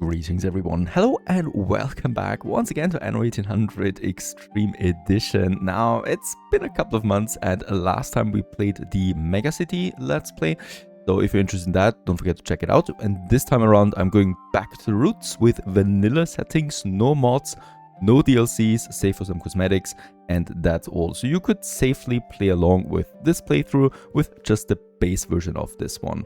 Greetings everyone, hello and welcome back once again to Anno 1800 Extreme Edition. Now, it's been a couple of months and last time we played the Mega City Let's Play. So if you're interested in that, don't forget to check it out. And this time around, I'm going back to the roots with vanilla settings, no mods, no DLCs, save for some cosmetics, and that's all. So you could safely play along with this playthrough with just the base version of this one.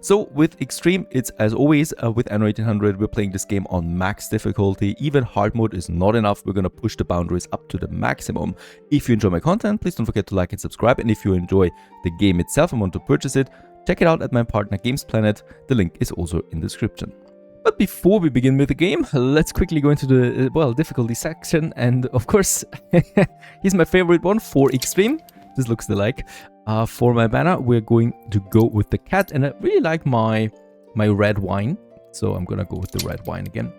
So with Extreme, it's as always with Anno 1800, we're playing this game on max difficulty. Even hard mode is not enough. We're going to push the boundaries up to the maximum. If you enjoy my content, please don't forget to like and subscribe. And if you enjoy the game itself and want to purchase it, check it out at my partner Games Planet. The link is also in the description. But before we begin with the game, let's quickly go into the, difficulty section. And of course, here's my favorite one for Extreme. This looks alike. For my banner, we're going to go with the cat, and I really like my red wine, so I'm gonna go with the red wine again.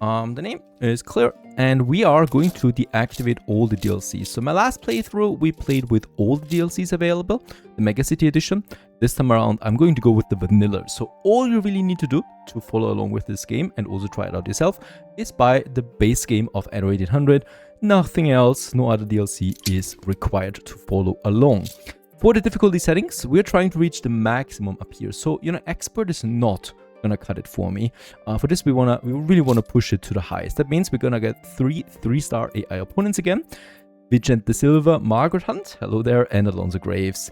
The name is Clear, and we are going to deactivate all the DLCs. So my last playthrough, we played with all the DLCs available, the Mega City Edition. This time around, I'm going to go with the vanilla. So all you really need to do to follow along with this game and also try it out yourself is buy the base game of Anno 1800. Nothing else, no other DLC is required to follow along. For the difficulty settings, we're trying to reach the maximum up here. So, expert is not gonna cut it for me. For this, we really wanna push it to the highest. That means we're gonna get three-star AI opponents again. Vicente Silva, Margaret Hunt, hello there, and Alonso Graves.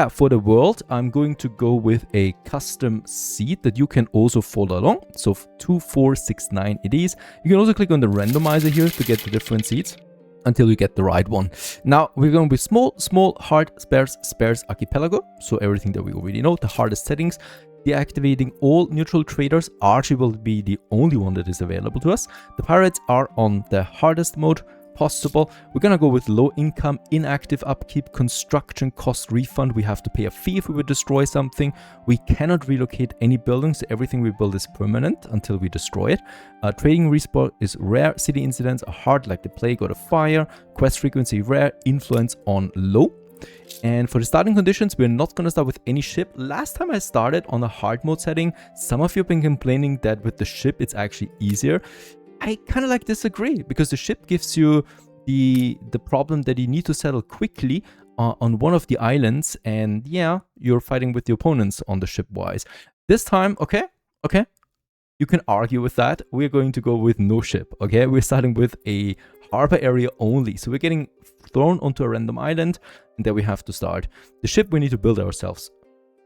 For the world, I'm going to go with a custom seed that you can also follow along. So 2469 it is. You can also click on the randomizer here to get the different seeds until you get the right one. Now we're going with small, hard, sparse archipelago. So everything that we already know, the hardest settings. Deactivating all neutral traders. Archie will be the only one that is available to us. The pirates are on the hardest mode possible. We're gonna go with low income, inactive upkeep, construction cost refund. We have to pay a fee if we would destroy something. We cannot relocate any buildings. Everything we build is permanent until we destroy it. Trading respawn is rare. City incidents are hard, like the plague or the fire. Quest frequency rare. Influence on low. And for the starting conditions, we're not going to start with any ship. Last time I started on a hard mode setting, some of you have been complaining that with the ship it's actually easier. I kind of disagree, because the ship gives you the problem that you need to settle quickly on one of the islands, and yeah, you're fighting with the opponents on the ship wise. This time, okay, you can argue with that. We're going to go with no ship, okay? We're starting with a harbor area only. So we're getting thrown onto a random island, and there we have to start. The ship we need to build ourselves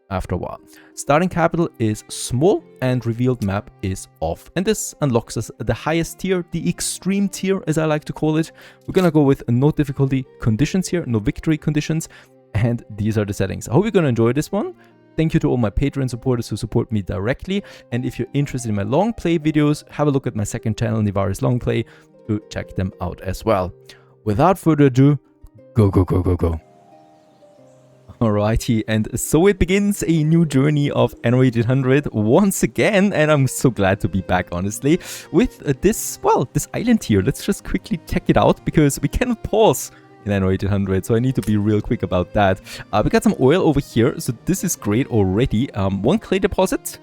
after a while. Starting capital is small and revealed map is off. And this unlocks us the highest tier, the extreme tier as I like to call it. We're gonna go with no difficulty conditions here, no victory conditions. And these are the settings. I hope you're gonna enjoy this one. Thank you to all my Patreon supporters who support me directly. And if you're interested in my long play videos, have a look at my second channel, Nivarias Long Play, to check them out as well. Without further ado, go, go, go, go, go. Alrighty, and so it begins a new journey of Anno 1800 once again, and I'm so glad to be back, honestly, with this island here. Let's just quickly check it out, because we cannot pause in Anno 1800, so I need to be real quick about that. We got some oil over here, so this is great already. One clay deposit.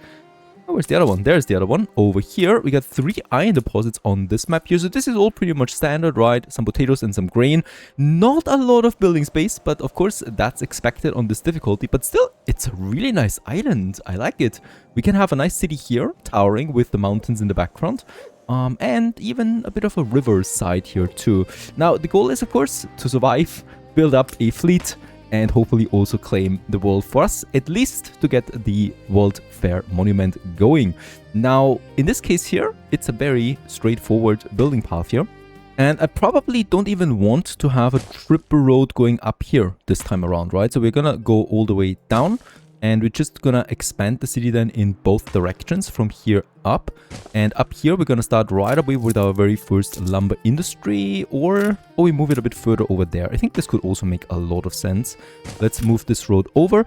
Oh, where's the other one? There's the other one. Over here, we got 3 iron deposits on this map here. So this is all pretty much standard, right? Some potatoes and some grain. Not a lot of building space, but of course, that's expected on this difficulty. But still, it's a really nice island. I like it. We can have a nice city here, towering with the mountains in the background. And even a bit of a river side here too. Now, the goal is, of course, to survive, build up a fleet, and hopefully also claim the world for us, at least to get the World Fair Monument going. Now, in this case here, it's a very straightforward building path here. And I probably don't even want to have a triple road going up here this time around, right? So we're gonna go all the way down, and we're just gonna expand the city then in both directions from here up. And up here, we're gonna start right away with our very first lumber industry, or we move it a bit further over there. I think this could also make a lot of sense. Let's move this road over.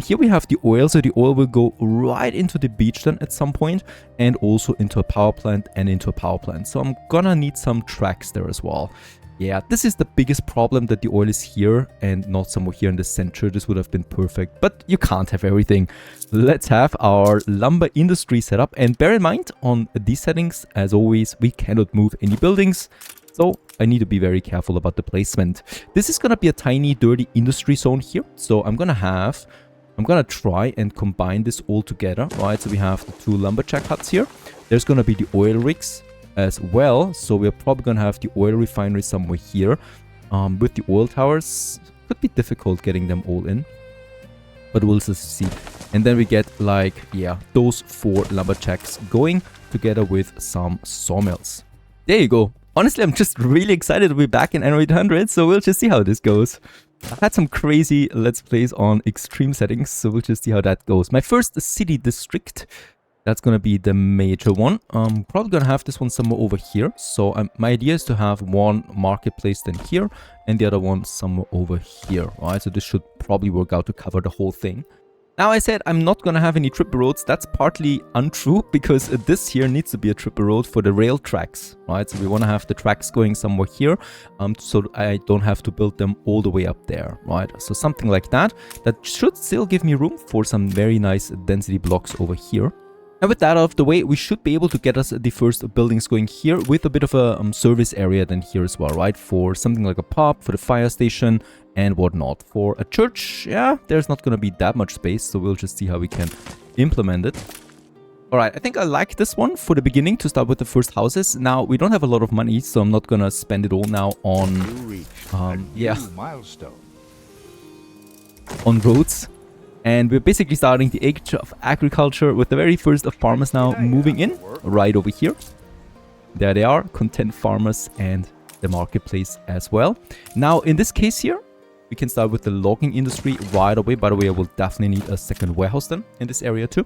Here we have the oil, so the oil will go right into the beach then at some point, and also into a power plant and into a power plant. So I'm gonna need some tracks there as well. Yeah, this is the biggest problem, that the oil is here and not somewhere here in the center. This would have been perfect, but you can't have everything. Let's have our lumber industry set up. And bear in mind, on these settings, as always, we cannot move any buildings. So I need to be very careful about the placement. This is going to be a tiny, dirty industry zone here. So I'm going to try and combine this all together, right? So we have the 2 lumberjack huts here. There's going to be the oil rigs as well, so we're probably gonna have the oil refinery somewhere here. With the oil towers, could be difficult getting them all in, but we'll just see. And then we get like, yeah, those 4 lumberjacks going together with some sawmills. There you go. Honestly, I'm just really excited to be back in Anno 800, so we'll just see how this goes. I had some crazy let's plays on extreme settings, so we'll just see how that goes. My first city district, that's going to be the major one. Probably going to have this one somewhere over here. So my idea is to have one marketplace then here and the other one somewhere over here, right? So this should probably work out to cover the whole thing. Now, I said I'm not going to have any triple roads. That's partly untrue because this here needs to be a triple road for the rail tracks, right? So we want to have the tracks going somewhere here, so I don't have to build them all the way up there, right? So something like that. That should still give me room for some very nice density blocks over here. And with that out of the way, we should be able to get us the first buildings going here with a bit of a service area then here as well, right? For something like a pub, for the fire station and whatnot. For a church, yeah, there's not going to be that much space, so we'll just see how we can implement it. Alright, I think I like this one for the beginning to start with the first houses. Now, we don't have a lot of money, so I'm not going to spend it all now on, on roads. And we're basically starting the age of agriculture with the very first of farmers now moving in right over here. There they are, content farmers and the marketplace as well. Now, in this case here, we can start with the logging industry right away. By the way, I will definitely need a second warehouse then in this area too.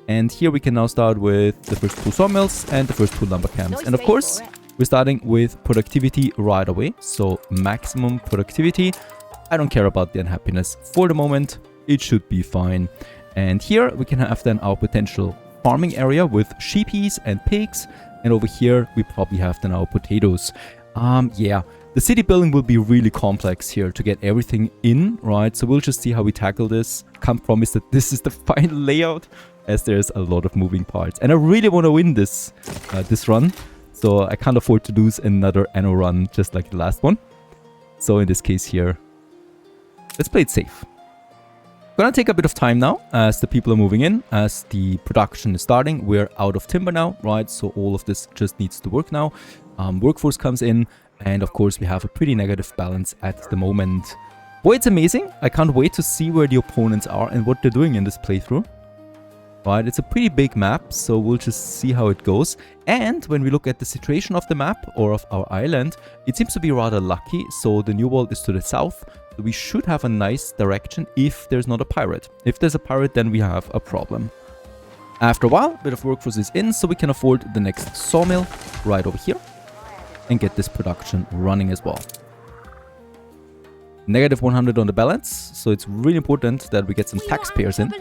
And here we can now start with the first 2 sawmills and the first 2 lumber camps. And of course, we're starting with productivity right away. So maximum productivity. I don't care about the unhappiness for the moment. It should be fine. And here we can have then our potential farming area with sheepies and pigs. And over here we probably have then our potatoes. Yeah, the city building will be really complex here to get everything in, right? So we'll just see how we tackle this. Can't promise that this is the final layout, as there's a lot of moving parts. And I really want to win this this run. So I can't afford to lose another Anno run just like the last one. So in this case here, let's play it safe. Gonna take a bit of time now as the people are moving in, as the production is starting. We're out of timber now, right? So all of this just needs to work now. Workforce comes in, and of course we have a pretty negative balance at the moment. Boy, it's amazing. I can't wait to see where the opponents are and what they're doing in this playthrough. Right, it's a pretty big map, so we'll just see how it goes. And when we look at the situation of the map or of our island, it seems to be rather lucky. So the new world is to the south. So we should have a nice direction if there's not a pirate. If there's a pirate, then we have a problem. After a while, a bit of workforce is in, so we can afford the next sawmill right over here and get this production running as well. Negative 100 on the balance, so it's really important that we get some taxpayers in.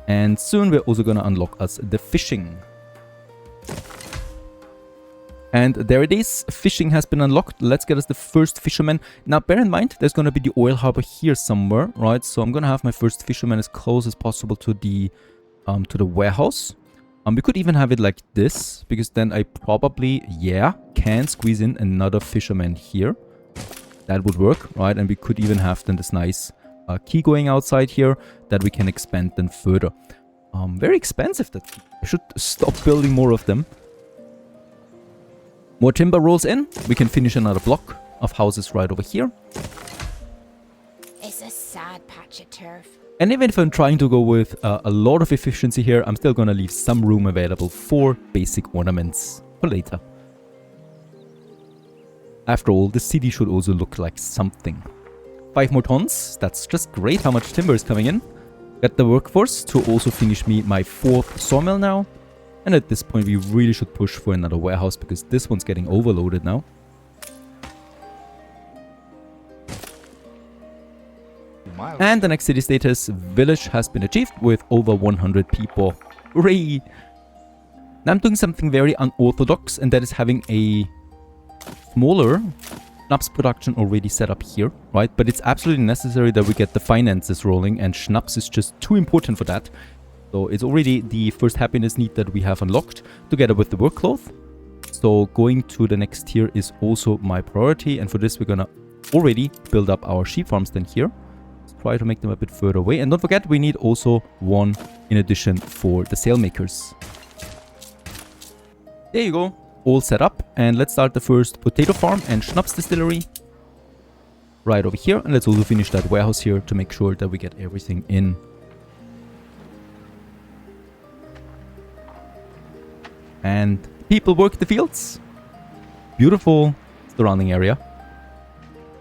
And soon we're also going to unlock us the fishing. And there it is. Fishing has been unlocked. Let's get us the first fisherman. Now, bear in mind, there's going to be the oil harbor here somewhere, right? So I'm going to have my first fisherman as close as possible to the warehouse. We could even have it like this, because then I probably, yeah, can squeeze in another fisherman here. That would work, right? And we could even have then this nice key going outside here that we can expand then further. Very expensive. That I should stop building more of them. More timber rolls in. We can finish another block of houses right over here. It's a sad patch of turf. And even if I'm trying to go with a lot of efficiency here, I'm still going to leave some room available for basic ornaments for later. After all, the city should also look like something. 5 more tons. That's just great how much timber is coming in. Got the workforce to also finish me my 4th sawmill now. And at this point, we really should push for another warehouse because this one's getting overloaded now. And the next city status, village, has been achieved with over 100 people. Hooray! Now I'm doing something very unorthodox, and that is having a smaller schnapps production already set up here, right? But it's absolutely necessary that we get the finances rolling, and schnapps is just too important for that. So it's already the first happiness need that we have unlocked together with the work cloth. So going to the next tier is also my priority, and for this we're gonna already build up our sheep farms then here. Let's try to make them a bit further away, and don't forget we need also one in addition for the sailmakers. There you go, all set up, and let's start the first potato farm and schnapps distillery right over here, and let's also finish that warehouse here to make sure that we get everything in. And people work the fields. Beautiful surrounding area.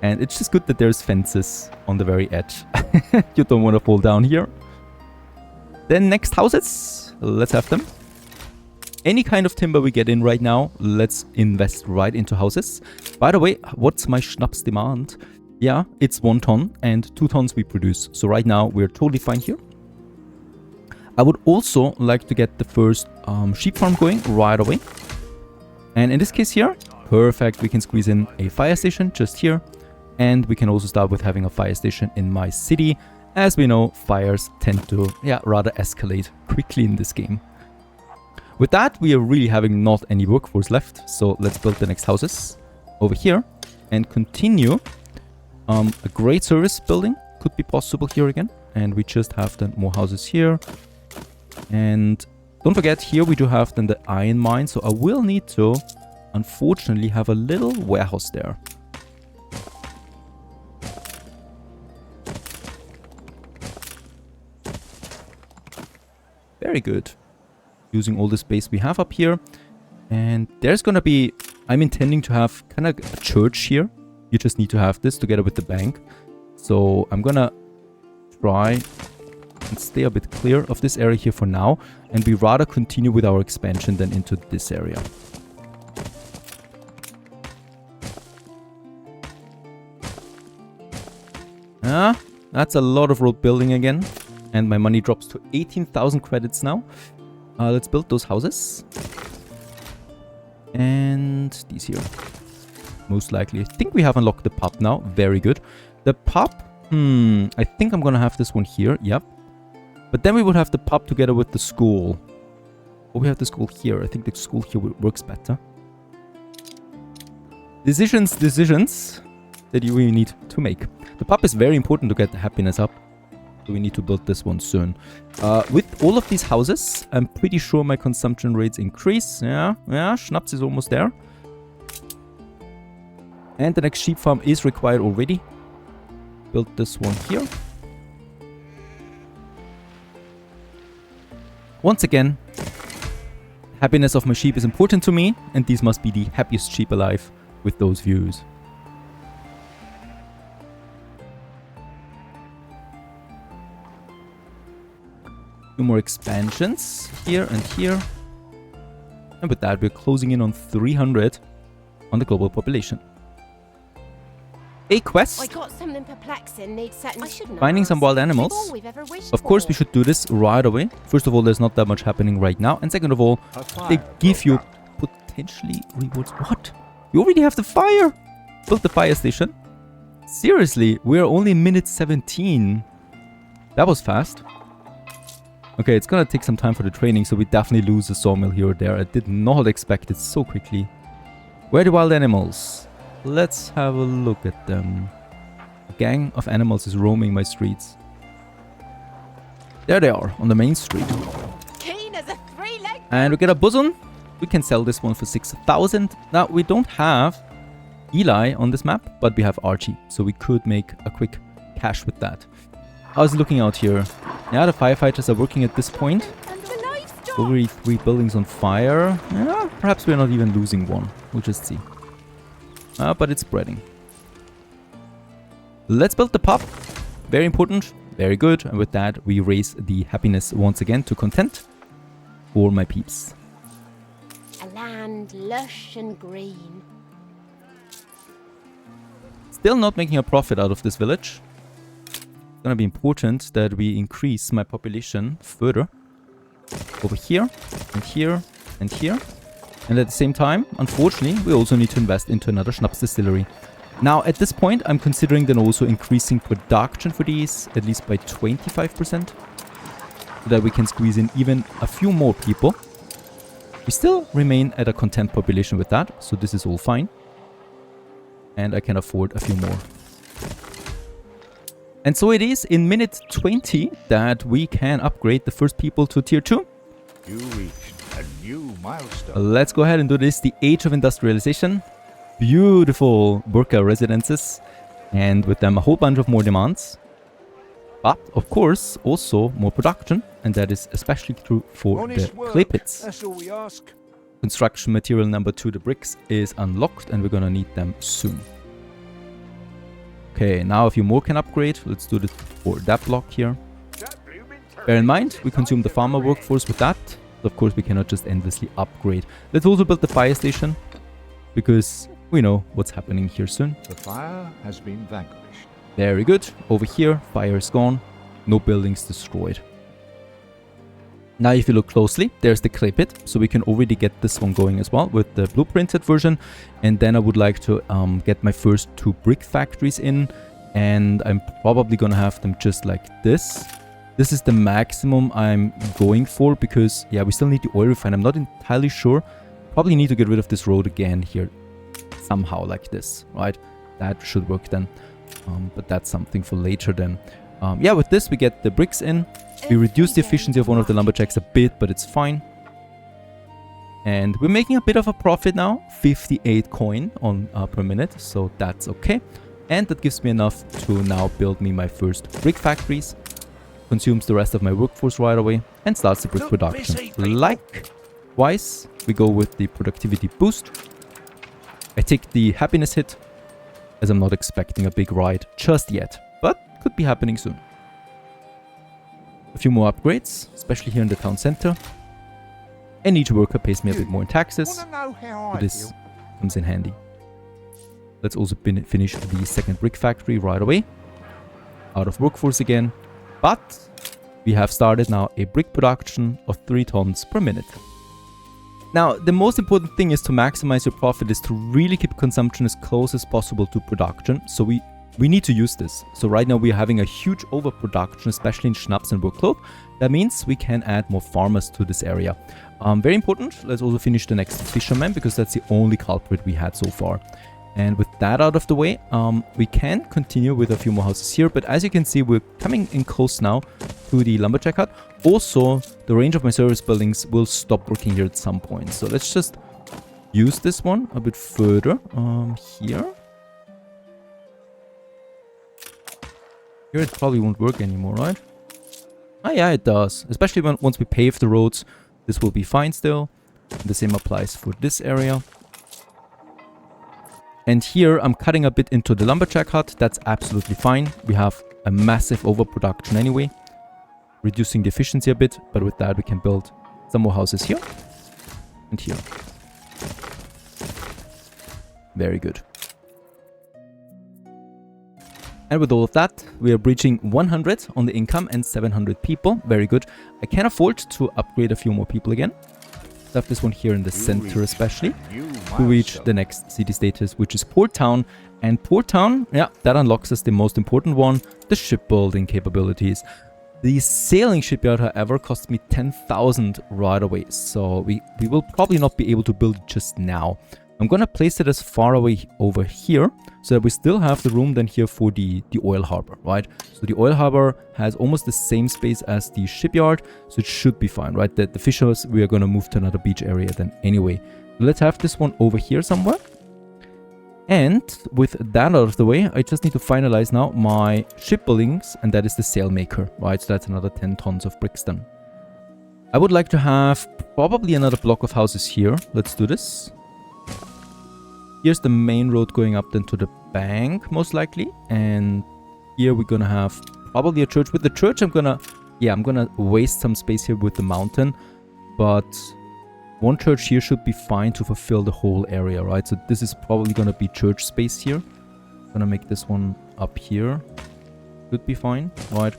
And it's just good that there's fences on the very edge. You don't want to fall down here. Then next houses. Let's have them. Any kind of timber we get in right now, let's invest right into houses. By the way, what's my schnapps demand? Yeah, it's 1 ton and 2 tons we produce. So right now we're totally fine here. I would also like to get the first sheep farm going right away. And in this case here, perfect, we can squeeze in a fire station just here. And we can also start with having a fire station in my city. As we know, fires tend to, rather escalate quickly in this game. With that, we are really having not any workforce left. So let's build the next houses over here and continue. A great service building could be possible here again. And we just have then more houses here. And don't forget, here we do have then the iron mine, so I will need to, unfortunately, have a little warehouse there. Very good. Using all the space we have up here. And there's gonna be, I'm intending to have kind of a church here. You just need to have this together with the bank. So I'm gonna try and stay a bit clear of this area here for now, and we rather continue with our expansion than into this area. That's a lot of road building again, and my money drops to 18,000 credits now. Let's build those houses. And these here. Most likely. I think we have unlocked the pub now. Very good. The pub, I think I'm gonna have this one here. Yep. But then we would have the pub together with the school. Or we have the school here. I think the school here works better. Decisions that you really need to make. The pub is very important to get the happiness up. So we need to build this one soon. With all of these houses, I'm pretty sure my consumption rates increase. Yeah, schnapps is almost there. And the next sheep farm is required already. Build this one here. Once again, happiness of my sheep is important to me, and these must be the happiest sheep alive with those views. Two more expansions here and here. And with that, we're closing in on 300 on the global population. A quest. I got something perplexing. Needs setting. Finding some wild animals. Of course, we should do this right away. First of all, there's not that much happening right now. And second of all, they give you potentially rewards. What? You already have the fire. Build the fire station. Seriously, we're only minute 17. That was fast. Okay, it's gonna take some time for the training, so we definitely lose a sawmill here or there. I did not expect it so quickly. Where are the wild animals? Let's have a look at them. A gang of animals is roaming my streets. There they are, on the main street. Keen as a three-leg. And we get a boson. We can sell this one for 6,000. Now, we don't have Eli on this map, but we have Archie. So we could make a quick cash with that. How's it looking out here? Yeah, the firefighters are working at this point. Already 3 buildings on fire. Yeah, perhaps we're not even losing one. We'll just see. But it's spreading. Let's build the pub. Very important. Very good. And with that, we raise the happiness once again to content for my peeps. A land lush and green. Still not making a profit out of this village. It's gonna be important that we increase my population further. Over here, and here, and here. And at the same time, unfortunately, we also need to invest into another schnapps distillery. Now, at this point, I'm considering then also increasing production for these, at least by 25%, so that we can squeeze in even a few more people. We still remain at a content population with that, so this is all fine. And I can afford a few more. And so it is in minute 20 that we can upgrade the first people to tier 2. You reached a new milestone. Let's go ahead and do this. The Age of Industrialization. Beautiful worker residences. And with them a whole bunch of more demands. But, of course, also more production. And that is especially true for the clay pits. That's all we ask. Construction material number 2, the bricks, is unlocked. And we're gonna need them soon. Okay, now a few more can upgrade. Let's do this for that block here. Bear in mind, we consume the farmer workforce with that. So of course, we cannot just endlessly upgrade. Let's also build the fire station, because we know what's happening here soon. The fire has been vanquished. Very good. Over here, fire is gone. No buildings destroyed. Now, if you look closely, there's the clay pit. So we can already get this one going as well with the blueprinted version. And then I would like to get my first 2 brick factories in. And I'm probably going to have them just like this. This is the maximum I'm going for because, yeah, we still need the oil refine. I'm not entirely sure. Probably need to get rid of this road again here. Somehow like this, right? That should work then. But that's something for later then. Yeah, with this we get the bricks in. We reduce the efficiency of one of the lumberjacks a bit, but it's fine. And we're making a bit of a profit now. 58 coin on per minute, so that's okay. And that gives me enough to now build me my first brick factories. Consumes the rest of my workforce right away and starts the brick production. Likewise, we go with the productivity boost. I take the happiness hit, as I'm not expecting a big ride just yet, but could be happening soon. A few more upgrades, especially here in the town center. And each worker pays me a bit more in taxes, so this comes in handy. Let's also finish the second brick factory right away. Out of workforce again, but we have started now a brick production of 3 tons per minute. Now, the most important thing is to maximize your profit is to really keep consumption as close as possible to production. So we need to use this. So right now we are having a huge overproduction, especially in schnapps and workload. That means we can add more farmers to this area. Very important. Let's also finish the next fisherman because that's the only culprit we had so far. And with that out of the way, we can continue with a few more houses here. But as you can see, we're coming in close now to the lumberjack hut. Also, the range of my service buildings will stop working here at some point. So let's just use this one a bit further here. Here it probably won't work anymore, right? Ah, yeah, it does. Especially once we pave the roads, this will be fine still. The same applies for this area. And here I'm cutting a bit into the lumberjack hut. That's absolutely fine. We have a massive overproduction anyway. Reducing the efficiency a bit, but with that we can build some more houses here and here. Very good. And with all of that, we are breaching 100 on the income and 700 people. Very good. I can afford to upgrade a few more people again. Stuff this one here in the center especially to reach the next city status, which is Port Town. And Port Town, yeah, that unlocks us the most important one, the shipbuilding capabilities. The sailing shipyard, however, costs me 10,000 right away. So we will probably not be able to build it just now. I'm gonna place it as far away over here so that we still have the room then here for the oil harbor, right? So the oil harbor has almost the same space as the shipyard, so it should be fine, right? The fishers, we are gonna move to another beach area then anyway. Let's have this one over here somewhere. And with that out of the way, I just need to finalize now my shipbuildings, and that is the sailmaker, right? So that's another 10 tons of bricks done. I would like to have probably another block of houses here. Let's do this. Here's the main road going up then to the bank, most likely. And here we're gonna have probably a church. With the church, I'm gonna waste some space here with the mountain. But one church here should be fine to fulfill the whole area, right? So this is probably gonna be church space here. I'm gonna make this one up here. Should be fine, right?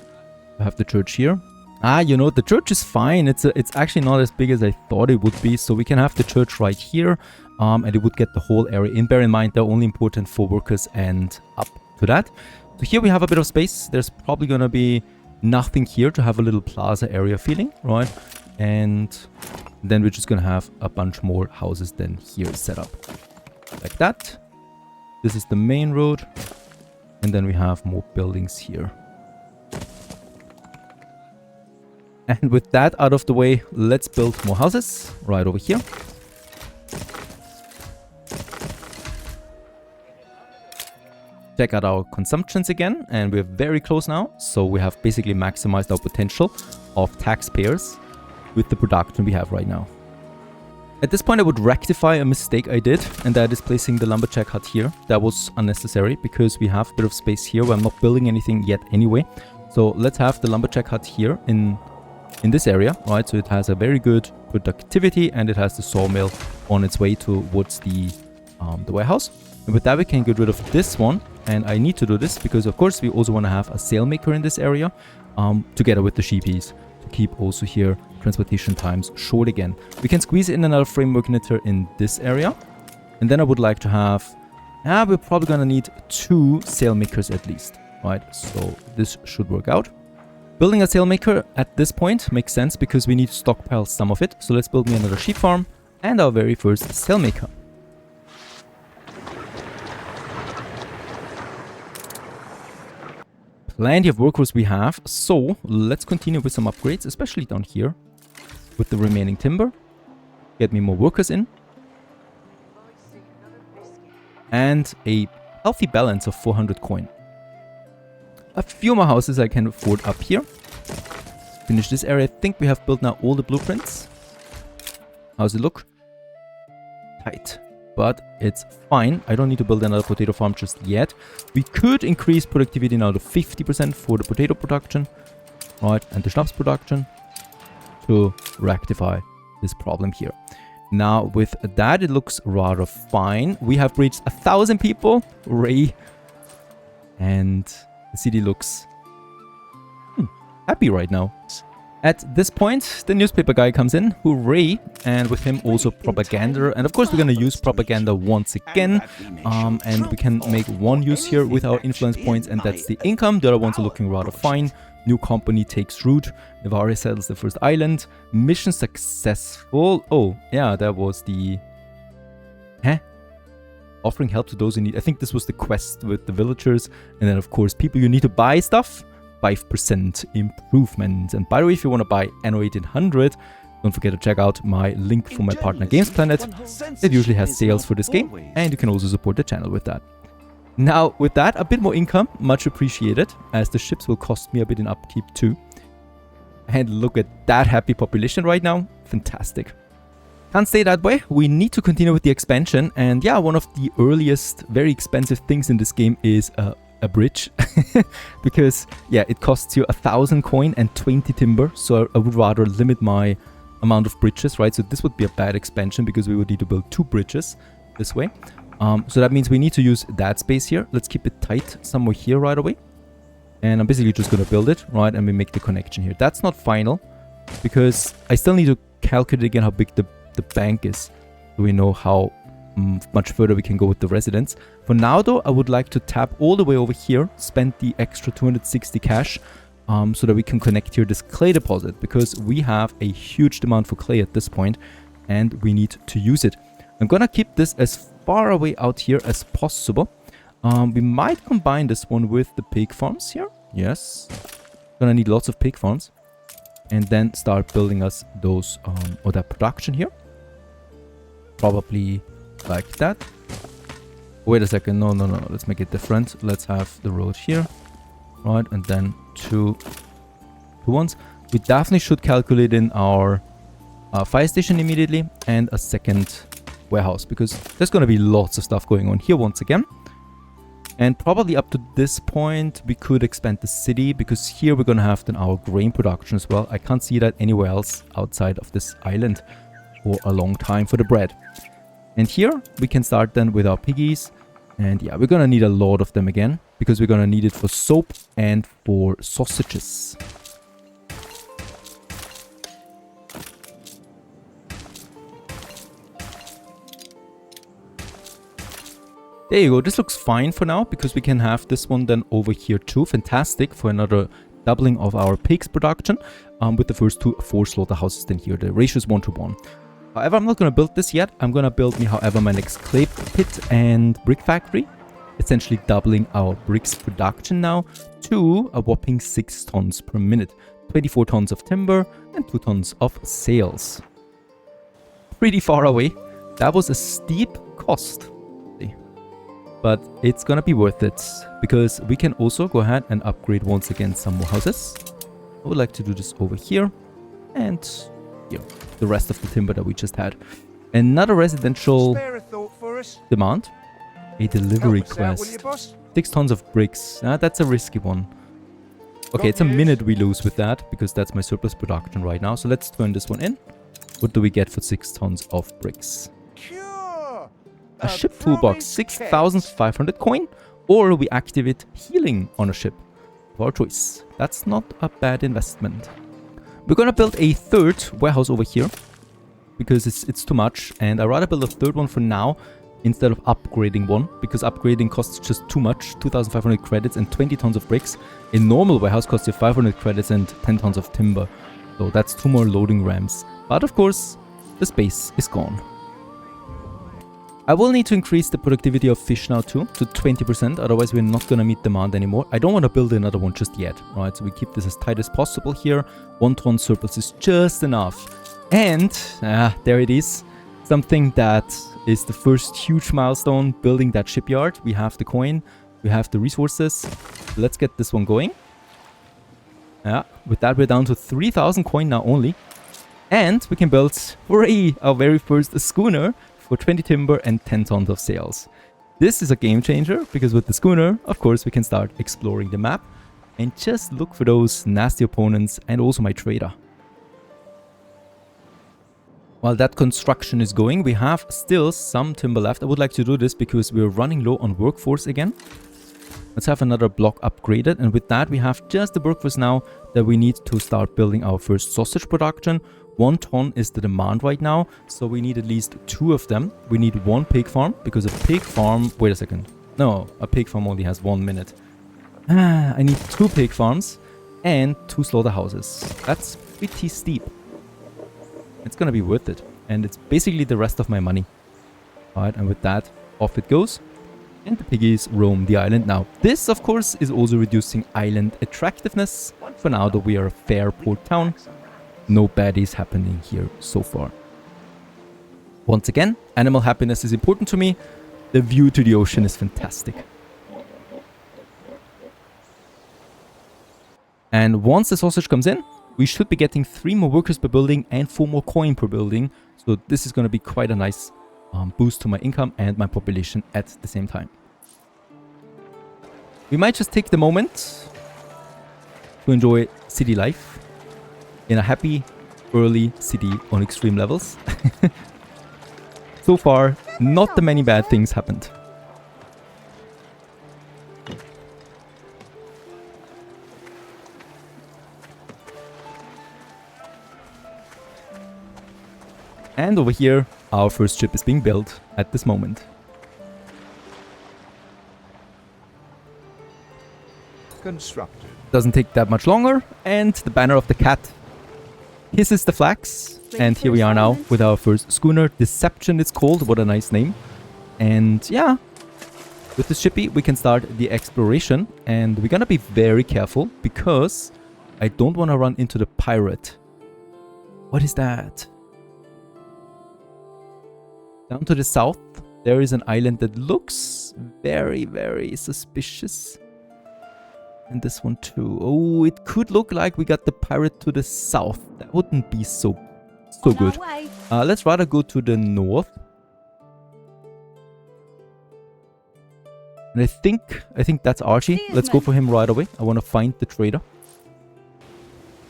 I have the church here. Ah, you know, the church is fine. It's actually not as big as I thought it would be. So we can have the church right here. And it would get the whole area in. Bear in mind, they're only important for workers and up to that. So here we have a bit of space. There's probably going to be nothing here to have a little plaza area feeling, right? And then we're just going to have a bunch more houses than here set up. Like that. This is the main road. And then we have more buildings here. And with that out of the way, let's build more houses right over here. Check out our consumptions again, and we're very close now. So we have basically maximized our potential of taxpayers with the production we have right now. At this point, I would rectify a mistake I did, and that is placing the lumberjack hut here. That was unnecessary because we have a bit of space here where I'm not building anything yet anyway. So let's have the lumberjack hut here in this area, right? So it has a very good productivity, and it has the sawmill on its way towards the warehouse. And with that, we can get rid of this one. And I need to do this because, of course, we also want to have a sailmaker in this area together with the sheepies to keep also here transportation times short again. We can squeeze in another framework knitter in this area. And then I would like to have... we're probably going to need 2 sailmakers at least, right? So this should work out. Building a sailmaker at this point makes sense because we need to stockpile some of it. So let's build me another sheep farm and our very first sailmaker. Plenty of workers we have, so let's continue with some upgrades, especially down here with the remaining timber. Get me more workers in. And a healthy balance of 400 coin. A few more houses I can afford up here. Finish this area. I think we have built now all the blueprints. How's it look? Tight. But it's fine. I don't need to build another potato farm just yet. We could increase productivity now to 50% for the potato production, right, and the schnapps production to rectify this problem here. Now, with that, it looks rather fine. We have reached 1,000 people. Hooray. And the city looks happy right now. At this point, the newspaper guy comes in, hooray, and with him also propaganda. And of course, we're going to use propaganda once again. And we can make one use here with our influence points, and that's the income. The other ones are looking rather fine. New company takes root. Nivarias settles the first island. Mission successful. Oh, yeah, that was the... Offering help to those in need. I think this was the quest with the villagers. And then, of course, people you need to buy stuff. 5% improvement. And by the way, if you want to buy Anno 1800, don't forget to check out my link for my partner Games Planet. It usually has sales for this game, and you can also support the channel with that. Now, with that, a bit more income, much appreciated, as the ships will cost me a bit in upkeep too. And look at that happy population right now. Fantastic. Can't stay that way. We need to continue with the expansion. And yeah, one of the earliest, very expensive things in this game is a bridge. Because, yeah, it costs you 1,000 coin and 20 timber. So I would rather limit my amount of bridges, right? So this would be a bad expansion because we would need to build 2 bridges this way. So that means we need to use that space here. Let's keep it tight somewhere here right away. And I'm basically just going to build it, right? And we make the connection here. That's not final because I still need to calculate again how big the bank is. So we know how much further we can go with the residents. For now, though, I would like to tap all the way over here, spend the extra 260 cash so that we can connect here this clay deposit because we have a huge demand for clay at this point and we need to use it. I'm going to keep this as far away out here as possible. We might combine this one with the pig farms here. Yes. Gonna need lots of pig farms. And then start building us those, or that production here. Probably like that. Wait a second. No. Let's make it different. Let's have the road here. Right. And then two ones. We definitely should calculate in our fire station immediately and a second warehouse because there's going to be lots of stuff going on here once again. And probably up to this point, we could expand the city because here we're going to have then our grain production as well. I can't see that anywhere else outside of this island for a long time for the bread. And here we can start then with our piggies. And yeah, we're going to need a lot of them again because we're going to need it for soap and for sausages. There you go. This looks fine for now because we can have this one then over here too. Fantastic for another doubling of our pigs production with the first 4 slaughterhouses then here. The ratio is 1 to 1. However, I'm not going to build this yet. I'm going to build me, however, my next clay pit and brick factory. Essentially doubling our bricks production now to a whopping 6 tons per minute. 24 tons of timber and 2 tons of sails. Pretty far away. That was a steep cost. But it's gonna be worth it because we can also go ahead and upgrade once again some more houses. I would like to do this over here and here, the rest of the timber that we just had. Another residential Spare a thought for us? demand. A delivery Help us out, will you, quest. boss? 6 tons of bricks. That's a risky one. Okay, it's a minute we lose with that because that's my surplus production right now. So let's turn this one in. What do we get for 6 tons of bricks? Cure! A ship toolbox, 6,500 coin, or we activate healing on a ship of our choice. That's not a bad investment. We're gonna build a 3rd warehouse over here because it's too much, and I'd rather build a 3rd one for now instead of upgrading one because upgrading costs just too much. 2,500 credits and 20 tons of bricks. A normal warehouse costs you 500 credits and 10 tons of timber, so that's 2 more loading ramps. But of course, the space is gone. I will need to increase the productivity of fish now too, to 20%, otherwise we're not going to meet demand anymore. I don't want to build another one just yet, right? So we keep this as tight as possible here. 1 ton surplus is just enough. And, there it is. Something that is the first huge milestone, building that shipyard. We have the coin, we have the resources. Let's get this one going. Yeah, with that we're down to 3,000 coin now only. And we can build, hooray, our very first schooner for 20 timber and 10 tons of sails. This is a game changer because with the schooner, of course, we can start exploring the map and just look for those nasty opponents and also my trader. While that construction is going, we have still some timber left. I would like to do this because we're running low on workforce again. Let's have another block upgraded, and with that we have just the workforce now that we need to start building our first sausage production. 1 ton is the demand right now, so we need at least 2 of them. We need 1 pig farm, because a pig farm... Wait a second. No, a pig farm only has 1 minute. I need 2 pig farms and 2 slaughterhouses. That's pretty steep. It's gonna be worth it. And it's basically the rest of my money. Alright, and with that, off it goes. And the piggies roam the island now. This, of course, is also reducing island attractiveness. For now, though, we are a fair port town. No baddies happening here so far. Once again, animal happiness is important to me. The view to the ocean is fantastic. And once the sausage comes in, we should be getting 3 more workers per building and 4 more coin per building. So this is going to be quite a nice boost to my income and my population at the same time. We might just take the moment to enjoy city life in a happy, early city on extreme levels. So far, not that many bad things happened. And over here, our first ship is being built at this moment. Constructed. Doesn't take that much longer, and the banner of the cat hisses the flags. And here we are now with our first schooner. Deception it's called, what a nice name. And yeah, with this shippy we can start the exploration, and we're gonna be very careful because I don't want to run into the pirate. What is that? Down to the south, there is an island that looks very, very suspicious. And this one too. Oh, it could look like we got the pirate to the south. That wouldn't be so good. Let's rather go to the north. And I think that's Archie. Let's go for him right away. I want to find the trader.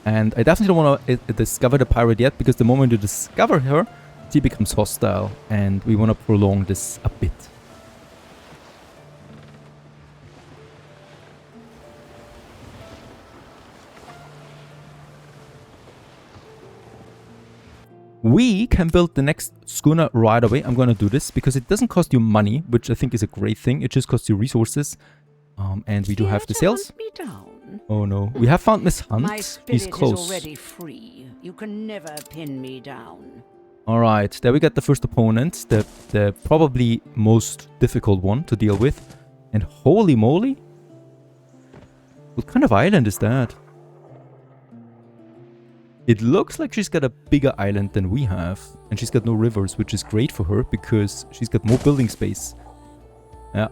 And I definitely don't want to discover the pirate yet, because the moment you discover her, she becomes hostile, and we want to prolong this a bit. We can build the next schooner right away. I'm gonna do this because it doesn't cost you money, which I think is a great thing. It just costs you resources. And we do have the sales. Oh no, we have found Miss Hunt. My spirit He's close. is already free. You can never pin me down. All right, there we got the first opponent, the probably most difficult one to deal with. And holy moly, what kind of island is that? It looks like she's got a bigger island than we have, and she's got no rivers, which is great for her because she's got more building space. Yeah.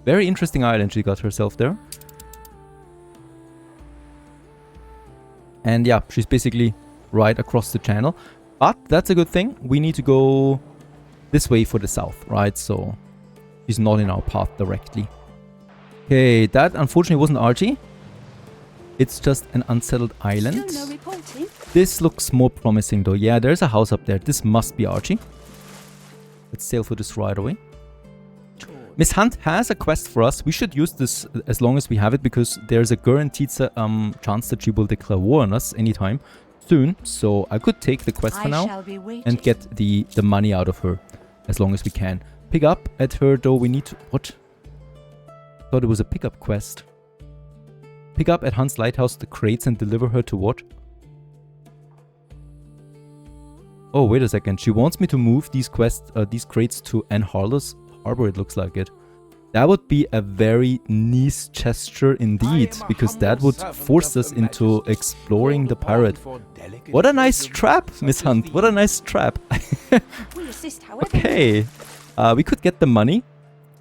Very interesting island she got herself there. And yeah, she's basically right across the channel. But that's a good thing. We need to go this way for the south, right? So she's not in our path directly. Okay, that unfortunately wasn't Archie. It's just an unsettled island. Still no reporting. This looks more promising though. Yeah, there's a house up there. This must be Archie. Let's sail for this right away. Miss Hunt has a quest for us. We should use this as long as we have it because there's a guaranteed chance that she will declare war on us anytime soon. So I could take the quest for now and get the money out of her as long as we can. Pick up at her though. We need to... What? Thought it was a pickup quest. Pick up at Hunt's lighthouse the crates and deliver her to what? Oh, wait a second. She wants me to move these crates to Ann Harlow's harbor, it looks like it. That would be a very nice gesture indeed, because that would force us into exploring the pirate. What a nice trap, Miss Hunt. What a nice trap. We assist however. Okay. We could get the money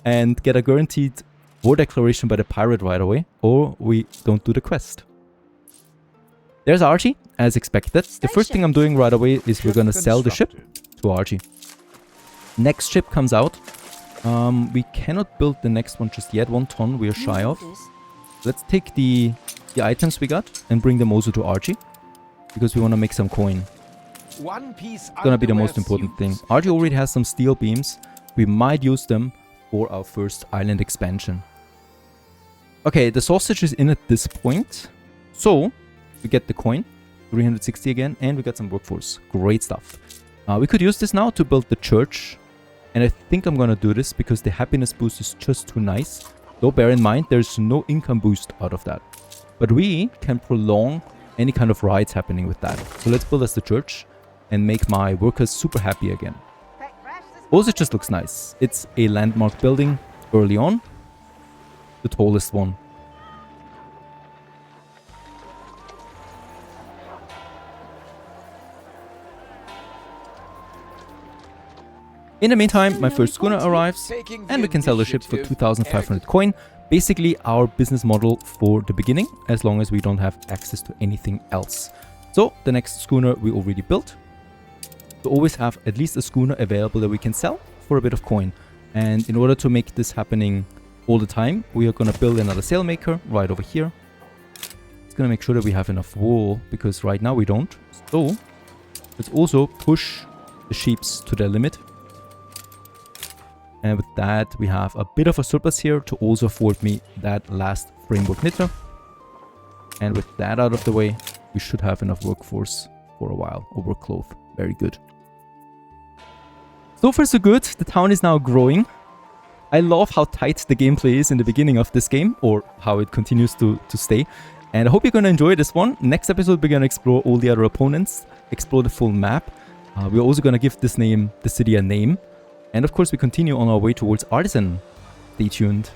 and get a guaranteed war declaration by the pirate right away, or we don't do the quest. There's Archie, as expected. The first thing I'm doing right away is we're gonna sell the ship to Archie. Next ship comes out. We cannot build the next one just yet. 1 ton we are shy of. Let's take the items we got and bring them also to Archie, because we want to make some coin. One piece It's gonna be the most important thing. Archie already has some steel beams. We might use them for our first island expansion. Okay, the sausage is in at this point. So, we get the coin, 360 again, and we got some workforce. Great stuff. We could use this now to build the church. And I think I'm gonna do this because the happiness boost is just too nice. Though bear in mind, there's no income boost out of that. But we can prolong any kind of rides happening with that. So let's build us the church and make my workers super happy again. Also, it just looks nice. It's a landmark building early on. The tallest one. In the meantime, my first schooner arrives and we can sell the ship for 2,500 coin. Basically our business model for the beginning, as long as we don't have access to anything else. So the next schooner we already built. We always have at least a schooner available that we can sell for a bit of coin. And in order to make this happening all the time, we are going to build another sailmaker right over here. It's going to make sure that we have enough wool, because right now we don't. So let's also push the sheeps to their limit. And with that, we have a bit of a surplus here to also afford me that last framework knitter. And with that out of the way, we should have enough workforce for a while, or work cloth. Very good. So far so good. The town is now growing. I love how tight the gameplay is in the beginning of this game, or how it continues to stay. And I hope you're going to enjoy this one. Next episode, we're going to explore all the other opponents, explore the full map. We're also going to give this city a name. And of course, we continue on our way towards Artisan. Stay tuned.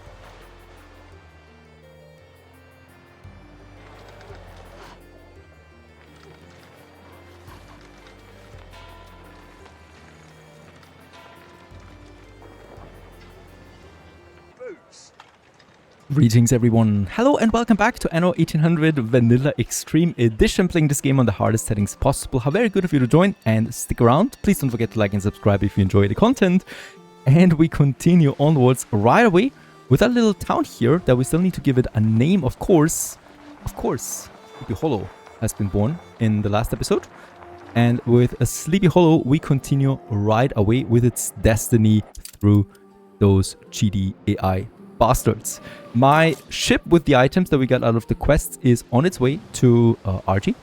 Greetings everyone, hello and welcome back to Anno 1800 Vanilla Extreme Edition, playing this game on the hardest settings possible. How very good of you to join and stick around. Please don't forget to like and subscribe if you enjoy the content. And we continue onwards right away with a little town here that we still need to give it a name, of course. Of course, Sleepy Hollow has been born in the last episode. And with a Sleepy Hollow, we continue right away with its destiny through those GD AI bastards. My ship with the items that we got out of the quests is on its way to Archie.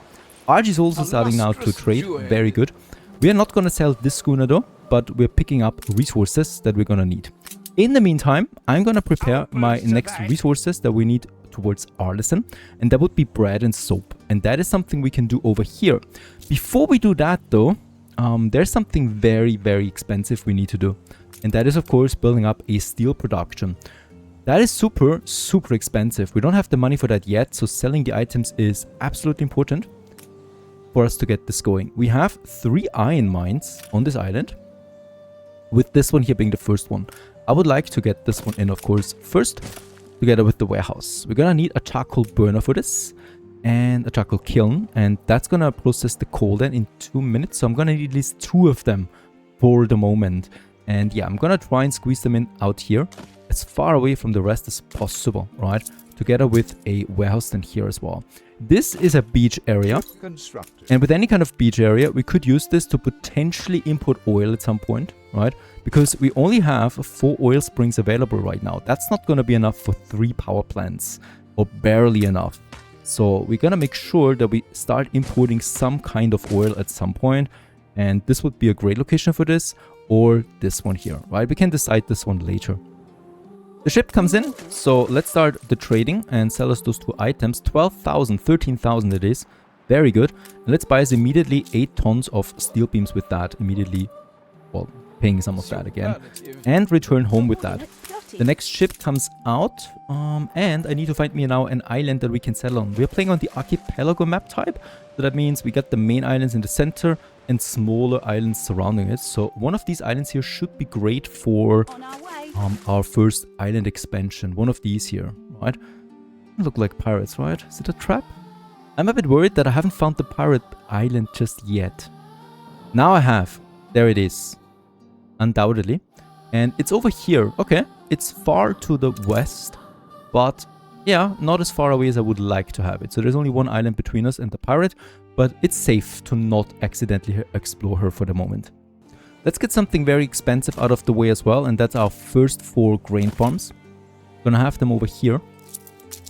Argy is also starting now to trade. Very good. We are not going to sell this schooner though, but we're picking up resources that we're going to need. In the meantime, I'm going to prepare my next resources that we need towards artisan, and that would be bread and soap, and that is something we can do over here. Before we do that though, there's something very, very expensive we need to do, and that is of course building up a steel production. That is super, super expensive. We don't have the money for that yet, so selling the items is absolutely important for us to get this going. We have 3 iron mines on this island, with this one here being the first one. I would like to get this one in, of course, first, together with the warehouse. We're gonna need a charcoal burner for this, and a charcoal kiln, and that's gonna process the coal then in 2 minutes, so I'm gonna need at least 2 of them for the moment. And yeah, I'm gonna try and squeeze them in out here, as far away from the rest as possible, right? Together with a warehouse then here as well. This is a beach area, and with any kind of beach area, we could use this to potentially import oil at some point, right? Because we only have 4 oil springs available right now. That's not going to be enough for 3 power plants, or barely enough. So we're going to make sure that we start importing some kind of oil at some point, and this would be a great location for this, or this one here, right? We can decide this one later. The ship comes in, so let's start the trading and sell us those 2 items. 12,000, 13,000 it is. Very good. And let's buy us immediately 8 tons of steel beams with that. Immediately, well, paying some of that again. And return home with that. The next ship comes out, and I need to find me now an island that we can settle on. We're playing on the archipelago map type, so that means we got the main islands in the center and smaller islands surrounding it. So one of these islands here should be great for our first island expansion. One of these here, right? Look like pirates, right? Is it a trap? I'm a bit worried that I haven't found the pirate island just yet. Now I have. There it is. Undoubtedly. And it's over here. Okay. It's far to the west, but yeah, not as far away as I would like to have it. So there's only one island between us and the pirate, but it's safe to not accidentally explore her for the moment. Let's get something very expensive out of the way as well, and that's our first 4 grain farms. Gonna have them over here.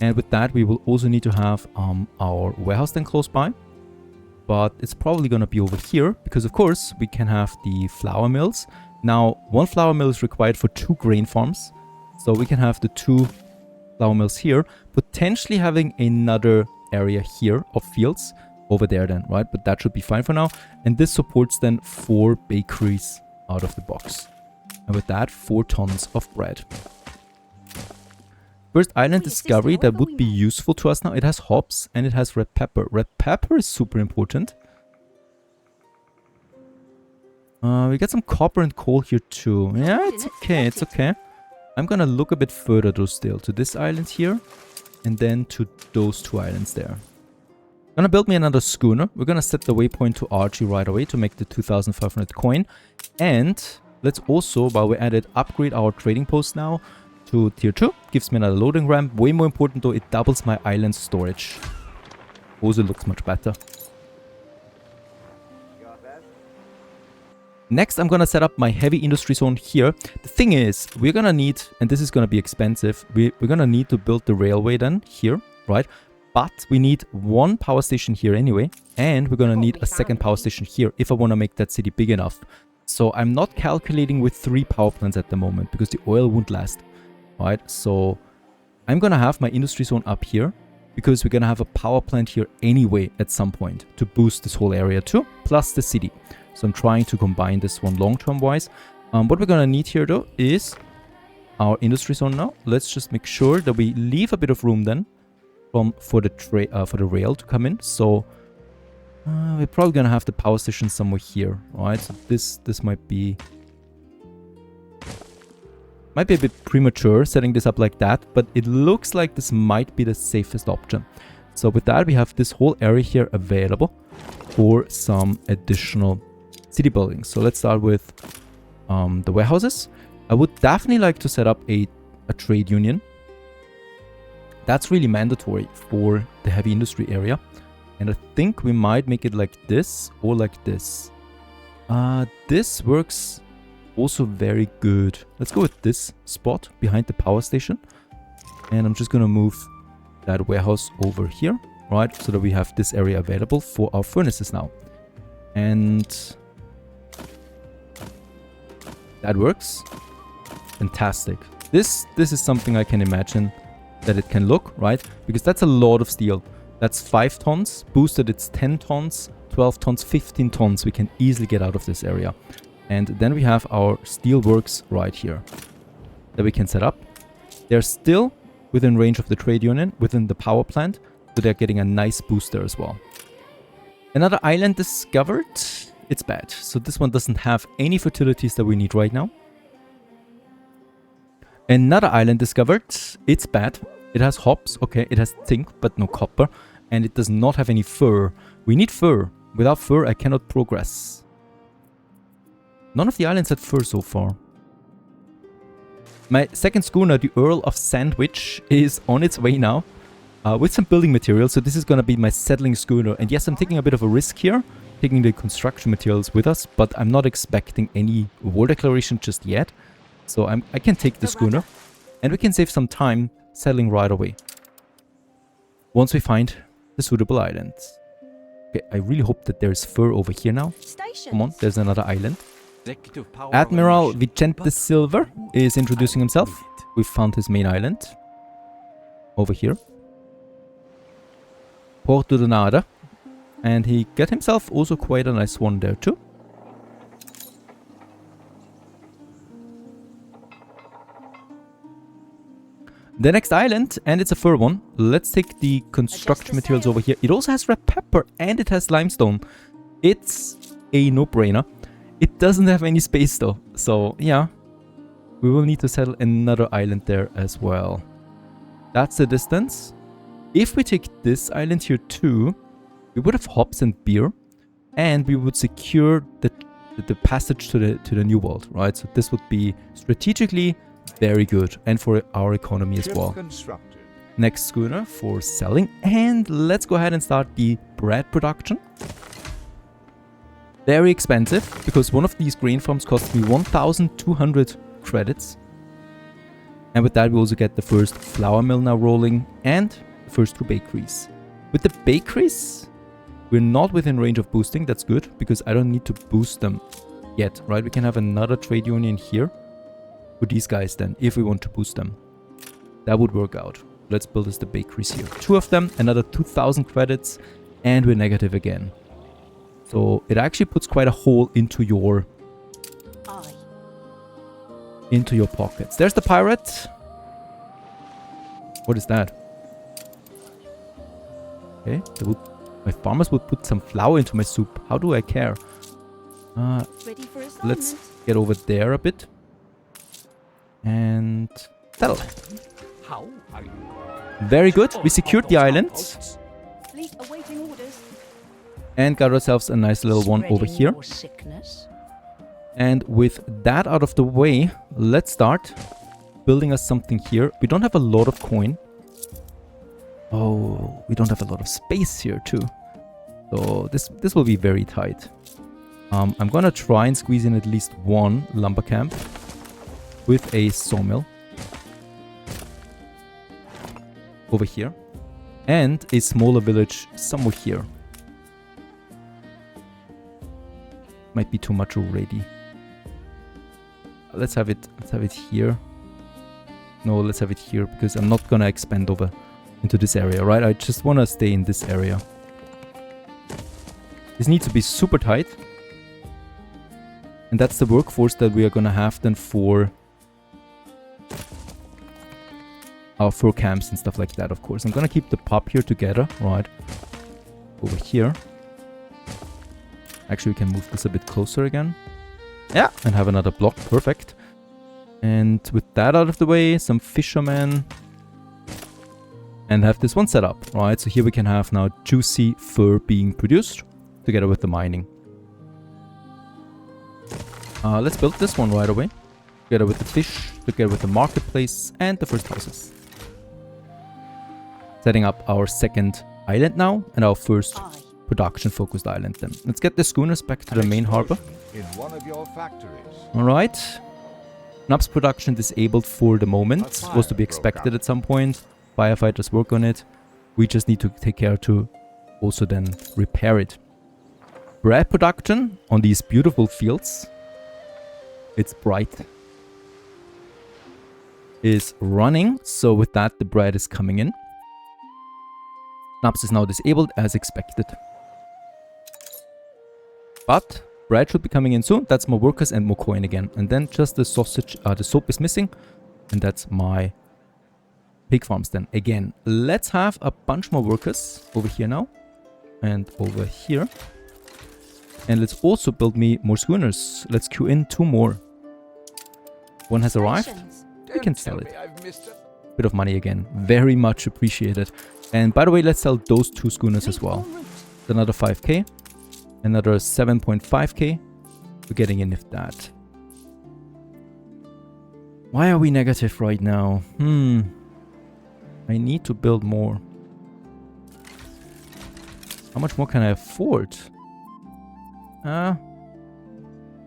And with that, we will also need to have our warehouse then close by. But it's probably gonna be over here, because of course, we can have the flour mills. Now, 1 flour mill is required for 2 grain farms. So we can have the 2 flour mills here, potentially having another area here of fields over there then, right? But that should be fine for now. And this supports then 4 bakeries out of the box. And with that, 4 tons of bread. First island discovery that would be useful to us now. It has hops and it has red pepper. Red pepper is super important. We got some copper and coal here too. Yeah, it's okay, it's okay. I'm gonna look a bit further though still, to this island here, and then to those 2 islands there. Gonna build me another schooner. We're gonna set the waypoint to Archie right away to make the 2,500 coin. And let's also, while we're at it, upgrade our trading post now to tier 2. Gives me another loading ramp. Way more important though, it doubles my island storage. Also looks much better. Next, I'm gonna set up my heavy industry zone here. The thing is, we're gonna need, and this is gonna be expensive, we're gonna need to build the railway then here, right? But we need 1 power station here anyway, and we're gonna need a 2nd power station here if I wanna make that city big enough. So I'm not calculating with 3 power plants at the moment because the oil won't last, right? So I'm gonna have my industry zone up here because we're gonna have a power plant here anyway at some point to boost this whole area too, plus the city. So I'm trying to combine this one long-term wise. What we're gonna need here though is our industry zone now. Let's just make sure that we leave a bit of room then for the rail to come in. So we're probably gonna have the power station somewhere here, right? So this might be a bit premature setting this up like that, but it looks like this might be the safest option. So with that, we have this whole area here available for some additional city buildings. So let's start with the warehouses. I would definitely like to set up a trade union. That's really mandatory for the heavy industry area. And I think we might make it like this or like this. This works also very good. Let's go with this spot behind the power station. And I'm just going to move that warehouse over here. right? So that we have this area available for our furnaces now. And that works. Fantastic. This is something I can imagine that it can look, right? Because that's a lot of steel. That's 5 tons. Boosted, it's 10 tons, 12 tons, 15 tons we can easily get out of this area. And then we have our steel works right here that we can set up. They're still within range of the trade union, within the power plant, so they're getting a nice booster as well. Another island discovered. It's bad. So this one doesn't have any fertilities that we need right now. Another island discovered. It's bad. It has hops. Okay, it has zinc, but no copper. And it does not have any fur. We need fur. Without fur, I cannot progress. None of the islands had fur so far. My second schooner, the Earl of Sandwich, is on its way now. With some building materials. So this is going to be my settling schooner. And yes, I'm taking a bit of a risk here. Taking the construction materials with us. But I'm not expecting any war declaration just yet. So I can take the schooner. And we can save some time settling right away. Once we find the suitable islands. Okay, I really hope that there's fur over here now. Come on, there's another island. Admiral Vicente Silver is introducing himself. We found his main island. Over here. Porto de Nada. And he got himself also quite a nice one there too. The next island, and it's a fur one. Let's take the construction materials over here. It also has red pepper and it has limestone. It's a no-brainer. It doesn't have any space though. So yeah, we will need to settle another island there as well. That's the distance. If we take this island here too, we would have hops and beer. And we would secure the passage to the New World, right? So this would be strategically very good, and for our economy as well. Next schooner for selling, and let's go ahead and start the bread production. Very expensive, because one of these grain farms costs me 1,200 credits. And with that we also get the first flour mill now rolling, and the first 2 bakeries. With the bakeries, we're not within range of boosting. That's good, because I don't need to boost them yet, right? We can have another trade union here. For these guys then, if we want to boost them. That would work out. Let's build us the bakeries here. 2 of them, another 2,000 credits, and we're negative again. So it actually puts quite a hole into your pockets. There's the pirate. What is that? Okay, my farmers would put some flour into my soup. How do I care? Let's get over there a bit. And settle. How are you? Very good. We secured the island. Fleet awaiting orders. And got ourselves a nice little one over here. And with that out of the way, let's start building us something here. We don't have a lot of coin. Oh, we don't have a lot of space here too. So this will be very tight. I'm gonna try and squeeze in at least 1 lumber camp. With a sawmill over here and a smaller village somewhere here. Might be too much already. Let's have it here. No, let's have it here because I'm not gonna expand over into this area, right? I just wanna stay in this area. This needs to be super tight. And that's the workforce that we are gonna have then for our fur camps and stuff like that, of course. I'm gonna keep the pop here together, right? Over here. Actually, we can move this a bit closer again. Yeah, and have another block. Perfect. And with that out of the way, some fishermen. And have this one set up, right? So here we can have now juicy fur being produced together with the mining. Let's build this one right away. Together with the fish, together with the marketplace and the first houses. Setting up our second island now and our first production focused island then. Let's get the schooners back to the main harbor. In one of your factories. Alright. Nubs production disabled for the moment. Was to be expected at some point. Firefighters work on it. We just need to take care to also then repair it. Bread production on these beautiful fields. It's bright. Is running. So with that, the bread is coming in. Snaps is now disabled as expected. But bread should be coming in soon. That's more workers and more coin again. And then just the sausage, the soap is missing. And that's my pig farms then. Again, let's have a bunch more workers over here now. And over here. And let's also build me more schooners. Let's queue in 2 more. One has arrived. We can sell it. Bit of money again. Very much appreciated. And by the way, let's sell those 2 schooners as well. Another 5k. Another 7.5k. We're getting in if that. Why are we negative right now? I need to build more. How much more can I afford?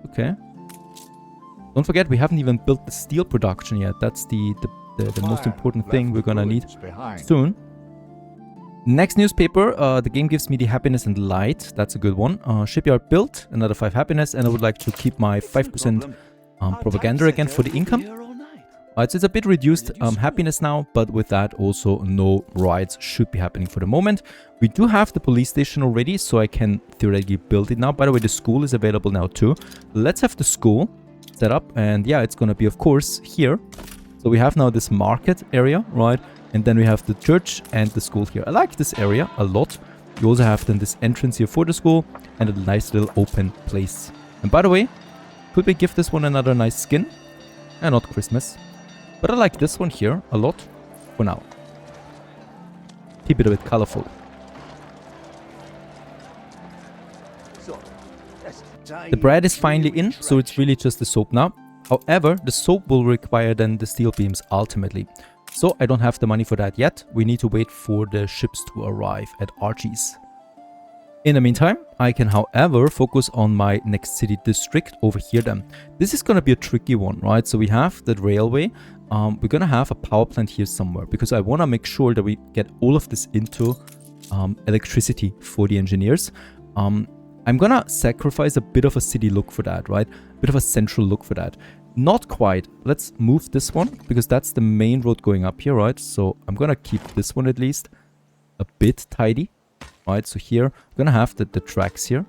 Okay. Don't forget, we haven't even built the steel production yet. That's the most important thing we're gonna need soon. Next newspaper, the game gives me the happiness and light. That's a good one. Shipyard built, another 5 happiness, and I would like to keep my 5% propaganda again for the income. So it's a bit reduced happiness now, but with that also no riots should be happening for the moment. We do have the police station already, so I can theoretically build it now. By the way, the school is available now too. Let's have the school set up, and yeah, it's gonna be of course here. So we have now this market area, right? And then we have the church and the school here. I like this area a lot. You also have then this entrance here for the school and a nice little open place. And by the way, could we give this one another nice skin? And not Christmas. But I like this one here a lot for now. Keep it a bit colorful. The bread is finally in, so it's really just the soap now. However, the soap will require then the steel beams ultimately. So I don't have the money for that yet. We need to wait for the ships to arrive at Archie's. In the meantime, I can however focus on my next city district over here then. This is gonna be a tricky one, right? So we have the railway. We're gonna have a power plant here somewhere because I wanna make sure that we get all of this into electricity for the engineers. I'm gonna sacrifice a bit of a city look for that, right? A bit of a central look for that. Not quite. Let's move this one because that's the main road going up here, right? So I'm gonna keep this one at least a bit tidy, right? So here, I'm gonna have the tracks here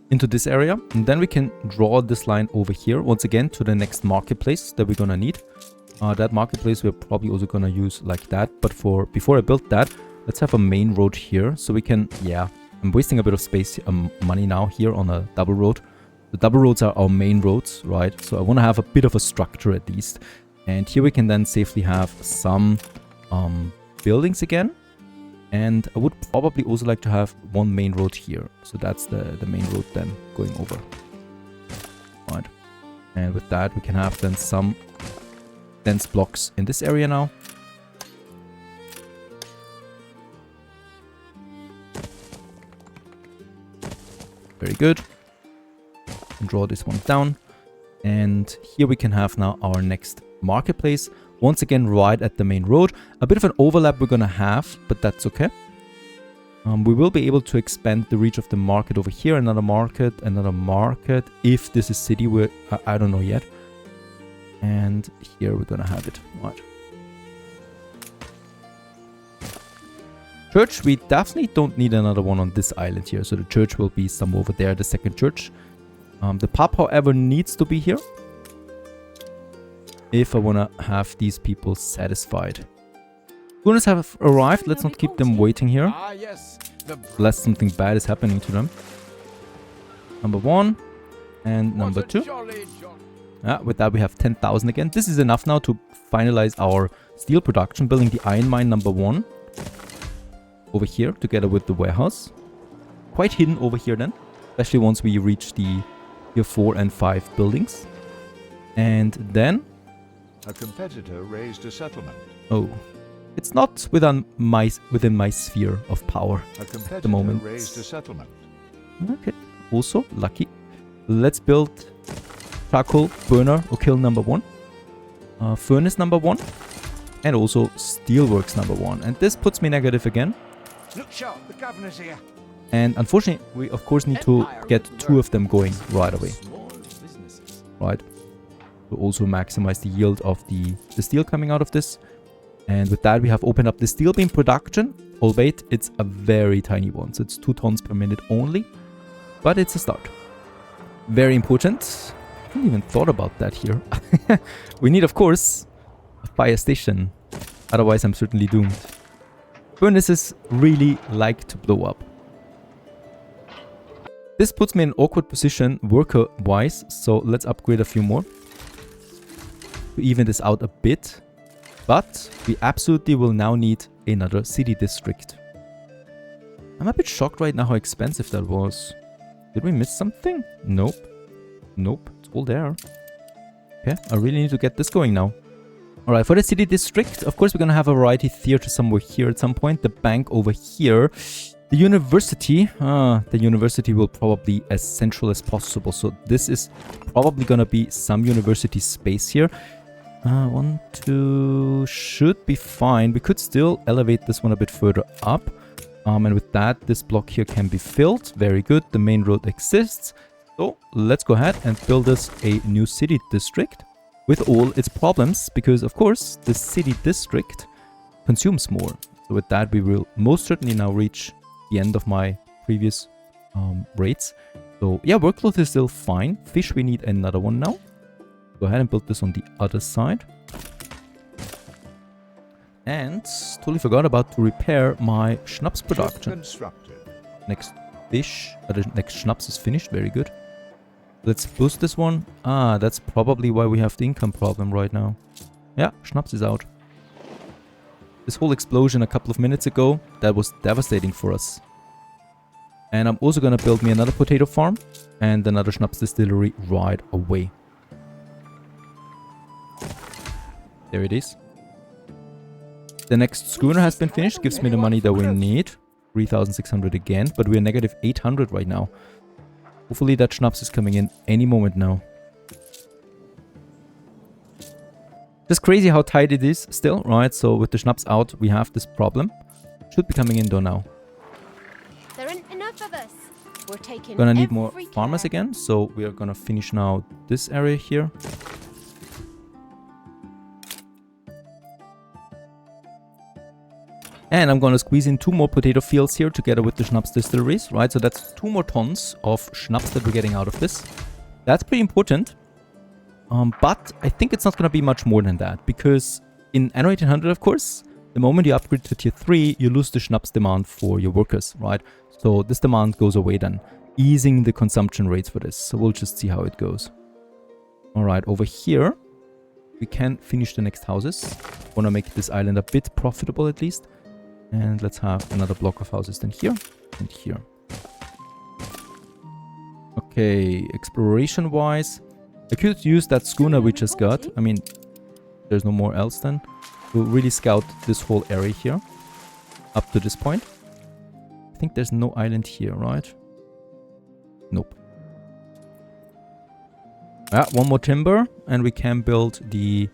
into this area. And then we can draw this line over here, once again, to the next marketplace that we're gonna need. That marketplace we're probably also gonna use like that. But before I build that, let's have a main road here. So we can, yeah, I'm wasting a bit of space, money now here on a double road. The double roads are our main roads, right? So I want to have a bit of a structure at least. And here we can then safely have some buildings again. And I would probably also like to have one main road here. So that's the main road then going over. Right. And with that, we can have then some dense blocks in this area now. Very good. And draw this one down. And here we can have now our next marketplace. Once again, right at the main road. A bit of an overlap we're gonna have, but that's okay. We will be able to expand the reach of the market over here. Another market. If this is city, I don't know yet. And here we're gonna have it. Right. Church, we definitely don't need another one on this island here. So the church will be somewhere over there, the second church. The pub, however, needs to be here. If I want to have these people satisfied. Goonies have arrived. Let's not keep them waiting here. Unless something bad is happening to them. Number 1 and number 2. With that, we have 10,000 again. This is enough now to finalize our steel production. Building the iron mine number 1. Over here, together with the warehouse. Quite hidden over here then. Especially once we reach the tier 4 and 5 buildings. And then... a competitor raised a settlement. Oh. It's not within my sphere of power at the moment. Raised a settlement. Okay. Also, lucky. Let's build charcoal burner or kiln number 1. Furnace number 1. And also steelworks #1. And this puts me negative again. Look sharp, the governor's here. And unfortunately, we of course need to get 2 of them going right away. Right. To also maximize the yield of the steel coming out of this. And with that, we have opened up the steel beam production. Albeit, it's a very tiny one. So it's 2 tons per minute only. But it's a start. Very important. I haven't even thought about that here. We need, of course, a fire station. Otherwise, I'm certainly doomed. Furnaces really like to blow up. This puts me in an awkward position worker-wise. So let's upgrade a few more. To even this out a bit. But we absolutely will now need another city district. I'm a bit shocked right now how expensive that was. Did we miss something? Nope. Nope. It's all there. Okay, I really need to get this going now. Alright, for the city district, of course we're gonna have a variety theater somewhere here at some point. The bank over here. The university. The university will probably be as central as possible. So this is probably gonna be some university space here. 1, 2 should be fine. We could still elevate this one a bit further up. And with that, this block here can be filled. Very good. The main road exists. So let's go ahead and build us a new city district with all its problems. Because, of course, the city district consumes more. So with that, we will most certainly now reach the end of my previous rates. So yeah, workload is still fine. Fish, we need another one now. Go ahead and build this on the other side. And totally forgot about to repair my schnapps production. Next fish, the next schnapps is finished. Very good. Let's boost this one. That's probably why we have the income problem right now. Yeah, schnapps is out. This whole explosion a couple of minutes ago, that was devastating for us. And I'm also gonna build me another potato farm and another schnapps distillery right away. There it is. The next schooner has been finished. Gives me the money that we need. 3,600 again. But we're negative 800 right now. Hopefully that schnapps is coming in any moment now. Just crazy how tight it is still, right? So with the schnapps out, we have this problem. Should be coming in though now. There aren't enough of us. We're taking Gonna need more every farmers care. again. So we are gonna finish now this area here. And I'm going to squeeze in 2 more potato fields here together with the schnapps distilleries, right? So that's 2 more tons of schnapps that we're getting out of this. That's pretty important. But I think it's not going to be much more than that. Because in Anno 1800, of course, the moment you upgrade to tier 3, you lose the schnapps demand for your workers, right? So this demand goes away then, easing the consumption rates for this. So we'll just see how it goes. Alright, over here, we can finish the next houses. Want to make this island a bit profitable at least. And let's have another block of houses then here and here. Okay, exploration-wise, I could use that schooner we just got. I mean, there's no more else then. We'll really scout this whole area here up to this point. I think there's no island here, right? Nope. Yeah, 1 more timber and we can build the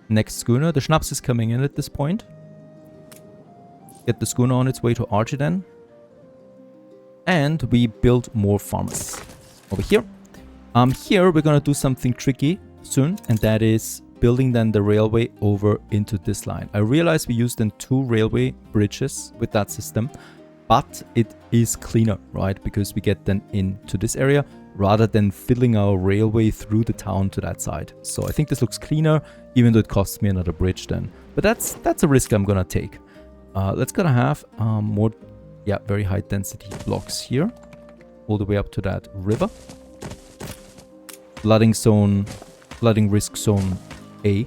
next schooner. The schnapps is coming in at this point. Get the schooner on its way to Archie then. And we build more farmers over here. Here we're gonna do something tricky soon, and that is building then the railway over into this line. I realize we used then 2 railway bridges with that system, but it is cleaner, right? Because we get then into this area rather than filling our railway through the town to that side. So I think this looks cleaner, even though it costs me another bridge then. But that's a risk I'm gonna take. Let's gonna have more, yeah, very high density blocks here, all the way up to that river. Flooding zone, flooding risk zone A.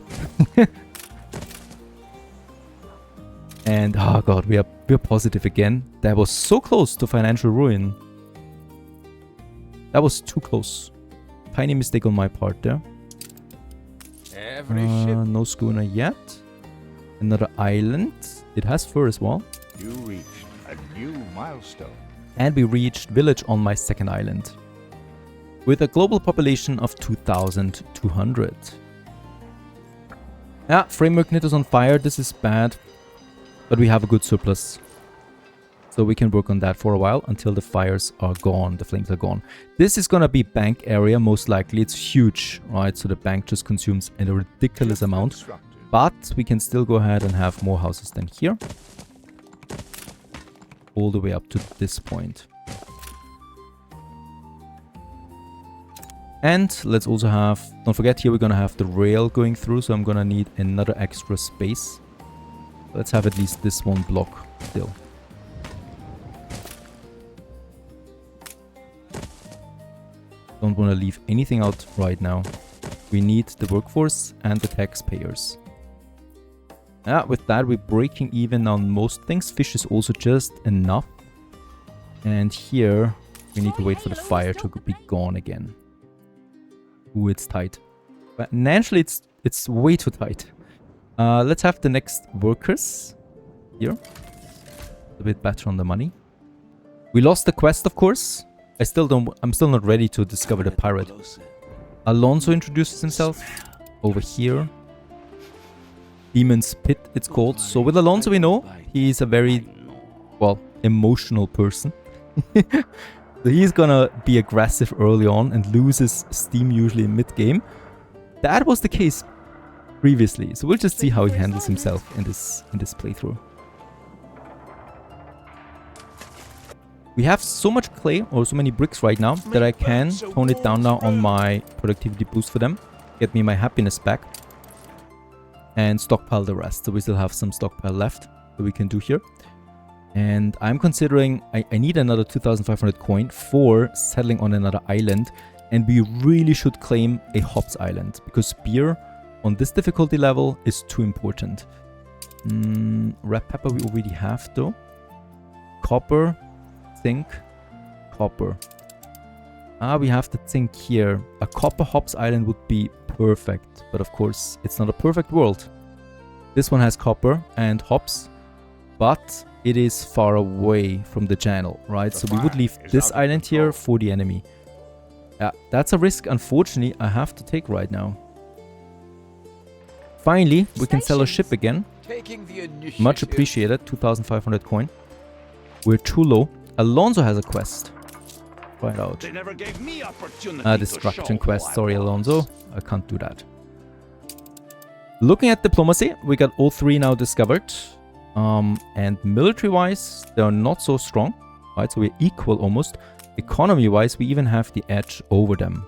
And oh god, we're positive again. That was so close to financial ruin. That was too close. Tiny mistake on my part there. No schooner yet. Another island. It has fur as well. You reached a new milestone. And we reached village on my second island. With a global population of 2,200. Yeah, framework knit is on fire. This is bad. But we have a good surplus. So we can work on that for a while until the fires are gone, the flames are gone. This is gonna be bank area, most likely. It's huge, right? So the bank just consumes a ridiculous amount. But we can still go ahead and have more houses than here. All the way up to this point. And let's also have, don't forget here we're gonna have the rail going through, so I'm gonna need another extra space. Let's have at least this one block still. Don't want to leave anything out right now. We need the workforce and the taxpayers. Yeah, with that we're breaking even on most things. Fish is also just enough. And here we need to wait for the fire to be gone again. Ooh, it's tight. But financially it's way too tight. Let's have the next workers here. A bit better on the money. We lost the quest, of course. I'm still not ready to discover the pirate. Alonso introduces himself over here. Demon's Pit, it's called. So with Alonso, we know he's a very, well, emotional person. So he's gonna be aggressive early on and loses steam usually in mid-game. That was the case previously. So we'll just see how he handles himself in this playthrough. We have so much clay or so many bricks right now that I can tone it down now on my productivity boost for them. Get me my happiness back. And stockpile the rest. So we still have some stockpile left that we can do here. And I'm considering I need another 2,500 coin for settling on another island. And we really should claim a hops island. Because beer on this difficulty level is too important. Red pepper we already have though. Copper. Zinc, copper. We have the zinc here. A copper hops island would be perfect, but of course it's not a perfect world. This one has copper and hops, but it is far away from the channel, right? So we would leave this island here for the enemy. Yeah, that's a risk, unfortunately, I have to take right now. Finally, we can sell a ship again. Much appreciated, 2,500 coin. We're too low. Alonso has a quest. Right out. Destruction quest. Sorry, Alonso. I can't do that. Looking at diplomacy, we got all three now discovered. And military-wise, they're not so strong. Right, so we're equal almost. Economy-wise, we even have the edge over them.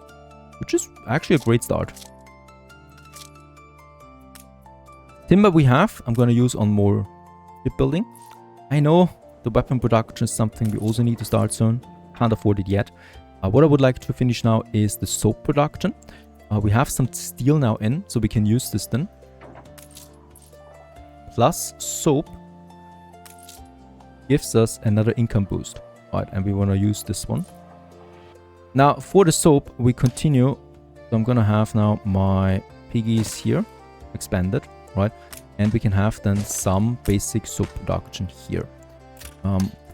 Which is actually a great start. Timber we have, I'm going to use on more shipbuilding. I know the weapon production is something we also need to start soon. Can't afford it yet. What I would like to finish now is the soap production. We have some steel now in, so we can use this then. Plus soap gives us another income boost. Right, and we want to use this one. Now for the soap, we continue. So I'm gonna have now my piggies here expanded, right? And we can have then some basic soap production here.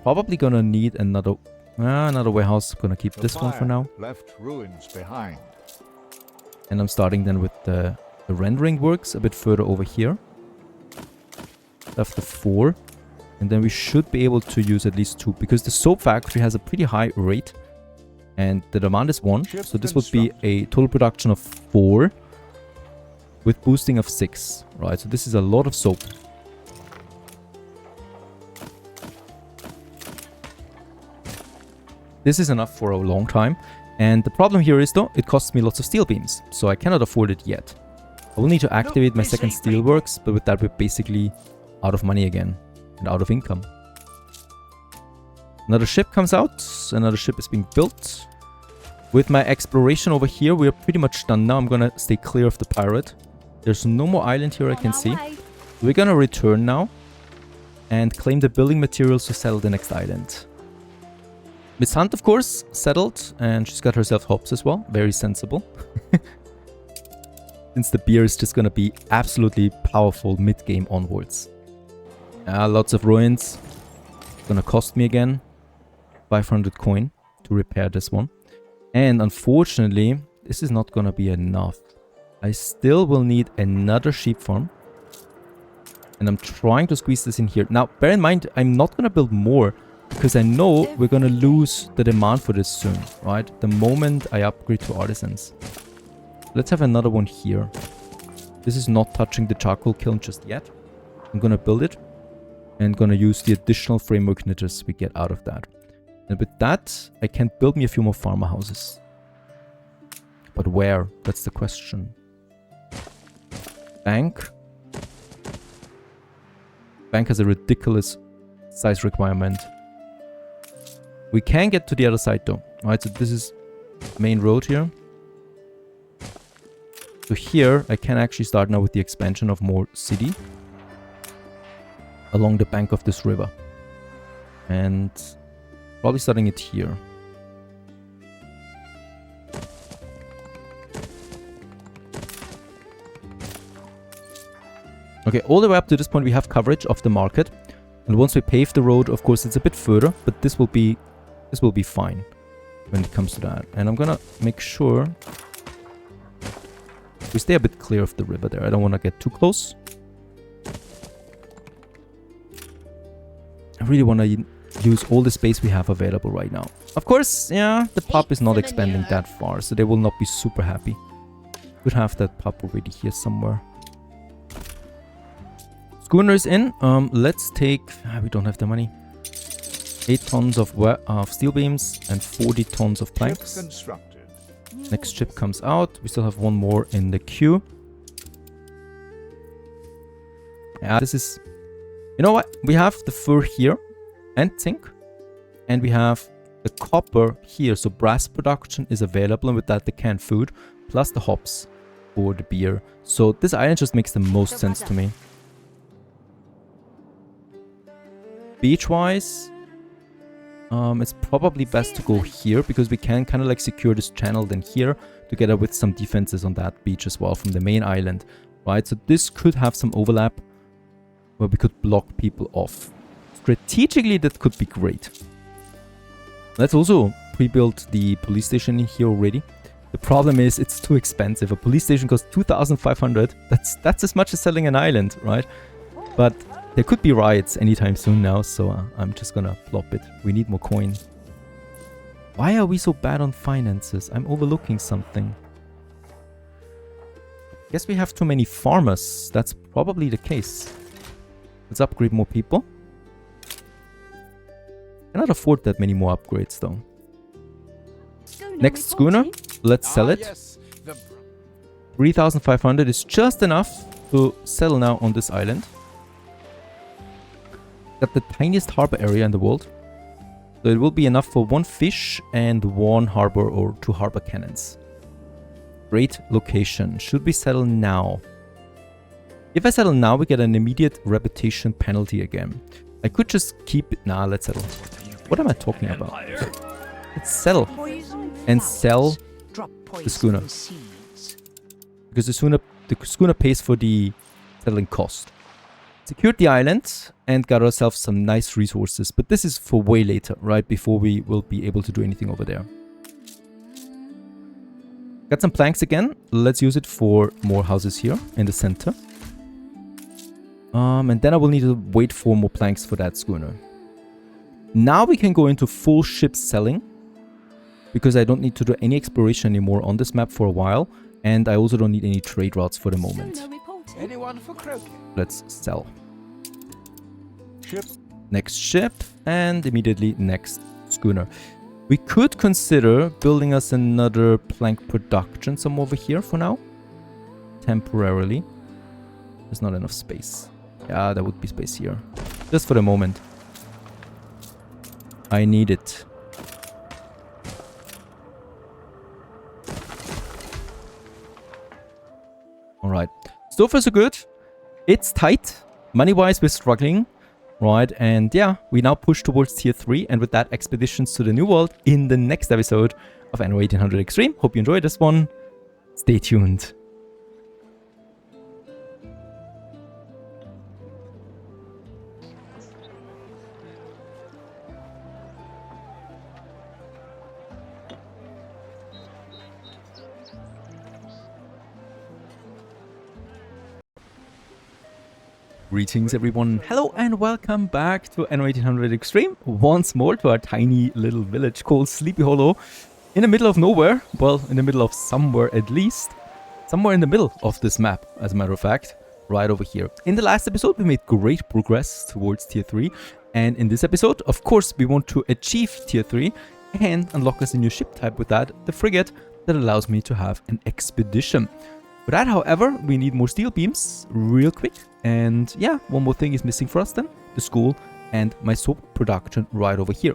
Probably gonna need another warehouse. Gonna keep this one for now. Left ruins behind. And I'm starting then with the rendering works a bit further over here. After 4. And then we should be able to use at least 2. Because the soap factory has a pretty high rate. And the demand is 1. So this would be a total production of 4. With boosting of 6. Right, so this is a lot of soap. This is enough for a long time. And the problem here is though, it costs me lots of steel beams. So I cannot afford it yet. I will need to activate my second steelworks, but with that we're basically out of money again. And out of income. Another ship comes out. Another ship is being built. With my exploration over here, we're pretty much done now. I'm gonna stay clear of the pirate. There's no more island here I can see. We're gonna return now. And claim the building materials to settle the next island. Miss Hunt, of course, settled, and she's got herself hops as well. Very sensible. Since the beer is just gonna be absolutely powerful mid-game onwards. Lots of ruins. Gonna cost me again 500 coin to repair this one. And unfortunately, this is not gonna be enough. I still will need another sheep farm And I'm trying to squeeze this in here. Now, bear in mind, I'm not going to build more because I know we're going to lose the demand for this soon, right? The moment I upgrade to artisans. Let's have another one here. This is not touching the charcoal kiln just yet. I'm going to build it and going to use the additional framework knitters we get out of that. And with that, I can build me a few more farmer houses. But where? That's the question. Bank. Bank has a ridiculous size requirement. We can get to the other side though. Alright, so this is main road here. So here, I can actually start now with the expansion of more city. Along the bank of this river. And probably starting it here. Okay, all the way up to this point we have coverage of the market. And once we pave the road, of course it's a bit further, but this will be fine when it comes to that. And I'm gonna make sure we stay a bit clear of the river there. I don't want to get too close. I really want to use all the space we have available right now. Of course, yeah, the pub is not expanding that far, so they will not be super happy. Could have that pub already here somewhere. Schooner is in. Let's take... we don't have the money. 8 tons of steel beams and 40 tons of planks. Next ship comes out. We still have one more in the queue. Yeah, this is... You know what? We have the fur here and zinc. And we have the copper here. So brass production is available. And with that, the canned food. Plus the hops for the beer. So this island just makes the most sense to me. Beach-wise, it's probably best to go here because we can kind of like secure this channel then here together with some defenses on that beach as well from the main island, right? So this could have some overlap where we could block people off. Strategically, that could be great. Let's also pre-build the police station in here already. The problem is it's too expensive. A police station costs 2,500. That's as much as selling an island, right? But there could be riots anytime soon now, so I'm just gonna plop it. We need more coin. Why are we so bad on finances? I'm overlooking something. Guess we have too many farmers. That's probably the case. Let's upgrade more people. Cannot afford that many more upgrades though. Next schooner. Let's sell it. 3,500 is just enough to settle now on this island. Got the tiniest harbor area in the world. So it will be enough for 1 fish and 1 harbor or 2 harbor cannons. Great location. Should we settle now? If I settle now, we get an immediate reputation penalty again. I could just keep it. Nah, let's settle. What am I talking about? Let's settle. And sell the schooner. Because the schooner pays for the settling cost. Secured the island and got ourselves some nice resources. But this is for way later, right? Before we will be able to do anything over there. Got some planks again. Let's use it for more houses here in the center. And then I will need to wait for more planks for that schooner. Now we can go into full ship selling. Because I don't need to do any exploration anymore on this map for a while. And I also don't need any trade routes for the moment. Anyone for croquet? Let's sell. Ship. Next ship. And immediately next schooner. We could consider building us another plank production somewhere over here for now. Temporarily. There's not enough space. Yeah, there would be space here. Just for the moment. I need it. Alright. So far so good. It's tight. Money-wise, we're struggling. Right, and yeah, we now push towards tier 3. And with that, expeditions to the New World in the next episode of Anno 1800 Extreme. Hope you enjoyed this one. Stay tuned. Greetings everyone, hello and welcome back to Anno 1800 Extreme, once more to our tiny little village called Sleepy Hollow, in the middle of nowhere, well, in the middle of somewhere at least, somewhere in the middle of this map, as a matter of fact, right over here. In the last episode we made great progress towards tier 3, and in this episode, of course, we want to achieve tier 3 and unlock us a new ship type with that, the frigate, that allows me to have an expedition. For that, however, we need more steel beams real quick. And yeah, one more thing is missing for us then, the school and my soap production right over here.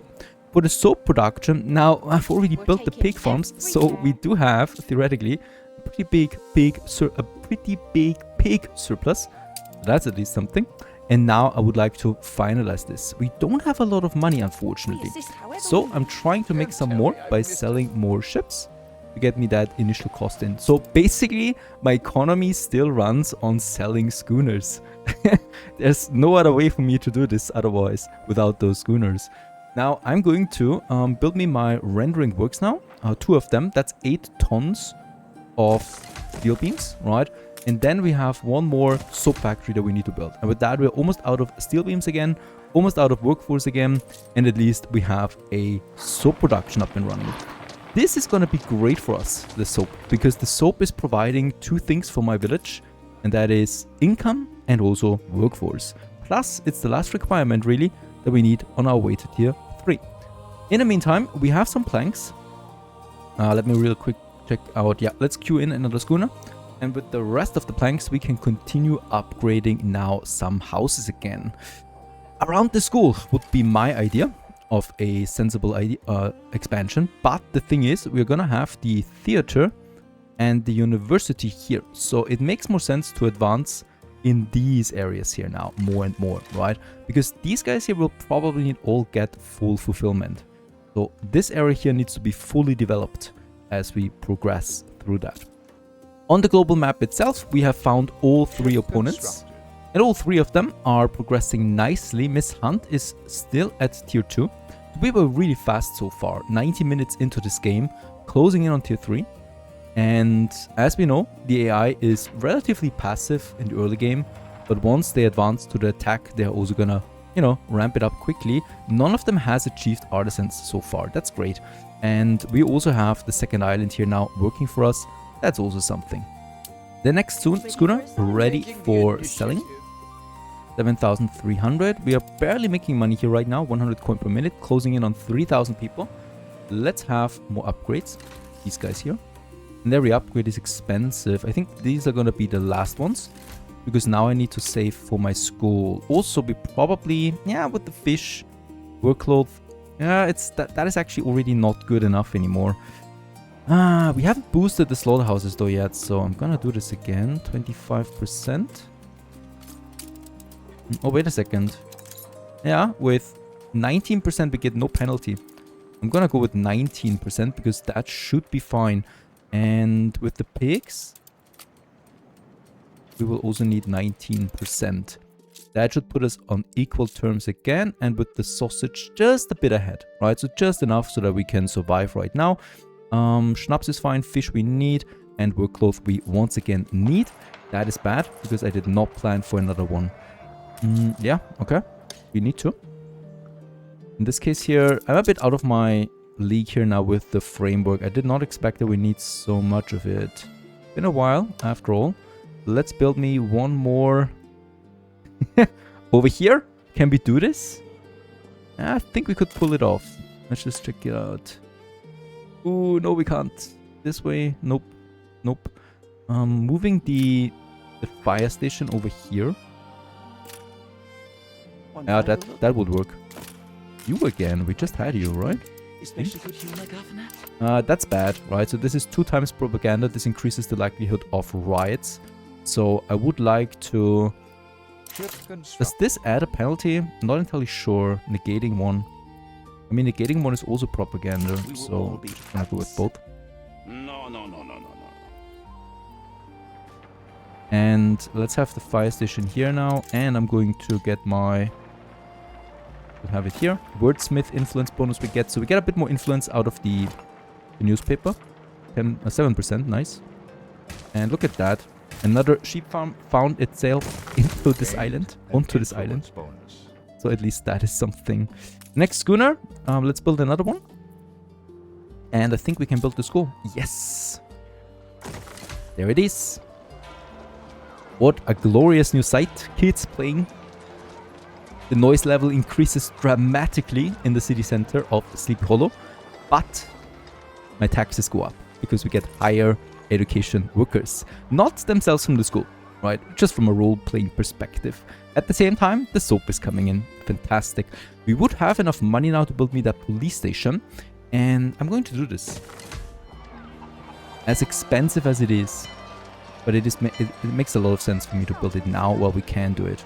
For the soap production, now I've already built the pig farms, so we do have, theoretically, a pretty big pig surplus. That's at least something. And now I would like to finalize this. We don't have a lot of money, unfortunately. So I'm trying to make some more by selling more ships to get me that initial cost in. So basically, my economy still runs on selling schooners. There's no other way for me to do this otherwise without those schooners. Now I'm going to build me my rendering works now. 2 of them. That's 8 tons of steel beams, right? And then we have one more soap factory that we need to build. And with that, we're almost out of steel beams again, almost out of workforce again, and at least we have a soap production up and running. This is gonna be great for us, the soap, because the soap is providing 2 things for my village, and that is income and also workforce. Plus, it's the last requirement, really, that we need on our way to tier 3. In the meantime, we have some planks. Let me real quick check out. Yeah, let's queue in another schooner. And with the rest of the planks, we can continue upgrading now some houses again. Around the school would be my idea of a sensible expansion, but the thing is, we're gonna have the theater and the university here, so it makes more sense to advance in these areas here now more and more, right? Because these guys here will probably all get full fulfillment, so this area here needs to be fully developed as we progress through that. On the global map itself, we have found all 3 opponents, and all 3 of them are progressing nicely. Miss Hunt is still at tier 2. We were really fast so far, 90 minutes into this game, closing in on tier 3. And as we know, the AI is relatively passive in the early game, but once they advance to the attack, they're also gonna, you know, ramp it up quickly. None of them has achieved artisans so far, that's great. And we also have the second island here now working for us, that's also something. The next schooner ready for selling. 7,300. We are barely making money here right now. 100 coin per minute, closing in on 3,000 people. Let's have more upgrades. These guys here. And every upgrade is expensive. I think these are gonna be the last ones, because now I need to save for my school. Also, we probably, yeah, with the fish workload, yeah, it's that is actually already not good enough anymore. We haven't boosted the slaughterhouses though yet, so I'm gonna do this again. 25%. Oh, wait a second. Yeah, with 19% we get no penalty. I'm gonna go with 19% because that should be fine. And with the pigs, we will also need 19%. That should put us on equal terms again. And with the sausage, just a bit ahead, right? So just enough so that we can survive right now. Schnapps is fine, fish we need, and workload we once again need. That is bad because I did not plan for another one. Yeah, okay. We need to. In this case here, I'm a bit out of my league here now with the framework. I did not expect that we need so much of it. Been a while, after all. Let's build me one more. Over here? Can we do this? I think we could pull it off. Let's just check it out. Ooh, no, we can't. This way? Nope. Nope. Moving the fire station over here. Yeah, that would work. You again, we just had you, right? That's bad, right? So this is 2 times propaganda. This increases the likelihood of riots. So I would like to... Does this add a penalty? I'm not entirely sure. Negating 1. I mean, negating 1 is also propaganda, so I'm gonna go with both. No. And let's have the fire station here now. And I'm going to get my... We'll have it here. Wordsmith influence bonus we get. So we get a bit more influence out of the newspaper. 7%, nice. And look at that. Another sheep farm found itself into this island. Onto this island. Bonus. So at least that is something. Next schooner. Let's build another one. And I think we can build the school. Yes. There it is. What a glorious new sight. Kids playing. The noise level increases dramatically in the city center of Sleepy Hollow. But my taxes go up because we get higher education workers. Not themselves from the school, right? Just from a role-playing perspective. At the same time, the soap is coming in. Fantastic. We would have enough money now to build me that police station. And I'm going to do this. As expensive as it is. But it makes a lot of sense for me to build it now while we can do it.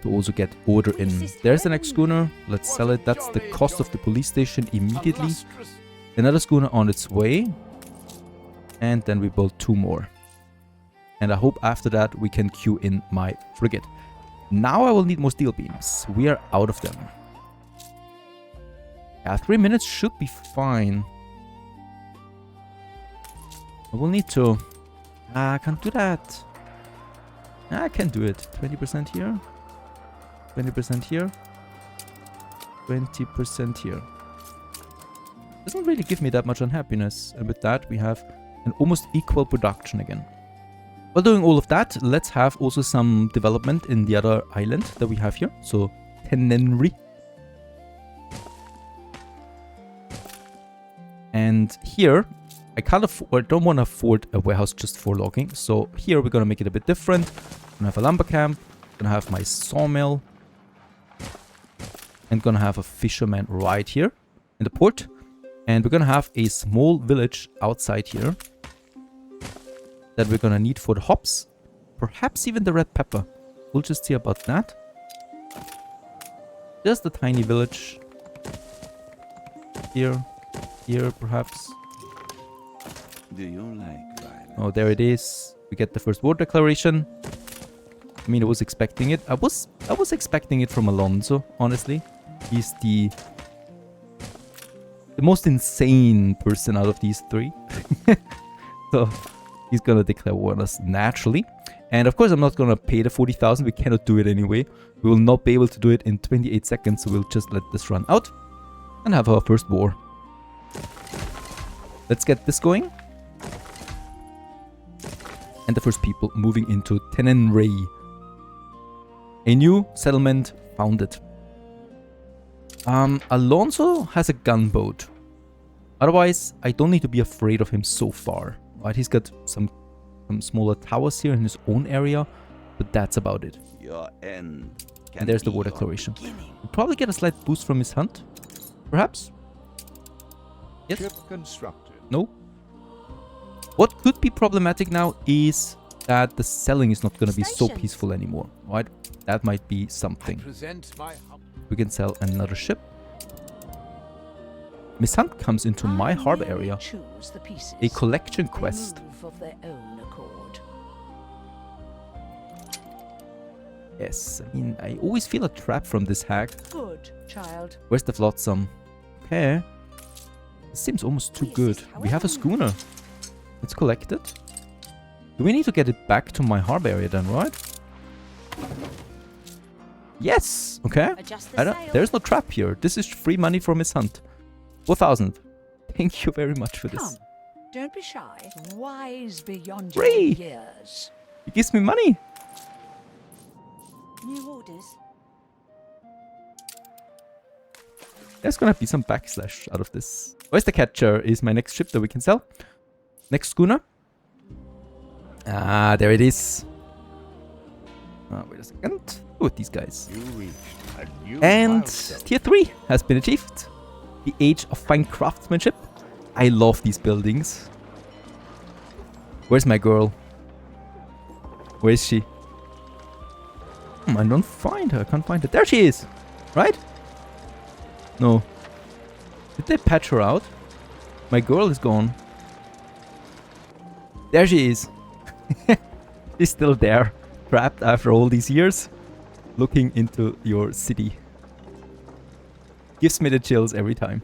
To also get order in. There's the next schooner. Let's sell it. That's the cost of the police station immediately. Another schooner on its way. And then we build 2 more. And I hope after that we can queue in my frigate. Now I will need more steel beams. We are out of them. Yeah, 3 minutes should be fine. I will need to... I can't do that. I can do it. 20% here. 20% here. 20% here. Doesn't really give me that much unhappiness. And with that we have an almost equal production again. While doing all of that, let's have also some development in the other island that we have here. So, Tenenri. And here, I can't afford, don't want to afford a warehouse just for logging. So here we're going to make it a bit different. I'm going to have a lumber camp. I'm going to have my sawmill. And going to have a fisherman right here in the port. And we're going to have a small village outside here. That we're going to need for the hops. Perhaps even the red pepper. We'll just see about that. Just a tiny village. Here. Here, perhaps. Do you like violence? Oh, there it is. We get the first war declaration. I mean, I was expecting it. I was expecting it from Alonso, honestly. He's the most insane person out of these 3. So, he's gonna declare war on us naturally. And of course, I'm not gonna pay the 40,000. We cannot do it anyway. We will not be able to do it in 28 seconds. So we'll just let this run out and have our first war. Let's get this going. And the first people moving into Tenenri. A new settlement founded. Alonso has a gunboat. Otherwise, I don't need to be afraid of him so far. Right, he's got some smaller towers here in his own area, but that's about it. Your end And there's the war declaration. We'll probably get a slight boost from his hunt. Perhaps? Yes? Ship constructed. No? What could be problematic now is that the selling is not going to be so Stations. peaceful anymore, right? That might be something. Present my We can sell another ship. Miss Hunt comes into my harbor area. Choose the pieces. A collection They quest. move of their own accord. Yes, I mean, I always feel a trap from this hack. Good, child. Where's the flotsam? Okay. This seems almost too good. We have a schooner. Let's collect it. Do we need to get it back to my harbor area then, right? Yes! Okay. Adjust the sail. There's no trap here. This is free money from Miss Hunt. 4,000. Thank you very much for this. Come, don't be shy. Wise beyond Free. your years. He gives me money. New orders. There's gonna be some backslash out of this. Oyster Catcher is my next ship that we can sell. Next schooner. Ah, there it is. Wait a second. Oh, these guys. You reached a new And milestone. tier 3 has been achieved. The age of fine craftsmanship. I love these buildings. Where's my girl? Where is she? I don't find her. I can't find her. There she is. Right? No. Did they patch her out? My girl is gone. There she is. She's still there. Trapped after all these years. Looking into your city. Gives me the chills every time.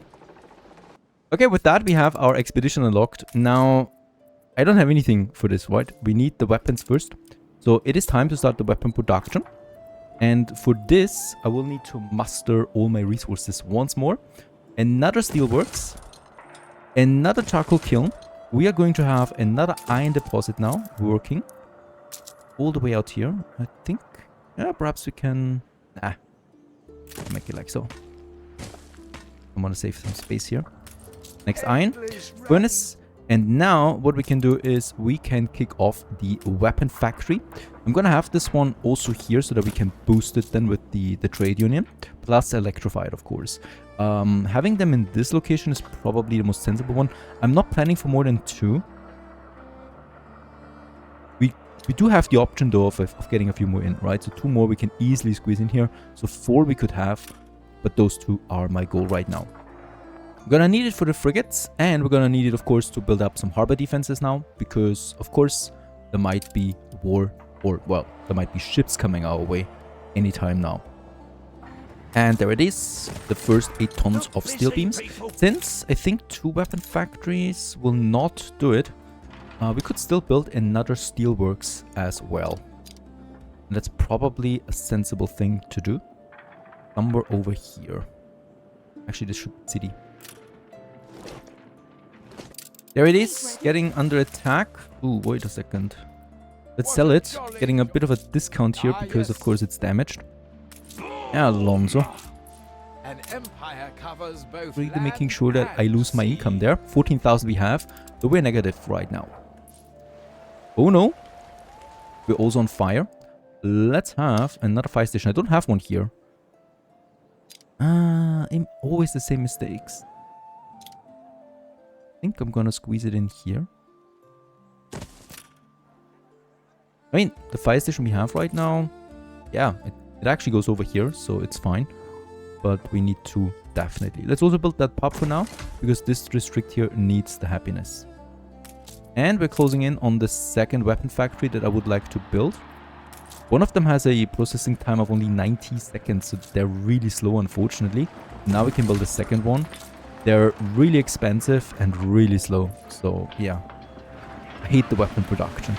Okay, with that we have our expedition unlocked. Now, I don't have anything for this, right? We need the weapons first. So it is time to start the weapon production. And for this, I will need to muster all my resources once more. Another steelworks. Another charcoal kiln. We are going to have another iron deposit now working. All the way out here, I think. Yeah, perhaps we can... Nah. Make it like so. I want to save some space here. Next iron. Furnace. And now what we can do is we can kick off the weapon factory. I'm gonna have this one also here so that we can boost it then with the trade union. Plus electrify it, of course. Having them in this location is probably the most sensible one. I'm not planning for more than 2. We do have the option though of getting a few more in, right? So 2 more we can easily squeeze in here. So 4 we could have, but those 2 are my goal right now. We're gonna need it for the frigates, and we're gonna need it, of course, to build up some harbor defenses now, because, of course, there might be war, or, well, there might be ships coming our way anytime now. And there it is, the first 8 tons of steel beams. Since I think 2 weapon factories will not do it, we could still build another steelworks as well. And that's probably a sensible thing to do. Somewhere over here. Actually, this should be city. There it is, getting under attack. Ooh, wait a second. Let's sell it, getting a bit of a discount here because of course it's damaged. Yeah, Alonso. An empire covers both Really making sure that I lose my income there. 14,000 we have, so we're negative right now. Oh no. We're also on fire. Let's have another fire station. I don't have one here. Always the same mistakes. I think I'm gonna squeeze it in here. I mean, the fire station we have right now, yeah, it actually goes over here, so it's fine. But we need to definitely. Let's also build that pub for now, because this district here needs the happiness. And we're closing in on the second weapon factory that I would like to build. One of them has a processing time of only 90 seconds, so they're really slow, unfortunately. Now we can build a second one. They're really expensive and really slow, so yeah. I hate the weapon production.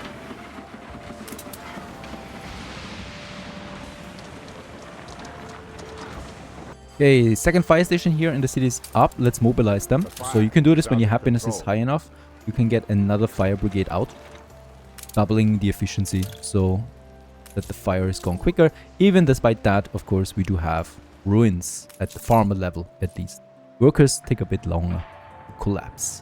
Okay, second fire station here in the city is up. Let's mobilize them. So you can do this when your happiness is high enough. You can get another fire brigade out, doubling the efficiency so that the fire is gone quicker. Even despite that, of course, we do have ruins at the farmer level at least. Workers take a bit longer to collapse.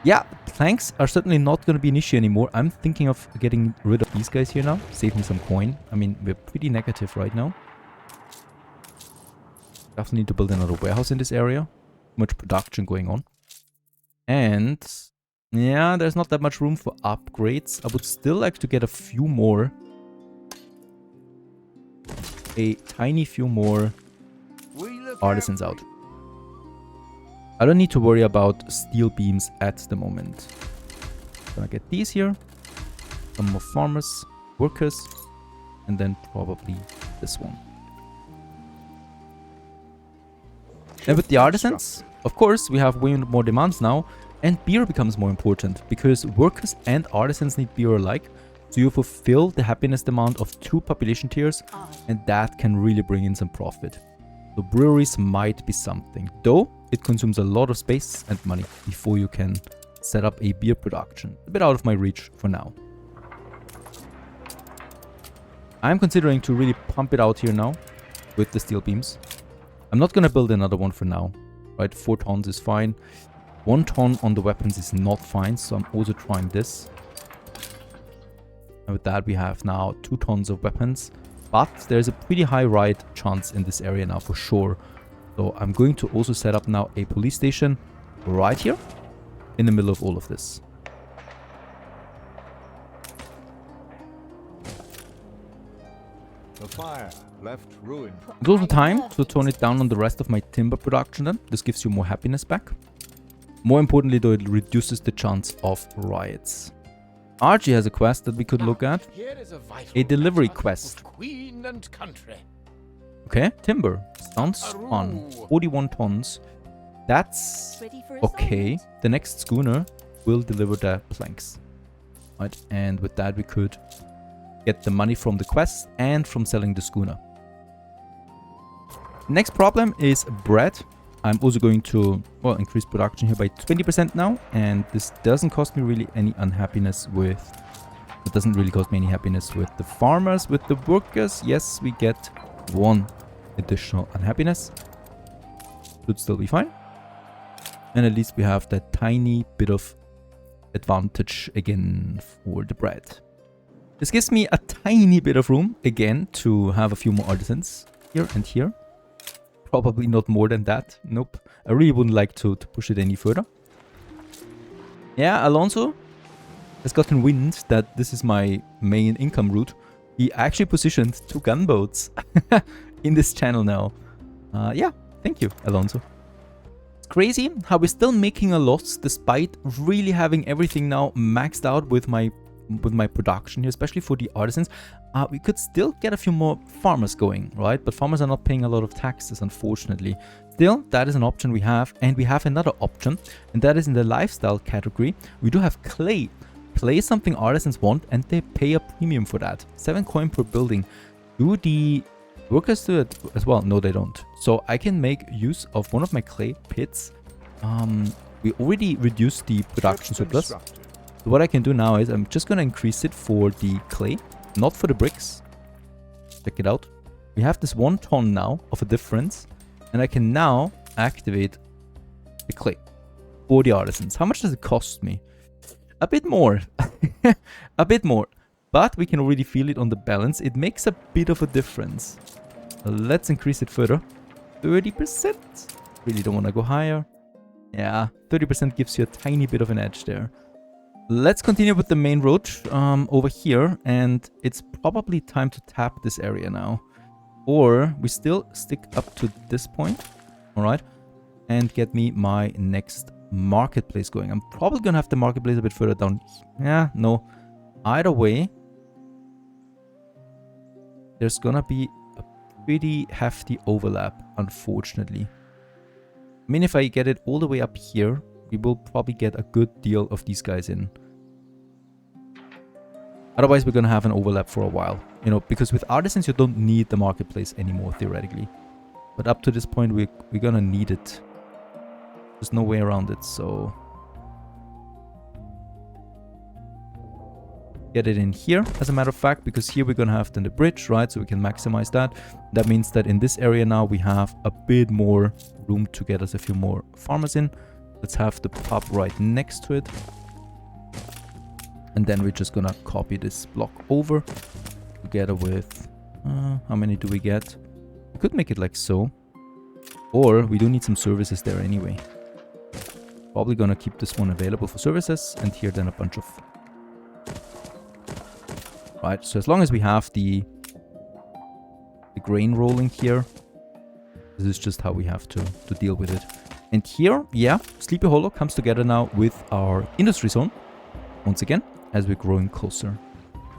Yeah, planks are certainly not going to be an issue anymore. I'm thinking of getting rid of these guys here now. Save me some coin. I mean, we're pretty negative right now. Definitely need to build another warehouse in this area. Much production going on. And yeah, there's not that much room for upgrades. I would still like to get a few more. A tiny few more artisans out. I don't need to worry about steel beams at the moment. Gonna get these here. Some more farmers, workers, and then probably this one. And with the artisans, of course, we have way more demands now, and beer becomes more important because workers and artisans need beer alike. So you fulfill the happiness demand of 2 population tiers, and that can really bring in some profit. So breweries might be something, though it consumes a lot of space and money before you can set up a beer production. A bit out of my reach for now. I'm considering to really pump it out here now with the steel beams. I'm not gonna build another one for now, right? 4 tons is fine. 1 ton on the weapons is not fine, so I'm also trying this. And with that we have now 2 tons of weapons. But there's a pretty high riot chance in this area now for sure. So I'm going to also set up now a police station right here in the middle of all of this. The fire left ruin. It's also time to tone it down on the rest of my timber production then. This gives you more happiness back. More importantly though, it reduces the chance of riots. Archie has a quest that we could look at. A delivery quest. Queen and country. Okay, timber. Sounds fun. 41 tons. That's okay. The next schooner will deliver the planks. right? And with that, we could get the money from the quest and from selling the schooner. Next problem is bread. I'm also going to, well, increase production here by 20% now, and this doesn't cost me really any unhappiness with, it doesn't really cost me any happiness with the farmers. With the workers, yes, we get 1 additional unhappiness. Should still be fine. And at least we have that tiny bit of advantage again for the bread. This gives me a tiny bit of room again to have a few more artisans here and here. Probably not more than that. Nope. I really wouldn't like to push it any further. Yeah, Alonso has gotten wind that this is my main income route. He actually positioned 2 gunboats in this channel now. Yeah, thank you, Alonso. It's crazy how we're still making a loss despite really having everything now maxed out with my production here, especially for the artisans. We could still get a few more farmers going, right? But farmers are not paying a lot of taxes, unfortunately. Still, that is an option we have, and we have another option, and that is in the lifestyle category. We do have clay. Clay is something artisans want, and they pay a premium for that. 7 coin per building. Do the workers do it as well? No, they don't. So I can make use of one of my clay pits. We already reduced the production surplus. So what I can do now is I'm just going to increase it for the clay, not for the bricks. Check it out. We have this 1 ton now of a difference, and I can now activate the clay for the artisans. How much does it cost me? A bit more. A bit more. But we can already feel it on the balance. It makes a bit of a difference. Let's increase it further. 30%. Really don't want to go higher. Yeah, 30% gives you a tiny bit of an edge there. Let's continue with the main road over here, and it's probably time to tap this area now. Or we still stick up to this point, alright, and get me my next marketplace going. I'm probably gonna have the marketplace a bit further down. Yeah, no. Either way, there's gonna be a pretty hefty overlap, unfortunately. I mean, if I get it all the way up here, we will probably get a good deal of these guys in. Otherwise, we're going to have an overlap for a while. You know, because with artisans, you don't need the marketplace anymore, theoretically. But up to this point, we're going to need it. There's no way around it, so... Get it in here, as a matter of fact, because here we're going to have then the bridge, right? So we can maximize that. That means that in this area now, we have a bit more room to get us a few more farmers in. Let's have the pub right next to it. And then we're just gonna copy this block over together with... how many do we get? We could make it like so. Or we do need some services there anyway. Probably gonna keep this one available for services, and here then a bunch of... Right, so as long as we have the grain rolling here, this is just how we have to deal with it. And here, yeah, Sleepy Hollow comes together now with our industry zone. Once again, as we're growing closer.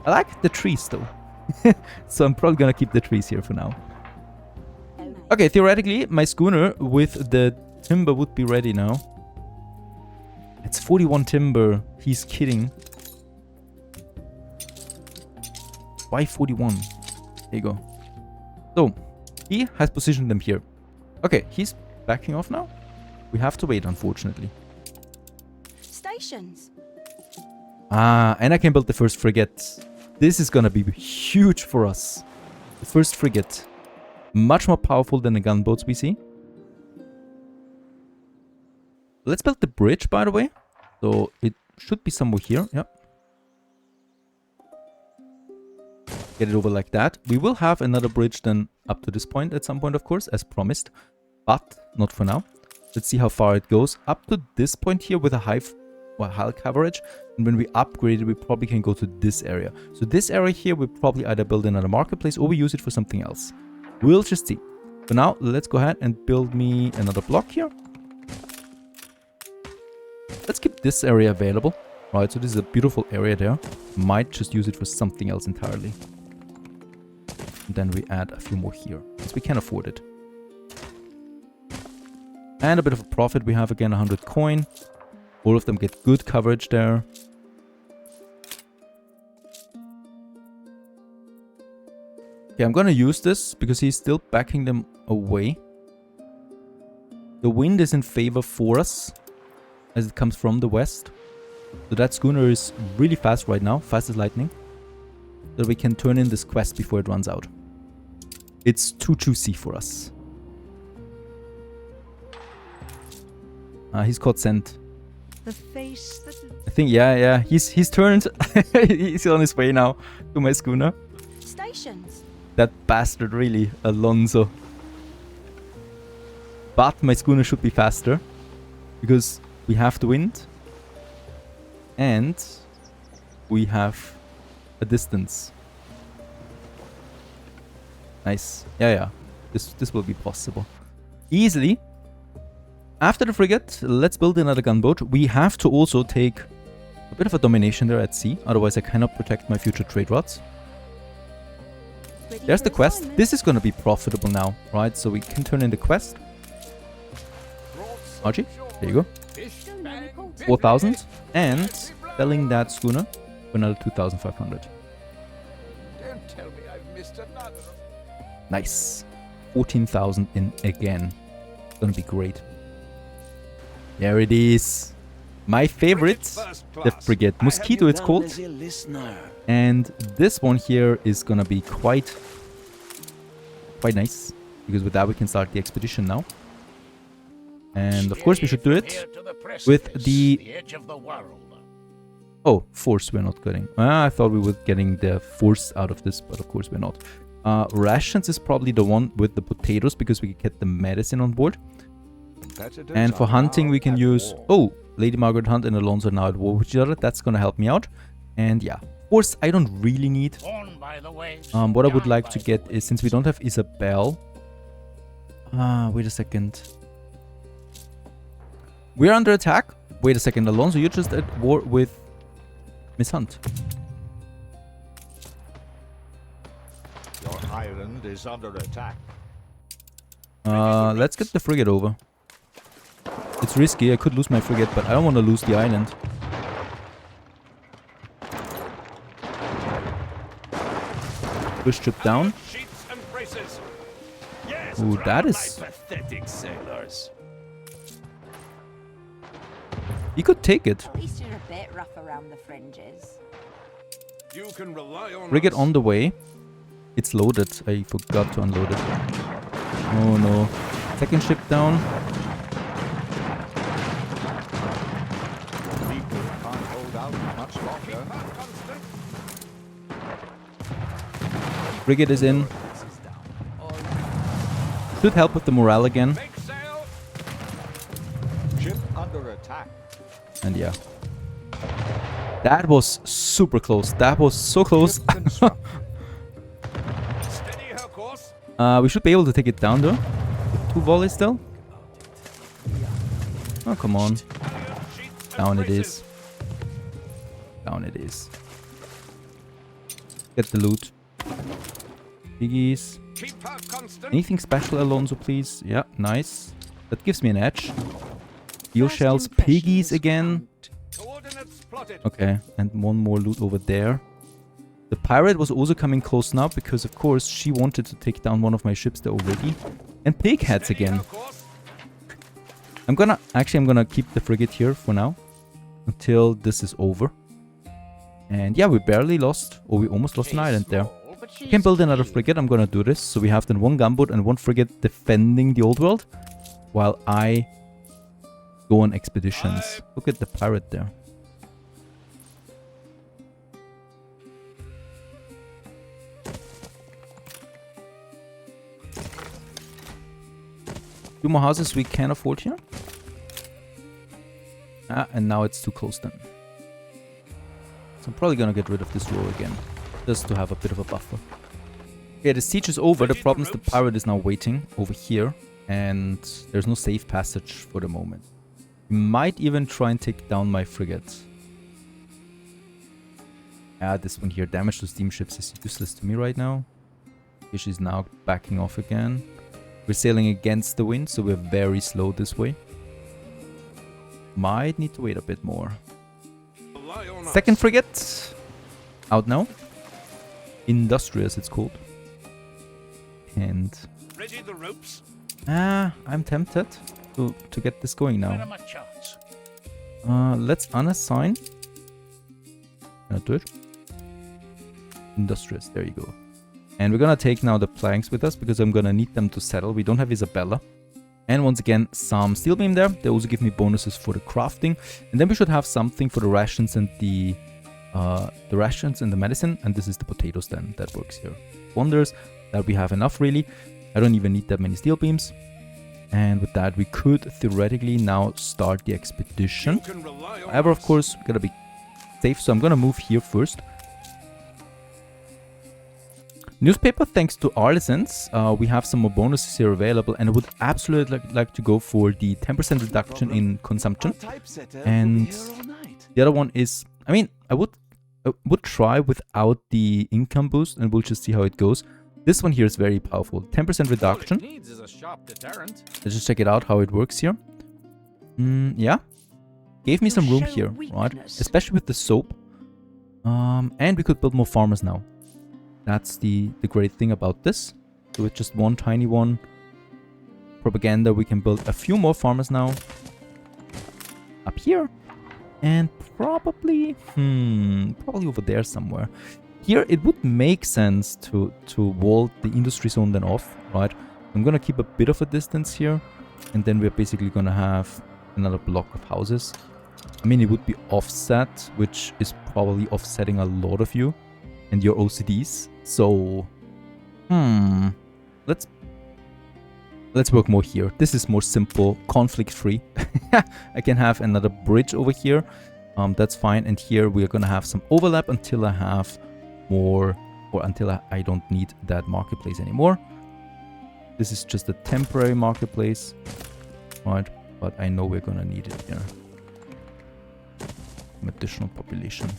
I like the trees though. So I'm probably gonna keep the trees here for now. Okay, theoretically, my schooner with the timber would be ready now. It's 41 timber. He's kidding. Why 41? There you go. So, he has positioned them here. Okay, he's backing off now. We have to wait, unfortunately. Stations. Ah, and I can build the first frigate. This is gonna be huge for us. The first frigate. Much more powerful than the gunboats we see. Let's build the bridge, by the way. So it should be somewhere here. Yep. Get it over like that. We will have another bridge then up to this point at some point, of course, as promised. But not for now. Let's see how far it goes. Up to this point here with a high coverage. And when we upgrade it, we probably can go to this area. So this area here, we probably either build another marketplace or we use it for something else. We'll just see. For now, let's go ahead and build me another block here. Let's keep this area available. Right, so this is a beautiful area there. Might just use it for something else entirely. And then we add a few more here, because we can afford it. And a bit of a profit. We have again 100 coin. All of them get good coverage there. Okay, I'm gonna use this because he's still backing them away. The wind is in favor for us as it comes from the west. So that schooner is really fast right now, fast as lightning. So we can turn in this quest before it runs out. It's too juicy for us. He's caught scent. The face that... I think, yeah. He's turned. He's on his way now to my schooner. Stations. That bastard, really, Alonso. But my schooner should be faster because we have the wind and we have a distance. Nice. Yeah. This will be possible. Easily. After the frigate, let's build another gunboat. We have to also take a bit of a domination there at sea. Otherwise, I cannot protect my future trade routes. There's the quest. This is going to be profitable now, right? So we can turn in the quest. Archie, there you go. 4,000. And selling that schooner for another 2,500. Don't tell me I've missed another. Nice. 14,000 in again. It's going to be great. There it is. My favorite, the frigate. Mosquito it's called. And this one here is gonna be quite nice. Because with that we can start the expedition now. And of course we should do it with the... Oh, force we're not getting. I thought we were getting the force out of this, but of course we're not. Rations is probably the one with the potatoes because we can get the medicine on board. And for hunting we can use... Oh, Lady Margaret Hunt and Alonso are now at war with each other. That's gonna help me out. And yeah, force I don't really need. What I would like to get is, since we don't have Isabel... wait a second. We're under attack. Wait a second, Alonso, you're just at war with Miss Hunt. Your island is under attack. Let's get the frigate over. It's risky, I could lose my frigate, but I don't want to lose the island. Push ship down. Ooh, that is... He could take it. At least you're a bit rough around the fringes. You can rely on Frigate on the way. It's loaded. I forgot to unload it. Oh no. Second ship down. Frigate is in. Should help with the morale again. Ship under attack. And yeah. That was super close. That was so close. We should be able to take it down though. With 2 volleys still. Oh, come on. Down it is. Down it is. Get the loot. Piggies. Anything special, Alonso, please? Yeah, nice. That gives me an edge. Steel shells, piggies again. Okay, and one more loot over there. The pirate was also coming close now because, of course, she wanted to take down one of my ships there already. And pig heads again. I'm gonna keep the frigate here for now until this is over. And yeah, we barely lost, or we almost lost an island there. We can build another frigate. I'm gonna do this. So we have then 1 gunboat and 1 frigate defending the old world, while I go on expeditions. Look at the pirate there. Two more houses we can afford here. And now it's too close then. So I'm probably gonna get rid of this row again, just to have a bit of a buffer. Okay, the siege is over. The problem is the pirate is now waiting over here, and there's no safe passage for the moment. We might even try and take down my frigate. This one here, damage to steamships, is useless to me right now. Okay, she's now backing off again. We're sailing against the wind, so we're very slow this way. Might need to wait a bit more. Second frigate. Out now. Industrious, it's called. And Ready the ropes? I'm tempted to get this going Where now. are my charts? Let's unassign. Not do it. Industrious, there you go. And we're gonna take now the planks with us because I'm gonna need them to settle. We don't have Isabella. And once again, some steel beam there. They also give me bonuses for the crafting. And then we should have something for the rations and the rations and the medicine. And this is the potatoes then that works here. Wonders that we have enough really. I don't even need that many steel beams. And with that, we could theoretically now start the expedition. However, of course, we gotta be safe. So I'm gonna move here first. Newspaper, thanks to artisans, we have some more bonuses here available, and I would absolutely like to go for the 10% reduction in consumption. And the other one is, I mean, I would try without the income boost, and we'll just see how it goes. This one here is very powerful, 10% reduction. Let's just check it out how it works here. Yeah, gave me some room here, right? Especially with the soap, and we could build more farmers now. That's the great thing about this. So with just one tiny one propaganda, we can build a few more farmers now. Up here. And probably over there somewhere. Here it would make sense to wall the industry zone then off, right? I'm gonna keep a bit of a distance here. And then we're basically gonna have another block of houses. I mean, it would be offset, which is probably offsetting a lot of you and your OCDs. So, let's work more here. This is more simple, conflict-free. I can have another bridge over here. That's fine. And here we are gonna have some overlap until I have more, or until I don't need that marketplace anymore. This is just a temporary marketplace, right? But I know we're gonna need it here. Some additional population.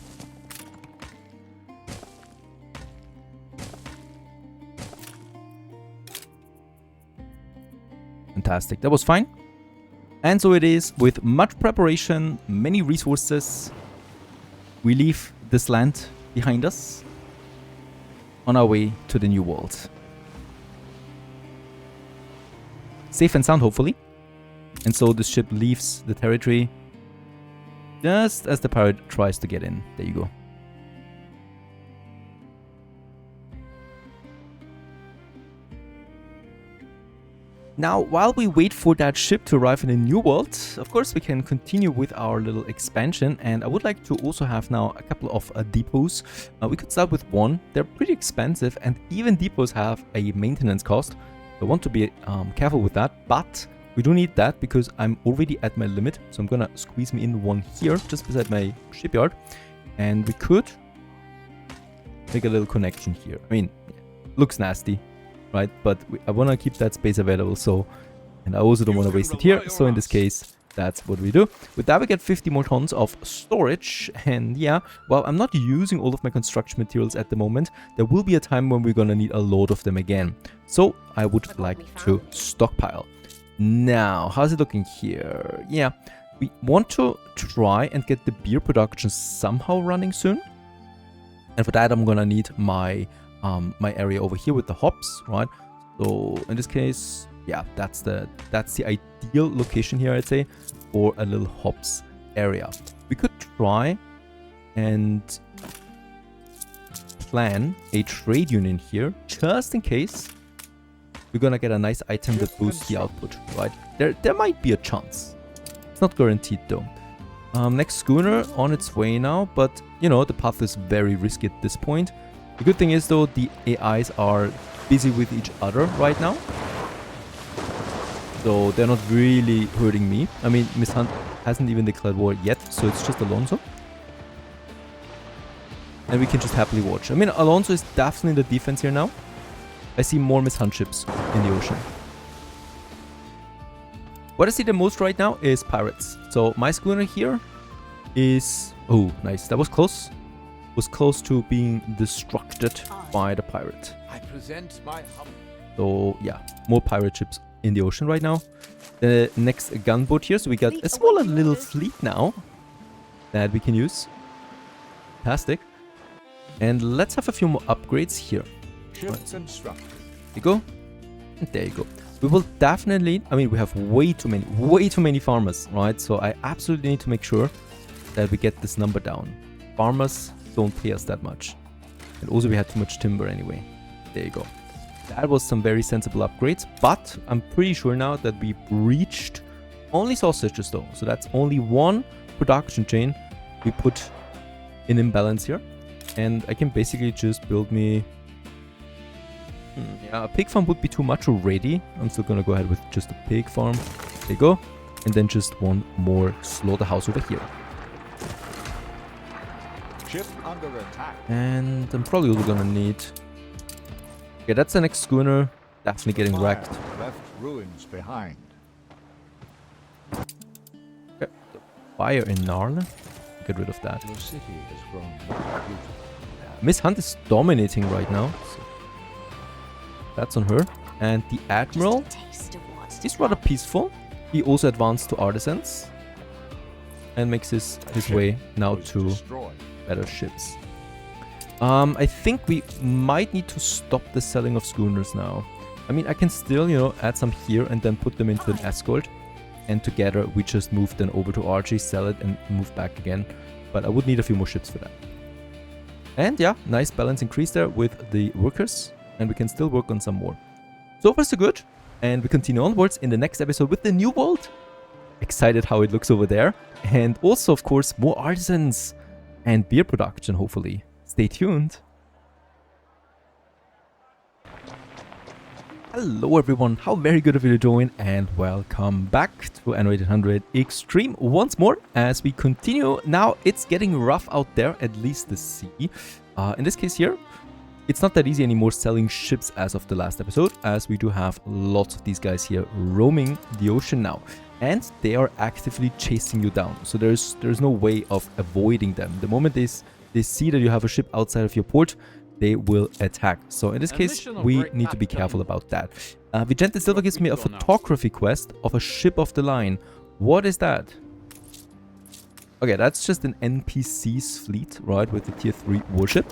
Fantastic, that was fine. And so it is, with much preparation, many resources, we leave this land behind us on our way to the new world. Safe and sound, hopefully. And so this ship leaves the territory just as the pirate tries to get in. There you go. Now, while we wait for that ship to arrive in a new world, of course, we can continue with our little expansion. And I would like to also have now a couple of depots. We could start with one. They're pretty expensive, and even depots have a maintenance cost. I want to be careful with that, but we do need that because I'm already at my limit. So I'm gonna squeeze me in one here, just beside my shipyard. And we could make a little connection here. I mean, looks nasty, right? But I want to keep that space available, so, and I also don't want to waste it here, so in this case, that's what we do. With that, we get 50 more tons of storage, and yeah, while I'm not using all of my construction materials at the moment, there will be a time when we're gonna need a lot of them again. So I would like to stockpile. Now, how's it looking here? Yeah, we want to try and get the beer production somehow running soon. And for that, I'm gonna need my my area over here with the hops, right? So in this case, yeah, that's the ideal location here, I'd say, for a little hops area. We could try and plan a trade union here, just in case we're gonna get a nice item that boosts the output, right? There might be a chance. It's not guaranteed though. Next schooner on its way now, but you know, the path is very risky at this point. The good thing is though, the AIs are busy with each other right now. So they're not really hurting me. I mean, Miss Hunt hasn't even declared war yet, so it's just Alonso. And we can just happily watch. I mean, Alonso is definitely in the defense here now. I see more Miss Hunt ships in the ocean. What I see the most right now is pirates. So my schooner here is... Oh, nice. That was close. Was close to being destructed by the pirate. I present my So yeah, more pirate ships in the ocean right now. The next gunboat here, so we got a smaller little fleet now that we can use. Fantastic. And let's have a few more upgrades here. ships instructed. Here we go. There you go. We will definitely, I mean, we have way too many farmers, right? So I absolutely need to make sure that we get this number down. Farmers don't pay us that much. And also we had too much timber anyway. There you go. That was some very sensible upgrades, but I'm pretty sure now that we reached only sausages though. So that's only one production chain we put in imbalance here. And I can basically just build me... yeah, a pig farm would be too much already. I'm still gonna go ahead with just a pig farm. There you go. And then just one more slaughterhouse over here. Ship under attack. And I'm probably also gonna need... okay, that's the next schooner. Definitely getting wrecked. Left ruins behind. Okay, the fire in Narle. Get rid of that. Your city has grown more beautiful. Miss Hunt is dominating right now. So that's on her. And the Admiral is rather peaceful. He also advanced to artisans. And makes his way now to better ships. I think we might need to stop the selling of schooners now. I mean, I can still, you know, add some here and then put them into an escort. And together we just move them over to Archie, sell it and move back again. But I would need a few more ships for that. And yeah, nice balance increase there with the workers. And we can still work on some more. So far so good. And we continue onwards in the next episode with the new world. Excited how it looks over there. And also, of course, more artisans and beer production, hopefully. Stay tuned. Hello everyone, how very good of you to join and welcome back to Anno 800 Extreme once more as we continue. Now it's getting rough out there, at least the sea. In this case here, it's not that easy anymore selling ships as of the last episode, as we do have lots of these guys here roaming the ocean now. And they are actively chasing you down, so there's no way of avoiding them. The moment they see that you have a ship outside of your port, they will attack. So in this case, we need to be careful about that. Vigente Silva gives me a photography quest of a ship of the line. What is that? Okay, that's just an NPC's fleet, right, with the tier 3 warship.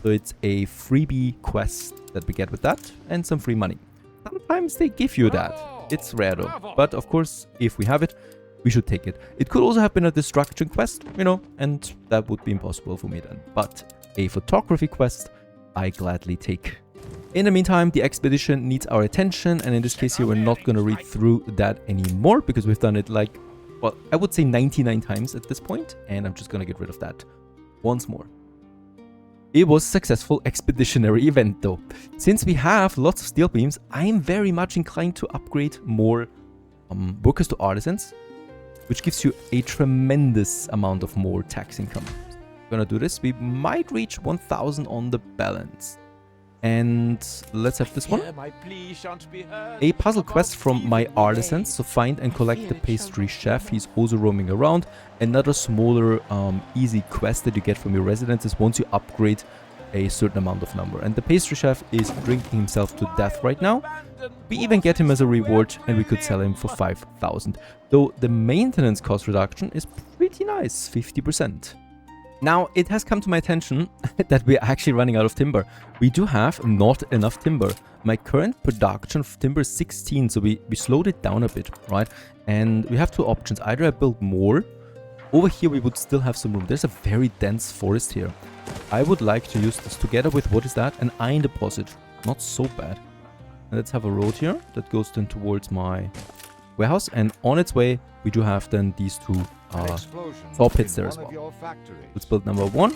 So it's a freebie quest that we get with that, and some free money. Sometimes they give you that. It's rare though. But of course, if we have it, we should take it. It could also have been a destruction quest, you know, and that would be impossible for me then. But a photography quest, I gladly take. In the meantime, the expedition needs our attention, and in this case here, we're not going to read through that anymore because we've done it like, well, I would say 99 times at this point, and I'm just going to get rid of that once more. It was a successful expeditionary event though. Since we have lots of steel beams, I'm very much inclined to upgrade more workers to artisans, which gives you a tremendous amount of more tax income. Gonna do this. We might reach 1000 on the balance. And let's have this one. A puzzle quest from my artisans. So find and collect the pastry chef. He's also roaming around. Another smaller easy quest that you get from your residents is once you upgrade a certain amount of number. And the pastry chef is drinking himself to death right now. We even get him as a reward and we could sell him for 5000. Though the maintenance cost reduction is pretty nice, 50%. Now, it has come to my attention that we're actually running out of timber. We do have not enough timber. My current production of timber is 16, so we slowed it down a bit, right? And we have two options. Either I build more. Over here, we would still have some room. There's a very dense forest here. I would like to use this together with, what is that? An iron deposit. Not so bad. And let's have a road here that goes then towards my warehouse. And on its way, we do have then these two saw pits there as well. Let's build number 1.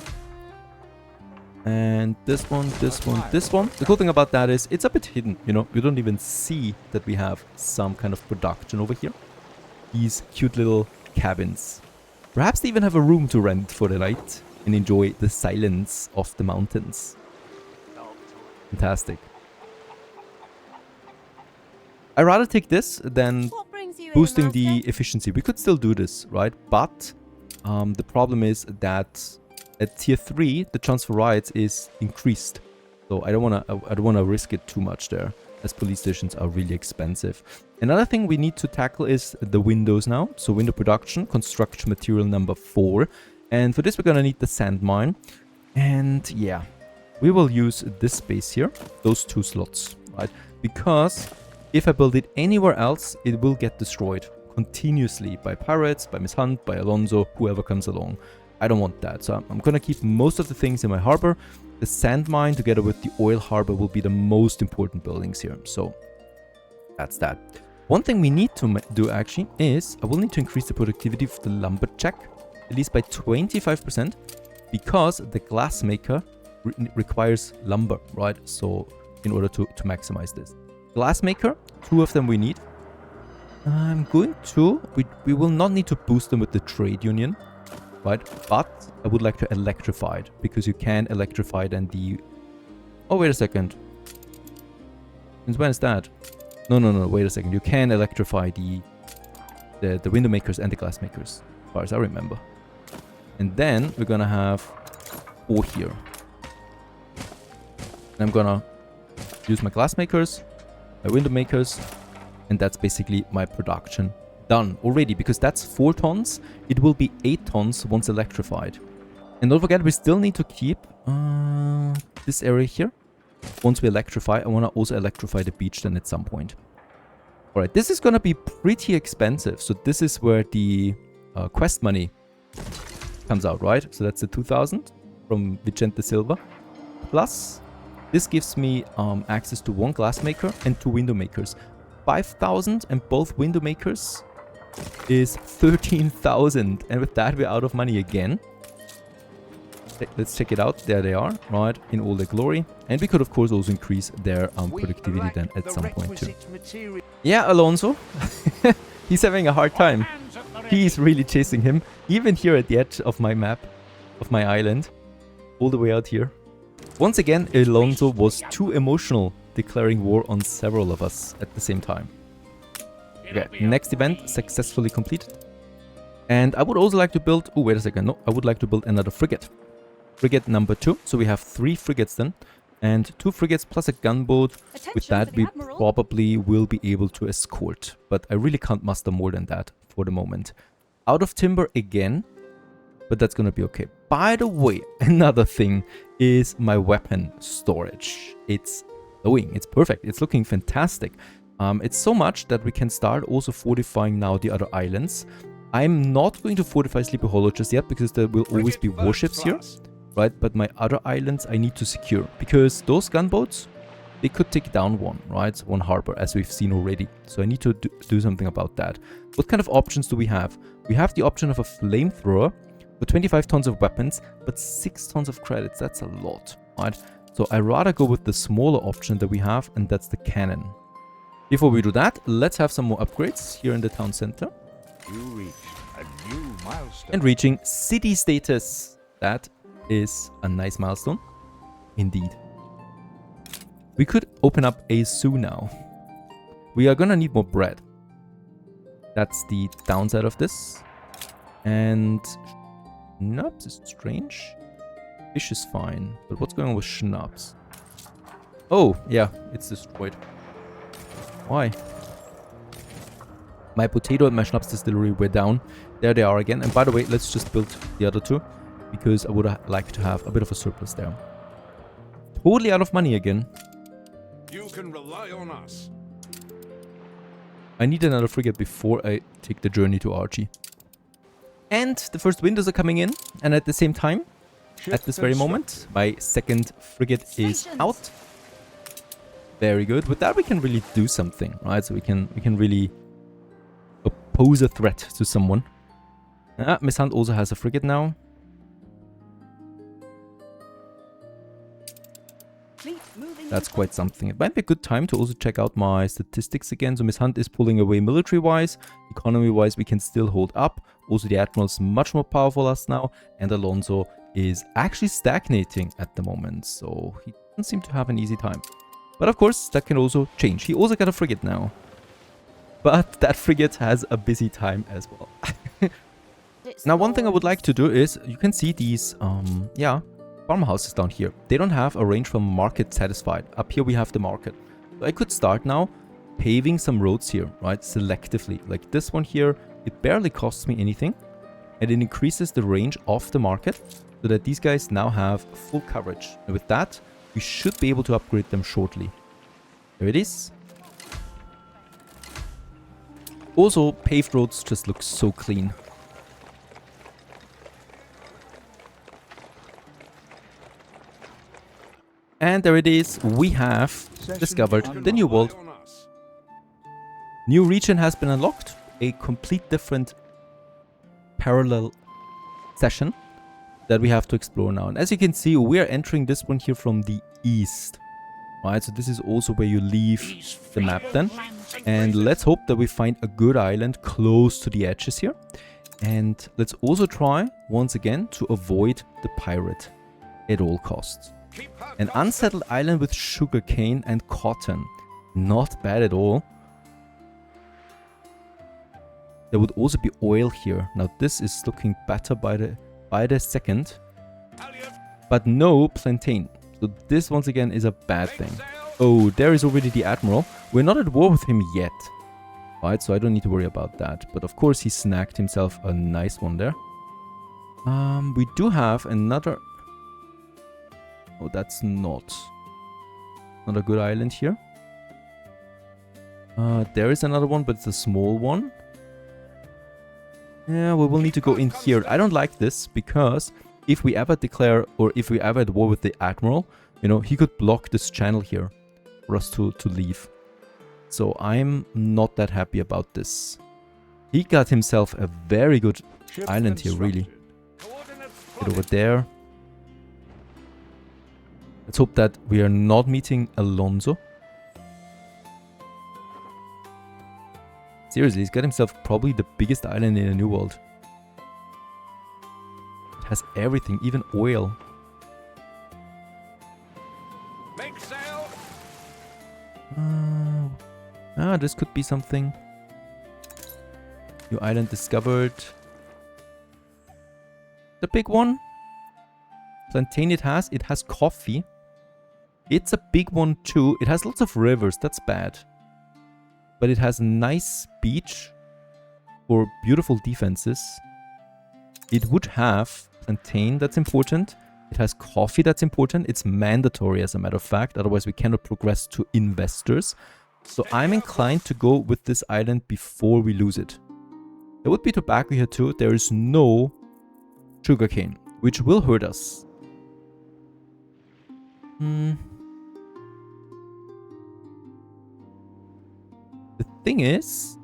And this one, this one, this one. The cool thing about that is it's a bit hidden, you know. You don't even see that we have some kind of production over here. These cute little cabins. Perhaps they even have a room to rent for the night and enjoy the silence of the mountains. Fantastic. I'd rather take this than boosting the efficiency. We could still do this, right? But the problem is that at tier 3, the chance for riots is increased. So I don't wanna risk it too much there, as police stations are really expensive. Another thing we need to tackle is the windows now. So window production, construction material number 4. And for this, we're gonna need the sand mine. And yeah, we will use this space here, those 2 slots, right? Because if I build it anywhere else, it will get destroyed continuously by pirates, by Miss Hunt, by Alonso, whoever comes along. I don't want that. So I'm gonna keep most of the things in my harbor. The sand mine together with the oil harbor will be the most important buildings here. So that's that. One thing we need to do actually is I will need to increase the productivity of the lumberjack at least by 25% because the glassmaker requires lumber, right? So in order to maximize this. Glassmaker, 2 of them we need. I'm going to... We will not need to boost them with the trade union, right? But I would like to electrify it because you can electrify then the... Oh, wait a second. Since when is that? No, wait a second. You can electrify the window makers and the glass makers, as far as I remember. And then we're gonna have 4 here. And I'm gonna use my glass makers, my window makers, and that's basically my production done already, because that's 4 tons. It will be 8 tons once electrified. And don't forget, we still need to keep this area here. Once we electrify, I want to also electrify the beach then at some point. Alright, this is going to be pretty expensive. So this is where the quest money comes out, right? So that's the 2,000 from Vicente Silva. Plus, this gives me access to 1 glass maker and 2 window makers. 5,000 and both window makers is 13,000. And with that, we're out of money again. Let's check it out. There they are, right, in all their glory. And we could, of course, also increase their productivity then at some point too. Yeah, Alonso. He's having a hard time. He's really chasing him. Even here at the edge of my map, of my island. All the way out here. Once again, Alonso was too emotional, declaring war on several of us at the same time. Okay, next event successfully completed. And I would also like to build... Oh, wait a second. No, I would like to build another frigate. Frigate number 2. So we have 3 frigates then. And 2 frigates plus a gunboat. With that, we probably will be able to escort. But I really can't muster more than that for the moment. Out of timber again. But that's gonna be okay. By the way, another thing is my weapon storage. It's glowing. It's perfect. It's looking fantastic. It's so much that we can start also fortifying now the other islands. I'm not going to fortify Sleepy Hollow just yet because there will always be warships here, right? But my other islands I need to secure because those gunboats, they could take down one, right? One harbor, as we've seen already. So I need to do something about that. What kind of options do we have? We have the option of a flamethrower for 25 tons of weapons, but 6 tons of credits. That's a lot, right? So I rather go with the smaller option that we have, and that's the cannon. Before we do that, let's have some more upgrades here in the town center. You reach a new milestone. And reaching city status. That is a nice milestone. Indeed. We could open up a zoo now. We are gonna need more bread. That's the downside of this. And schnapps is strange. Fish is fine. But what's going on with schnapps? Oh, yeah, it's destroyed. Why? My potato and my schnapps distillery were down. There they are again. And by the way, let's just build the other 2. Because I would like to have a bit of a surplus there. Totally out of money again. You can rely on us. I need another frigate before I take the journey to Archie. And the first windows are coming in. And at the same time, at this very moment, my second frigate is out. Very good. With that, we can really do something, right? So we can really pose a threat to someone. Miss Hunt also has a frigate now. That's quite something. It might be a good time to also check out my statistics again. So Miss Hunt is pulling away military-wise. Economy-wise, we can still hold up. Also, the Admiral is much more powerful as now. And Alonso is actually stagnating at the moment. So he doesn't seem to have an easy time. But of course, that can also change. He also got a frigate now. But that frigate has a busy time as well. Now, one thing I would like to do is, you can see these, farmhouses down here. They don't have a range from market satisfied. Up here we have the market. So I could start now paving some roads here, right? Selectively. Like this one here, it barely costs me anything. And it increases the range of the market so that these guys now have full coverage. And with that, we should be able to upgrade them shortly. There it is. Also, paved roads just look so clean. And there it is. We have discovered the new world. Rely on us. New region has been unlocked. A complete different parallel session that we have to explore now. And as you can see, we are entering this one here from the east. Right, so this is also where you leave the map then. And let's hope that we find a good island close to the edges here. And let's also try, once again, to avoid the pirate at all costs. Keep her An unsettled island with sugarcane and cotton. Not bad at all. There would also be oil here. Now this is looking better by the second. Allied. But no plantain. So this once again is a bad thing. Oh, there is already the admiral. We're not at war with him yet. Right, so I don't need to worry about that. But of course he snagged himself a nice one there. We do have another... Oh, that's not a good island here. There is another one, but it's a small one. Yeah, we will need to go in here. I don't like this because if we ever declare or if we ever at war with the admiral, you know, he could block this channel here for us to leave. So I'm not that happy about this. He got himself a very good Ship island here, really. Coordinates Get plotted. over there. Let's hope that we are not meeting Alonso. Seriously, he's got himself probably the biggest island in the New World. It has everything, even oil. Make sail. This could be something. New island discovered. The big one. Plantain it has. It has coffee. It's a big one too. It has lots of rivers. That's bad. But it has a nice beach for beautiful defenses. It would have plantain. That's important. It has coffee. That's important. It's mandatory as a matter of fact. Otherwise we cannot progress to investors. So I'm inclined to go with this island before we lose it. There would be tobacco here too. There is no sugarcane, which will hurt us. The thing is,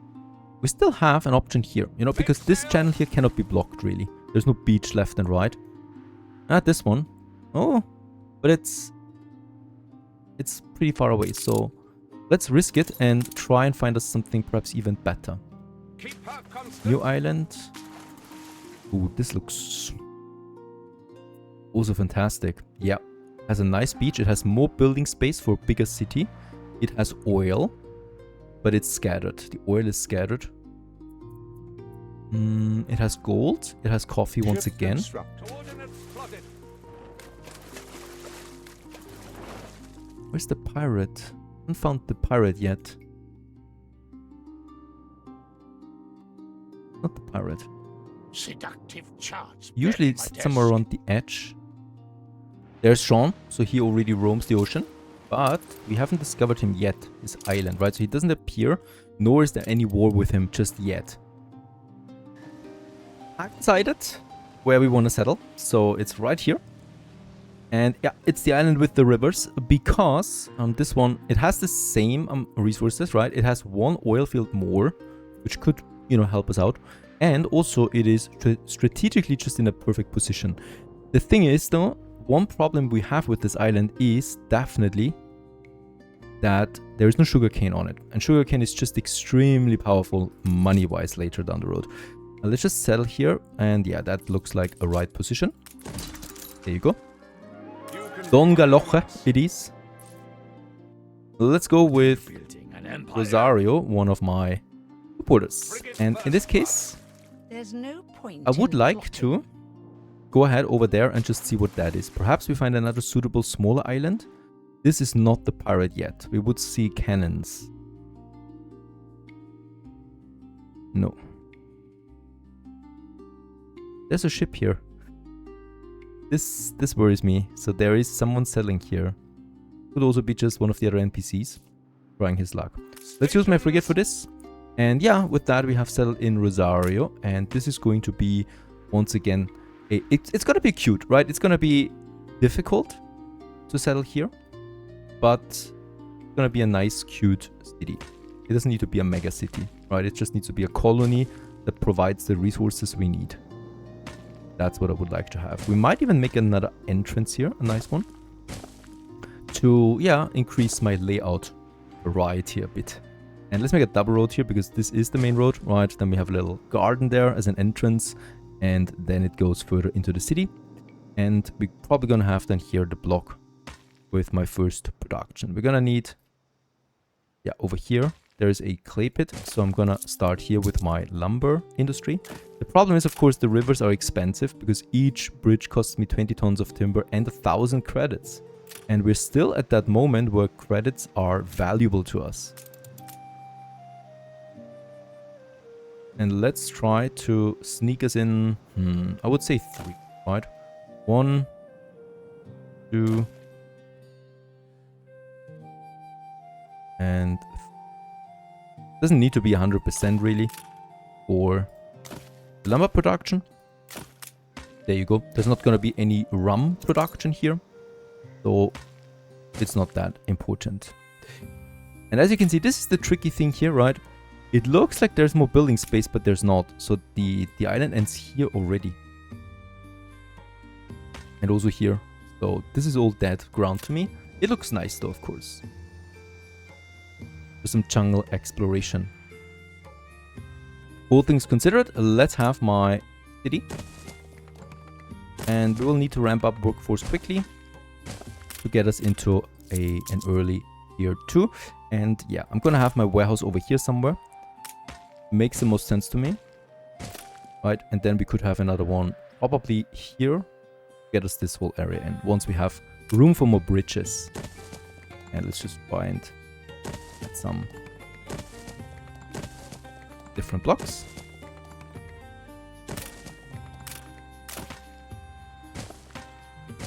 we still have an option here, you know, because this channel here cannot be blocked really. There's no beach left and right. This one. Oh, but it's pretty far away, so let's risk it and try and find us something perhaps even better. Keep her constant. New island. Ooh, this looks also fantastic. Yeah, has a nice beach. It has more building space for a bigger city. It has oil, but it's scattered. The oil is scattered. It has gold. It has coffee once Ship again. constructed. Coordinates plotted. Where's the pirate? I haven't found the pirate yet. Not the pirate. Seductive charts. Usually it's somewhere around the edge. There's Sean, so he already roams the ocean. But we haven't discovered him yet, his island, right? So he doesn't appear, nor is there any war with him just yet. I've decided where we want to settle. So it's right here. And yeah, it's the island with the rivers because this one, it has the same resources, right? It has one oil field more, which could, you know, help us out. And also it is strategically just in a perfect position. The thing is though, one problem we have with this island is definitely that there is no sugarcane on it. And sugarcane is just extremely powerful money-wise later down the road. Let's just settle here. And yeah, that looks like a right position. There you go. Don Galoche it is. Let's go with Rosario, one of my supporters. And in this case, There's no point. I would in like plotting. to go ahead over there and just see what that is. Perhaps we find another suitable smaller island. This is not the pirate yet. We would see cannons. No. There's a ship here. This worries me. So there is someone settling here. Could also be just one of the other NPCs. trying his luck. Let's use my frigate for this. And yeah, with that we have settled in Rosario, and this is going to be once again it's gonna be cute, right? It's gonna be difficult to settle here, but it's gonna be a nice cute city. It doesn't need to be a mega city, right? It just needs to be a colony that provides the resources we need. That's what I would like to have. We might even make another entrance here, a nice one, to yeah, increase my layout variety a bit. And let's make a double road here, because this is the main road, right? Then we have a little garden there as an entrance, and then it goes further into the city. And we're probably gonna have then here the block with my first production. We're gonna need, yeah, over here there's a clay pit, so I'm gonna start here with my lumber industry. The problem is, of course, the rivers are expensive, because each bridge costs me 20 tons of timber and 1,000 credits. And we're still at that moment where credits are valuable to us. And let's try to sneak us in, I would say 3, right? 1, 2, and doesn't need to be 100% really for lumber production. There you go. There's not going to be any rum production here, so it's not that important. And as you can see, this is the tricky thing here, right? It looks like there's more building space, but there's not. So the island ends here already. And also here. So this is all dead ground to me. It looks nice though, of course. For some jungle exploration. All things considered, let's have my city. And we will need to ramp up workforce quickly to get us into an early tier 2. And yeah, I'm gonna have my warehouse over here somewhere. Makes the most sense to me, right? And then we could have another one probably here, get us this whole area in once we have room for more bridges. And let's just find some different blocks.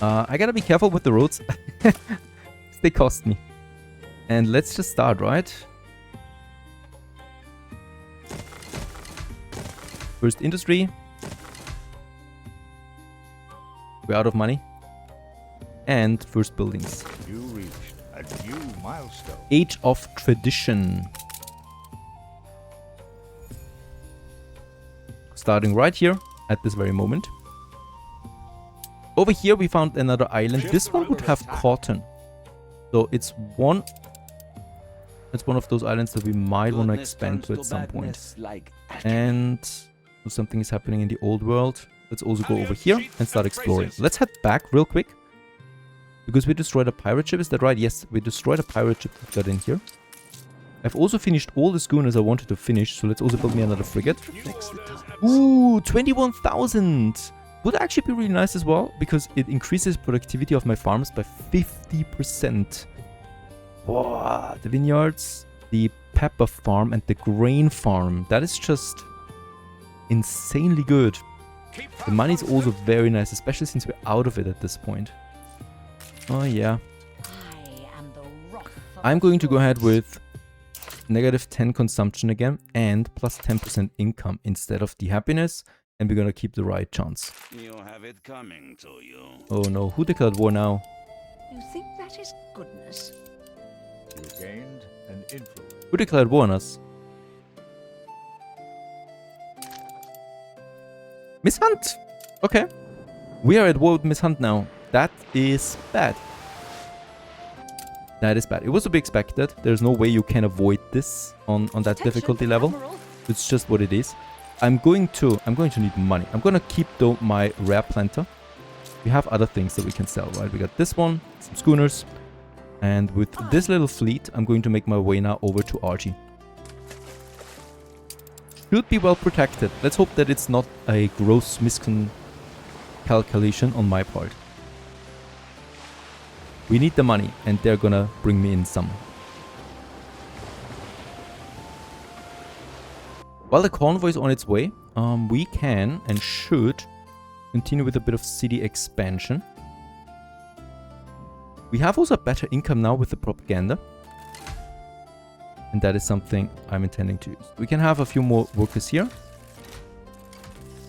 I gotta be careful with the roads. They cost me. And let's just start, right? First industry. We're out of money. And first buildings. You reached a new milestone. Age of Tradition. Starting right here at this very moment. Over here we found another island. This one would have cotton. So it's one of those islands that we might want to expand to at some point. And something is happening in the old world. Let's also go over here and start exploring. Let's head back real quick. Because we destroyed a pirate ship, is that right? Yes, we destroyed a pirate ship that got in here. I've also finished all the schooners I wanted to finish, so let's also build me another frigate. Ooh, 21,000! Would actually be really nice as well, because it increases productivity of my farms by 50%. Wow, the vineyards, the pepper farm, and the grain farm. That is just insanely good. The money is also very nice, especially since we're out of it at this point. Oh yeah. I'm going to go ahead with -10 consumption again and plus 10% income instead of the happiness, and we're gonna keep the right chance. You have it coming to you. Oh no, who declared war now? You think that is goodness? You gained an influence. Who declared war on us? Miss Hunt! Okay. We are at war with Miss Hunt now. That is bad. That is bad. It was to be expected. There's no way you can avoid this on that difficulty level. It's just what it is. I'm going to need money. I'm gonna keep though my rare planter. We have other things that we can sell, right? We got this one, some schooners. And with this little fleet, I'm going to make my way now over to Archie. Should be well protected. Let's hope that it's not a gross miscalculation on my part. We need the money, and they're gonna bring me in some. While the convoy is on its way, we can and should continue with a bit of city expansion. We have also a better income now with the propaganda. And that is something I'm intending to use. We can have a few more workers here.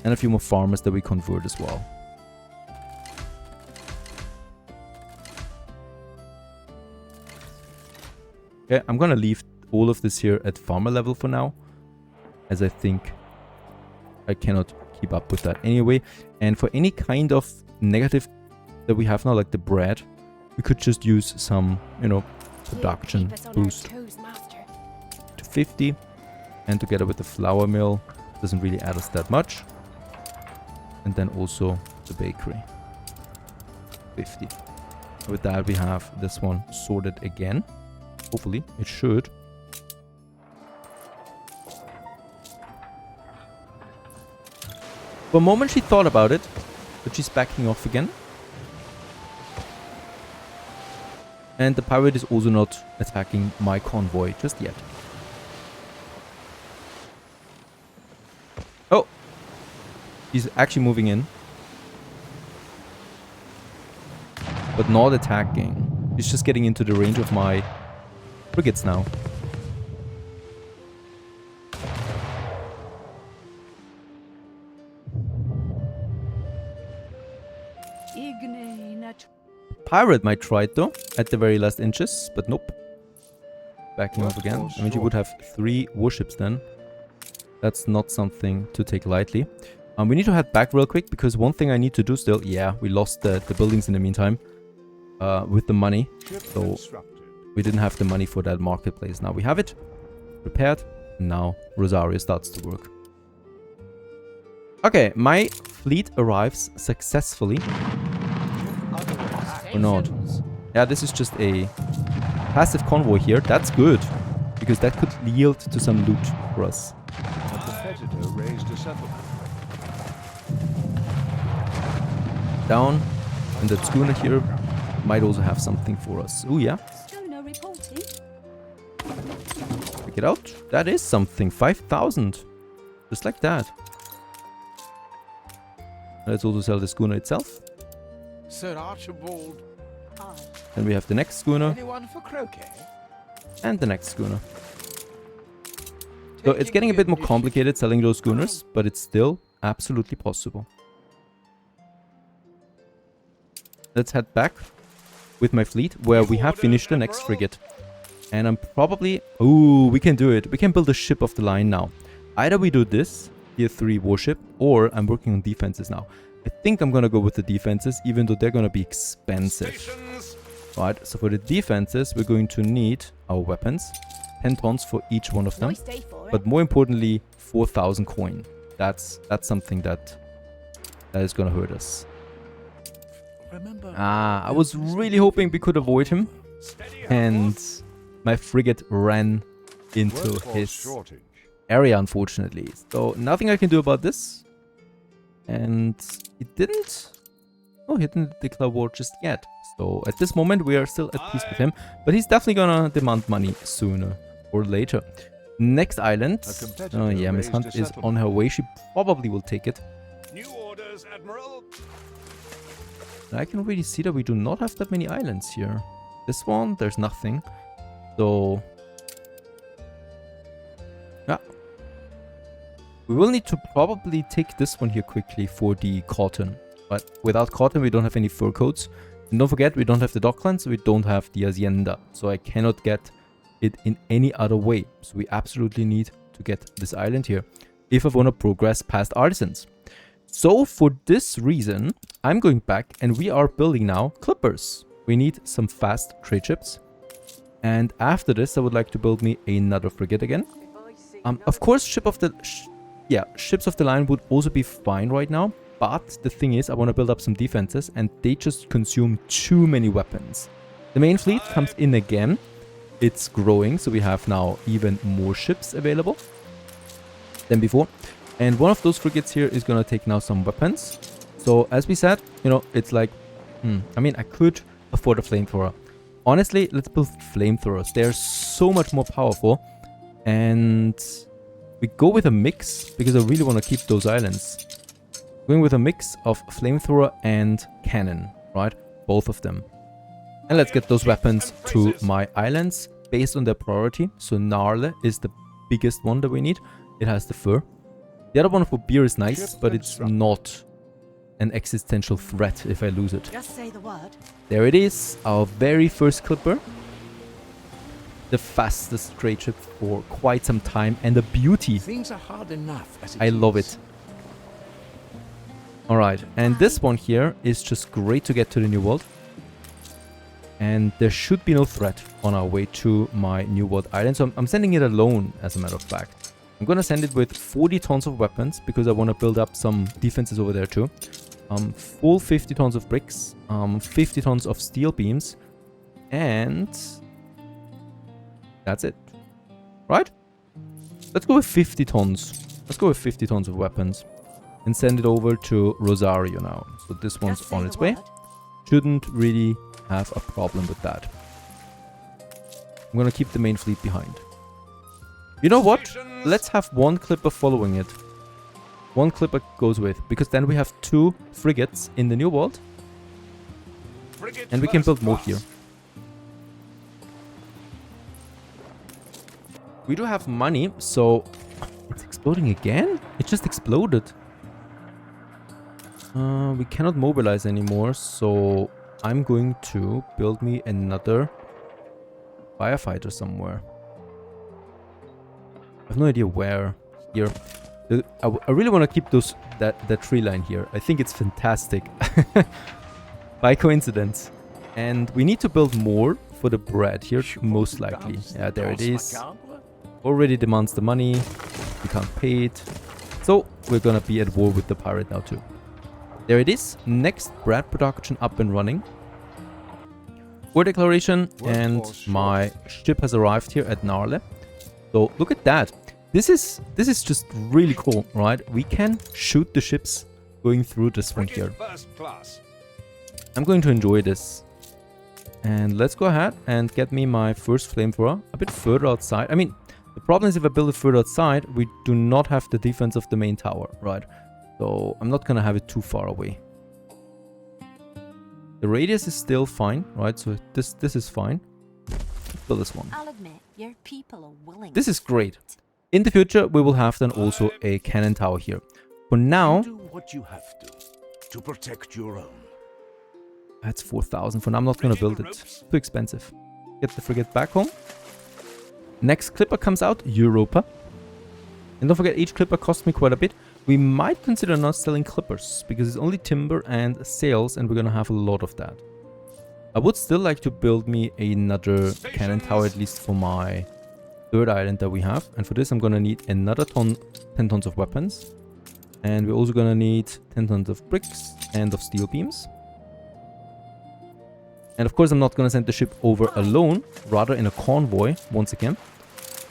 And a few more farmers that we convert as well. Okay, I'm gonna leave all of this here at farmer level for now, as I think I cannot keep up with that anyway. And for any kind of negative that we have now, like the bread, we could just use some, you know, production boost to 50. And together with the flour mill, doesn't really add us that much. And then also the bakery, 50. With that, we have this one sorted again. Hopefully, it should. For a moment, she thought about it, but she's backing off again. And the pirate is also not attacking my convoy just yet. Oh! He's actually moving in. But not attacking. He's just getting into the range of my frigates now. Pirate might try it though, at the very last inches, but nope. Backing off again. I mean, she would have 3 warships then. That's not something to take lightly. We need to head back real quick, because one thing I need to do still... Yeah, we lost the buildings in the meantime. With the money. So we didn't have the money for that marketplace. Now we have it. Repaired. And now Rosario starts to work. Okay, my fleet arrives successfully. Or not. Yeah, this is just a passive convoy here. That's good. Because that could yield to some loot for us. A competitor raised a settlement. Down. And that schooner here might also have something for us. Oh yeah. Schooner reporting. Check it out. That is something. 5,000. Just like that. Let's also sell the schooner itself. Sir Archibald. Then we have the next schooner. Anyone for croquet? And the next schooner. So it's getting a bit more complicated selling those schooners, but it's still absolutely possible. Let's head back with my fleet, where we have finished the next frigate. And I'm probably... Ooh, we can do it. We can build a ship of the line now. Either we do this, tier 3 warship, or I'm working on defenses now. I think I'm gonna go with the defenses, even though they're gonna be expensive. Right, so for the defenses, we're going to need our weapons. 10 tons for each one of them. Nice day for it. But more importantly, 4,000 coin. That's something that is gonna hurt us. I was really hoping we could avoid him. And my frigate ran into his area, unfortunately. So nothing I can do about this. And he didn't... Oh, he didn't declare war just yet. So at this moment, we are still at peace with him. But he's definitely gonna demand money sooner or later. Next island. Oh yeah, Miss Hunt is on her way. She probably will take it. New orders, Admiral. I can really see that we do not have that many islands here. This one, there's nothing. So... yeah. We will need to probably take this one here quickly for the cotton. But without cotton, we don't have any fur coats. And don't forget, we don't have the docklands, we don't have the hacienda. So I cannot get it in any other way. So we absolutely need to get this island here if I want to progress past artisans. So for this reason, I'm going back and we are building now clippers. We need some fast trade ships. And after this, I would like to build me another frigate again. Of course, ships of the line would also be fine right now. But the thing is, I want to build up some defenses and they just consume too many weapons. The main fleet comes in again. It's growing, so we have now even more ships available than before. And one of those frigates here is going to take now some weapons. So as we said, you know, it's like, I mean, I could afford a flamethrower. Honestly, let's build flamethrowers. They're so much more powerful. And we go with a mix because I really want to keep those islands. Going with a mix of flamethrower and cannon, right? Both of them. And let's get those weapons to my islands. based on their priority. So Narle is the biggest one that we need. It has the fur. The other one for beer is nice, but it's not an existential threat if I lose it. Just say the word. There it is, our very first clipper. The fastest trade ship for quite some time, and a beauty. Things are hard enough as it I love is. it. Alright, and this one here is just great to get to the New World. And there should be no threat on our way to my New World island. So I'm sending it alone, as a matter of fact. I'm gonna send it with 40 tons of weapons, because I want to build up some defenses over there too. Full 50 tons of bricks, 50 tons of steel beams, and that's it. Right? Let's go with 50 tons. Let's go with 50 tons of weapons. And send it over to Rosario now. So this one's Just say on the its way. word. Shouldn't really have a problem with that. I'm gonna keep the main fleet behind. You know what? Stations. Let's have one clipper following it. One clipper goes with, because then we have 2 frigates in the New World, Frigate and we can build first more class. here. We do have money, so it's exploding again? It just exploded. We cannot mobilize anymore, so I'm going to build me another firefighter somewhere. I have no idea where. Here. I really want to keep that tree line here. I think it's fantastic. By coincidence. And we need to build more for the bread here, most likely. Yeah, there it is. Already demands the money. We can't pay it. So we're gonna be at war with the pirate now too. There it is. Next bread production up and running. War declaration, and my ship has arrived here at Narle. So look at that. This is just really cool, right? We can shoot the ships going through this one here. Frigate first class. I'm going to enjoy this. And let's go ahead and get me my first flamethrower a bit further outside. I mean, the problem is if I build it further outside, we do not have the defense of the main tower, right? So I'm not going to have it too far away. The radius is still fine, right? So this is fine. Let's build this one. I'll admit, your people are willing. This is great. In the future, we will have then also a cannon tower here. For now, Do what you have to protect your own. that's 4,000. For now, I'm not going to build it. Too expensive. Get the frigate back home. Next clipper comes out, Europa. And don't forget, each clipper cost me quite a bit. We might consider not selling clippers, because it's only timber and sails, and we're going to have a lot of that. I would still like to build me another cannon tower, at least for my third island that we have. And for this, I'm going to need another 10 tons of weapons. And we're also going to need 10 tons of bricks and of steel beams. And of course, I'm not going to send the ship over alone, rather in a convoy, once again.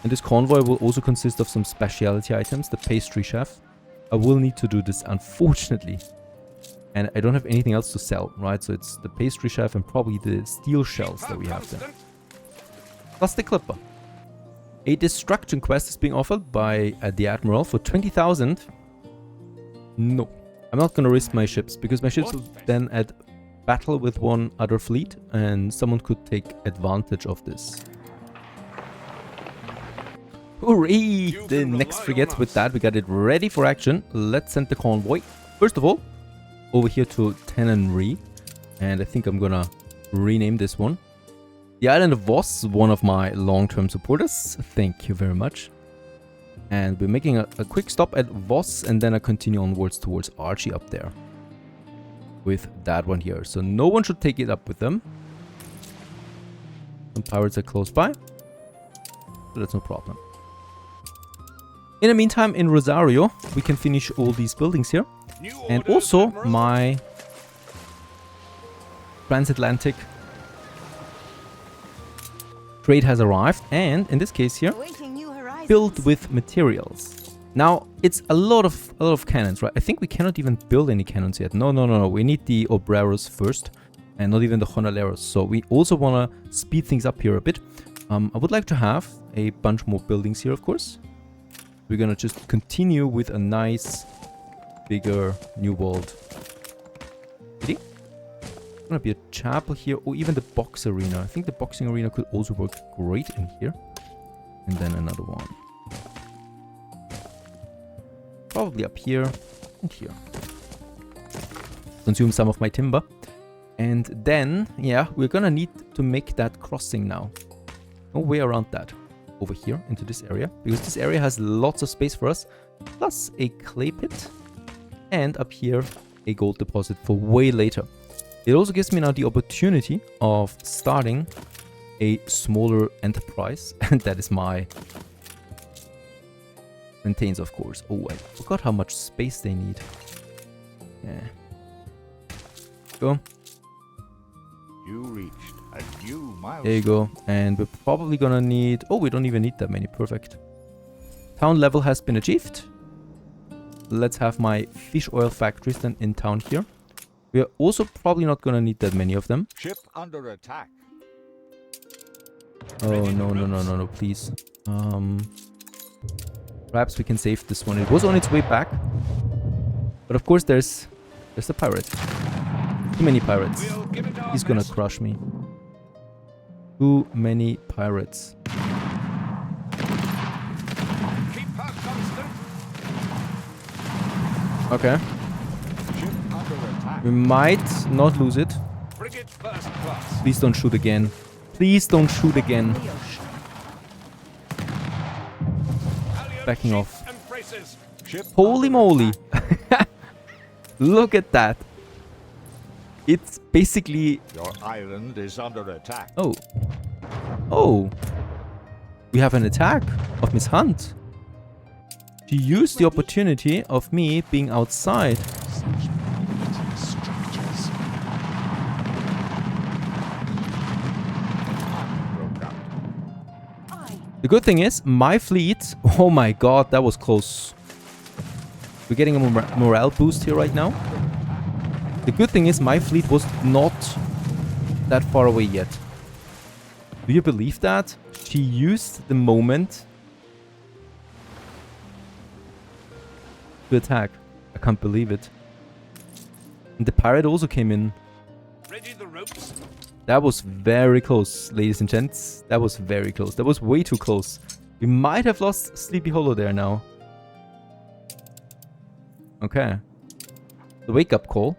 And this convoy will also consist of some specialty items, the pastry chef. I will need to do this, unfortunately. And I don't have anything else to sell, right? So it's the pastry chef and probably the steel shells that we have there. Plus the clipper. A destruction quest is being offered by the Admiral for 20,000. No. I'm not going to risk my ships, because my ships will then at battle with one other fleet, and someone could take advantage of this. Hooray! The next frigates with that, we got it ready for action. Let's send the convoy. First of all, over here to Tenenry. And I think I'm gonna rename this one. The island of Voss, one of my long-term supporters. Thank you very much. And we're making a quick stop at Voss, and then I continue onwards towards Archie up there. With that one here. So no one should take it up with them. Some pirates are close by. So that's no problem. In the meantime, in Rosario, we can finish all these buildings here. New And orders, also Admiral. my transatlantic trade has arrived. And in this case here, Awaiting new horizons. filled with materials. Now, it's a lot of cannons, right? I think we cannot even build any cannons yet. No. We need the Obreros first, and not even the Jornaleros. So we also want to speed things up here a bit. I would like to have a bunch more buildings here, of course. We're going to just continue with a nice, bigger New World city. Gonna be a chapel here, or even the box arena. I think the boxing arena could also work great in here. And then another one. Probably up here and here. Consume some of my timber. And then, yeah, we're gonna need to make that crossing now. No way around that. Over here into this area, because this area has lots of space for us, plus a clay pit, and up here a gold deposit for way later. It also gives me now the opportunity of starting a smaller enterprise, and that is my maintains, of course. Oh, I forgot how much space they need. Yeah. Go. You reached a new milestone. There you go. And we're probably gonna need... Oh, we don't even need that many. Perfect. Town level has been achieved. Let's have my fish oil factories then in town here. We're also probably not gonna need that many of them. Ship under attack. Oh, no, please. Perhaps we can save this one. It was on its way back. But of course there's the pirate. Too many pirates. We'll give it our He's gonna best. crush me. Too many pirates. Keep her constant. Okay. Ship under attack. We might not lose it. Frigate first class. Please don't shoot again. Please don't shoot again. Allied Backing ships off. and braces. Ship Holy under moly. attack. Look at that. It's basically... Your island is under attack. Oh. Oh. We have an attack of Miss Hunt. She used the opportunity of me being outside. Broke out. The good thing is, my fleet... Oh my god, that was close. We're getting a morale boost here right now. The good thing is, my fleet was not that far away yet. Do you believe that? She used the moment to attack. I can't believe it. And the pirate also came in. Ready the ropes. That was very close, ladies and gents. That was very close. That was way too close. We might have lost Sleepy Hollow there now. Okay. The wake-up call.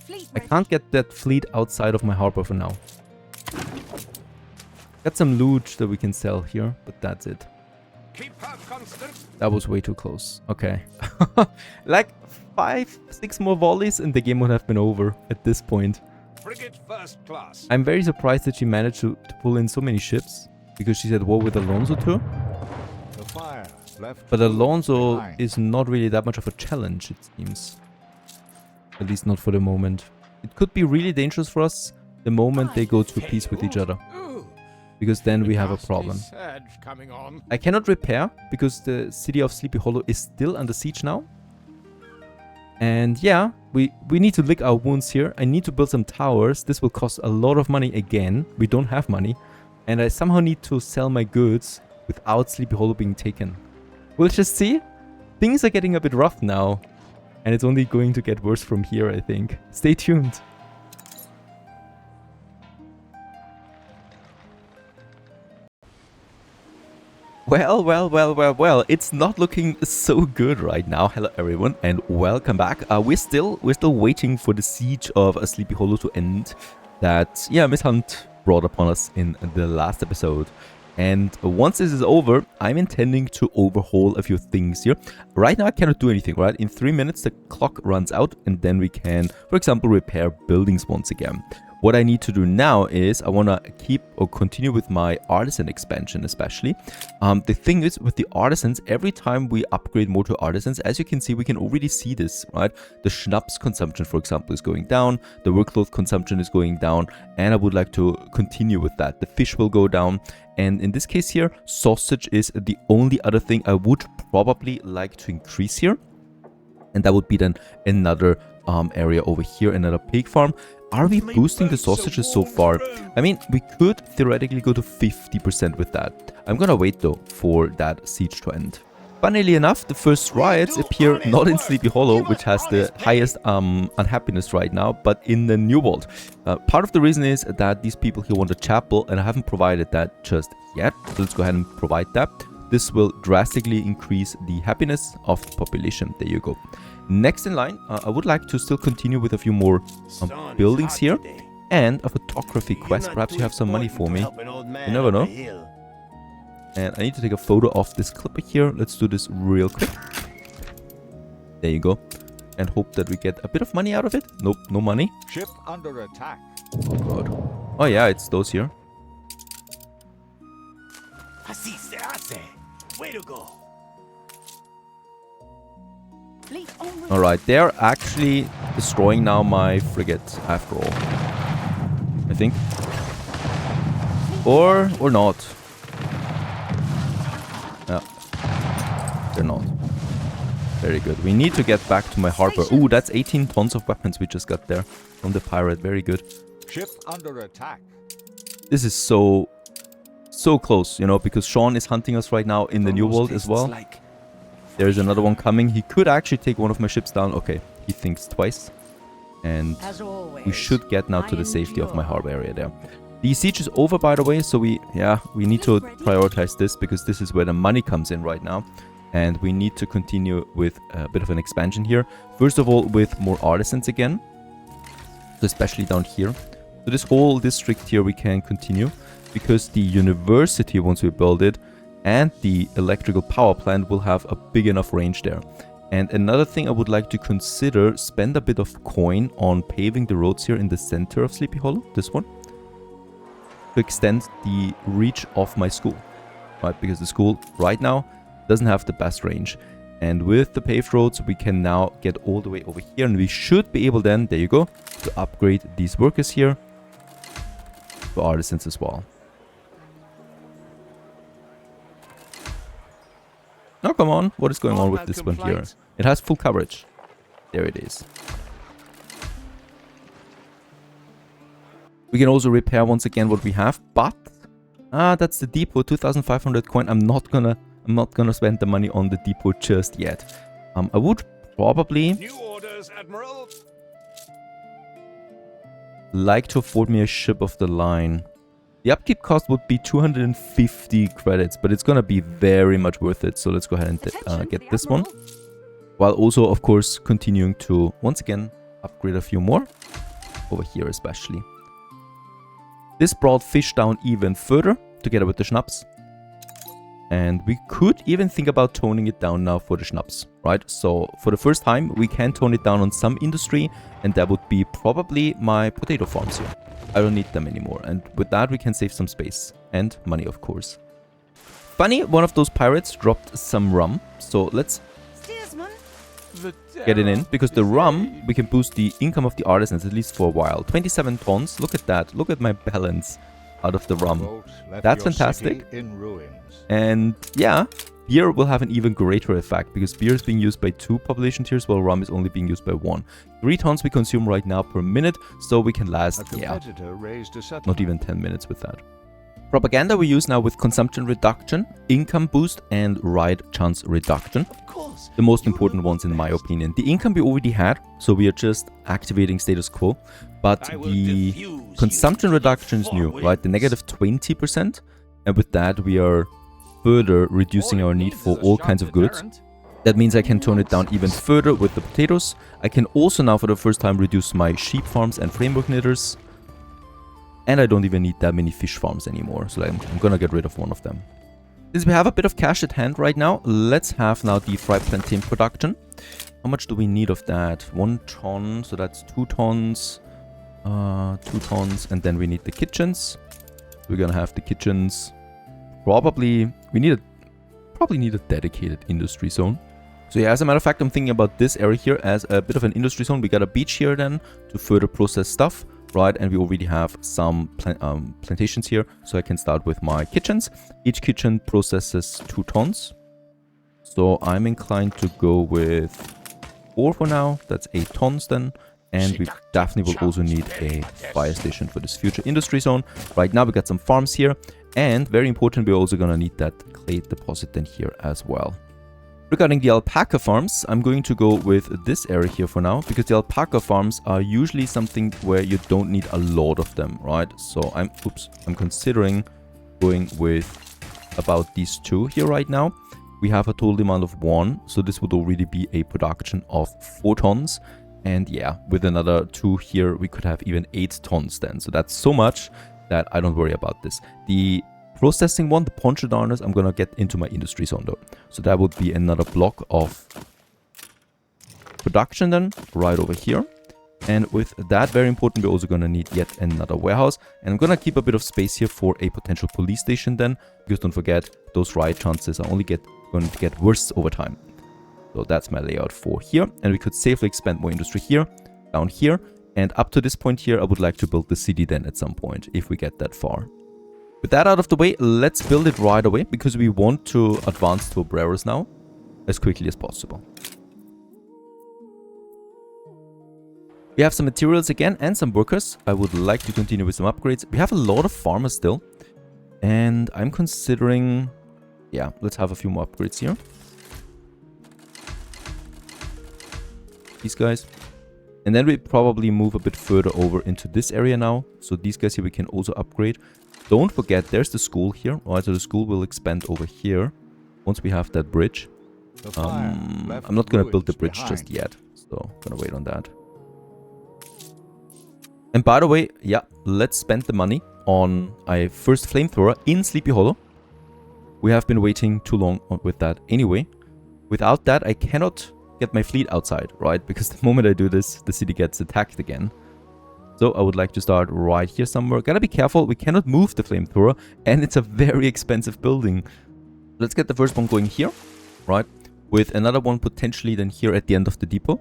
Fleet I ready. can't get that fleet outside of my harbor for now. Got some loot that we can sell here, but that's it. Keep her constant. That was way too close. Okay. Like 5-6 more volleys and the game would have been over at this point. Frigate first class. I'm very surprised that she managed to pull in so many ships, because she's at war with Alonso too. The fire left. But Alonso behind. is not really that much of a challenge, it seems. At least not for the moment. It could be really dangerous for us the moment they go to peace with each other. Ooh, Because then we the have a nasty problem. surge coming on. I cannot repair because the city of Sleepy Hollow is still under siege now. And yeah, we need to lick our wounds here. I need to build some towers. This will cost a lot of money again. We don't have money. And I somehow need to sell my goods without Sleepy Hollow being taken. We'll just see. Things are getting a bit rough now. And it's only going to get worse from here, I think. Stay tuned. Well, it's not looking so good right now. Hello everyone and welcome back. We're still waiting for the siege of Sleepy Hollow to end that, yeah, Miss Hunt brought upon us in the last episode. And once this is over, I'm intending to overhaul a few things here. Right now I cannot do anything, right? In 3 minutes the clock runs out and then we can, for example, repair buildings once again. What I need to do now is I want to keep or continue with my artisan expansion especially. The thing is with the artisans, every time we upgrade more to artisans, as you can see, we can already see this, right? The schnapps consumption, for example, is going down. The workload consumption is going down. And I would like to continue with that. The fish will go down. And in this case here, sausage is the only other thing I would probably like to increase here. And that would be then another area over here, another pig farm. Are we boosting the sausages so far? I mean, we could theoretically go to 50% with that. I'm gonna wait though for that siege to end. Funnily enough, the first riots appear not in Sleepy Hollow, which has the highest unhappiness right now, but in the New World. Part of the reason is that these people here want a chapel, and I haven't provided that just yet. So let's go ahead and provide that. This will drastically increase the happiness of the population. There you go. Next in line, I would like to still continue with a few more buildings here. And a photography quest. Perhaps you have some money for me. You never know. And I need to take a photo of this clipper here. Let's do this real quick. There you go. And hope that we get a bit of money out of it. Nope, no money. Ship under attack. Oh god. Oh yeah, it's those here. Way to go. Alright, they're actually destroying now my frigate after all. I think. Or not. Yeah. They're not. Very good. We need to get back to my harbor. Ooh, that's 18 tons of weapons we just got there from the pirate. Very good. Ship under attack. This is so close, you know, because Sean is hunting us right now in the New World as well. There's another one coming. He could actually take one of my ships down. Okay, he thinks twice. And we should get now to the safety of my harbor area there. The siege is over, by the way, so we need to prioritize this because this is where the money comes in right now. And we need to continue with a bit of an expansion here. First of all, with more artisans again. So especially down here. So this whole district here we can continue. Because the university, once we build it, and the electrical power plant will have a big enough range there. And another thing I would like to consider, spend a bit of coin on paving the roads here in the center of Sleepy Hollow, this one. To extend the reach of my school. Right, because the school right now doesn't have the best range. And with the paved roads, we can now get all the way over here. And we should be able then, there you go, to upgrade these workers here to artisans as well. Oh, come on. What is going on with this one here? It has full coverage. There it is. We can also repair once again what we have, but that's the depot, 2,500 coin. I'm not gonna spend the money on the depot just yet. I would probably New orders, Admiral. like to afford me a ship of the line. The upkeep cost would be 250 credits, but it's gonna be very much worth it. So let's go ahead and get this one. While also, of course, continuing to, once again, upgrade a few more. Over here especially. This brought fish down even further, together with the schnapps. And we could even think about toning it down now for the schnapps, right? So for the first time, we can tone it down on some industry, and that would be probably my potato farms here. I don't need them anymore, and with that we can save some space. And money, of course. Funny, one of those pirates dropped some rum, so let's get it in, because the rum, we can boost the income of the artisans, at least for a while. 27 tons, look at that, look at my balance out of the rum. That's fantastic. And yeah, beer will have an even greater effect, because beer is being used by 2 population tiers, while rum is only being used by 1. 3 tons we consume right now per minute, so we can last, yeah, not even 10 minutes with that. Propaganda we use now with consumption reduction, income boost, and ride chance reduction. The most important ones in my opinion. The income we already had, so we are just activating status quo. But the consumption reduction is new, right? The negative 20%. And with that we are further reducing our need for all kinds of goods. That means I can tone it down even further with the potatoes. I can also now for the first time reduce my sheep farms and framework knitters. And I don't even need that many fish farms anymore, so I'm gonna get rid of one of them. Since we have a bit of cash at hand right now, let's have now the fried plantain production. How much do we need of that? 1 ton, so that's 2 tons. 2 tons, and then we need the kitchens. We're gonna have the kitchens. Probably need a dedicated industry zone. So yeah, as a matter of fact, I'm thinking about this area here as a bit of an industry zone. We got a beach here then to further process stuff. Right, and we already have some plantations here, so I can start with my kitchens. Each kitchen processes 2 tons, so I'm inclined to go with 4 for now. That's 8 tons then, and we definitely will also need a fire station for this future industry zone. Right now we got some farms here, and very important, we're also gonna need that clay deposit then here as well. Regarding the alpaca farms, I'm going to go with this area here for now, because the alpaca farms are usually something where you don't need a lot of them, right? So I'm considering going with about these two here right now. We have a total demand of 1, so this would already be a production of 4 tons. And yeah, with another 2 here, we could have even 8 tons then. So that's so much that I don't worry about this. The processing one, the poncho darners, I'm gonna get into my industry zone though. So that would be another block of production then, right over here. And with that, very important, we're also gonna need yet another warehouse. And I'm gonna keep a bit of space here for a potential police station then, because don't forget, those riot chances are only going to get worse over time. So that's my layout for here. And we could safely expand more industry here, down here. And up to this point here, I would like to build the city then at some point, if we get that far. With that out of the way, let's build it right away, because we want to advance to obreros now as quickly as possible. We have some materials again and some workers. I would like to continue with some upgrades. We have a lot of farmers still. And I'm considering... yeah, let's have a few more upgrades here. These guys. And then we probably move a bit further over into this area now. So these guys here we can also upgrade. Don't forget, there's the school here. Alright, so the school will expand over here once we have that bridge. I'm not going to build the bridge just yet. So I'm going to wait on that. And by the way, yeah, let's spend the money on a first flamethrower in Sleepy Hollow. We have been waiting too long with that anyway. Without that, I cannot get my fleet outside, right? Because the moment I do this, the city gets attacked again. So I would like to start right here somewhere. Gotta be careful, we cannot move the flamethrower, and it's a very expensive building. Let's get the first one going here, right? With another one potentially then here at the end of the depot.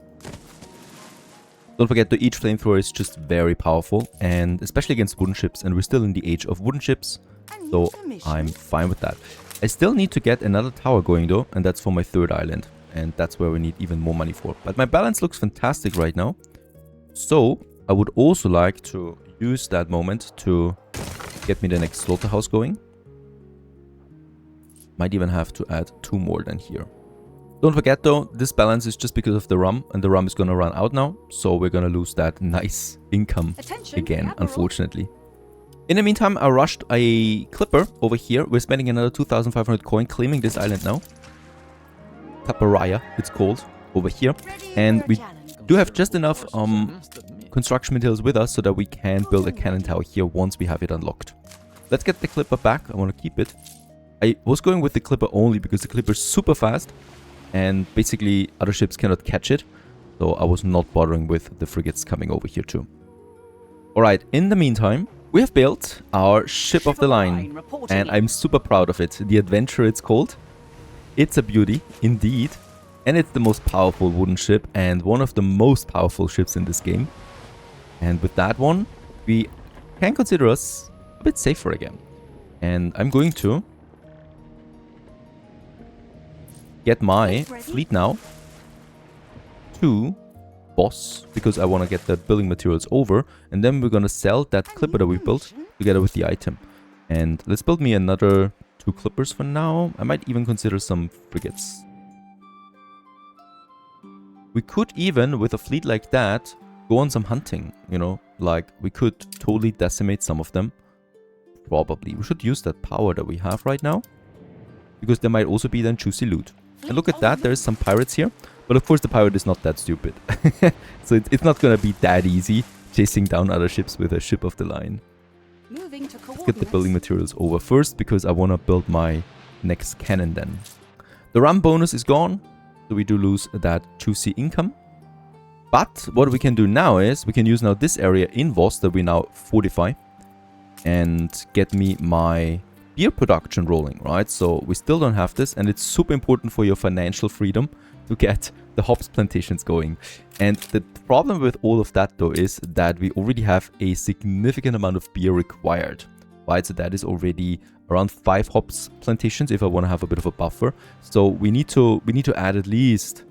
Don't forget that each flamethrower is just very powerful, and especially against wooden ships, and we're still in the age of wooden ships, so I'm fine with that. I still need to get another tower going though, and that's for my 3rd island, and that's where we need even more money for. But my balance looks fantastic right now, so I would also like to use that moment to get me the next slaughterhouse going. Might even have to add 2 more than here. Don't forget though, this balance is just because of the rum, and the rum is gonna run out now, so we're gonna lose that nice income again, unfortunately. In the meantime, I rushed a clipper over here. We're spending another 2,500 coin claiming this island now. Caparaya, it's called, over here. And we do have just enough construction materials with us so that we can build a cannon tower here once we have it unlocked. Let's get the clipper back. I want to keep it. I was going with the clipper only because the clipper is super fast and basically other ships cannot catch it. So I was not bothering with the frigates coming over here too. Alright, in the meantime, we have built our ship of the line and I'm super proud of it. The Adventurer it's called. It's a beauty, indeed. And it's the most powerful wooden ship and one of the most powerful ships in this game. And with that one, we can consider us a bit safer again. And I'm going to get my fleet now to boss, because I want to get the building materials over. And then we're going to sell that clipper that we built together with the item. And let's build me another 2 clippers for now. I might even consider some frigates. We could even, with a fleet like that, go on some hunting, you know, like we could totally decimate some of them. Probably. We should use that power that we have right now, because there might also be then juicy loot. And look at that, there's some pirates here. But of course the pirate is not that stupid. So it's not gonna be that easy chasing down other ships with a ship of the line. Let's get the building materials over first, because I want to build my next cannon then. The rum bonus is gone, so we do lose that juicy income. But what we can do now is we can use now this area in Voss that we now fortify and get me my beer production rolling, right? So we still don't have this, and it's super important for your financial freedom to get the hops plantations going. And the problem with all of that though is that we already have a significant amount of beer required, right? So that is already around 5 hops plantations if I want to have a bit of a buffer. So we need to add at least,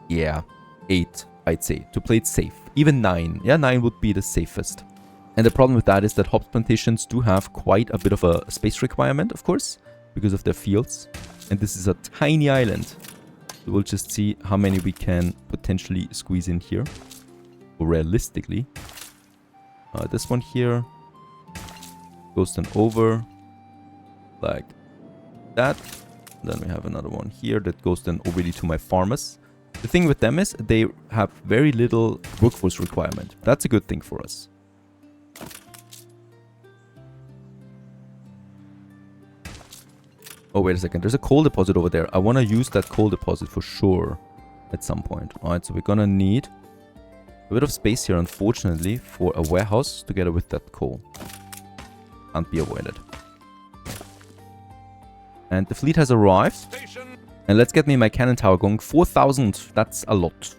yeah, 8, I'd say, to play it safe. Even 9. Yeah, 9 would be the safest. And the problem with that is that hops plantations do have quite a bit of a space requirement, of course, because of their fields. And this is a tiny island. So we'll just see how many we can potentially squeeze in here. Or realistically. This one here goes then over like that. Then we have another one here that goes then already to my farmers. The thing with them is they have very little workforce requirement. That's a good thing for us. Oh, wait a second. There's a coal deposit over there. I want to use that coal deposit for sure at some point. Alright, so we're gonna need a bit of space here, unfortunately, for a warehouse together with that coal. Can't be avoided. And the fleet has arrived. Station. And let's get me my cannon tower going. 4,000. That's a lot.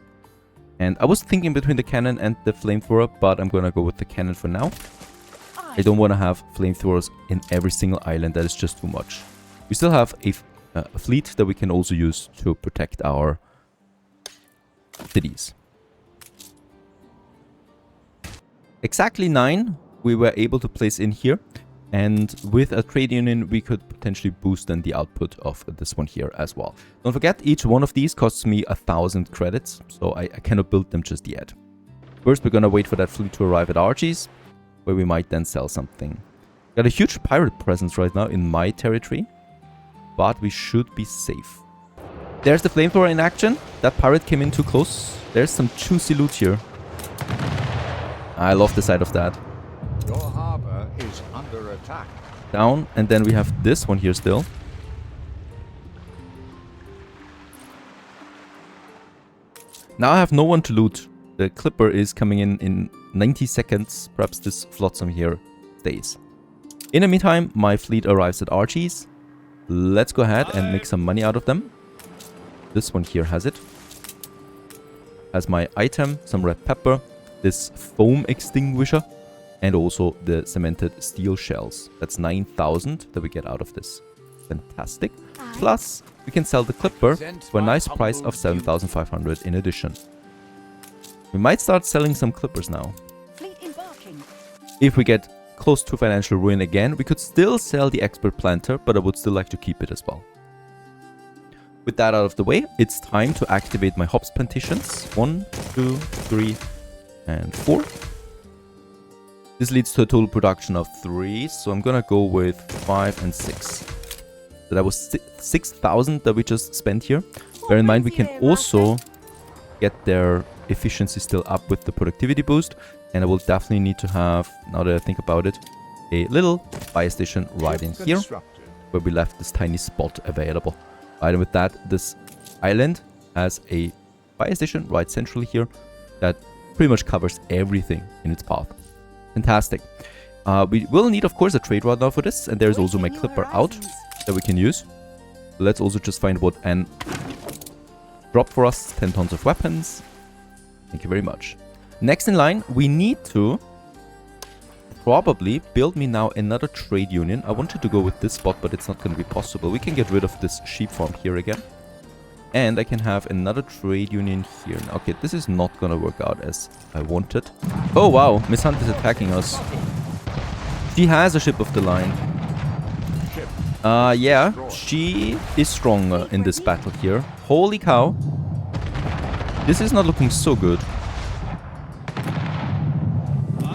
And I was thinking between the cannon and the flamethrower, but I'm gonna go with the cannon for now. I don't want to have flamethrowers in every single island. That is just too much. We still have a fleet that we can also use to protect our cities. Exactly 9 we were able to place in here. And with a trade union, we could potentially boost then the output of this one here as well. Don't forget, each one of these costs me 1,000 credits, so I cannot build them just yet. First, we're gonna wait for that fleet to arrive at Archie's, where we might then sell something. Got a huge pirate presence right now in my territory, but we should be safe. There's the flamethrower in action. That pirate came in too close. There's some juicy loot here. I love the sight of that. Your harbor is under attack. Down, and then we have this one here still. Now I have no one to loot. The clipper is coming in 90 seconds. Perhaps this flotsam here stays. In the meantime, my fleet arrives at Archie's. Let's go ahead and make some money out of them. This one here has it. Has my item, some red pepper, this foam extinguisher, and also the cemented steel shells. That's 9,000 that we get out of this. Fantastic. Plus, we can sell the clipper for a nice price of 7,500 in addition. We might start selling some clippers now. Fleet embarking. If we get close to financial ruin again, we could still sell the expert planter, but I would still like to keep it as well. With that out of the way, it's time to activate my hops plantations. 1, 2, 3, and 4. This leads to a total production of 3, so I'm gonna go with 5 and 6. So that was 6,000 that we just spent here. Bear in mind, we can also get their efficiency still up with the productivity boost. And I will definitely need to have, now that I think about it, a little fire station right in here, where we left this tiny spot available. Right, and with that, this island has a fire station right centrally here that pretty much covers everything in its path. Fantastic. We will need, of course, a trade route now for this, and there's also my clipper out that we can use. Let's also just find what an drop for us. 10 tons of weapons. Thank you very much. Next in line, we need to probably build me now another trade union. I wanted to go with this spot, but it's not going to be possible. We can get rid of this sheep farm here again. And I can have another trade union here. Now, okay, this is not going to work out as I wanted. Oh, wow. Miss Hunt is attacking us. She has a ship of the line. Yeah, she is stronger in this battle here. Holy cow. This is not looking so good.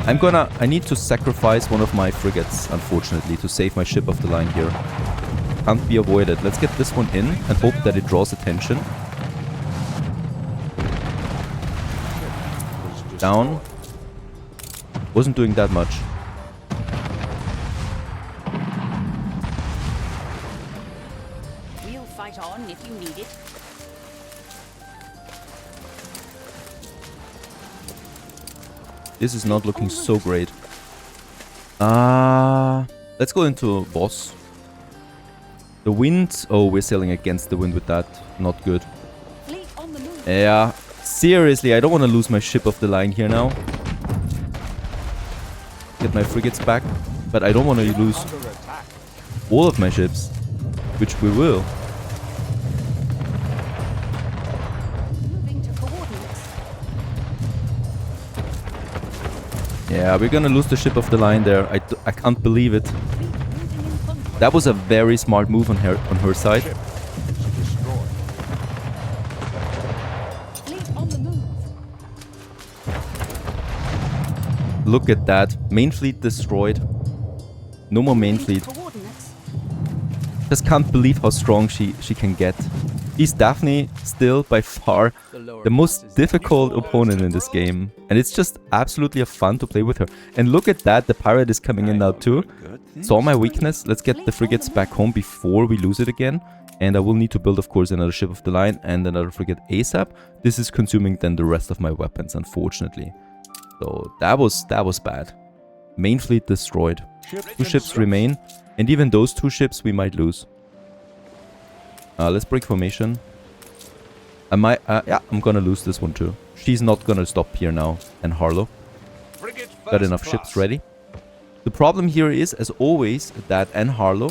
I need to sacrifice one of my frigates, unfortunately, to save my ship of the line here. Can't be avoided. Let's get this one in and hope that it draws attention. Down. Wasn't doing that much. We'll fight on if you need it. This is not looking so great. Let's go into boss. The wind. Oh, we're sailing against the wind with that. Not good. Fleet on the move. Yeah. Seriously, I don't want to lose my ship of the line here now. Get my frigates back. But I don't want to lose all of my ships. Which we will. Moving to coordinates. Yeah, we're gonna lose the ship of the line there. I can't believe it. Fleet moving in convoy. That was a very smart move on her side. Look at that. Main fleet destroyed. No more main fleet. Just can't believe how strong she can get. She's definitely still by far the most difficult opponent in this game. And it's just absolutely fun to play with her. And look at that, the pirate is coming in now too. Saw my weakness. Let's get the frigates back home before we lose it again. And I will need to build, of course, another ship of the line and another frigate ASAP. This is consuming then the rest of my weapons, unfortunately. So that was bad. Main fleet destroyed. 2 ships remain. And even those 2 ships we might lose. Let's break formation. Yeah, I'm gonna lose this one too. She's not gonna stop here now. And Harlow. Got enough ships ready. The problem here is, as always, that Anne Harlow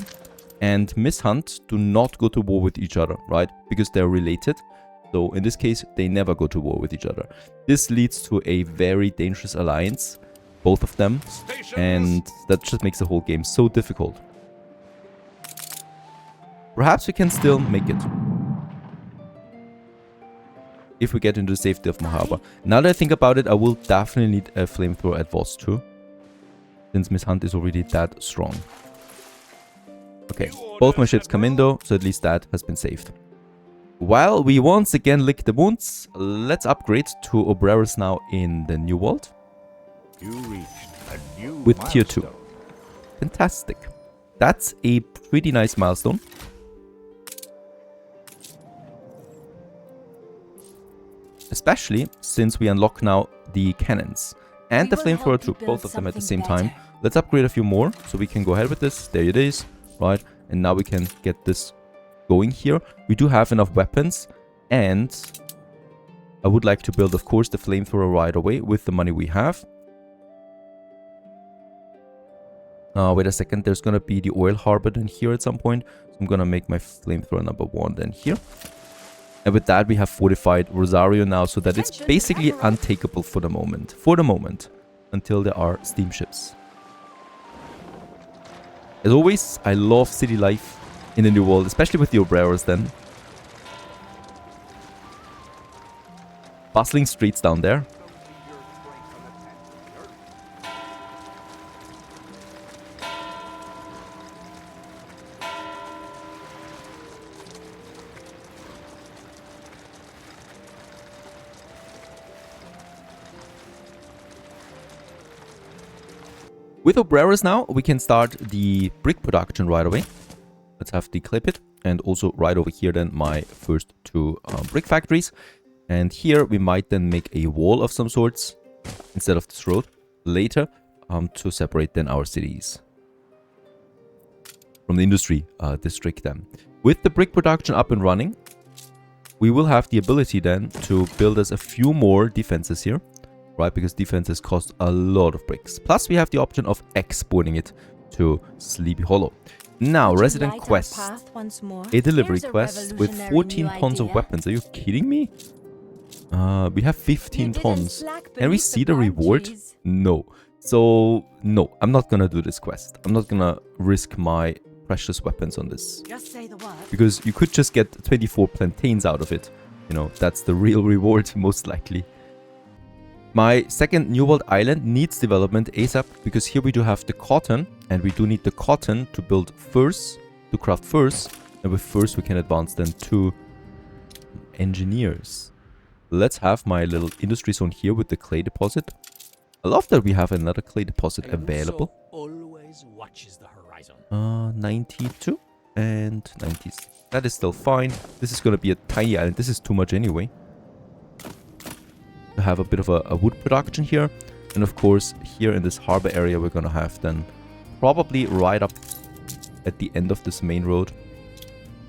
and Miss Hunt do not go to war with each other, right? Because they're related. So in this case, they never go to war with each other. This leads to a very dangerous alliance, both of them. And that just makes the whole game so difficult. Perhaps we can still make it. If we get into the safety of Mahaba. Now that I think about it, I will definitely need a flamethrower at Voss too. Since Miss Hunt is already that strong. Okay, both my ships come in though, so at least that has been saved. While we once again lick the wounds, let's upgrade to Obreras now in the New World. You reached a new With tier 2. milestone. Fantastic. That's a pretty nice milestone. Especially since we unlock now the cannons and the flamethrower too, both of them at the same time. Let's upgrade a few more so we can go ahead with this. There it is, right? And now we can get this going here. We do have enough weapons, and I would like to build, of course, the flamethrower right away with the money we have. Wait a second, there's gonna be the oil harbor then here at some point. So I'm gonna make my flamethrower number 1 then here. And with that, we have fortified Rosario now, so that it's basically untakeable for the moment. Until there are steamships. As always, I love city life in the New World, especially with the Obreras then. Bustling streets down there. With Obreras now, we can start the brick production right away. Let's have the clip it. And also right over here then my first 2 brick factories. And here we might then make a wall of some sorts instead of this road later to separate then our cities from the industry district then. With the brick production up and running, we will have the ability then to build us a few more defenses here. Right, because defenses cost a lot of bricks. Plus, we have the option of exporting it to Sleepy Hollow. Now, resident quest. A delivery quest with 14 tons of weapons. Are you kidding me? We have 15 tons. Can we see the reward? No. So, no, I'm not gonna do this quest. I'm not gonna risk my precious weapons on this. Just say the word. Because you could just get 24 plantains out of it. You know, that's the real reward, most likely. My second New World island needs development ASAP, because here we do have the cotton, and we do need the cotton to build furs, to craft furs, and with furs we can advance then to engineers. Let's have my little industry zone here with the clay deposit. I love that we have another clay deposit available. Always watches the horizon. 92 and 90s. That is still fine. This is going to be a tiny island. This is too much anyway. To have a bit of a wood production here, and of course here in this harbor area we're gonna have then probably right up at the end of this main road.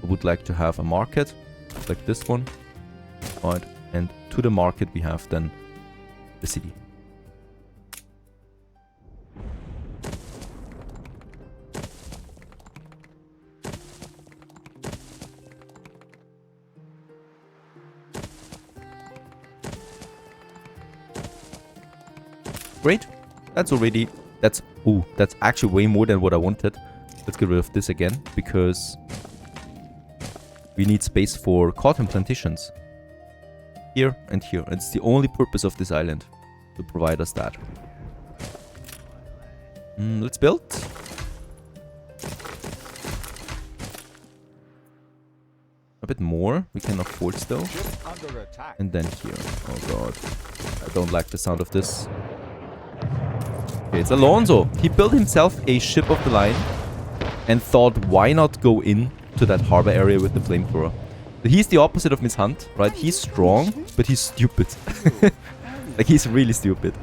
I would like to have a market like this one, right? And to the market we have then the city. Great. That's actually way more than what I wanted. Let's get rid of this again, because we need space for cotton plantations. Here and here. And it's the only purpose of this island, to provide us that. Let's build. A bit more. We can afford still. Ship under attack. And then here. Oh god. I don't like the sound of this. Okay, it's Alonso. He built himself a ship of the line and thought, why not go in to that harbor area with the flamethrower? He's the opposite of Miss Hunt, right? He's strong, but he's stupid. Like, he's really stupid.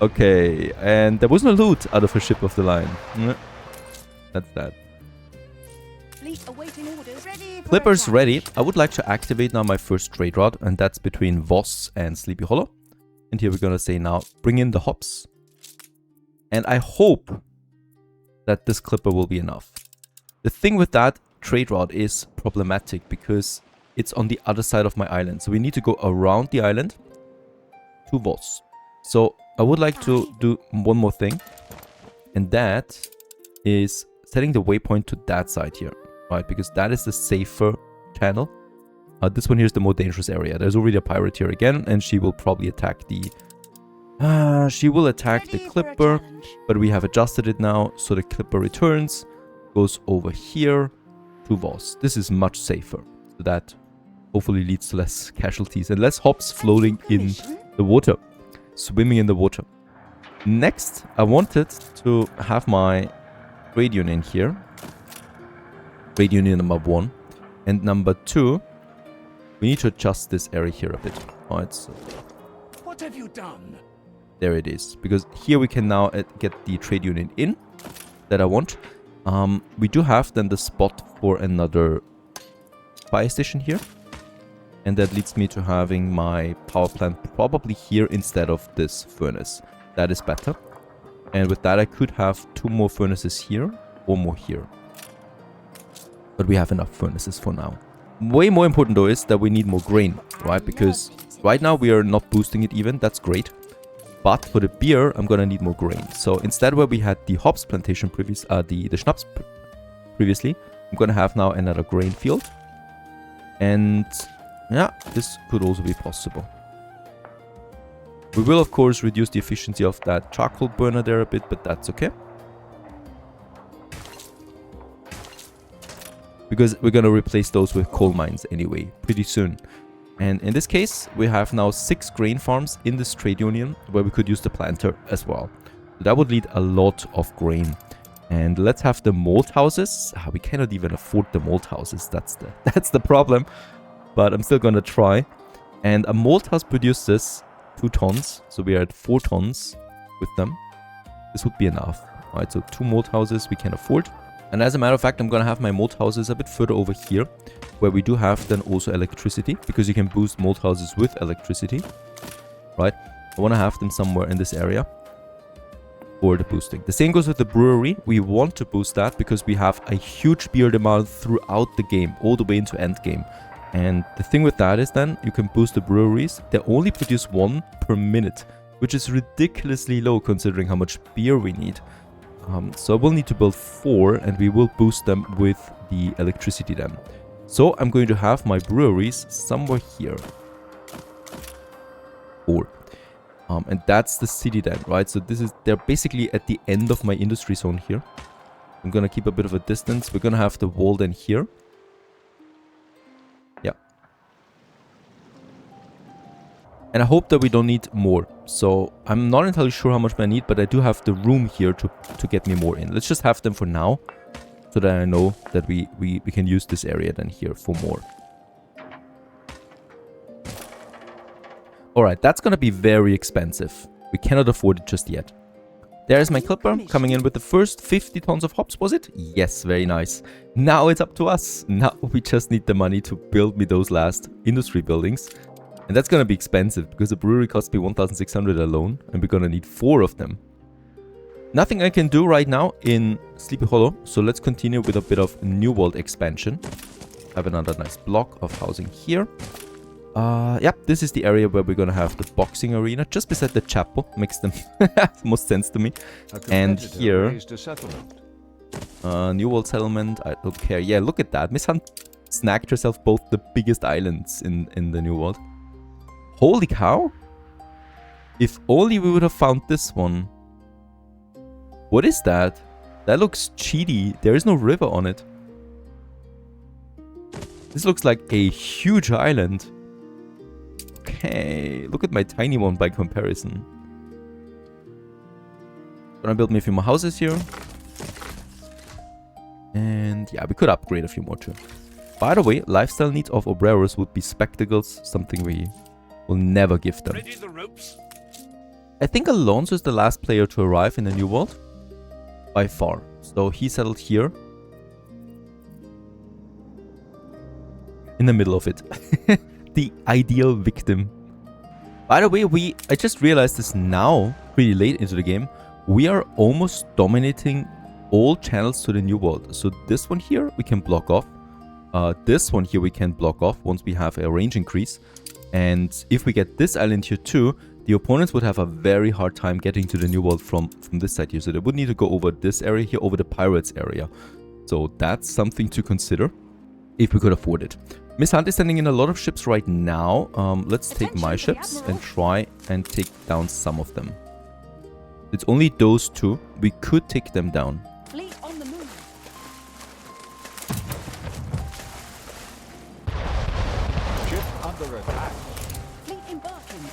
Okay, and there was no loot out of a ship of the line. That's that. Fleet awaiting orders. Ready for Clipper's attack. ready. I would like to activate now my first trade route, and that's between Voss and Sleepy Hollow. And here we're gonna say now, bring in the hops. And I hope that this Clipper will be enough. The thing with that trade route is problematic because it's on the other side of my island. So we need to go around the island to Voss. So I would like to do one more thing. And that is setting the waypoint to that side here. Right, because that is the safer channel. This one here is the more dangerous area. There's already a pirate here again, and she will probably attack the... she will attack the Ready for a Clipper, challenge. but we have adjusted it now, so the Clipper returns, goes over here to Voss. This is much safer. So that hopefully leads to less casualties and less hops floating in the water, swimming in the water. Next, I wanted to have my trade union here. Trade union number 1. And number 2, we need to adjust this area here a bit. Alright, so What have you done? there it is. Because here we can now get the trade union in that I want. We do have then the spot for another fire station here. And that leads me to having my power plant probably here instead of this furnace. That is better. And with that I could have 2 more furnaces here or more here. But we have enough furnaces for now. Way more important though is that we need more grain, right? Because right now we are not boosting it even. That's great. But for the beer, I'm gonna need more grain. So instead where we had the hops plantation previous, the schnapps previously, I'm gonna have now another grain field. And yeah, this could also be possible. We will of course reduce the efficiency of that charcoal burner there a bit, but that's okay. Because we're going to replace those with coal mines anyway, pretty soon. And in this case, we have now 6 grain farms in this trade union, where we could use the planter as well. So that would lead a lot of grain. And let's have the malt houses. We cannot even afford the malt houses, that's the problem. But I'm still going to try. And a malt house produces 2 tons, so we are at 4 tons with them. This would be enough. Alright, so 2 malt houses we can afford. And as a matter of fact, I'm going to have my malt houses a bit further over here, where we do have then also electricity, because you can boost malt houses with electricity, right? I want to have them somewhere in this area for the boosting. The same goes with the brewery. We want to boost that because we have a huge beer demand throughout the game, all the way into end game. And the thing with that is then you can boost the breweries. They only produce 1 per minute, which is ridiculously low considering how much beer we need. So I will need to build 4 and we will boost them with the electricity then. So I'm going to have my breweries somewhere here. 4. And that's the city then, right? So they're basically at the end of my industry zone here. I'm going to keep a bit of a distance. We're going to have the wall then here. Yeah. And I hope that we don't need more. So I'm not entirely sure how much I need, but I do have the room here to get me more in. Let's just have them for now, so that I know that we can use this area then here for more. Alright, that's gonna be very expensive. We cannot afford it just yet. There's my clipper coming in with the first 50 tons of hops, was it? Yes, very nice. Now it's up to us. Now we just need the money to build me those last industry buildings. And that's gonna be expensive, because the brewery cost me 1,600 alone, and we're gonna need 4 of them. Nothing I can do right now in Sleepy Hollow, so let's continue with a bit of New World expansion. Have another nice block of housing here. Yep, this is the area where we're gonna have the boxing arena, just beside the chapel. Makes the most sense to me. And here, raised a settlement. New World settlement, I don't care. Yeah, look at that. Miss Hunt snagged herself both the biggest islands in the New World. Holy cow! If only we would have found this one. What is that? That looks cheaty. There is no river on it. This looks like a huge island. Okay, look at my tiny one by comparison. Gonna build me a few more houses here. And yeah, we could upgrade a few more too. By the way, lifestyle needs of obreros would be spectacles, something we will never give them. Ready the ropes? I think Alonso is the last player to arrive in the New World. By far. So he settled here. In the middle of it. The ideal victim. By the way, I just realized this now, pretty late into the game. We are almost dominating all channels to the New World. So this one here, we can block off. This one here, we can block off once we have a range increase. And if we get this island here too, the opponents would have a very hard time getting to the New World from this side here. So they would need to go over this area here, over the pirates area. So that's something to consider if we could afford it. Miss Hunt is sending in a lot of ships right now. Let's take my ships and try and take down some of them. It's only those two. We could take them down. Fleet on the move. Ship under attack. Fleet embarking.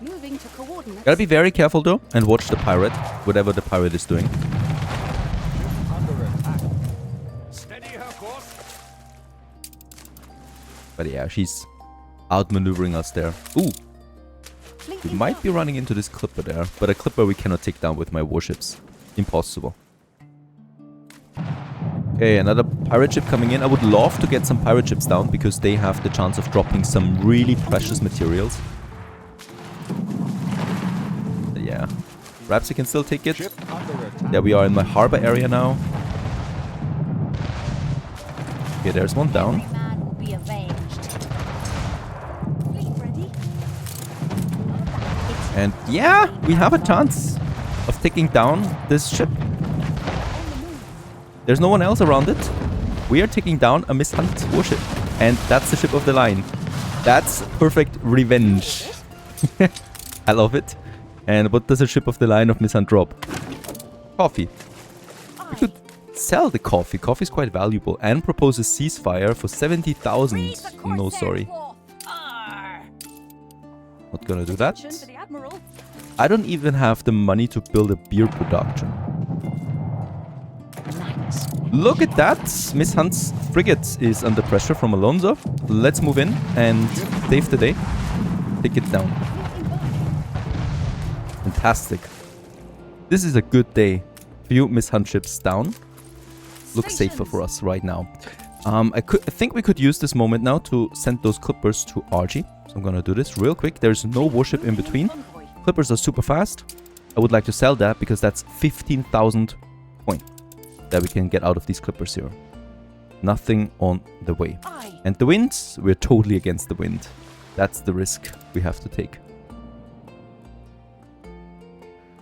Moving to coordinates. Gotta be very careful though and watch the pirate, whatever the pirate is doing. Under attack. Steady her course. But yeah, she's outmaneuvering us there. Ooh, Fleet we might be running into this clipper there, but a clipper we cannot take down with my warships. Impossible. Okay, another pirate ship coming in. I would love to get some pirate ships down because they have the chance of dropping some really precious materials. But yeah, perhaps I can still take it. Ship under attack. There we are in my harbor area now. Okay, there's one down. Every man will be avenged. Fleet ready. And yeah, we have a chance of taking down this ship. There's no one else around it. We are taking down a Miss Hunt warship. And that's the ship of the line. That's perfect revenge. I love it. And what does a ship of the line of Miss Hunt drop? Coffee. We could sell the coffee. Coffee is quite valuable. And propose a ceasefire for 70,000. No, sorry. Not gonna do that. For the Admiral. I don't even have the money to build a beer production. Look at that! Miss Hunt's frigate is under pressure from Alonso. Let's move in and save the day. Take it down. Fantastic. This is a good day. Few Miss Hunt ships down. Looks safer for us right now. I think we could use this moment now to send those clippers to RG. So I'm gonna do this real quick. There's no warship in between. Clippers are super fast. I would like to sell that because that's 15,000 coin that we can get out of these clippers here. Nothing on the way. And the winds, we're totally against the wind. That's the risk we have to take.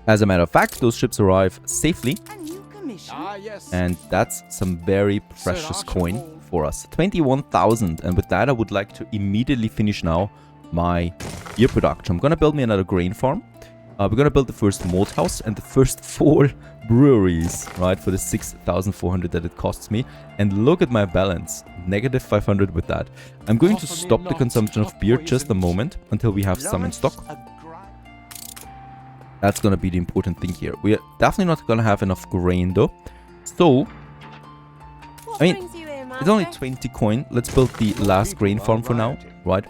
As a matter of fact, those ships arrive safely. A new commission. Ah, yes. And that's some very precious coin for us. 21,000. And with that, I would like to immediately finish now my beer production. I'm gonna build me another grain farm. We're gonna build the first malt house and the first 4 breweries, right, for the 6,400 that it costs me. And look at my balance, negative 500 with that. I'm going to stop the consumption of beer just a moment until we have some in stock. That's gonna be the important thing here. We are definitely not gonna have enough grain though. So, What I mean, brings you here, it's only Master? 20 coin. Let's build the last grain farm for now, right?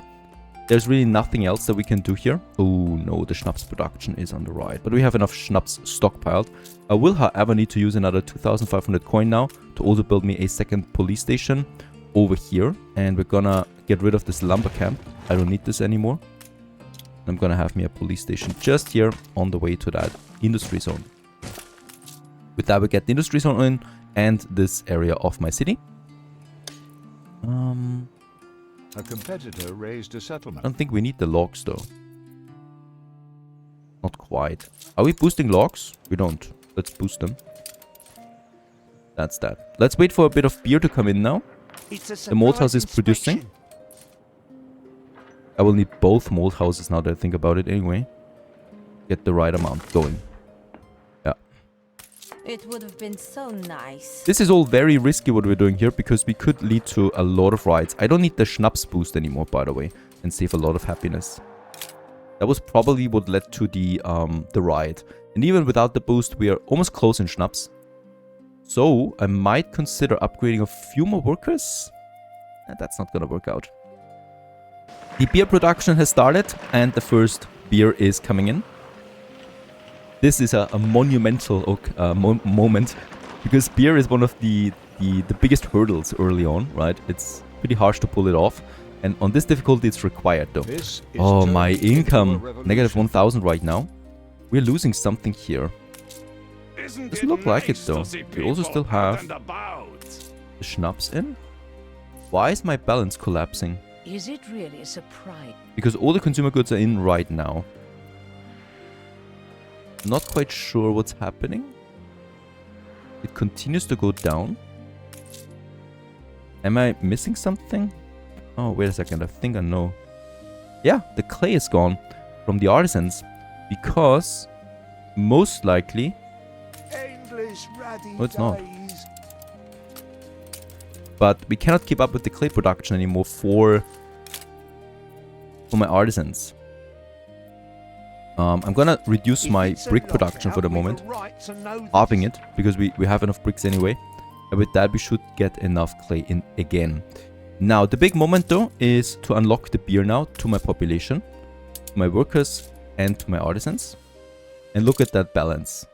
There's really nothing else that we can do here. Oh no, the schnapps production is on the right. But we have enough schnapps stockpiled. I will, however, need to use another 2,500 coin now to also build me a second police station over here. And we're gonna get rid of this lumber camp. I don't need this anymore. I'm gonna have me a police station just here on the way to that industry zone. With that, we get the industry zone in and this area of my city. A competitor raised a I settlement. don't think we need the logs though. Not quite. Are we boosting logs? We don't. Let's boost them. That's that. Let's wait for a bit of beer to come in now. It's a The malt house is surprise producing. inspection. I will need both mold houses now that I think about it anyway. Get the right amount going. Yeah. It would have been so nice. This is all very risky what we're doing here because we could lead to a lot of riots. I don't need the Schnaps boost anymore, by the way, and save a lot of happiness. That was probably what led to the riot. And even without the boost, we are almost close in Schnaps. So I might consider upgrading a few more workers. That's not gonna work out. The beer production has started and the first beer is coming in. This is a monumental moment because beer is one of the biggest hurdles early on, right? It's pretty harsh to pull it off. And on this difficulty, it's required though. Oh, my income. Negative 1,000 right now. We're losing something here. Doesn't look like it though. We also still have the Schnaps in. Why is my balance collapsing? Is it really a surprise? Because all the consumer goods are in right now. Not quite sure what's happening. It continues to go down. Am I missing something? Oh, wait a second. I think I know. Yeah, the clay is gone from the artisans. Because most likely... Oh, it's not. But we cannot keep up with the clay production anymore for my artisans. I'm gonna reduce my brick production for the moment, halving it, because we have enough bricks anyway. And with that, we should get enough clay in again. Now, the big moment though is to unlock the beer now to my population, to my workers, and to my artisans. And look at that balance.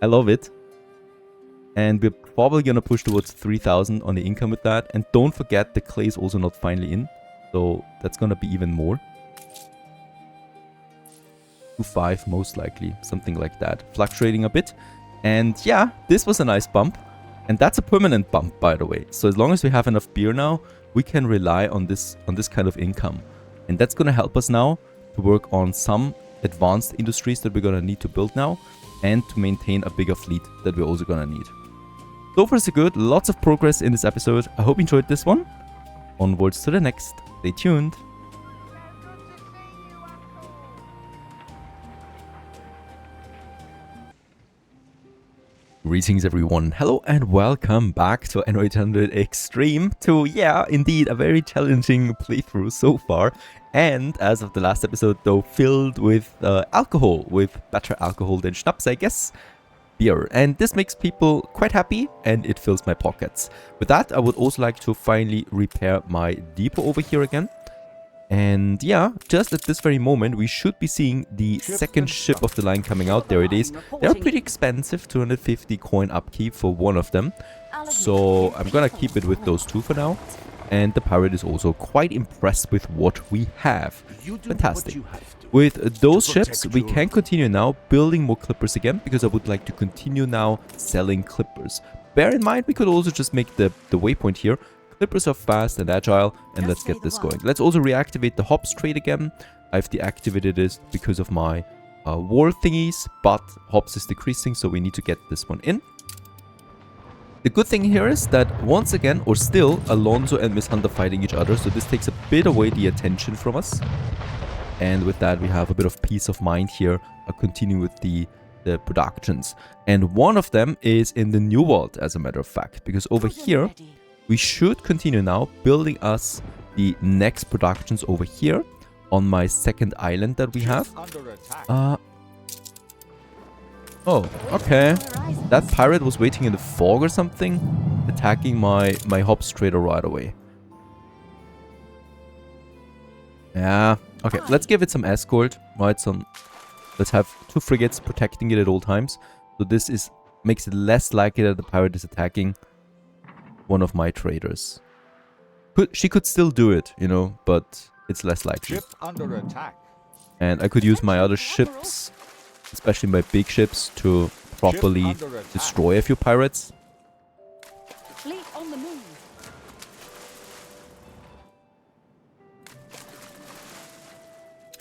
I love it. And we're probably gonna push towards 3,000 on the income with that. And don't forget, the clay is also not finally in. So that's gonna be even more. 2.5 most likely, something like that. Fluctuating a bit. And yeah, this was a nice bump. And that's a permanent bump, by the way. So as long as we have enough beer now, we can rely on this kind of income. And that's gonna help us now to work on some advanced industries that we're gonna need to build now. And to maintain a bigger fleet that we're also gonna need. So far so good, lots of progress in this episode. I hope you enjoyed this one. Onwards to the next. Stay tuned. Greetings everyone, hello and welcome back to Anno 800 Extreme to, yeah, indeed a very challenging playthrough so far. And as of the last episode though, filled with alcohol, with better alcohol than Schnaps, I guess. Beer. And this makes people quite happy and it fills my pockets. With that, I would also like to finally repair my depot over here again. And yeah, just at this very moment, we should be seeing the second ship of the line coming out. There it is. They're pretty expensive, 250 coin upkeep for one of them. So I'm gonna keep it with those two for now. And the pirate is also quite impressed with what we have. Fantastic. With those ships, we can continue now building more clippers again, because I would like to continue now selling clippers. Bear in mind, we could also just make the waypoint here. Clippers are fast and agile, and let's get this going. Let's also reactivate the hops trade again. I've deactivated this because of my war thingies, but hops is decreasing, so we need to get this one in. The good thing here is that once again, or still, Alonso and Miss Hunt are fighting each other, so this takes a bit away the attention from us. And with that, we have a bit of peace of mind here. I'll continue with the productions. And one of them is in the New World, as a matter of fact, because over here, we should continue now building us the next productions over here on my second island that we have. Oh, okay. That pirate was waiting in the fog or something, attacking my hops trader right away. Yeah, okay, let's give it some escort, right? Let's have 2 frigates protecting it at all times. So this makes it less likely that the pirate is attacking one of my traders. She could still do it, you know, but it's less likely. Ship under attack. And I could use my other ships, especially my big ships, to properly destroy a few pirates. Fleet on the move.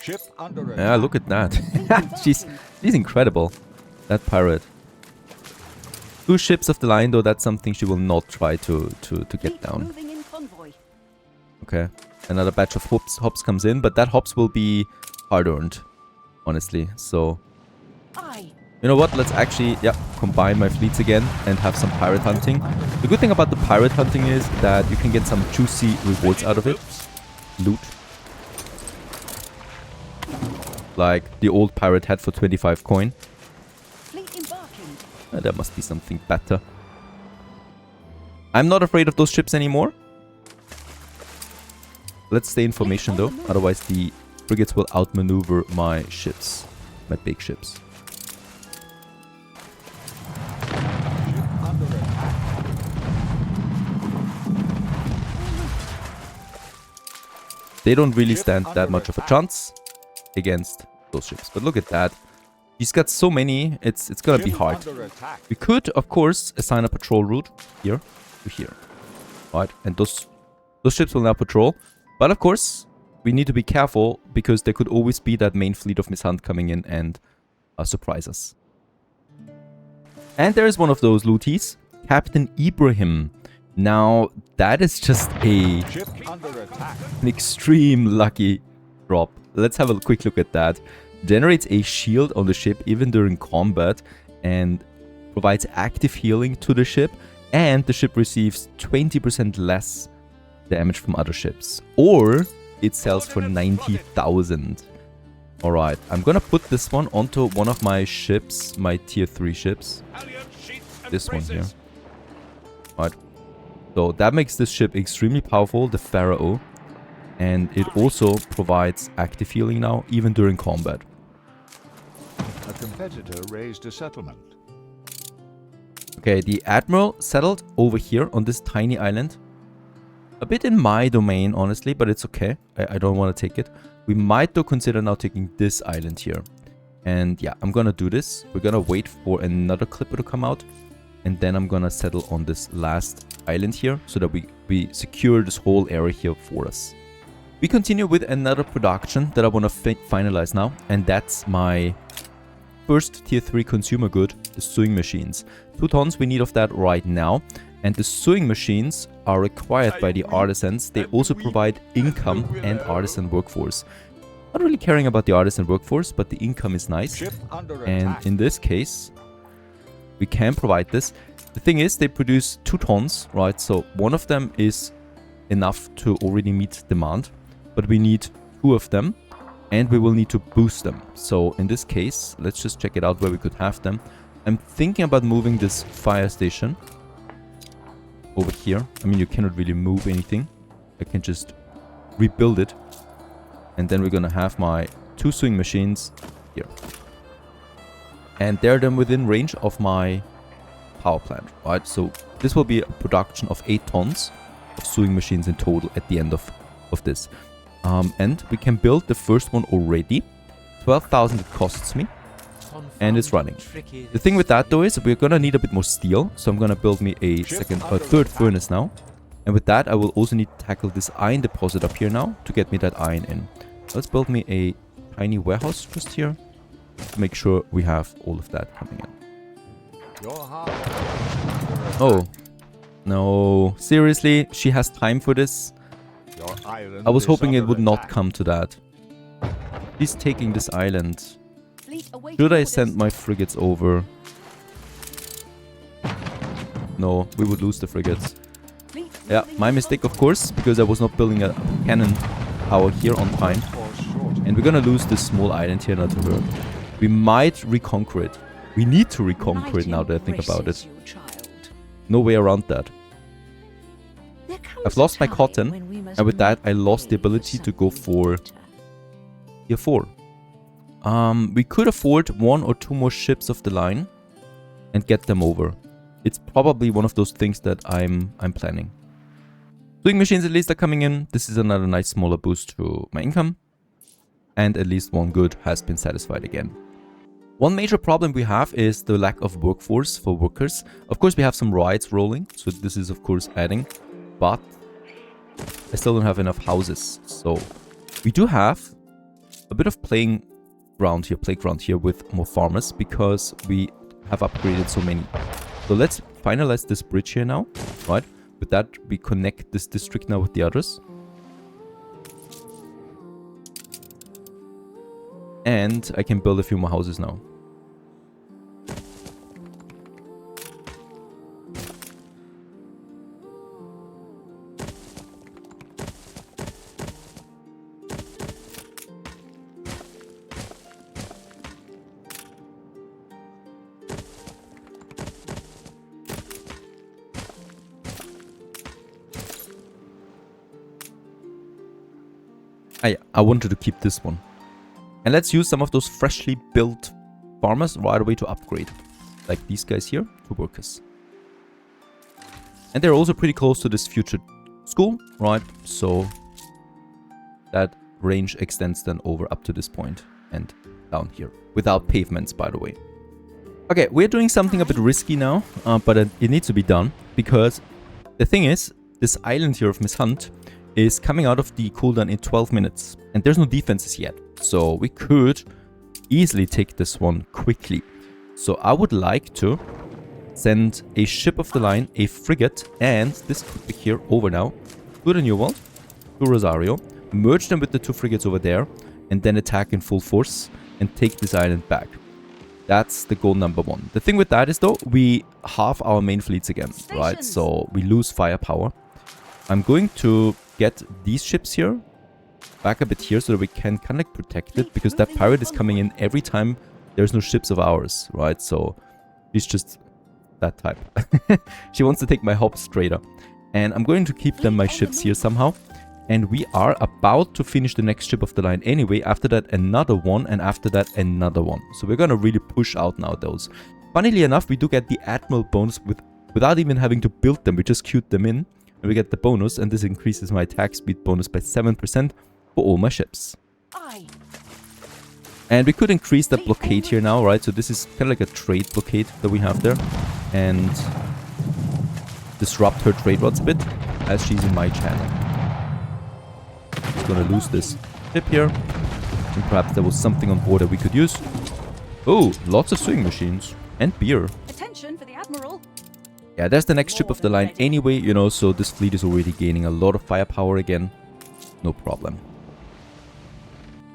Ship under attack. Yeah, look at that. she's incredible, that pirate. 2 ships of the line though, that's something she will not try to get down. Okay. Another batch of hops comes in, but that hops will be hard-earned, honestly. So, Aye. you know what? Let's actually, yeah, combine my fleets again and have some pirate hunting. The good thing about the pirate hunting is that you can get some juicy rewards out of it. Loot. Like the old pirate hat for 25 coin. Fleet embarking. There must be something better. I'm not afraid of those ships anymore. Let's stay in formation though, otherwise the frigates will outmaneuver my ships, my big ships. They don't really stand that much of a chance against those ships. But look at that. He's got so many, it's gonna be hard. We could, of course, assign a patrol route here to here. Right, and those ships will now patrol. But of course, we need to be careful because there could always be that main fleet of Miss Hunt coming in and surprise us. And there is one of those looties, Captain Ibrahim. Now, that is just an extreme lucky drop. Let's have a quick look at that. Generates a shield on the ship even during combat and provides active healing to the ship. And the ship receives 20% less damage from other ships. Or it sells for 90,000. Alright, I'm gonna put this one onto one of my ships, my tier 3 ships. This one here. Alright. So that makes this ship extremely powerful, the Pharaoh. And it also provides active healing now, even during combat. A competitor raised a settlement. Okay, the Admiral settled over here on this tiny island. A bit in my domain, honestly, but it's okay. I don't want to take it. We might though consider now taking this island here. And yeah, I'm gonna do this. We're gonna wait for another clipper to come out. And then I'm gonna settle on this last island here so that we secure this whole area here for us. We continue with another production that I want to finalize now. And that's my first tier 3 consumer good, the sewing machines. 2 tons we need of that right now. And the sewing machines are required by the artisans. They also provide income and artisan workforce. Not really caring about the artisan workforce, but the income is nice. And in this case, we can provide this. The thing is, they produce 2 tons, right? So one of them is enough to already meet demand. But we need 2 of them. And we will need to boost them. So in this case, let's just check it out where we could have them. I'm thinking about moving this fire station over here. I mean, you cannot really move anything. I can just rebuild it. And then we're gonna have my 2 sewing machines here. And they're then within range of my power plant, right? So this will be a production of 8 tons of sewing machines in total at the end of this. And we can build the first one already. 12,000 it costs me. And it's running. The thing with that though is we're gonna need a bit more steel. So I'm gonna build me a third furnace now. And with that I will also need to tackle this iron deposit up here now to get me that iron in. Let's build me a tiny warehouse just here to make sure we have all of that coming in. Oh. No. Seriously? She has time for this? I was hoping it would not come to that. She's taking this island. Should I send my frigates over? No, we would lose the frigates. Yeah, my mistake of course, because I was not building a cannon tower here on time. And we're gonna lose this small island here now to her. We might reconquer it. We need to reconquer it now that I think about it. No way around that. I've lost my cotton, and with that I lost the ability to go for tier 4. We could afford 1 or 2 more ships of the line and get them over. It's probably one of those things that I'm planning. Sewing machines at least are coming in. This is another nice smaller boost to my income. And at least one good has been satisfied again. One major problem we have is the lack of workforce for workers. Of course we have some riots rolling, so this is of course adding. But I still don't have enough houses. So we do have a bit of playground here with more farmers because we have upgraded so many. So let's finalize this bridge here now, right? With that we connect this district now with the others. And I can build a few more houses now. I wanted to keep this one. And let's use some of those freshly built farmers right away to upgrade. Like these guys here, to workers. And they're also pretty close to this future school, right? So that range extends then over up to this point and down here. Without pavements, by the way. Okay, we're doing something a bit risky now, but it needs to be done. Because the thing is, this island here of Miss Hunt is coming out of the cooldown in 12 minutes. And there's no defenses yet. So we could easily take this one quickly. So I would like to send a ship of the line, a frigate, and this could be here over now to the New World, to Rosario, merge them with the 2 frigates over there, and then attack in full force and take this island back. That's the goal number 1. The thing with that is though, we halve our main fleets again, right? So we lose firepower. I'm going to get these ships here back a bit here so that we can kind of like protect it, because that pirate is coming in every time there's no ships of ours, right? So she's just that type. She wants to take my hops trader, and I'm going to keep them my ships here somehow. And we are about to finish the next ship of the line anyway. After that another one, and after that another one. So we're gonna really push out now those. Funnily enough, we do get the admiral bonus without even having to build them. We just queued them in and we get the bonus, and this increases my attack speed bonus by 7% for all my ships. And we could increase the blockade here now, right? So this is kind of like a trade blockade that we have there, and disrupt her trade routes a bit as she's in my channel. Gonna lose this ship here, and perhaps there was something on board that we could use. Oh, lots of sewing machines and beer. Attention for the Admiral. Yeah, there's the next ship of the line anyway, you know, so this fleet is already gaining a lot of firepower again. No problem.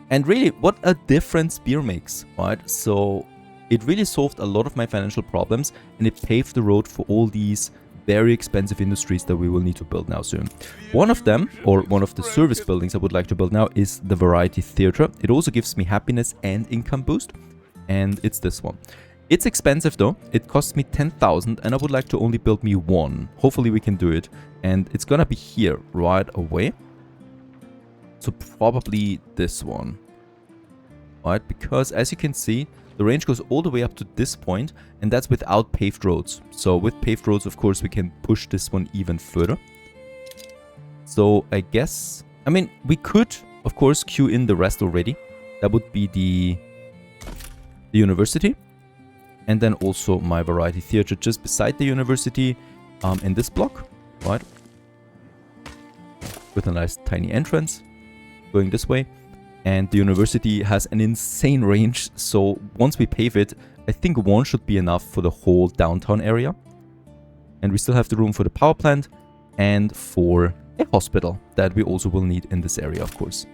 And really, what a difference beer makes, right? So it really solved a lot of my financial problems, and it paved the road for all these very expensive industries that we will need to build now soon. One of them, or one of the service buildings I would like to build now, is the Variety Theatre. It also gives me happiness and income boost, and it's this one. It's expensive though. It costs me 10,000, and I would like to only build me one. Hopefully we can do it, and it's gonna be here right away. So probably this one, right? Because as you can see, the range goes all the way up to this point, and that's without paved roads. So with paved roads, of course, we can push this one even further. So I guess, I mean, we could, of course, queue in the rest already. That would be the university. And then also my Variety Theatre just beside the university in this block, right? With a nice tiny entrance going this way. And the university has an insane range, so once we pave it, I think one should be enough for the whole downtown area. And we still have the room for the power plant and for a hospital that we also will need in this area, of course.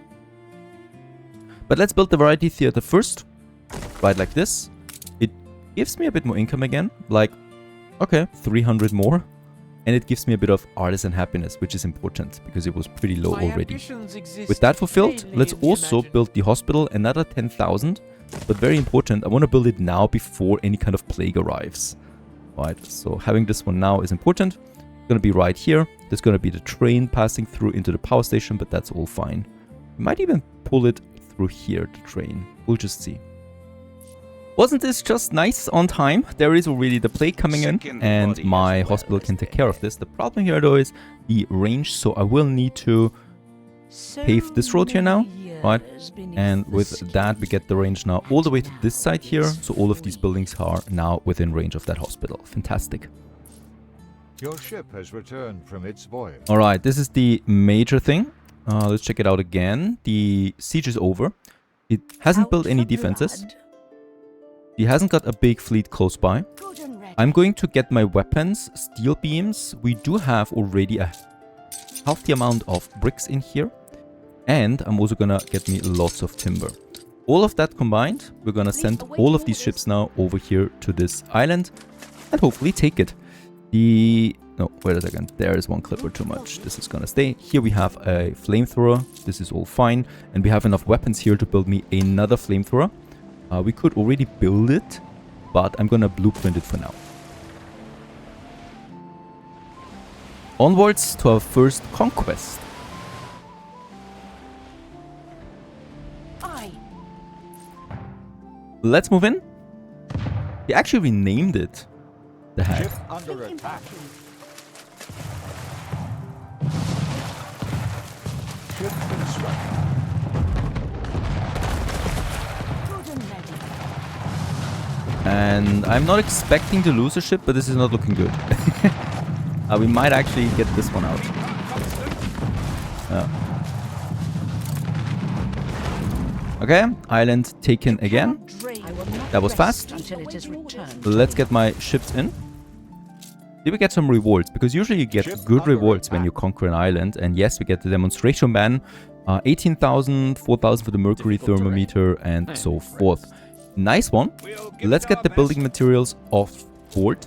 But let's build the Variety Theatre first, right like this. It gives me a bit more income again, like, okay, 300 more. And it gives me a bit of artisan happiness, which is important because it was pretty low already. With that fulfilled, let's also build the hospital, another 10,000. But very important, I want to build it now before any kind of plague arrives. Right, so having this one now is important. It's going to be right here. There's going to be the train passing through into the power station, but that's all fine. We might even pull it through here, the train. We'll just see. Wasn't this just nice on time? There is already the plague coming in, and my hospital can take care of this. The problem here though is the range, so I will need to pave this road here now, right? And with that we get the range now all the way to this side here, so all of these buildings are now within range of that hospital. Fantastic. Your ship has returned from its voyage. Alright, this is the major thing. Let's check it out again. The siege is over. It hasn't built any defenses. He hasn't got a big fleet close by. I'm going to get my weapons, steel beams. We do have already a healthy amount of bricks in here. And I'm also gonna get me lots of timber. all of that combined, we're gonna send all of these ships now over here to this island and hopefully take it. No, wait a second. There is one clipper too much. This is gonna stay. Here we have a flamethrower. This is all fine. And we have enough weapons here to build me another flamethrower. We could already build it, but I'm gonna blueprint it for now. Onwards to our first conquest. I. Let's move in. He actually renamed it. The heck. Ship under attack. Ship constructed. Good and ready. And I'm not expecting to lose a ship, but this is not looking good. We might actually get this one out. Okay, island taken again. That was fast. Until it is returned. Let's get my ships in. Did we get some rewards? Because usually you get good rewards when you conquer an island. And yes, we get the demonstration ban. 18,000, 4,000 for the mercury thermometer, and so forth. Nice one. Let's get the building materials off board.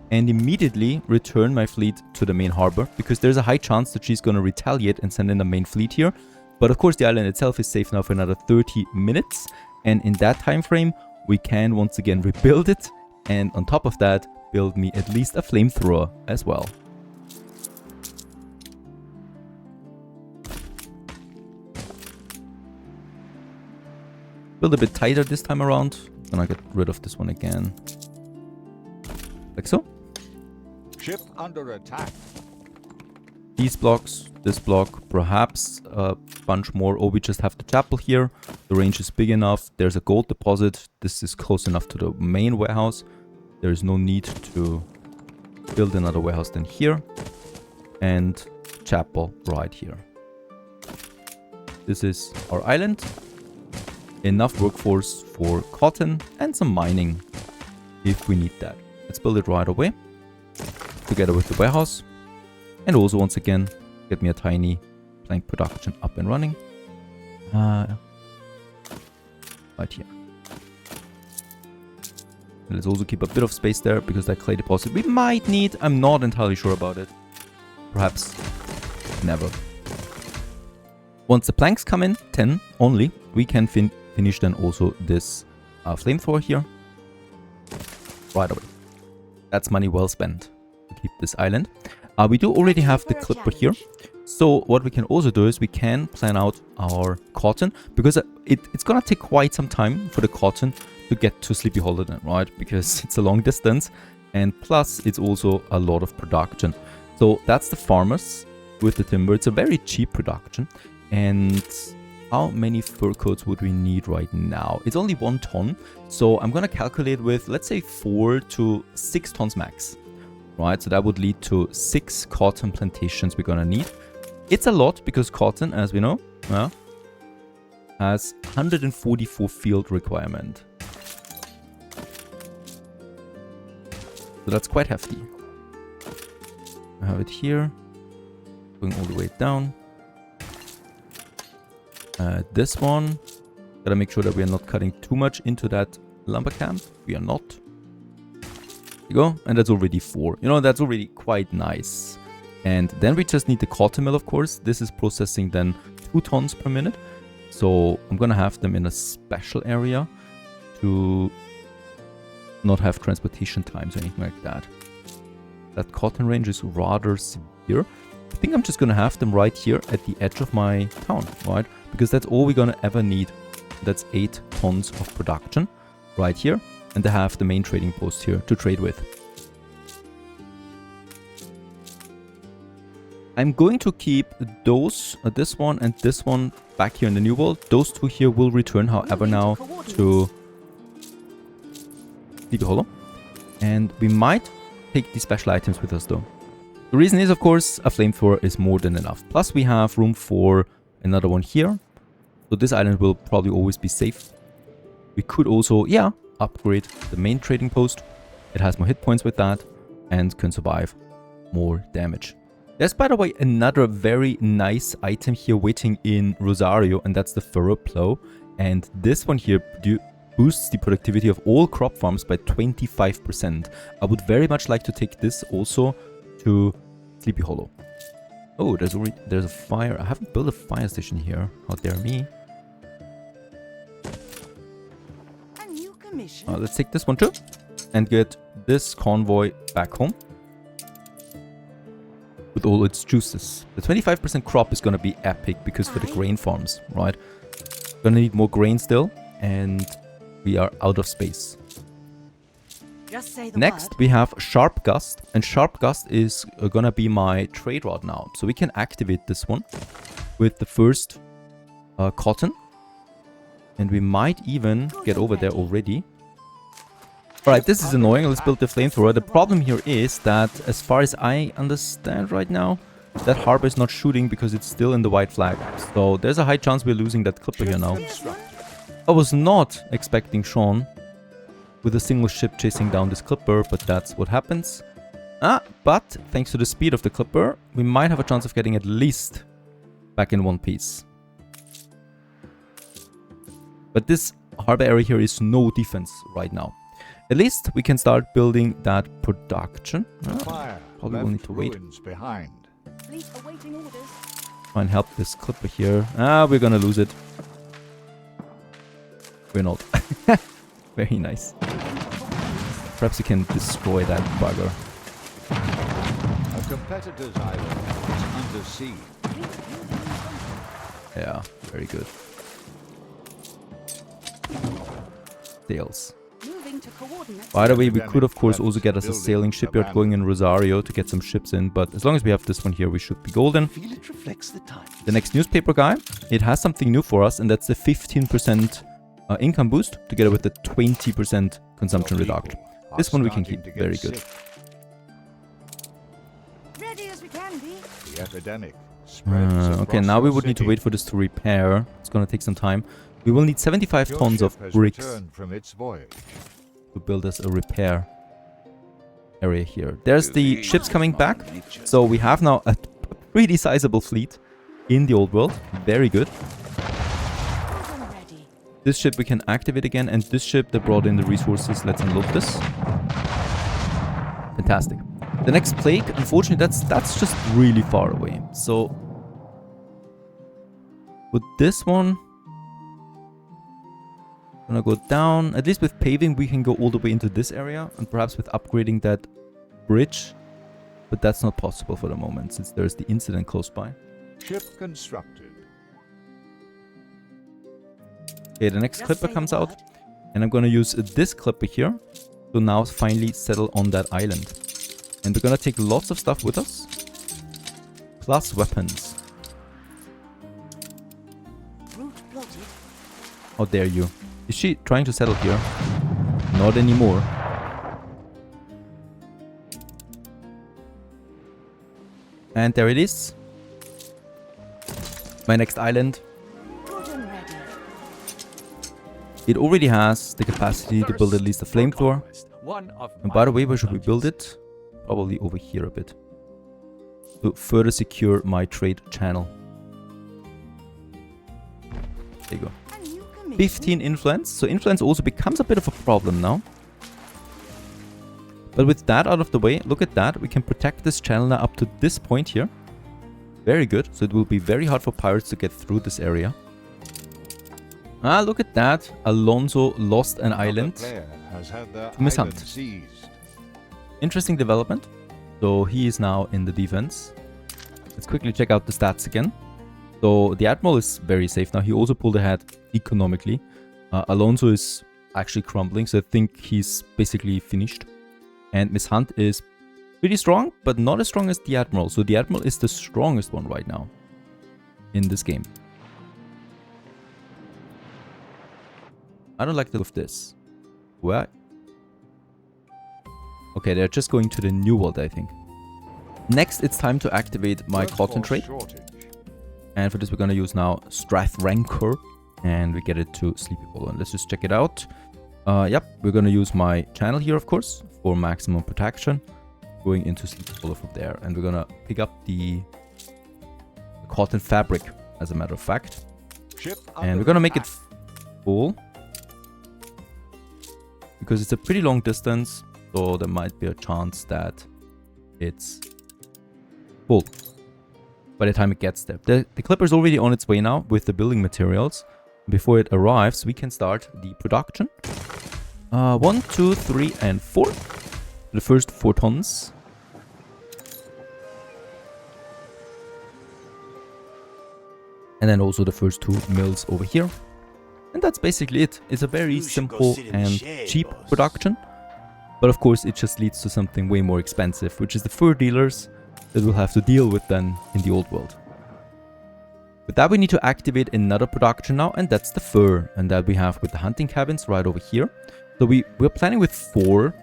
And immediately return my fleet to the main harbor. Because there's a high chance that she's going to retaliate and send in the main fleet here. But of course the island itself is safe now for another 30 minutes. And in that time frame, we can once again rebuild it. And on top of that, build me at least a flamethrower as well. Build a bit tighter this time around. Gonna get rid of this one again. Like so. Ship under attack. These blocks, this block, perhaps a bunch more. Oh, we just have the chapel here. The range is big enough. There's a gold deposit. This is close enough to the main warehouse. There is no need to build another warehouse than here. And chapel right here. This is our island. Enough workforce for cotton and some mining if we need that. Let's build it right away together with the warehouse. And also once again, get me a tiny plank production up and running. Right here. And let's also keep a bit of space there because that clay deposit we might need. I'm not entirely sure about it. Perhaps never. Once the planks come in, 10 only, we can finish then also this flamethrower here. Right away. That's money well spent to keep this island. We do already have the clipper here. So what we can also do is we can plan out our cotton. Because it's gonna take quite some time for the cotton to get to Sleepy Hollow then, right? Because it's a long distance. And plus it's also a lot of production. So that's the farmers with the timber. It's a very cheap production. And how many fur coats would we need right now? It's only 1 ton. So I'm gonna calculate with, let's say 4 to 6 tons max. Right, so that would lead to 6 cotton plantations we're gonna need. It's a lot because cotton, as we know, has 144 field requirement. So that's quite hefty. I have it here, going all the way down. This one, gotta make sure that we are not cutting too much into that lumber camp. We are not. Go, and that's already 4. You know, that's already quite nice. And then we just need the cotton mill, of course. This is processing then 2 tons per minute. So I'm gonna have them in a special area to not have transportation times or anything like that. That cotton range is rather severe. I think I'm just gonna have them right here at the edge of my town, right? Because that's all we're gonna ever need. That's 8 tons of production right here. And they have the main trading post here to trade with. I'm going to keep those, this one and this one back here in the new world. Those 2 here will return, however, now to Sleepy Hollow. And we might take these special items with us though. The reason is, of course, a flamethrower is more than enough. Plus we have room for another one here. So this island will probably always be safe. We could also, upgrade the main trading post. It has more hit points with that and can survive more damage. There's, by the way, another very nice item here waiting in Rosario, and that's the furrow plow. And this one here boosts the productivity of all crop farms by 25%. I would very much like to take this also to Sleepy Hollow. Oh, there's a fire. I haven't built a fire station here. How dare me. A new commission. Let's take this one too and get this convoy back home with all its juices. The 25% crop is going to be epic because for the grain farms, right? Gonna need more grain still, and we are out of space. Just say the Next, word. we have Sharp Gust, and Sharp Gust is gonna be my trade route now. So we can activate this one with the first cotton, and we might even get over there already. Alright, this is annoying. Let's build the flamethrower. The problem here is that, as far as I understand right now, that harbor is not shooting because it's still in the white flag. So there's a high chance we're losing that clipper here now. I was not expecting Sean with a single ship chasing down this clipper, but that's what happens. But thanks to the speed of the clipper, we might have a chance of getting at least back in one piece. But this harbor area here is no defense right now. At least we can start building that production. Fire Probably will need to wait. behind. Fleet awaiting orders. Try and help this clipper here. We're gonna lose it. We're not. Very nice. Perhaps we can destroy that bugger. A competitor's island is under siege. Yeah, very good. Sails. Moving to coordinates. By the way, we could of course also get us a sailing shipyard going in Rosario to get some ships in, but as long as we have this one here, we should be golden. Feel it reflects the time. The next newspaper guy, it has something new for us, and that's the 15% income boost together with the 20% consumption reduction. This one we can keep. Very good. Ready as we can be. The epidemic spreads Okay, across now we the would need to city. wait for this to repair. It's gonna take some time. We will need 75 Your tons of ship has bricks returned from its voyage. to build us a repair area here. There's the ships coming back. So we have now a pretty sizable fleet in the old world. Very good. Good and ready. This ship we can activate again, and this ship that brought in the resources, let's unload this. Fantastic. The next plague, unfortunately, that's just really far away. So with this one, gonna go down. At least with paving, we can go all the way into this area, and perhaps with upgrading that bridge. But that's not possible for the moment, since there's the incident close by. Ship constructed. Okay, the next Just clipper say comes the out, word. and I'm gonna use this clipper here to now finally settle on that island. And we're gonna take lots of stuff with us, plus weapons. Route plotted. How dare you? Is she trying to settle here? Not anymore. And there it is. My next island. Good and ready. It already has the capacity to build at least a flamethrower. And by the way, where should we build it? Probably over here a bit. To further secure my trade channel. There you go. A new commission. 15 influence. So influence also becomes a bit of a problem now. But with that out of the way, look at that. We can protect this channel now up to this point here. Very good. So it will be very hard for pirates to get through this area. Look at that. Alonso lost an island. Player has had their Miss island Hunt. seized. Interesting development. So he is now in the defense. Let's quickly check out the stats again. So the Admiral is very safe now. He also pulled ahead economically. Alonso is actually crumbling, so I think he's basically finished. And Miss Hunt is pretty strong, but not as strong as the Admiral. So the Admiral is the strongest one right now in this game. I don't like the look of this. Where? Okay, they're just going to the New World, I think. Next, it's time to activate my cotton trade. Shortage. And for this, we're going to use now Strath Rancor. And we get it to Sleepy Hollow. Let's just check it out. Yep, we're going to use my channel here, of course, for maximum protection. going into Sleep Hollow from there. And we're gonna pick up the cotton fabric, as a matter of fact. Ship And under we're gonna make it attack. full. Because it's a pretty long distance, so there might be a chance that it's full by the time it gets there. The clipper is already on its way now with the building materials. Before it arrives, we can start the production. 1, 2, 3, and 4. The first 4 tons. And then also the first 2 mills over here. And that's basically it. It's a very You should go simple sit in the and shade, cheap boss. production. But of course it just leads to something way more expensive, which is the fur dealers that we'll have to deal with then in the old world. With that we need to activate another production now, and that's the fur. And that we have with the hunting cabins right over here. So we're planning with 4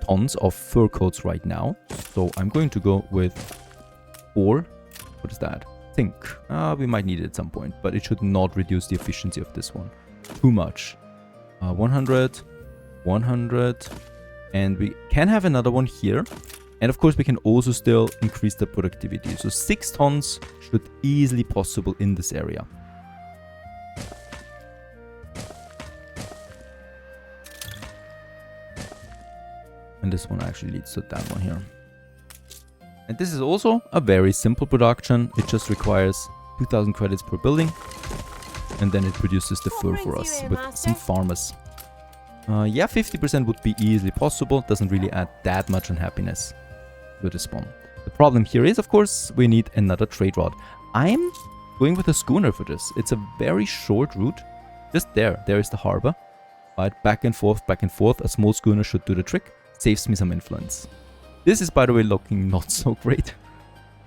tons of fur coats right now. So I'm going to go with 4. What is that? Think. We might need it at some point, but it should not reduce the efficiency of this one too much. 100, 100, and we can have another one here. And of course we can also still increase the productivity. So 6 tons should easily possible in this area. And this one actually leads to that one here. And this is also a very simple production. It just requires 2000 credits per building. And then it produces the fur for us with some farmers. Yeah, 50% would be easily possible. Doesn't really add that much unhappiness with the spawn. The problem here is, of course, we need another trade route. I'm going with a schooner for this. It's a very short route. Just there. There is the harbor. Right, back and forth, back and forth. A small schooner should do the trick. Saves me some influence. This is, by the way, looking not so great.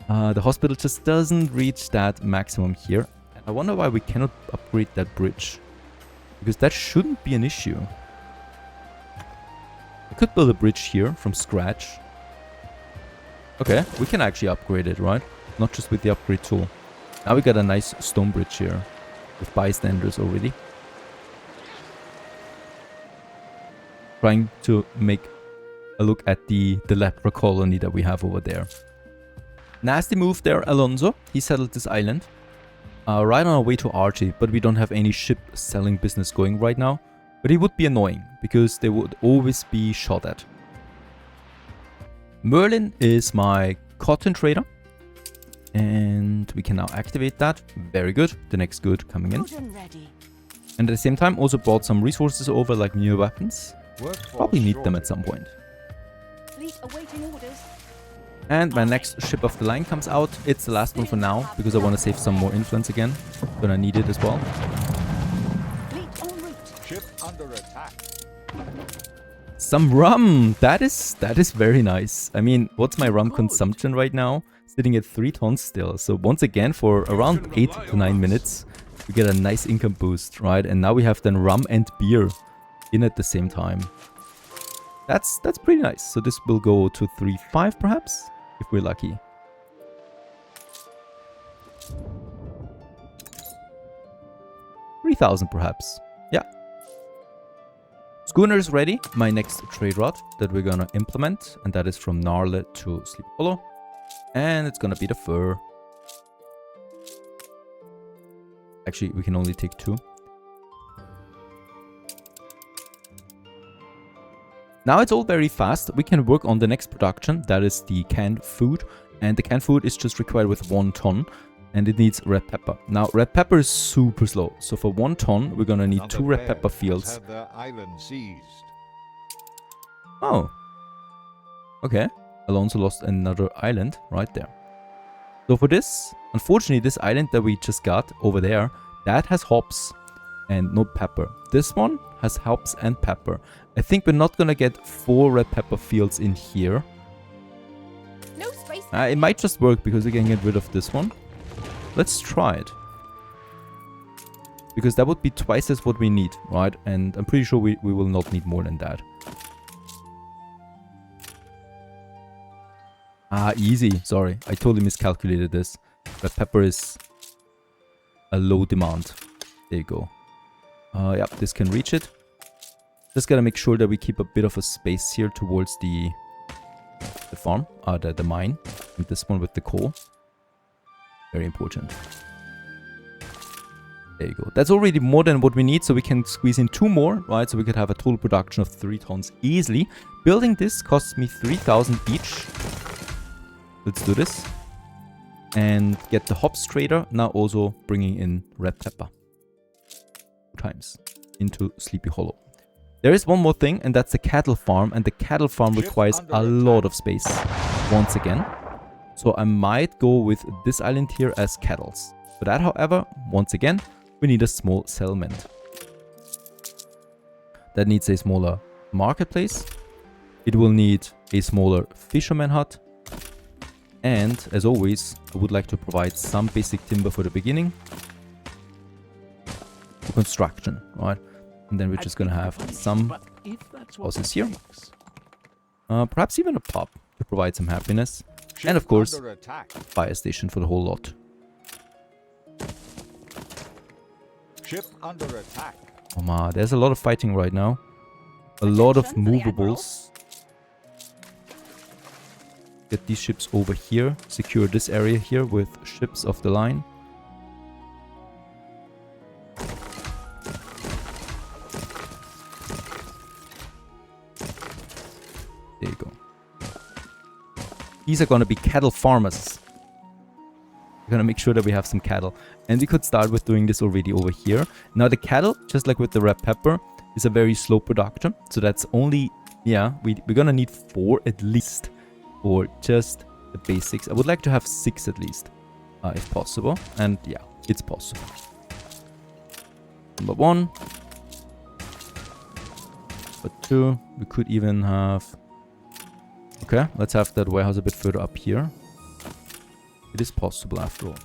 The hospital just doesn't reach that maximum here. And I wonder why we cannot upgrade that bridge. Because that shouldn't be an issue. I could build a bridge here from scratch. Okay, we can actually upgrade it, right? Not just with the upgrade tool. Now we got a nice stone bridge here. With bystanders already. Trying to make a look at the leper colony that we have over there. Nasty move there, Alonso. He settled this island. Right on our way to Archie, but we don't have any ship selling business going right now. But it would be annoying, because they would always be shot at. Merlin is my cotton trader. And we can now activate that. Very good. The next good coming in. Good and ready. And at the same time also brought some resources over, like new weapons. Workforce Probably need them at shortage. some point. Fleet awaiting orders. And my next ship of the line comes out. It's the last one for now, because I want to save some more influence again. Gonna need it as well. Fleet en route. Ship under attack. Some rum! That is very nice. I mean, what's my rum consumption right now? Sitting at 3 tons still. So once again, for around 8 to 9 minutes, we get a nice income boost, right? And now we have then rum and beer in at the same time. That's pretty nice. So this will go to 3.5 perhaps, if we're lucky. $3,000 perhaps. Yeah. Schooner is ready. My next trade route that we're gonna implement, and that is from Narle to Sleep Hollow. And it's gonna be the fur. Actually, we can only take 2. Now it's all very fast. We can work on the next production. That is the canned food. And the canned food is just required with 1 ton. And it needs red pepper. Now, red pepper is super slow. So for 1 ton, we're gonna need Another 2 red bear pepper has fields. had their island seized. Oh. Okay. Alonso lost another island right there. So for this, unfortunately, this island that we just got over there, that has hops and no pepper. This one has hops and pepper. I think we're not gonna get 4 red pepper fields in here. No space. It might just work because we can get rid of this one. Let's try it. Because that would be twice as what we need, right? And I'm pretty sure we will not need more than that. Ah, easy. Sorry, I totally miscalculated this. Red pepper is a low demand. There you go. Yeah, this can reach it. Just gotta make sure that we keep a bit of a space here towards the the farm, the mine, and this one with the coal. Very important. There you go. That's already more than what we need, so we can squeeze in 2 more, right? So we could have a total production of 3 tons easily. Building this costs me 3,000 each. Let's do this. And get the hops trader. Now also bringing in red pepper. 2 times into Sleepy Hollow. There is one more thing, and that's the cattle farm. And the cattle farm requires a lot of space once again. So I might go with this island here as cattles. For that, however, once again, we need a small settlement. That needs a smaller marketplace. It will need a smaller fisherman hut. And, as always, I would like to provide some basic timber for the beginning. For construction, right? And then we're just gonna have some houses here. Perhaps even a pub to provide some happiness. And of course, fire station for the whole lot. Ship under attack. Oh man, there's a lot of fighting right now. A lot of movables. Get these ships over here. Secure this area here with ships of the line. There you go. These are gonna be cattle farmers. We're gonna make sure that we have some cattle. And we could start with doing this already over here. Now the cattle, just like with the red pepper, is a very slow production. So that's only, yeah, we're gonna need 4 at least for just the basics. I would like to have 6 at least, if possible. And yeah, it's possible. Number 1. Number 2, we could even have... Okay, let's have that warehouse a bit further up here. It is possible after all.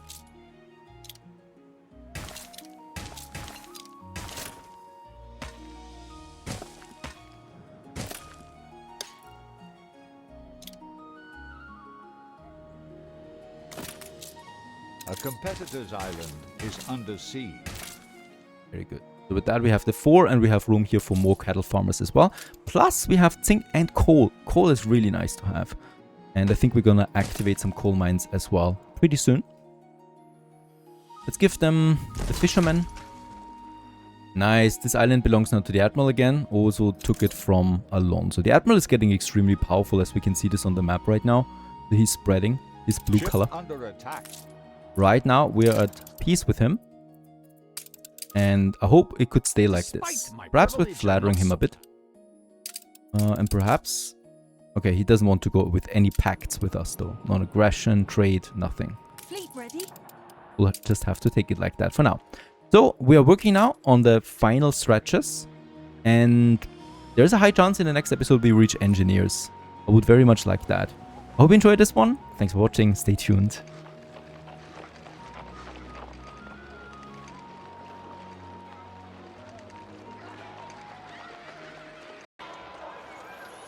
A competitor's island is under siege. Very good. So with that we have the 4 and we have room here for more cattle farmers as well. Plus we have zinc and coal. Coal is really nice to have. And I think we're gonna activate some coal mines as well pretty soon. Let's give them the fishermen. Nice. This island belongs now to the Admiral again. Also took it from Alonso. The Admiral is getting extremely powerful, as we can see this on the map right now. He's spreading his blue color. Under attack. Right now we are at peace with him. And I hope it could stay like this. Perhaps with flattering him a bit. And perhaps... Okay, he doesn't want to go with any pacts with us though. Non-aggression, trade, nothing. Fleet ready. We'll just have to take it like that for now. So, we are working now on the final stretches. And there's a high chance in the next episode we reach engineers. I would very much like that. I hope you enjoyed this one. Thanks for watching. Stay tuned.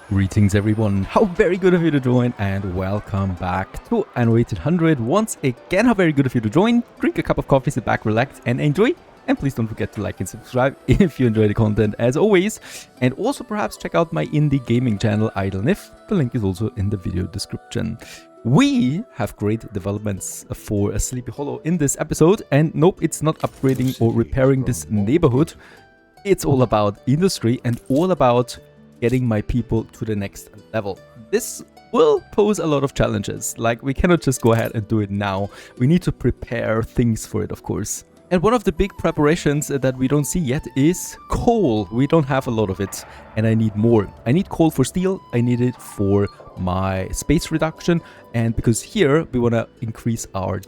Greetings everyone, how very good of you to join and welcome back to Anno 1800. Once again, how very good of you to join. Drink a cup of coffee, sit back, relax and enjoy. And please don't forget to like and subscribe if you enjoy the content as always. And also perhaps check out my indie gaming channel IdleNiv. The link is also in the video description. We have great developments for a Sleepy Hollow in this episode. And nope, it's not upgrading or repairing this neighborhood. It's all about industry and all about getting my people to the next level. This will pose a lot of challenges. Like, we cannot just go ahead and do it now. We need to prepare things for it, of course. And one of the big preparations that we don't see yet is coal. We don't have a lot of it, and I need more. I need coal for steel. I need it for my space reduction, and because here we want to increase our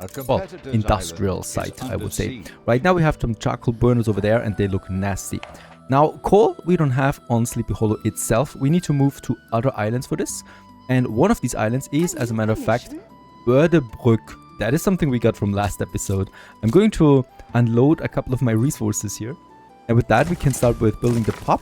industrial site, I would say. Right now we have some charcoal burners over there, and they look nasty. Now, coal we don't have on Sleepy Hollow itself. We need to move to other islands for this. And one of these islands is, as a matter of fact, Bördebrück. That is something we got from last episode. I'm going to unload a couple of my resources here. And with that, we can start with building the pub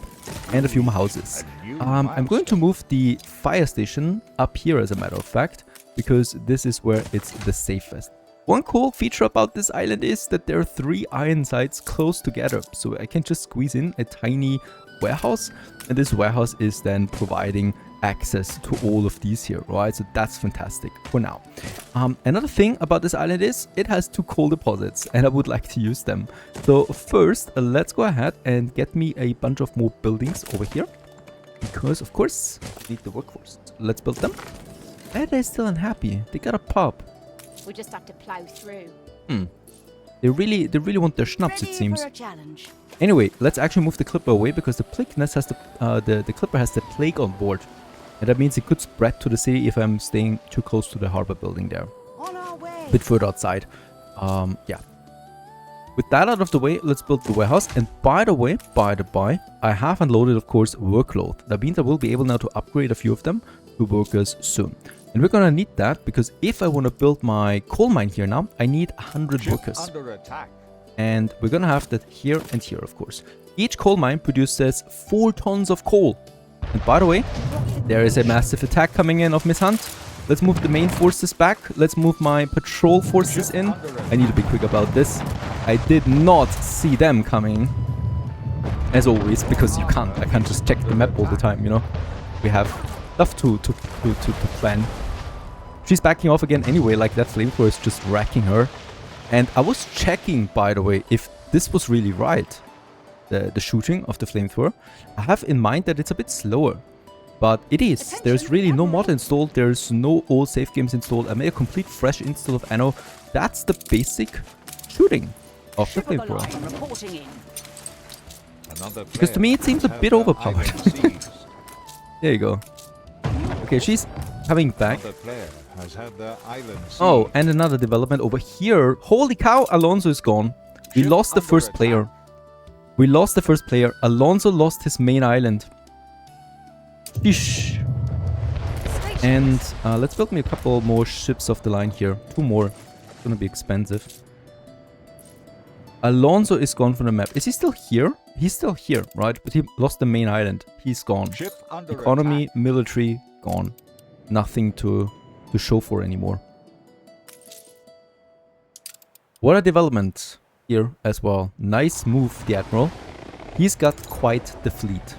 and a few more houses. I'm going to move the fire station up here, as a matter of fact, because this is where it's the safest. One cool feature about this island is that there are 3 iron sites close together, so I can just squeeze in a tiny warehouse, and this warehouse is then providing access to all of these here, right? So that's fantastic for now. Another thing about this island is it has 2 coal deposits, and I would like to use them. So first, let's go ahead and get me a bunch of more buildings over here, because of course we need the workforce. Let's build them. And they're still unhappy. They got a pub. We just have to plow through. They really want their schnapps, it seems. For a challenge. Anyway, let's actually move the clipper away, because the plague nest has the clipper has the plague on board. And that means it could spread to the city if I'm staying too close to the harbor building there. On our way. A bit further outside. Yeah. With that out of the way, let's build the warehouse. And by the way, I have unloaded, of course, workload. That means I will be able now to upgrade a few of them to workers soon. And we're gonna need that, because if I want to build my coal mine here now, I need 100 Ship workers. under attack. And we're gonna have that here and here, of course. Each coal mine produces 4 tons of coal. And by the way, there is a massive attack coming in of Miss Hunt. Let's move the main forces back. Let's move my patrol forces in. I need to be quick about this. I did not see them coming. As always, because I can't just check the map all the time, you know. We have stuff to plan. She's backing off again anyway, like that flamethrower is just wrecking her. And I was checking, by the way, if this was really right. The shooting of the flamethrower. I have in mind that it's a bit slower. But it is. There's really no mod installed. There's no old save games installed. I made a complete fresh install of Anno. That's the basic shooting of the Ship of the flamethrower. line reporting in. Because to me it seems a bit overpowered. There you go. Okay, she's coming back. Oh, and another development over here. Holy cow, Alonso is gone. We lost the first player. We lost the first player. Alonso lost his main island. Sheesh. And let's build me a couple more ships off the line here. 2 more. It's gonna be expensive. Alonso is gone from the map. Is he still here? He's still here, right? But he lost the main island. He's gone. Economy, military, gone. Nothing to show for anymore. What a development here as well. Nice move, the Admiral. He's got quite the fleet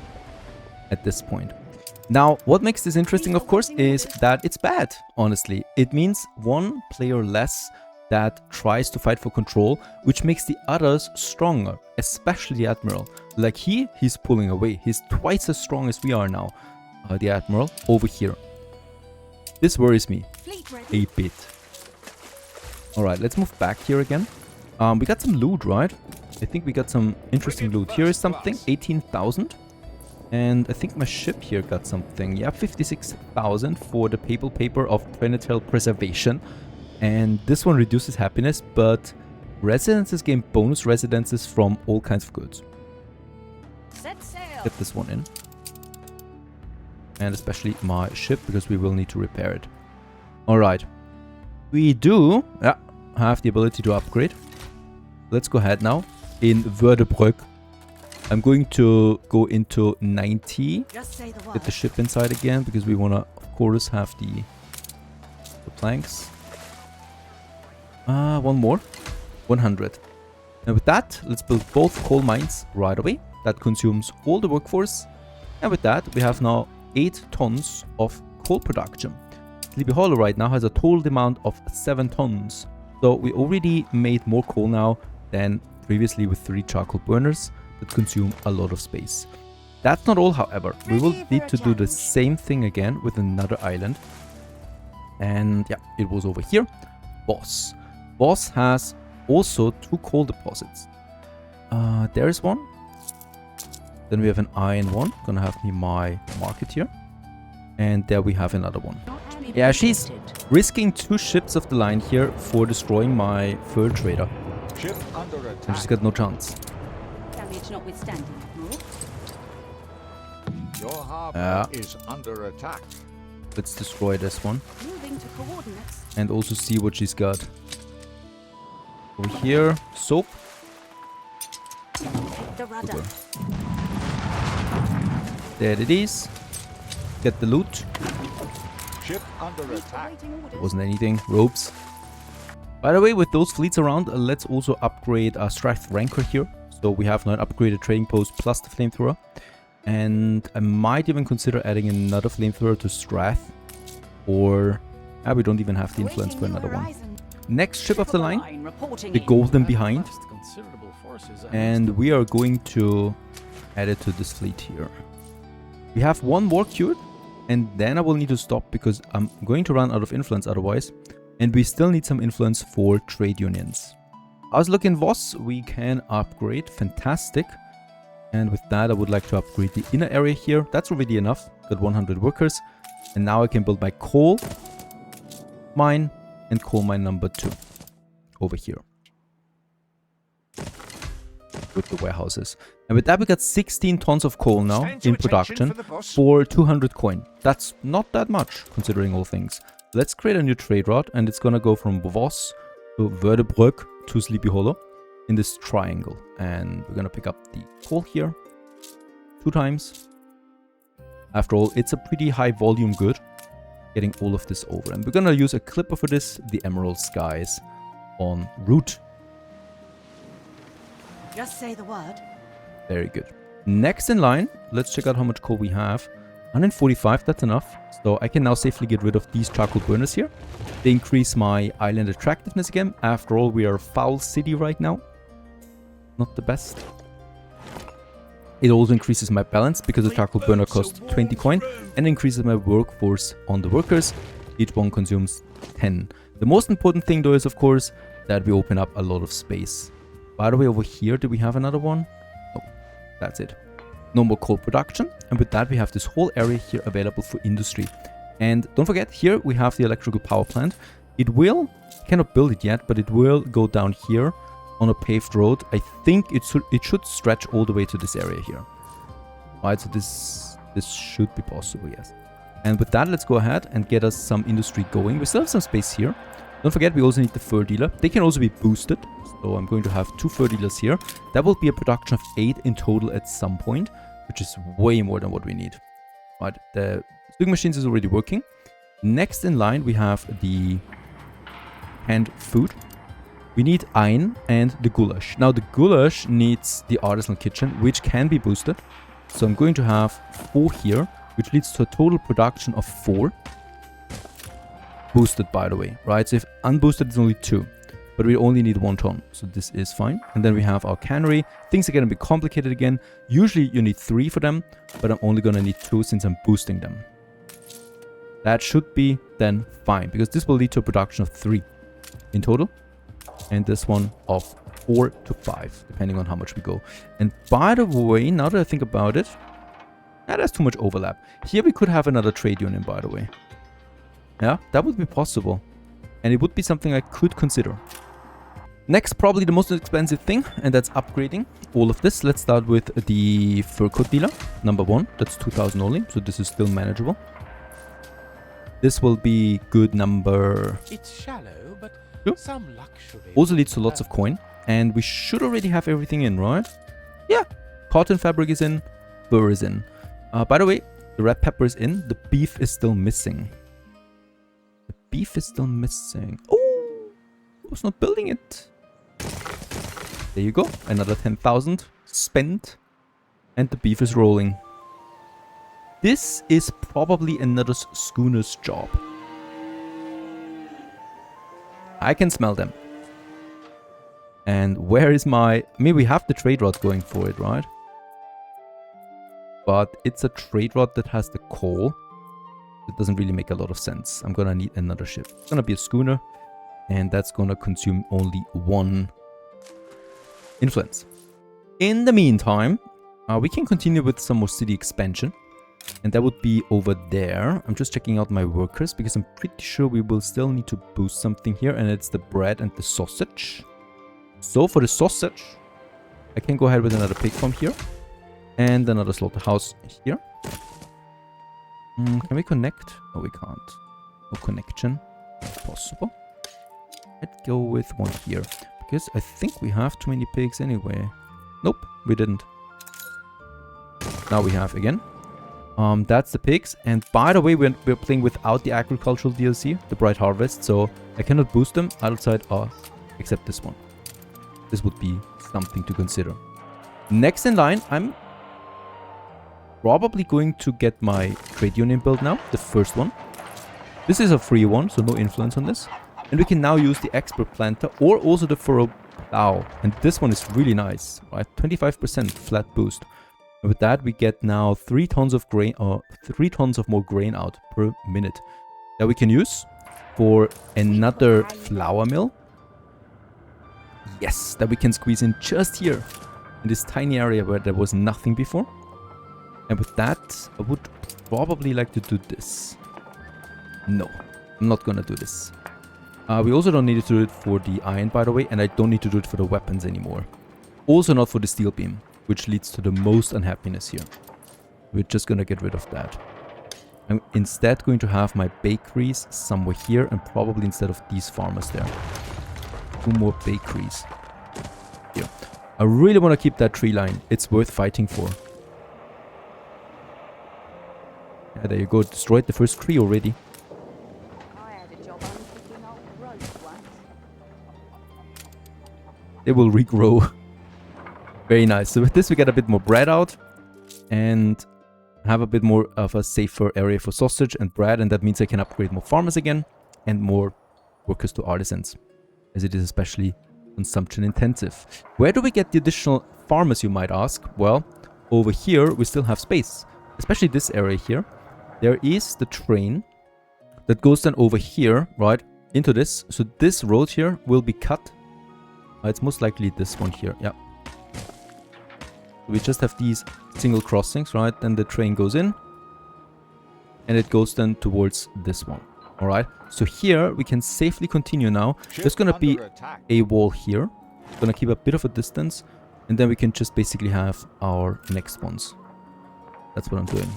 at this point. Now, what makes this interesting, of course, is that it's bad, honestly. It means 1 player less that tries to fight for control, which makes the others stronger, especially the Admiral. Like he's pulling away. He's twice as strong as we are now, the Admiral, over here. This worries me a bit. Alright, let's move back here again. We got some loot, right? I think we got some interesting loot. Here is something, 18,000. And I think my ship here got something. Yeah, 56,000 for the papal paper of planetal preservation. And this one reduces happiness, but residences gain bonus residences from all kinds of goods. Set sail. Get this one in. And especially my ship, because we will need to repair it. Alright. We do have the ability to upgrade. Let's go ahead now. In Wördebrück. I'm going to go into 90. Just say the Get word. the ship inside again, because we want to, of course, have the planks. 1 more. 100. And with that, let's build both coal mines right away. That consumes all the workforce. And with that, we have now 8 tons of coal production. Sleepy Hollow right now has a total demand of 7 tons. So we already made more coal now than previously with 3 charcoal burners that consume a lot of space. That's not all, however. We will need to do the same thing again with another island. And yeah, it was over here. Boss. Boss has also 2 coal deposits. There is one. Then we have an iron one. Gonna have me my market here. And there we have another one. Yeah, she's risking 2 ships of the line here for destroying my fur trader. Ship under And attack. she's got no chance. Damage notwithstanding. Your harbor Yeah. is under attack. Let's destroy this one. Moving to coordinates. And also see what she's got. Over here, soap. The rudder. Super. There it is. Get the loot. Ship under attack. Awaiting orders. It wasn't anything. Ropes. By the way, with those fleets around, let's also upgrade our Strife Rancor here. So we have now an upgraded trading post plus the flamethrower. And I might even consider adding another flamethrower to Strath. Or... we don't even have the influence for another one. Next ship of the line, reporting the in. Golden Behind. Amassed considerable forces, And we are going to add it to this fleet here. We have one more queued. And then I will need to stop because I'm going to run out of influence otherwise. And we still need some influence for trade unions. I was looking Voss, we can upgrade. Fantastic. And with that, I would like to upgrade the inner area here. That's already enough. Got 100 workers. And now I can build my coal mine and coal mine number 2 over here. With the warehouses. And with that, we got 16 tons of coal now in production for 200 coin. That's not that much, considering all things. Let's create a new trade route, and it's gonna go from Voss to Wördebrück to Sleepy Hollow in this triangle. And we're gonna pick up the coal here 2 times. After all, it's a pretty high volume good, getting all of this over. And we're gonna use a clipper for this, the Emerald Skies on route. Just say the word. Very good. Next in line, let's check out how much coal we have. 145, that's enough. So I can now safely get rid of these charcoal burners here. They increase my island attractiveness again. After all, we are a foul city right now. Not the best. It also increases my balance because the charcoal burner costs 20 coin and increases my workforce on the workers. Each one consumes 10. The most important thing though is of course that we open up a lot of space. By the way, over here, do we have another one? No, that's it. No more coal production. And with that, we have this whole area here available for industry. And don't forget, here we have the electrical power plant. It will, cannot build it yet, but it will go down here on a paved road. I think it should stretch all the way to this area here. Right, so this should be possible, yes. And with that, let's go ahead and get us some industry going. We still have some space here. Don't forget, we also need the fur dealer. They can also be boosted. So I'm going to have 2 fur dealers here. That will be a production of 8 in total at some point, which is way more than what we need. Right, the stewing machines is already working. Next in line, we have the canned food. We need Ein and the goulash. Now the goulash needs the artisan kitchen, which can be boosted. So I'm going to have 4 here, which leads to a total production of 4. Boosted, by the way, right? So if unboosted, it's only 2. But we only need 1 ton, so this is fine. And then we have our cannery. Things are going to be complicated again. Usually you need 3 for them, but I'm only going to need 2 since I'm boosting them. That should be then fine, because this will lead to a production of 3 in total. And this one of 4 to 5, depending on how much we go. And by the way, now that I think about it, there's too much overlap. Here we could have another trade union, by the way. Yeah, that would be possible. And it would be something I could consider. Next, probably the most expensive thing, and that's upgrading all of this. Let's start with the fur coat dealer, number 1. That's 2,000 only, so this is still manageable. This will be good number... It's shallow, but Sure. some luxury. Also leads to lots of coin. And we should already have everything in, right? Yeah. Cotton fabric is in. Fur is in. By the way, the red pepper is in. The beef is still missing. The beef is still missing. Oh! I was not building it. There you go. Another 10,000 spent. And the beef is rolling. This is probably another schooner's job. I can smell them. And where is my... I mean, we have the trade route going for it, right? But it's a trade route that has the coal. It doesn't really make a lot of sense. I'm gonna need another ship. It's gonna be a schooner. And that's gonna consume only 1 influence. In the meantime, we can continue with some more city expansion. And that would be over there. I'm just checking out my workers because I'm pretty sure we will still need to boost something here. And it's the bread and the sausage. So for the sausage, I can go ahead with another pig farm here. And another slaughterhouse here. Can we connect? No, we can't. No connection. Not possible. I'd go with 1 here. Because I think we have too many pigs anyway. Nope, we didn't. Now we have again. That's the pigs. And by the way, we're playing without the agricultural DLC, the Bright Harvest. So I cannot boost them outside except this one. This would be something to consider. Next in line, I'm probably going to get my trade union built now, the first one. This is a free one, so no influence on this. And we can now use the expert planter or also the furrow plow. And this one is really nice, right? 25% flat boost. And with that, we get now 3 tons of grain, or 3 tons of more grain out per minute that we can use for another flour mill. Yes, that we can squeeze in just here in this tiny area where there was nothing before. And with that, I would probably like to do this. No, I'm not gonna do this. We also don't need to do it for the iron, by the way, and I don't need to do it for the weapons anymore. Also not for the steel beam, which leads to the most unhappiness here. We're just gonna get rid of that. I'm instead going to have my bakeries somewhere here, and probably instead of these farmers there. 2 more bakeries. Here. I really want to keep that tree line. It's worth fighting for. Yeah, there you go. Destroyed the first tree already. I had a job unpicking old rope once. They will regrow. Very nice. So with this we get a bit more bread out. And have a bit more of a safer area for sausage and bread. And that means I can upgrade more farmers again. And more workers to artisans. As it is especially consumption intensive. Where do we get the additional farmers, you might ask? Well, over here we still have space. Especially this area here. There is the train that goes then over here, right, into this. So this road here will be cut. It's most likely this one here, yeah. We just have these single crossings, right? Then the train goes in. And it goes then towards this one, alright? So here we can safely continue now. There's gonna be a wall here. Gonna keep a bit of a distance. And then we can just basically have our next ones. That's what I'm doing.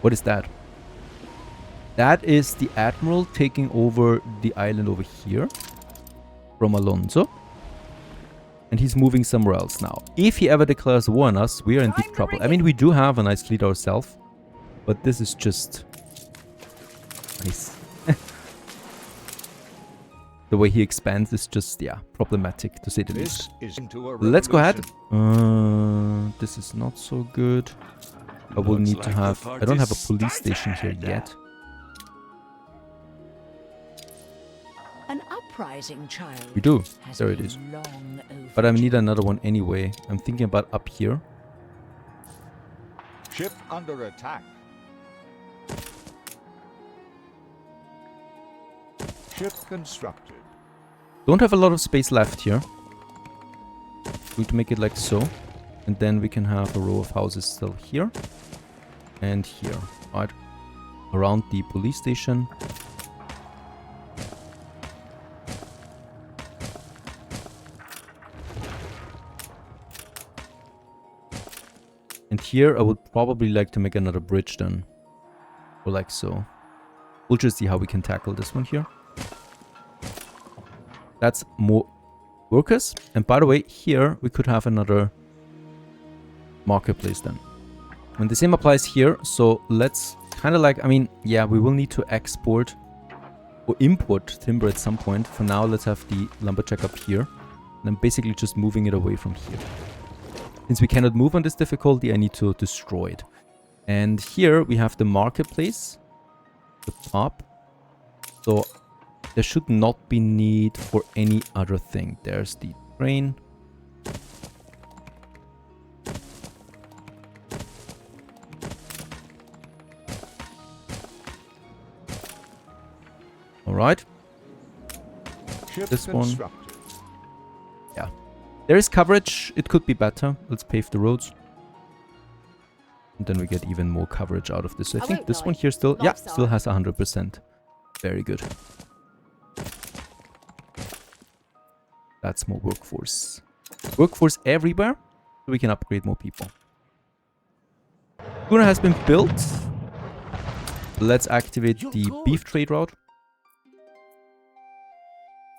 What is that? That is the Admiral taking over the island over here from Alonso. And he's moving somewhere else now. If he ever declares war on us, we are in deep trouble. I mean, we do have a nice fleet ourselves. But this is just nice. The way he expands is just, yeah, problematic to say the least. Let's go ahead. This is not so good. I will need to have... I don't have a police station here yet. An uprising, child. We do. Has There it been is. long But I overdue. need another one anyway. I'm thinking about up here. Ship under attack. Ship constructed. Don't have a lot of space left here. Going to make it like so. And then we can have a row of houses still here. And here. Right. Around the police station. And here I would probably like to make another bridge then. Or like so. We'll just see how we can tackle this one here. That's more workers. And by the way, here we could have another marketplace then. And the same applies here. So let's kind of like, I mean, yeah, we will need to export or import timber at some point. For now, let's have the lumberjack up here. And I'm basically just moving it away from here. Since we cannot move on this difficulty, I need to destroy it. And here we have the marketplace. The top. So there should not be need for any other thing. There's the train. Alright. This one. Yeah. There is coverage. It could be better. Let's pave the roads. And then we get even more coverage out of this. So I think this one here still, yeah, still has 100%. Very good. That's more workforce. Workforce everywhere. So we can upgrade more people. Schooner has been built. Let's activate the beef trade route.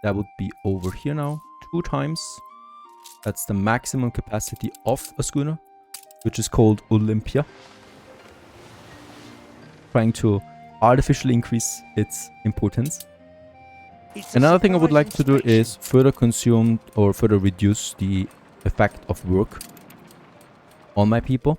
That would be over here now. 2 times. That's the maximum capacity of a schooner, which is called Olympia. Trying to artificially increase its importance. Another thing I would like to do is further consume or further reduce the effect of work. on my people.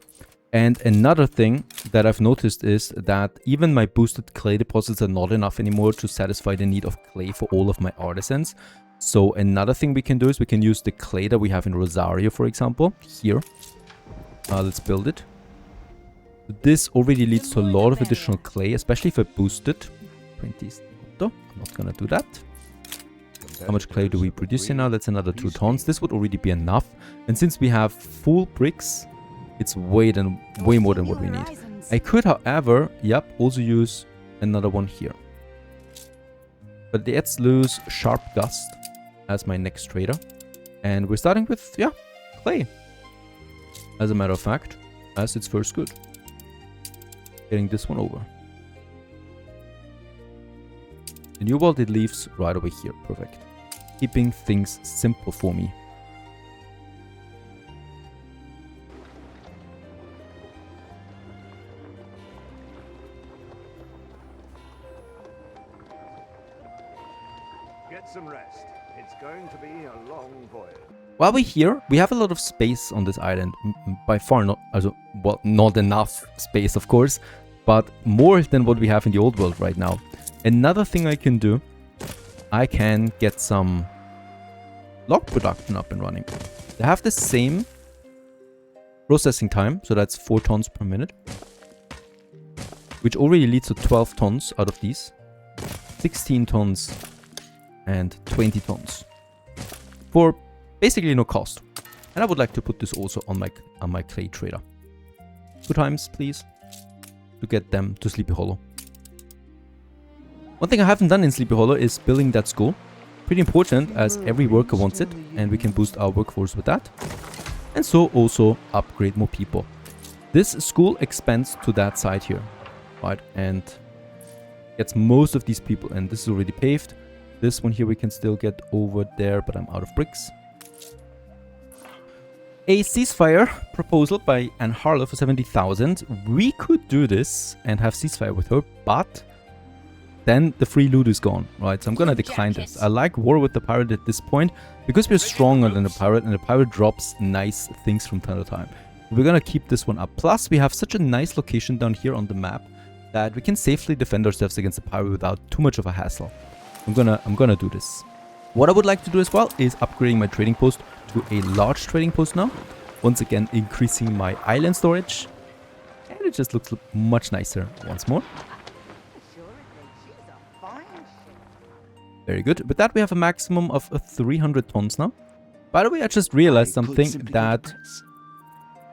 And another thing that I've noticed is that even my boosted clay deposits are not enough anymore to satisfy the need of clay for all of my artisans. So another thing we can do is we can use the clay that we have in Rosario, for example, here. Let's build it. This already leads to a lot of additional clay, especially if I boost it. 20. I'm not gonna do that. How much clay do we produce here now? That's another 2 tons. This would already be enough. And since we have full bricks, it's way more than what we need. I could, however, also use another one here. But let's lose Sharp Gust as my next trader. And we're starting with, clay. As a matter of fact, as its first good. Getting this one over. The new world, it leaves right over here. Perfect. Keeping things simple for me. Get some rest. It's going to be a long voyage. While we're here, we have a lot of space on this island. By far not, well, not enough space, of course, but more than what we have in the old world right now. Another thing I can do, I can get some log production up and running. They have the same processing time, so that's 4 tons per minute, which already leads to 12 tons out of these, 16 tons and 20 tons for basically no cost. And I would like to put this also on my clay trader. 2 times, please, to get them to Sleepy Hollow. One thing I haven't done in Sleepy Hollow is building that school. Pretty important, as every worker wants it, and we can boost our workforce with that. And so also upgrade more people. This school expands to that side here, right? And gets most of these people, and this is already paved. This one here we can still get over there, but I'm out of bricks. A ceasefire proposal by Anne Harlow for 70,000. We could do this and have ceasefire with her, but then the free loot is gone, right? So I'm gonna decline this. I like war with the pirate at this point because we're stronger than the pirate, and the pirate drops nice things from time to time. We're gonna keep this one up. Plus, we have such a nice location down here on the map that we can safely defend ourselves against the pirate without too much of a hassle. I'm gonna do this. What I would like to do as well is upgrading my trading post to a large trading post now. Once again, increasing my island storage. And it just looks much nicer once more. Very good. With that, we have a maximum of 300 tons now. By the way, I just realized something, that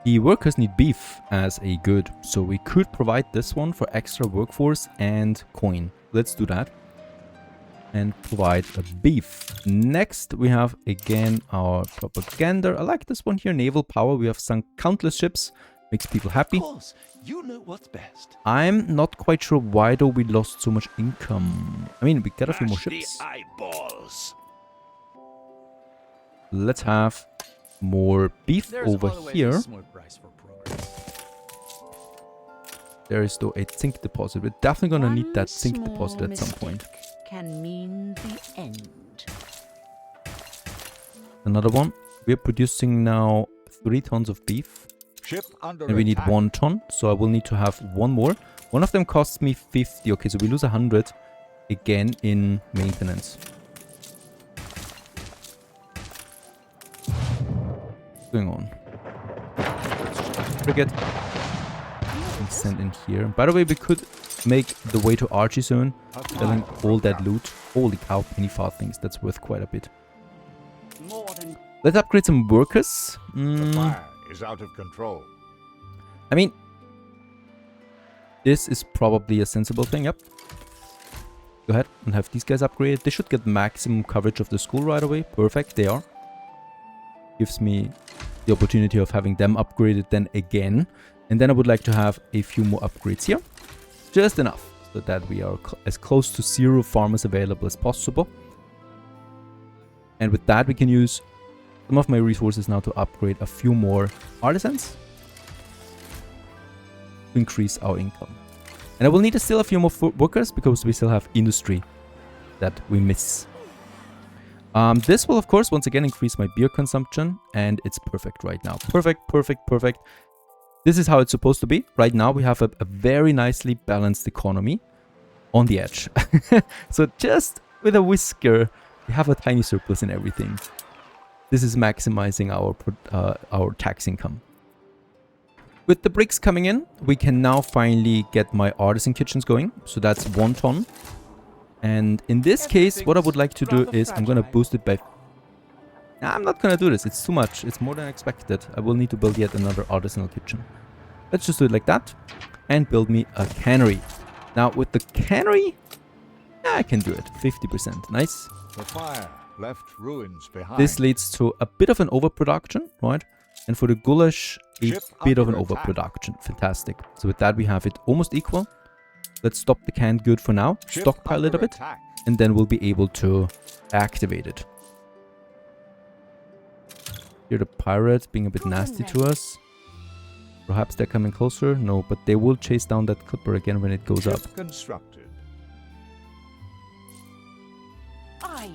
the workers need beef as a good. So we could provide this one for extra workforce and coin. Let's do that. And provide a beef. Next, we have again our propaganda. I like this one here, naval power. We have sunk countless ships. Makes people happy. Of course, you know what's best. I'm not quite sure why though we lost so much income. I mean, we got a few more ships. Eyeballs. Let's have more beef over here. There is though a zinc deposit. We're definitely gonna need that zinc deposit at some point. Can mean the end. Another one. We're producing now 3 tons of beef. Ship under And we need attack. 1 ton. So I will need to have 1 more. One of them costs me 50. Okay, so we lose 100 again in maintenance. What's going on? Frigate. Send in here. By the way, we could make the way to Archie soon, selling all that loot. Holy cow, penny farthings. That's worth quite a bit. Let's upgrade some workers. The fire is out of control. I mean, this is probably a sensible thing. Yep. Go ahead and have these guys upgraded. They should get maximum coverage of the school right away. Perfect, they are. Gives me the opportunity of having them upgraded then again. And then I would like to have a few more upgrades here. Just enough so that we are as close to 0 farmers available as possible. And with that, we can use some of my resources now to upgrade a few more artisans to increase our income. And I will need still a few more workers because we still have industry that we miss. This will, of course, once again increase my beer consumption, and it's perfect right now. Perfect, perfect, perfect. This is how it's supposed to be. Right now we have a very nicely balanced economy on the edge. So just with a whisker, we have a tiny surplus in everything. This is maximizing our tax income. With the bricks coming in, we can now finally get my artisan kitchens going. So that's 1 ton. And in this case, what I would like to do is I'm going to boost it by... Nah, I'm not going to do this. It's too much. It's more than expected. I will need to build yet another artisanal kitchen. Let's just do it like that. And build me a cannery. Now, with the cannery, yeah, I can do it. 50%. Nice. The fire left ruins behind. This leads to a bit of an overproduction, right? And for the goulash, a Ship bit of an under attack. overproduction. Fantastic. So with that, we have it almost equal. Let's stop the canned good for now. Ship Stockpile it a under bit. attack. And then we'll be able to activate it. Here the pirates being a bit nasty to us. Perhaps they're coming closer. No, but they will chase down that clipper again when it goes Ship up. constructed. Aye.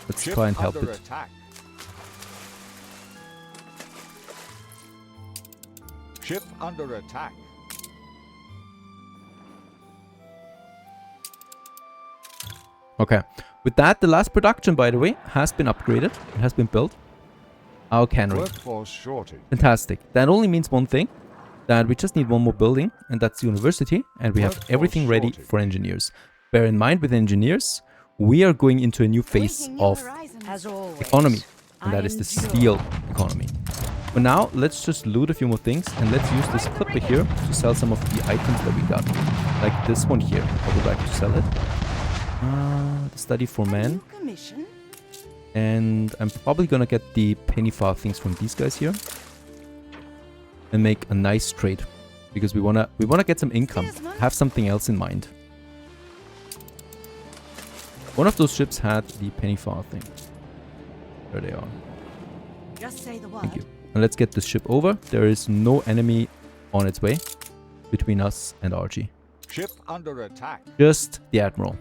Let's Ship try and help under it. attack. Ship under attack. Okay. With that, the last production, by the way, has been upgraded. It has been built. Our cannery. Workforce shortage. Fantastic. That only means one thing. That we just need one more building. And that's university. And we have Workforce everything ready shortage. for engineers. Bear in mind, with engineers, we are going into a new phase Awaiting new of horizons. As always. economy. And that I is the endure. steel economy. For now, let's just loot a few more things. And let's use this clipper here to sell some of the items that we got. Like this one here. I would like to sell it. The study for men. New commission? And I'm probably gonna get the penny far things from these guys here. And make a nice trade. Because we wanna get some income. Have something else in mind. One of those ships had the penny far thing. There they are. Just say the word. Thank you. And let's get this ship over. There is no enemy on its way between us and Archie. Ship under attack. Just the Admiral.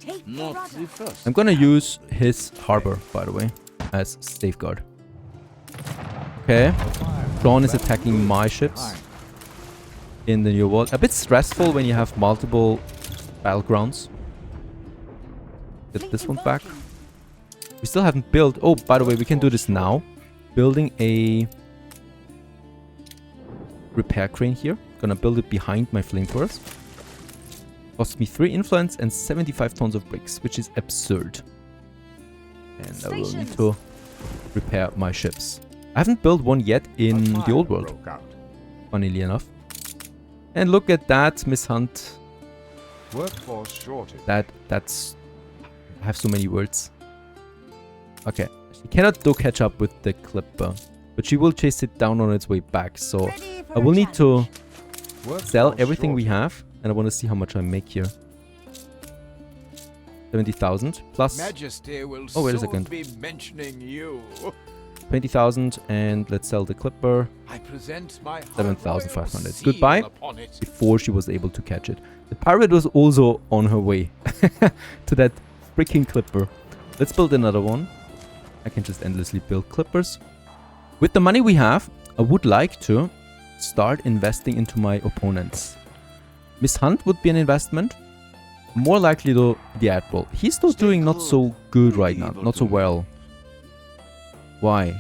Take the Not rudder. the first. I'm gonna use his harbor, by the way, as safeguard. Okay. Dawn is attacking my ships in the new world. A bit stressful when you have multiple battlegrounds. Get this one back. We still haven't built... Oh, by the way, we can do this now. Building a repair crane here. Gonna build it behind my flamethrowers. Cost me 3 influence and 75 tons of bricks, which is absurd. And I will need to repair my ships. I haven't built one yet in the old world, Broke out. funnily enough. And look at that, Miss Hunt. Workforce shortage. That's... I have so many words. Okay. She cannot though catch up with the clipper. But she will chase it down on its way back. So Ready for I will a need to Workforce sell everything we shortage. have. And I want to see how much I make here. 70,000 plus Majesty will Oh, wait a soon second. be mentioning you. 20,000. And let's sell the clipper. I present my 7,500. seal Goodbye. upon it. Before she was able to catch it. The pirate was also on her way to that freaking clipper. Let's build another one. I can just endlessly build clippers. With the money we have, I would like to start investing into my opponents. Miss Hunt would be an investment. More likely though, the Admiral. He's still doing not so good right now. Not so well. Why?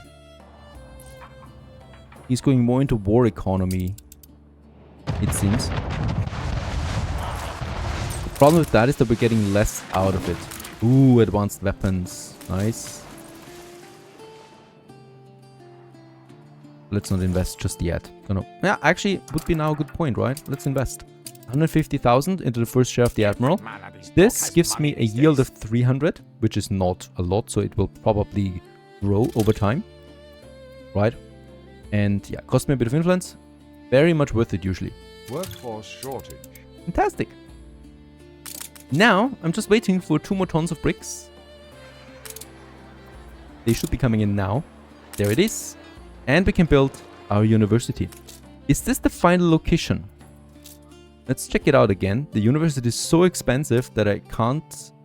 He's going more into war economy, it seems. The problem with that is that we're getting less out of it. Ooh, advanced weapons. Nice. Let's not invest just yet. Yeah, actually, would be now a good point, right? Let's invest. 150,000 into the first share of the Admiral. This gives me a yield of 300, which is not a lot, so it will probably grow over time. Right? And yeah, cost me a bit of influence. Very much worth it usually. Workforce shortage. Fantastic. Now, I'm just waiting for 2 more tons of bricks. They should be coming in now. There it is. And we can build our university. Is this the final location? Let's check it out again. The university is so expensive that I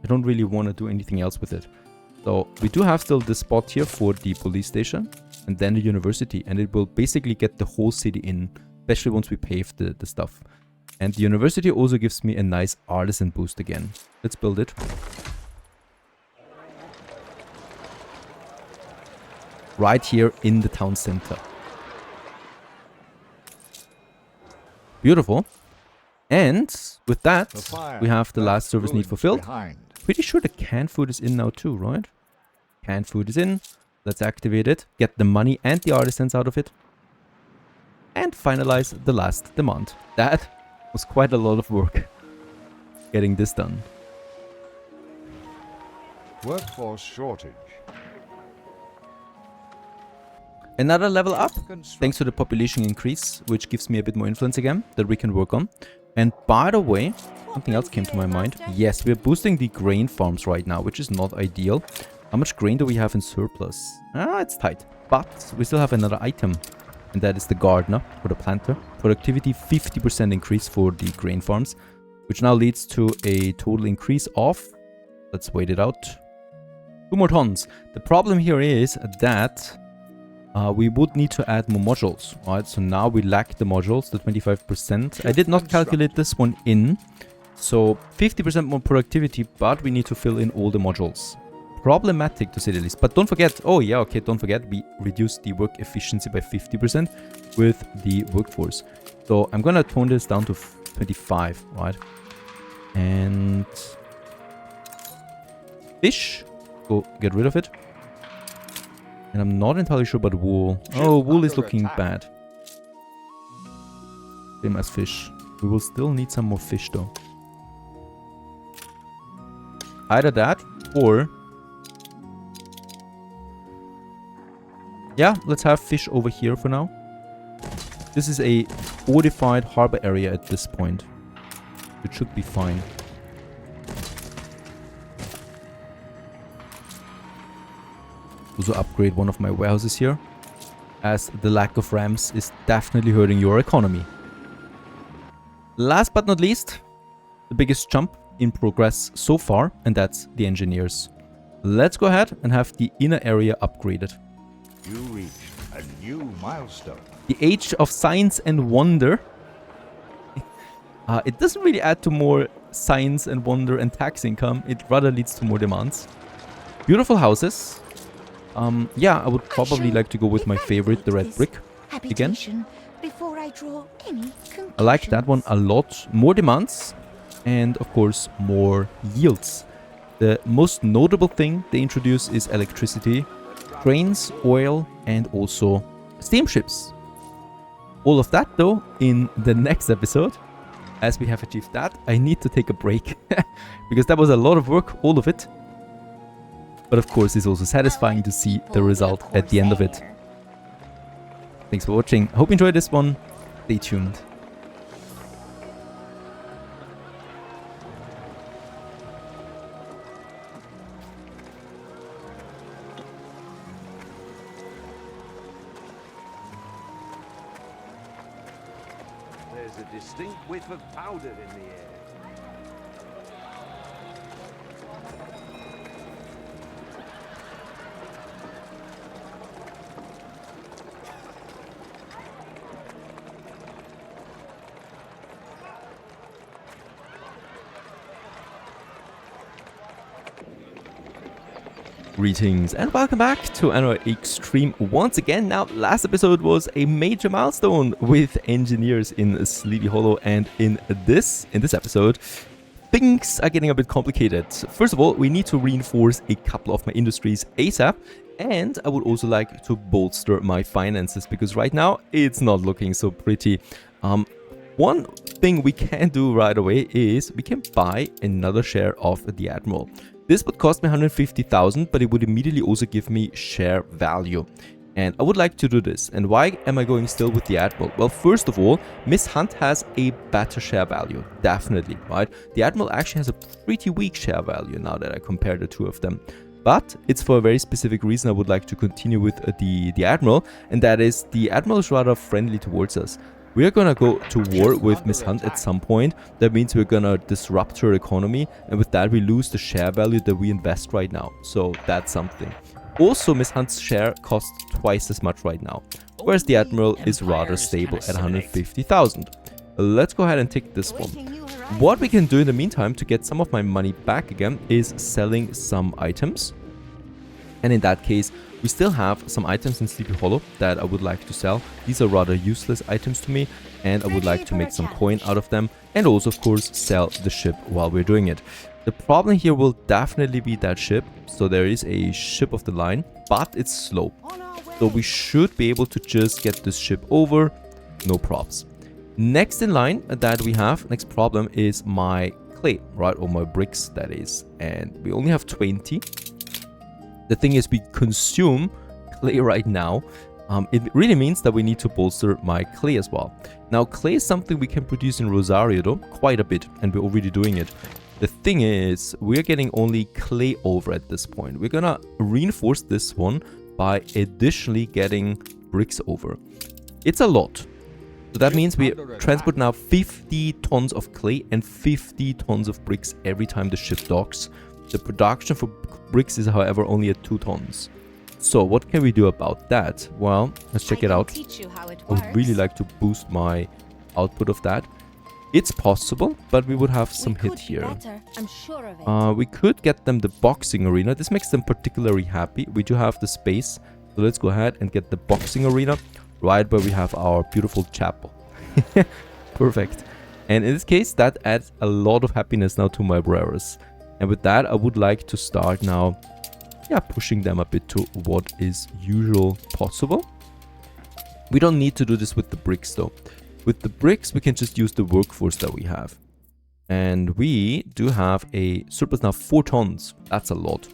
don't really want to do anything else with it. So we do have still this spot here for the police station and then the university, and it will basically get the whole city in, especially once we pave the stuff. And the university also gives me a nice artisan boost again. Let's build it. Right here in the town center. Beautiful. And with that, we have the last service need fulfilled. Pretty sure the canned food is in now too, right? Canned food is in. Let's activate it. Get the money and the artisans out of it. And finalize the last demand. That was quite a lot of work getting this done. Workforce shortage. Another level up, thanks to the population increase, which gives me a bit more influence again that we can work on. And by the way, something else came to my mind. Yes, we're boosting the grain farms right now, which is not ideal. How much grain do we have in surplus? It's tight. But we still have another item. And that is the gardener, or the planter. Productivity 50% increase for the grain farms, which now leads to a total increase of, let's wait it out, 2 more tons. The problem here is that we would need to add more modules, right? So now we lack the modules, the 25%. I did not calculate this one in. So 50% more productivity, but we need to fill in all the modules. Problematic to say the least. But don't forget, oh yeah, okay, don't forget, we reduced the work efficiency by 50% with the workforce. So I'm gonna tone this down to 25, right? And fish, go get rid of it. And I'm not entirely sure about wool. Oh, wool is looking bad. Same as fish. We will still need some more fish though. Either that or... yeah, let's have fish over here for now. This is a fortified harbor area at this point. It should be fine. Also upgrade one of my warehouses here, as the lack of ramps is definitely hurting your economy. Last but not least, the biggest jump in progress so far, and that's the engineers. Let's go ahead and have the inner area upgraded. You reached a new milestone. The age of science and wonder. It doesn't really add to more science and wonder and tax income. It rather leads to more demands. Beautiful houses. Yeah, I would probably like to go with my favorite, the red brick, again. Before I draw any I like that one a lot. More demands and, of course, more yields. The most notable thing they introduce is electricity, trains, oil, and also steamships. All of that, though, in the next episode. As we have achieved that, I need to take a break because that was a lot of work, all of it. But of course, it's also satisfying to see the result at the end of it. Thanks for watching. I hope you enjoyed this one. Stay tuned. There's a distinct whiff of powder in the air. Greetings and welcome back to Anno Extreme once again. Now, last episode was a major milestone with engineers in Sleepy Hollow, and in this episode, things are getting a bit complicated. First of all, we need to reinforce a couple of my industries ASAP, and I would also like to bolster my finances because right now it's not looking so pretty. One thing we can do right away is we can buy another share of the Admiral. This would cost me 150,000, but it would immediately also give me share value. And I would like to do this. And why am I going still with the Admiral? Well, first of all, Miss Hunt has a better share value. Definitely, right? The Admiral actually has a pretty weak share value now that I compare the two of them. But it's for a very specific reason I would like to continue with the Admiral. And that is the Admiral is rather friendly towards us. We are gonna go to war with Miss Hunt at some point. That means we're gonna disrupt her economy, and with that we lose the share value that we invest right now. So that's something. Also, Miss Hunt's share costs twice as much right now, whereas the Admiral is rather stable at 150,000. Let's go ahead and take this one. What we can do in the meantime to get some of my money back again is selling some items. And in that case, we still have some items in Sleepy Hollow that I would like to sell. These are rather useless items to me, and I would like to make some coin out of them. And also, of course, sell the ship while we're doing it. The problem here will definitely be that ship. So there is a ship of the line, but it's slow. So we should be able to just get this ship over. No props. Next in line that we have, next problem is my clay, right? Or my bricks, that is. And we only have 20. The thing is, we consume clay right now. It really means that we need to bolster my clay as well. Now, clay is something we can produce in Rosario, though, quite a bit, and we're already doing it. The thing is, we're getting only clay over at this point. We're gonna reinforce this one by additionally getting bricks over. It's a lot. So that means we transport now 50 tons of clay and 50 tons of bricks every time the ship docks. The production for bricks is, however, only at 2 tons. So what can we do about that? Well, let's check it out. I would really like to boost my output of that. It's possible, but we would have some hit here. I'm sure of it. We could get them the boxing arena. This makes them particularly happy. We do have the space. So let's go ahead and get the boxing arena right where we have our beautiful chapel. Perfect. And in this case, that adds a lot of happiness now to my brewers. And with that, I would like to start now, pushing them a bit to what is usual possible. We don't need to do this with the bricks though. With the bricks, we can just use the workforce that we have. And we do have a surplus now, 4 tons. That's a lot.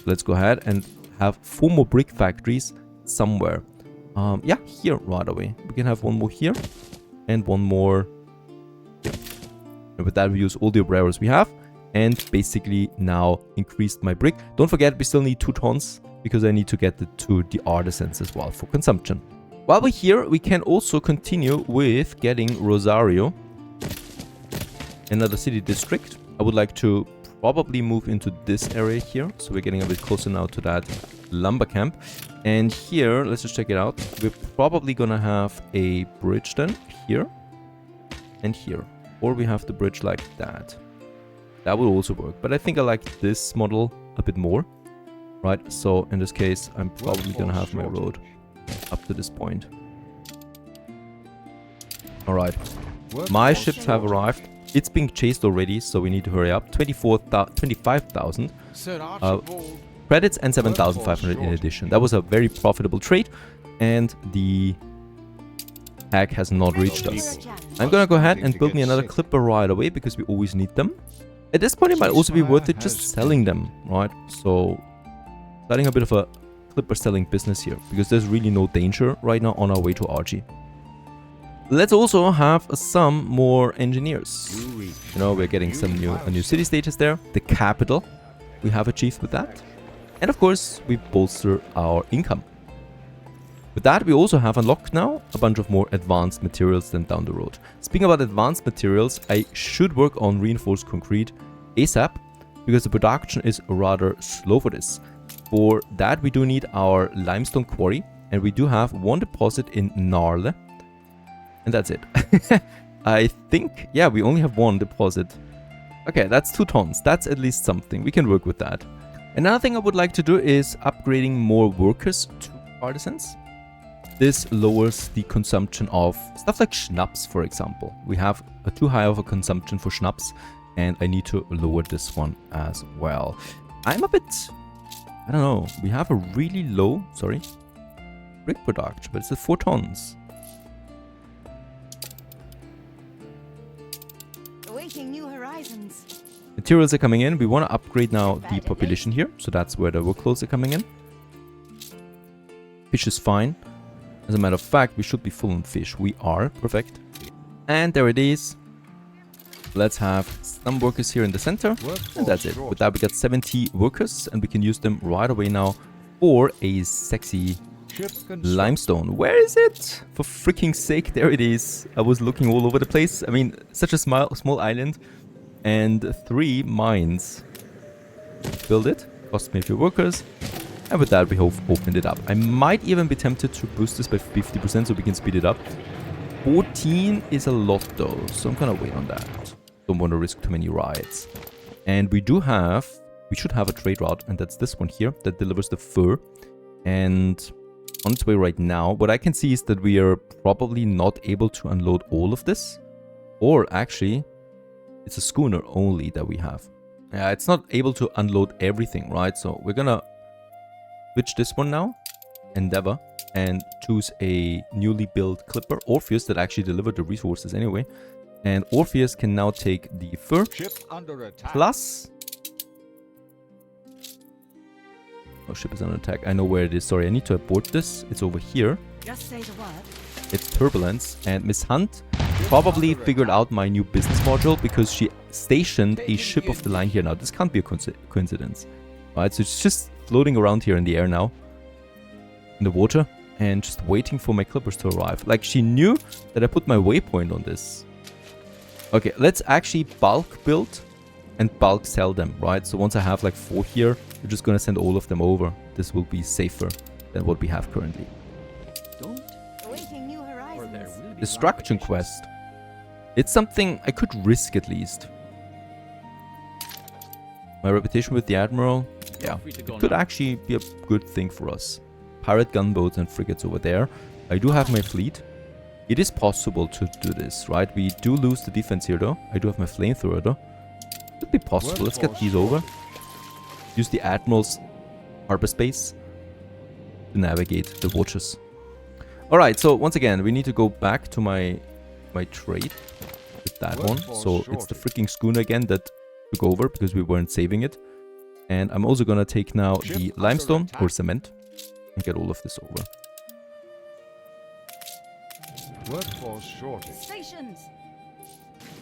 Let's go ahead and have 4 more brick factories somewhere. Here right away. We can have 1 more here and 1 more here. And with that, we use all the brewers we have. And basically now increased my brick. Don't forget, we still need 2 tons because I need to get it to the artisans as well for consumption. While we're here, we can also continue with getting Rosario, another city district. I would like to probably move into this area here. So we're getting a bit closer now to that lumber camp. And here, let's just check it out. We're probably gonna have a bridge then here and here. Or we have the bridge like that. That will also work, but I think I like this model a bit more, right? So in this case, I'm probably gonna have my road up to this point. All right, my ships have arrived. It's being chased already, so we need to hurry up. 25,000 credits and 7,500 in addition. That was a very profitable trade, and the hack has not reached us. I'm gonna go ahead and build me another clipper right away because we always need them. At this point, it might also be worth it just selling them, right? So, starting a bit of a clipper selling business here, because there's really no danger right now on our way to RG. Let's also have some more engineers. You know, we're getting a new city status there. The capital, we have achieved with that. And of course, we bolster our income. With that, we also have unlocked now a bunch of more advanced materials than down the road. Speaking about advanced materials, I should work on reinforced concrete ASAP because the production is rather slow for this. For that, we do need our limestone quarry, and we do have 1 deposit in Narle. And that's it. I think, we only have 1 deposit. Okay, that's 2 tons. That's at least something. We can work with that. Another thing I would like to do is upgrading more workers to artisans. This lowers the consumption of stuff like schnapps, for example. We have a too high of a consumption for schnapps, and I need to lower this one as well. I'm a bit, I don't know, we have a really low, brick production, but it's at 4 tons. Awaiting new horizons. Materials are coming in. We want to upgrade now the population here, so that's where the workloads are coming in. Fish is fine. As a matter of fact, we should be full on fish. We are. Perfect. And there it is. Let's have some workers here in the center. And that's it. With that, we got 70 workers, and we can use them right away now for a sexy Ship constructed. Limestone. Where is it? For freaking sake, there it is. I was looking all over the place. I mean, such a small island. And 3 mines. Build it. Cost me a few workers. And with that, we have opened it up. I might even be tempted to boost this by 50% so we can speed it up. 14 is a lot though, so I'm gonna wait on that. Don't want to risk too many riots. And we should have a trade route, and that's this one here that delivers the fur. And on its way right now, what I can see is that we are probably not able to unload all of this. Or actually, it's a schooner only that we have. Yeah, it's not able to unload everything, right? So we're gonna switch this one now, Endeavor, and choose a newly built clipper, Orpheus, that actually delivered the resources anyway. And Orpheus can now take the fur, Ship under attack. plus... Oh, ship is under attack. I know where it is. Sorry, I need to abort this. It's over here. Just say the word. It's Turbulence. And Miss Hunt probably figured out my new business module because she stationed a ship of the line here now. This can't be a coincidence. Right, so it's just floating around here in the air now. In the water. And just waiting for my clippers to arrive. Like, she knew that I put my waypoint on this. Okay, let's actually bulk build and bulk sell them, right? So once I have like 4 here, we're just gonna send all of them over. This will be safer than what we have currently. Don't. Awaiting new Or there horizons. will be Destruction complications. quest. It's something I could risk at least. My reputation with the Admiral, yeah, Free to it go could now. actually be a good thing for us. Pirate gunboats and frigates over there. I do have my fleet. It is possible to do this, right? We do lose the defense here though. I do have my flamethrower though. Could be possible. Let's get these over. Use the Admiral's harbor space to navigate the waters. Alright, so once again, we need to go back to my trade with that one. So it's the freaking schooner again that took over because we weren't saving it. And I'm also gonna take now the limestone or cement and get all of this over. Workforce shortage. Stations.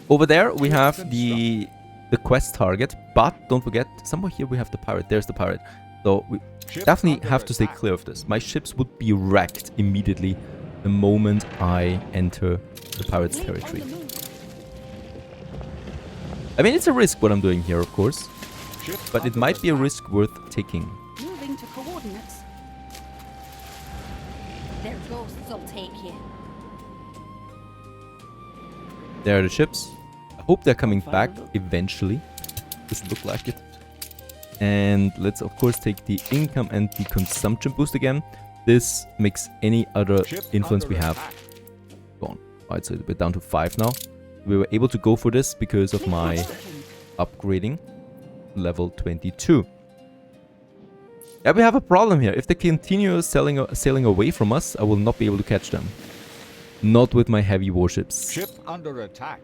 Over there we have the quest target, but don't forget, somewhere here we have the pirate. There's the pirate. So we Ship definitely under have to stay attack. clear of this. My ships would be wrecked immediately the moment I enter the pirate's Fleet on territory. the move. I mean, it's a risk what I'm doing here, of course, Ship but it under might be a attack. risk worth taking. Moving to coordinates. Their ghosts will take you. There are the ships. I hope they're coming back eventually. Doesn't look like it. And let's of course take the income and the consumption boost again. This makes any other Ship influence under we have attack. gone. Alright, so we're down to 5 now. We were able to go for this because of my upgrading. Level 22. Yeah, we have a problem here. If they continue sailing away from us, I will not be able to catch them. Not with my heavy warships. Ship under attack.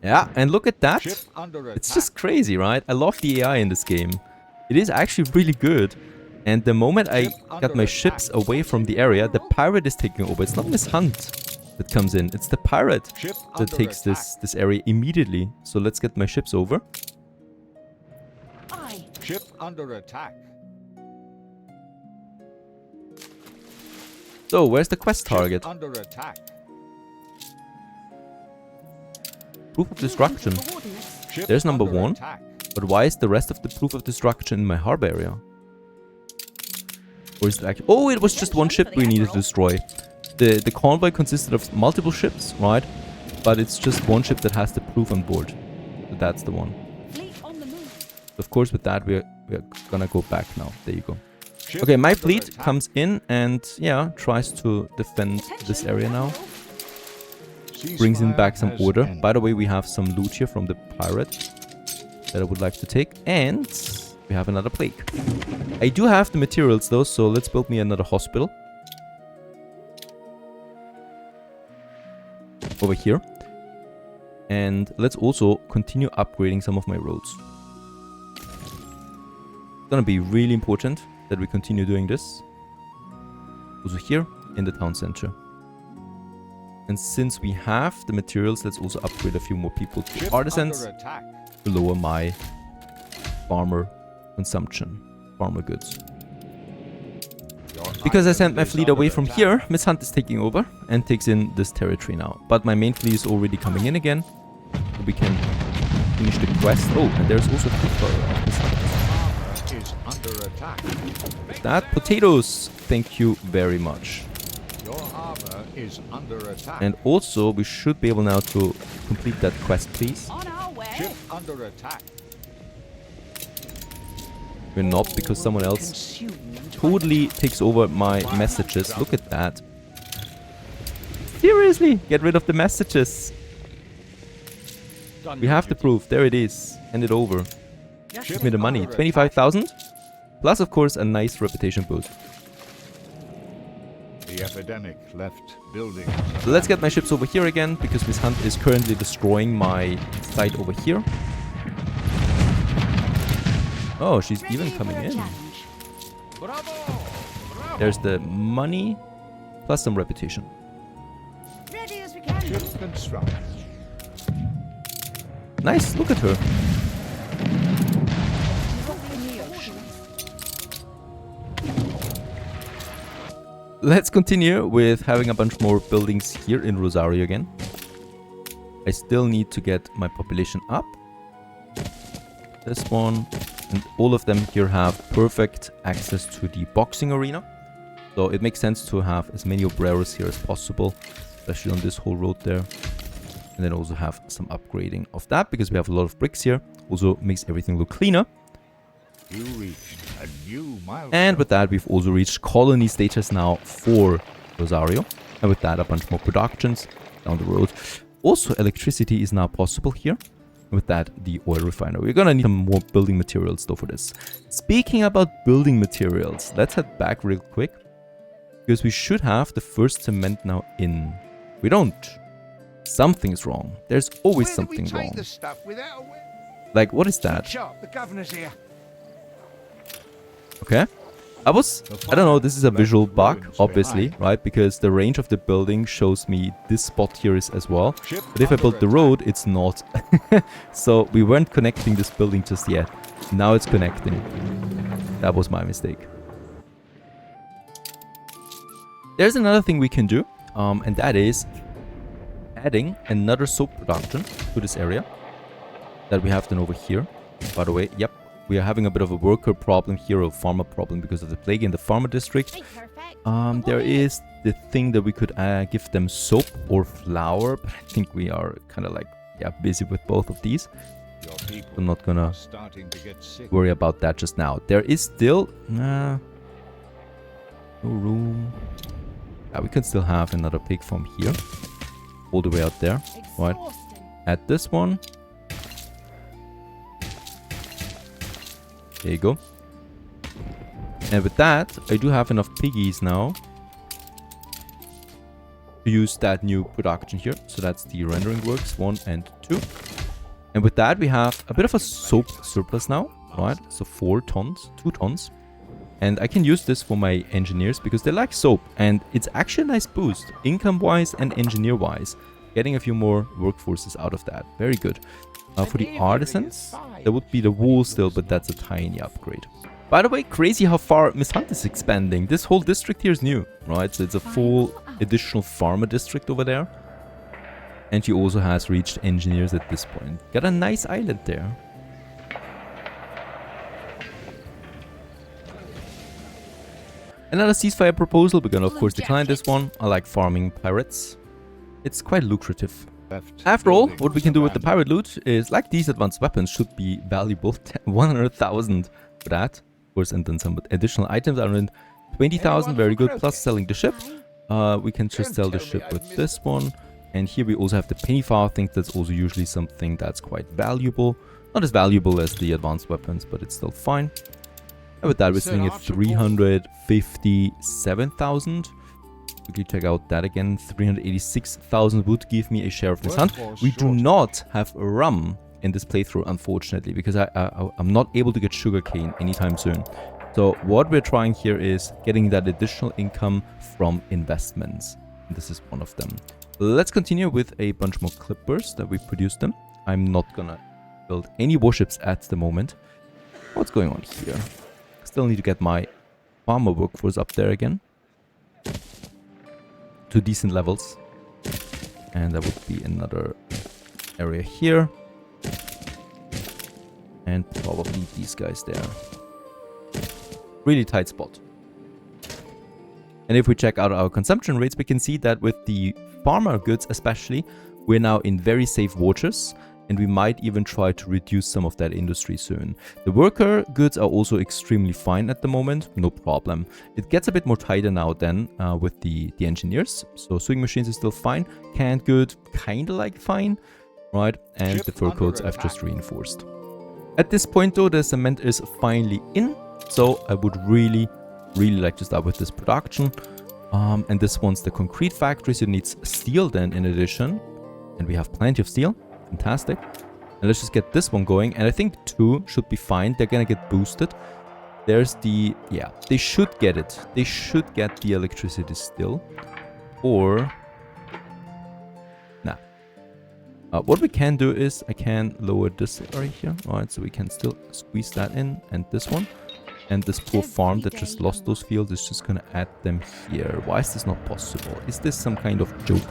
Yeah, and look at that. Ship under attack. It's just crazy, right? I love the AI in this game. It is actually really good. And the moment I Ship got under my attack. ships away from the area, the pirate is taking over. It's not Miss Hunt that comes in. It's the pirate Ship that under takes attack. this area immediately. So let's get my ships over. Aye. Ship under attack. So, where's the quest target? Ship under attack. Proof of destruction. Moving to coordinates. Ship There's number under 1. attack. But why is the rest of the proof of destruction in my harbor area? Or is it actually... Oh, it was just one ship we needed to destroy. The convoy consisted of multiple ships, right? But it's just one ship that has the proof on board. So that's the one. Fleet on the move. Of course, with that, we're gonna go back now. There you go. Ship Okay, my under fleet attack. comes in and, yeah, tries to defend this Attention, area now. Admiral. Brings in Ceasefire back some has order. ended. By the way, we have some loot here from the pirate that I would like to take. And we have another plague. I do have the materials though, so let's build me another hospital. Over here. And let's also continue upgrading some of my roads. It's gonna be really important that we continue doing this. Also here in the town center. And since we have the materials, let's also upgrade a few more people to Ship artisans under attack. to lower my farmer consumption. farmer goods. Your Because I sent island my is fleet under away from attack. here, Miss Hunt is taking over and takes in this territory now. But my main fleet is already coming in again. So we can finish the quest. Oh, and there's also people of Miss Hunt. Armor is under attack. That potatoes, thank you very much. Your armor is under attack. And also, we should be able now to complete that quest, please. On our way. Ship under attack. We're not, because someone else Consumed totally takes over my messages. Look at that. Seriously, get rid of the messages. We have the proof. There it is. Hand it over. Give me the money. 25,000. Plus, of course, a nice reputation boost. The epidemic left buildings. So let's get my ships over here again, because Miss Hunt is currently destroying my site over here. Oh, she's even coming in. There's the money, plus some reputation. Ready as we can. Ship construct. Nice, look at her. Let's continue with having a bunch more buildings here in Rosario again. I still need to get my population up. This one. And all of them here have perfect access to the boxing arena. So it makes sense to have as many obreros here as possible, especially on this whole road there. And then also have some upgrading of that, because we have a lot of bricks here. Also makes everything look cleaner. You reached a new milestone. And with that, we've also reached colony status now for Rosario. And with that, a bunch more productions down the road. Also, electricity is now possible here. With that, the oil refinery. We're gonna need some more building materials though for this. Speaking about building materials, let's head back real quick, because we should have the first cement now in. We don't. Something's wrong. There's always something wrong. Like, what is that? Sharp, the governor's here. Okay. I don't know, this is a visual bug, obviously, right? Because the range of the building shows me this spot here is as well. But if I build the road, it's not. So we weren't connecting this building just yet. Now it's connecting. That was my mistake. There's another thing we can do, and that is adding another soap production to this area that we have done over here. By the way, yep. We are having a bit of a worker problem here, or farmer problem, because of the plague in the farmer district. Perfect. There is the thing that we could give them soap or flour, but I think we are kind of like, yeah, busy with both of these. Your people I'm not gonna are starting to get sick. worry about that just now. There is still no room. Yeah, we can still have another pig farm here, all the way out there. Right. Exhausting. Add this one. There you go. And with that, I do have enough piggies now to use that new production here. So that's the rendering works 1 and 2. And with that, we have a bit of a soap surplus now, right? So 4 tons, 2 tons. And I can use this for my engineers because they like soap. And it's actually a nice boost, income-wise and engineer-wise. Getting a few more workforces out of that. Very good. For the artisans, there would be the wool still, but that's a tiny upgrade. By the way, crazy how far Miss Hunt is expanding. This whole district here is new, right? So it's a full additional farmer district over there. And she also has reached engineers at this point. Got a nice island there. Another ceasefire proposal. We're gonna of course decline this one. I like farming pirates. It's quite lucrative. After all, what we can do with the pirate loot is, like, these advanced weapons should be valuable. 100,000 for that, of course, and then some additional items are in 20,000, very good, plus selling the ship. We can just sell the ship with this one. And here we also have the penny file. I think that's also usually something that's quite valuable. Not as valuable as the advanced weapons, but it's still fine. And with that, we're sitting at 357,000. Quickly check out that again. 386,000 would give me a share of this hunt. We do not have rum in this playthrough, unfortunately, because I'm not able to get sugarcane anytime soon. So what we're trying here is getting that additional income from investments. And this is one of them. Let's continue with a bunch more clippers that we produced them. I'm not gonna build any warships at the moment. What's going on here? still need to get my farmer workforce up there again to decent levels. And there would be another area here. And probably these guys there. Really tight spot. And if we check out our consumption rates, we can see that with the farmer goods especially, we're now in very safe waters. And we might even try to reduce some of that industry soon. The worker goods are also extremely fine at the moment, no problem. It gets a bit more tighter now then with the engineers. So sewing machines is still fine. Canned good, kind of like fine, right? And the fur coats I've just reinforced. At this point though, the cement is finally in. So I would really like to start with this production. And this one's the concrete factory, so it needs steel then in addition. And we have plenty of steel. Fantastic. And let's just get this one going. And I think 2 should be fine. They're gonna get boosted. There's the... yeah, they should get it. They should get the electricity still. Or... nah. What we can do is I can lower this area here. Alright, so we can still squeeze that in. And this one. And this poor farm that just lost those fields is just gonna add them here. Why is this not possible? Is this some kind of joke?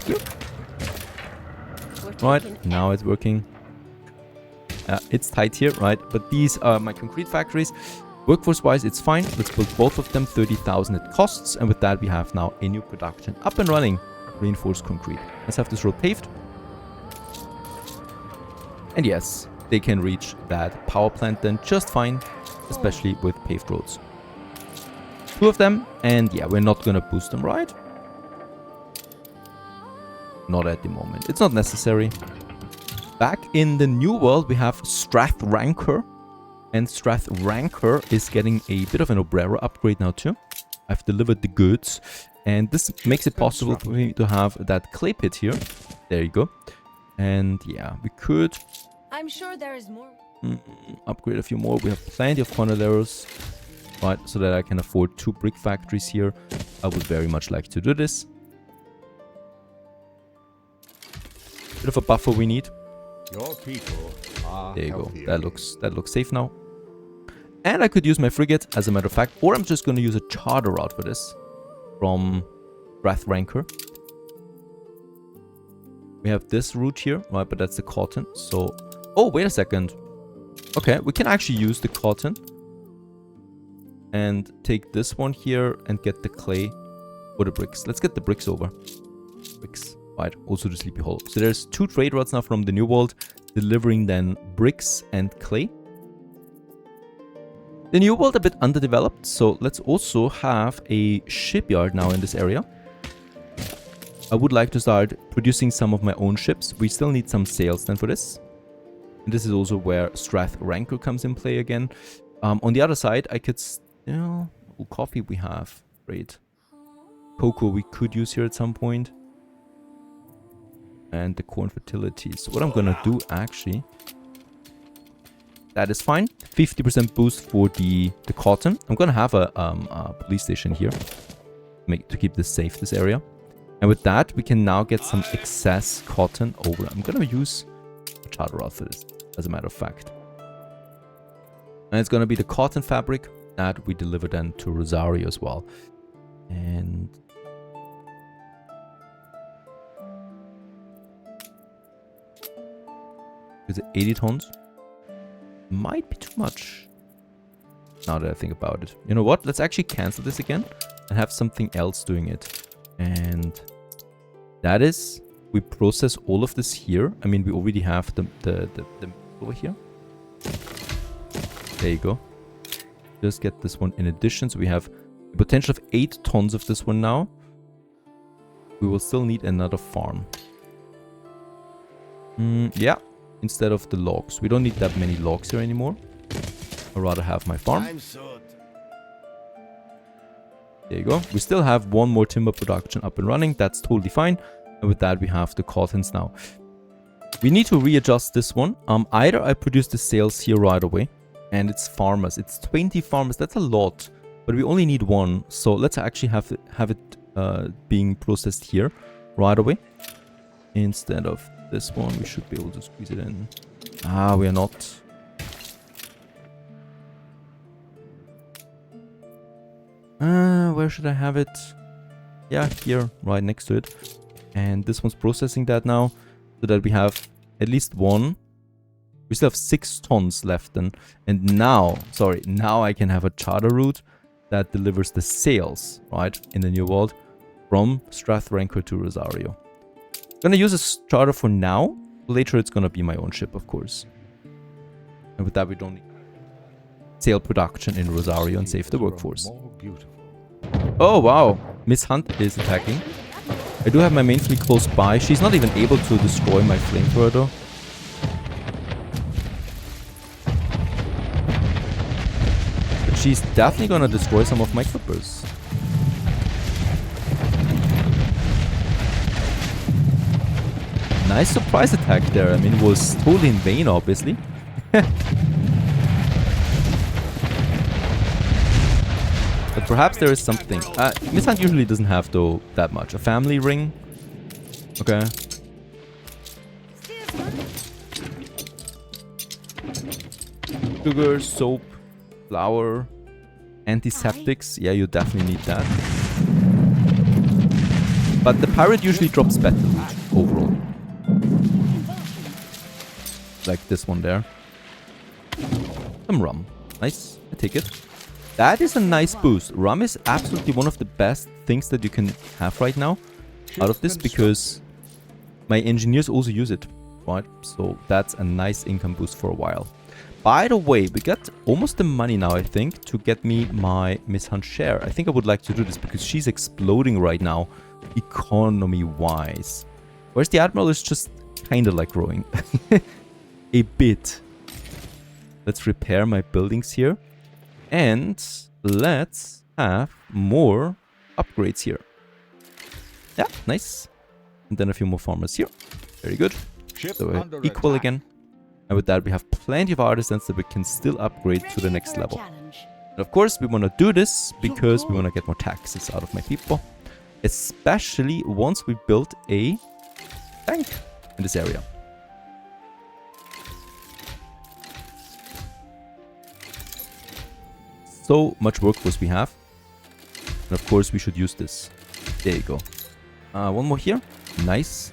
Here. Right, now it's working. It's tight here, right? But these are my concrete factories. Workforce-wise, it's fine. Let's build both of them. 30,000 it costs. And with that, we have now a new production up and running. Reinforced concrete. Let's have this road paved. And yes, they can reach that power plant then just fine. Especially with paved roads. 2 of them. And yeah, we're not going to boost them, right? Not at the moment. It's not necessary. Back in the new world, we have Strath Rancor. And Strath Rancor is getting a bit of an Obrera upgrade now too. I've delivered the goods. And this makes it possible for me to have that clay pit here. There you go. And yeah, we could... I'm sure there is more. Upgrade a few more. We have plenty of consolators. Right, so that I can afford 2 brick factories here. I would very much like to do this. Bit of a buffer we need. Your people are there you go. healthy That again. looks safe now. And I could use my frigate as a matter of fact, or I'm just going to use a charter route for this from Strath Rancor. We have this route here, right? But that's the cotton. So, oh wait a second. Okay, we can actually use the cotton and take this one here and get the clay or the bricks. Let's get the bricks over. Bricks. Right, also the Sleepy Hollow. So there's 2 trade routes now from the New World, delivering then bricks and clay. The New World a bit underdeveloped, so let's also have a shipyard now in this area. I would like to start producing some of my own ships. We still need some sails then for this. And this is also where Strath Rancor comes in play again. On the other side, I could still... oh, coffee we have. Great. Cocoa we could use here at some point. And the corn fertility. So what I'm gonna do actually, that is fine. 50% boost for the cotton. I'm gonna have a police station here to keep this safe, this area. And with that, we can now get some excess cotton over. I'm gonna use a charter route for this, as a matter of fact. And it's gonna be the cotton fabric that we deliver then to Rosario as well. And is it 80 tons? Might be too much. Now that I think about it. You know what? Let's actually cancel this again and have something else doing it. And that is, we process all of this here. I mean, we already have the over here. There you go. Just get this one in addition. So we have a potential of 8 tons of this one now. We will still need another farm. Yeah. Instead of the logs. We don't need that many logs here anymore. I'd rather have my farm. There you go. We still have 1 more timber production up and running. That's totally fine. And with that, we have the cottons now. We need to readjust this one. Either I produce the sales here right away. And it's farmers. It's 20 farmers. That's a lot. But we only need 1. So let's actually have it being processed here right away. Instead of this one, we should be able to squeeze it in. Ah, we are not. Where should I have it? Yeah, here, right next to it. And this one's processing that now, so that we have at least one. We still have 6 tons left then. And now, now I can have a charter route that delivers the sails, right, in the New World from Strathrankor to Rosario. Gonna use a charter for now. Later it's gonna be my own ship, of course. And with that we don't need sail production in Rosario and save the workforce. Oh wow, Miss Hunt is attacking. I do have my main fleet close by. She's not even able to destroy my flamethrower though. But she's definitely gonna destroy some of my clippers. Nice surprise attack there. I mean, it was totally in vain, obviously. But perhaps there is something. Miss Hunt usually doesn't have, though, that much. A family ring. Okay. Sugar, soap, flour, antiseptics. Yeah, you definitely need that. But the pirate usually drops better loot overall. Like this one there. Some rum. Nice. I take it. That is a nice boost. Rum is absolutely one of the best things that you can have right now out of this, because my engineers also use it, right? So that's a nice income boost for a while. By the way, we got almost the money now, I think, to get me my Miss Hunt share. I think I would like to do this because she's exploding right now, economy-wise. Whereas the Admiral is just kind of like growing a bit. Let's repair my buildings here. And let's have more upgrades here. Yeah, nice. And then a few more farmers here. Very good. So we're equal again. And with that, we have plenty of artisans that we can still upgrade to the next level. And of course, we want to do this because we want to get more taxes out of my people. Especially once we build a tank in this area. So much workforce we have. And of course, we should use this. There you go. One more here. Nice.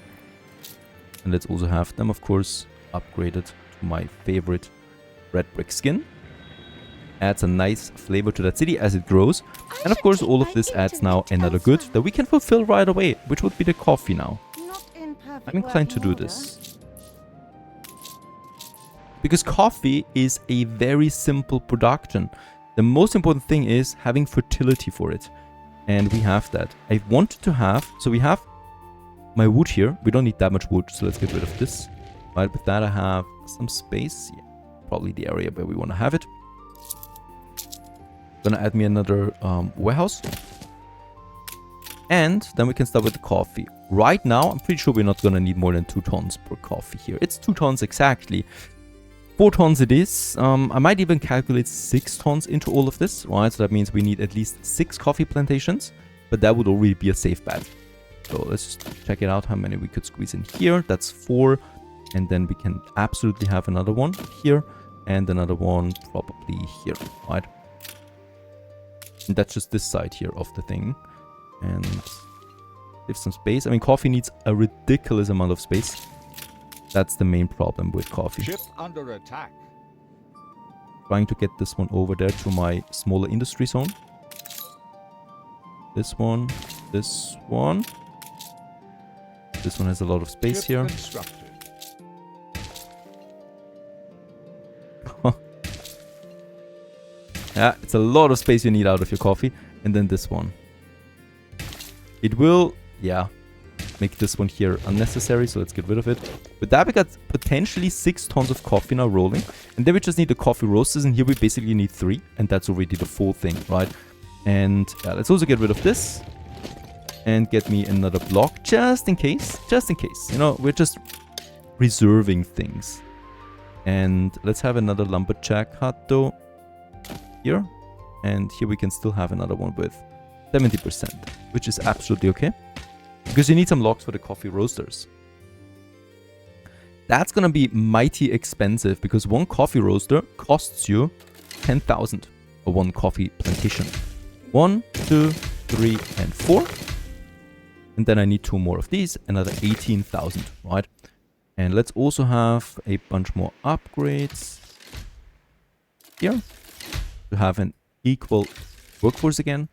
And let's also have them, of course, upgraded to my favorite red brick skin. Adds a nice flavor to that city as it grows. And of course, all of this adds now another good that we can fulfill right away, which would be the coffee now. I'm inclined to do this. Because coffee is a very simple production. The most important thing is having fertility for it. And we have that. I wanted to have... So we have my wood here. We don't need that much wood, so let's get rid of this. Right, with that I have some space. Yeah, probably the area where we want to have it. Gonna add me another warehouse. And then we can start with the coffee. Right now, I'm pretty sure we're not gonna need more than 2 tons per coffee here. It's 2 tons exactly. 4 tons it is. I might even calculate 6 tons into all of this, right? So that means we need at least 6 coffee plantations, but that would already be a safe bet. So let's just check it out how many we could squeeze in here. That's 4. And then we can absolutely have another one here and another one probably here, right? And that's just this side here of the thing. And give some space. I mean, coffee needs a ridiculous amount of space. That's the main problem with coffee. Ship under attack. Trying to get this one over there to my smaller industry zone. This one. This one. This one has a lot of space here. Yeah, it's a lot of space you need out of your coffee. And then this one. It will, yeah, make this one here unnecessary, so let's get rid of it. With that, we got potentially 6 tons of coffee now rolling. And then we just need the coffee roasters, and here we basically need 3. And that's already the full thing, right? And yeah, let's also get rid of this. And get me another block, just in case. Just in case. You know, we're just reserving things. And let's have another lumberjack hut, though. Here. And here we can still have another one with 70%, which is absolutely okay. Because you need some logs for the coffee roasters. That's gonna be mighty expensive because one coffee roaster costs you 10,000 for one coffee plantation. 1, 2, 3, and 4. And then I need 2 more of these, another 18,000, right? And let's also have a bunch more upgrades here to have an equal workforce again.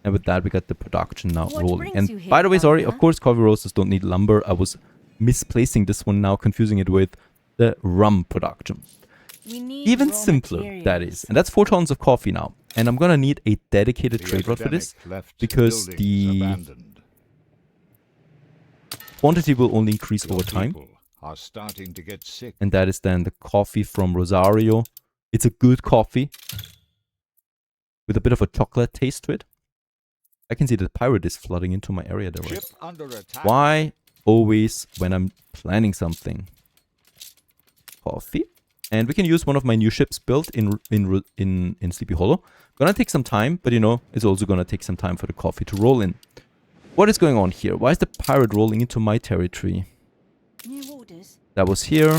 And with that, we got the production now What rolling. brings you And here, by the way, sorry, Governor? of course, coffee roasters don't need lumber. I was misplacing this one now, confusing it with the rum production. We need Even raw simpler, that materials. is. And that's 4 tons of coffee now. And I'm gonna need a dedicated The trade route for this, epidemic left because buildings the abandoned. quantity will only increase Your over time. people are starting to get sick. And that is then the coffee from Rosario. It's a good coffee with a bit of a chocolate taste to it. I can see the pirate is flooding into my area there. Ship Right? under attack. Why always when I'm planning something? Coffee. And we can use one of my new ships built in Sleepy Hollow. Gonna take some time, but you know, it's also gonna take some time for the coffee to roll in. What is going on here? Why is the pirate rolling into my territory? New orders. That was here.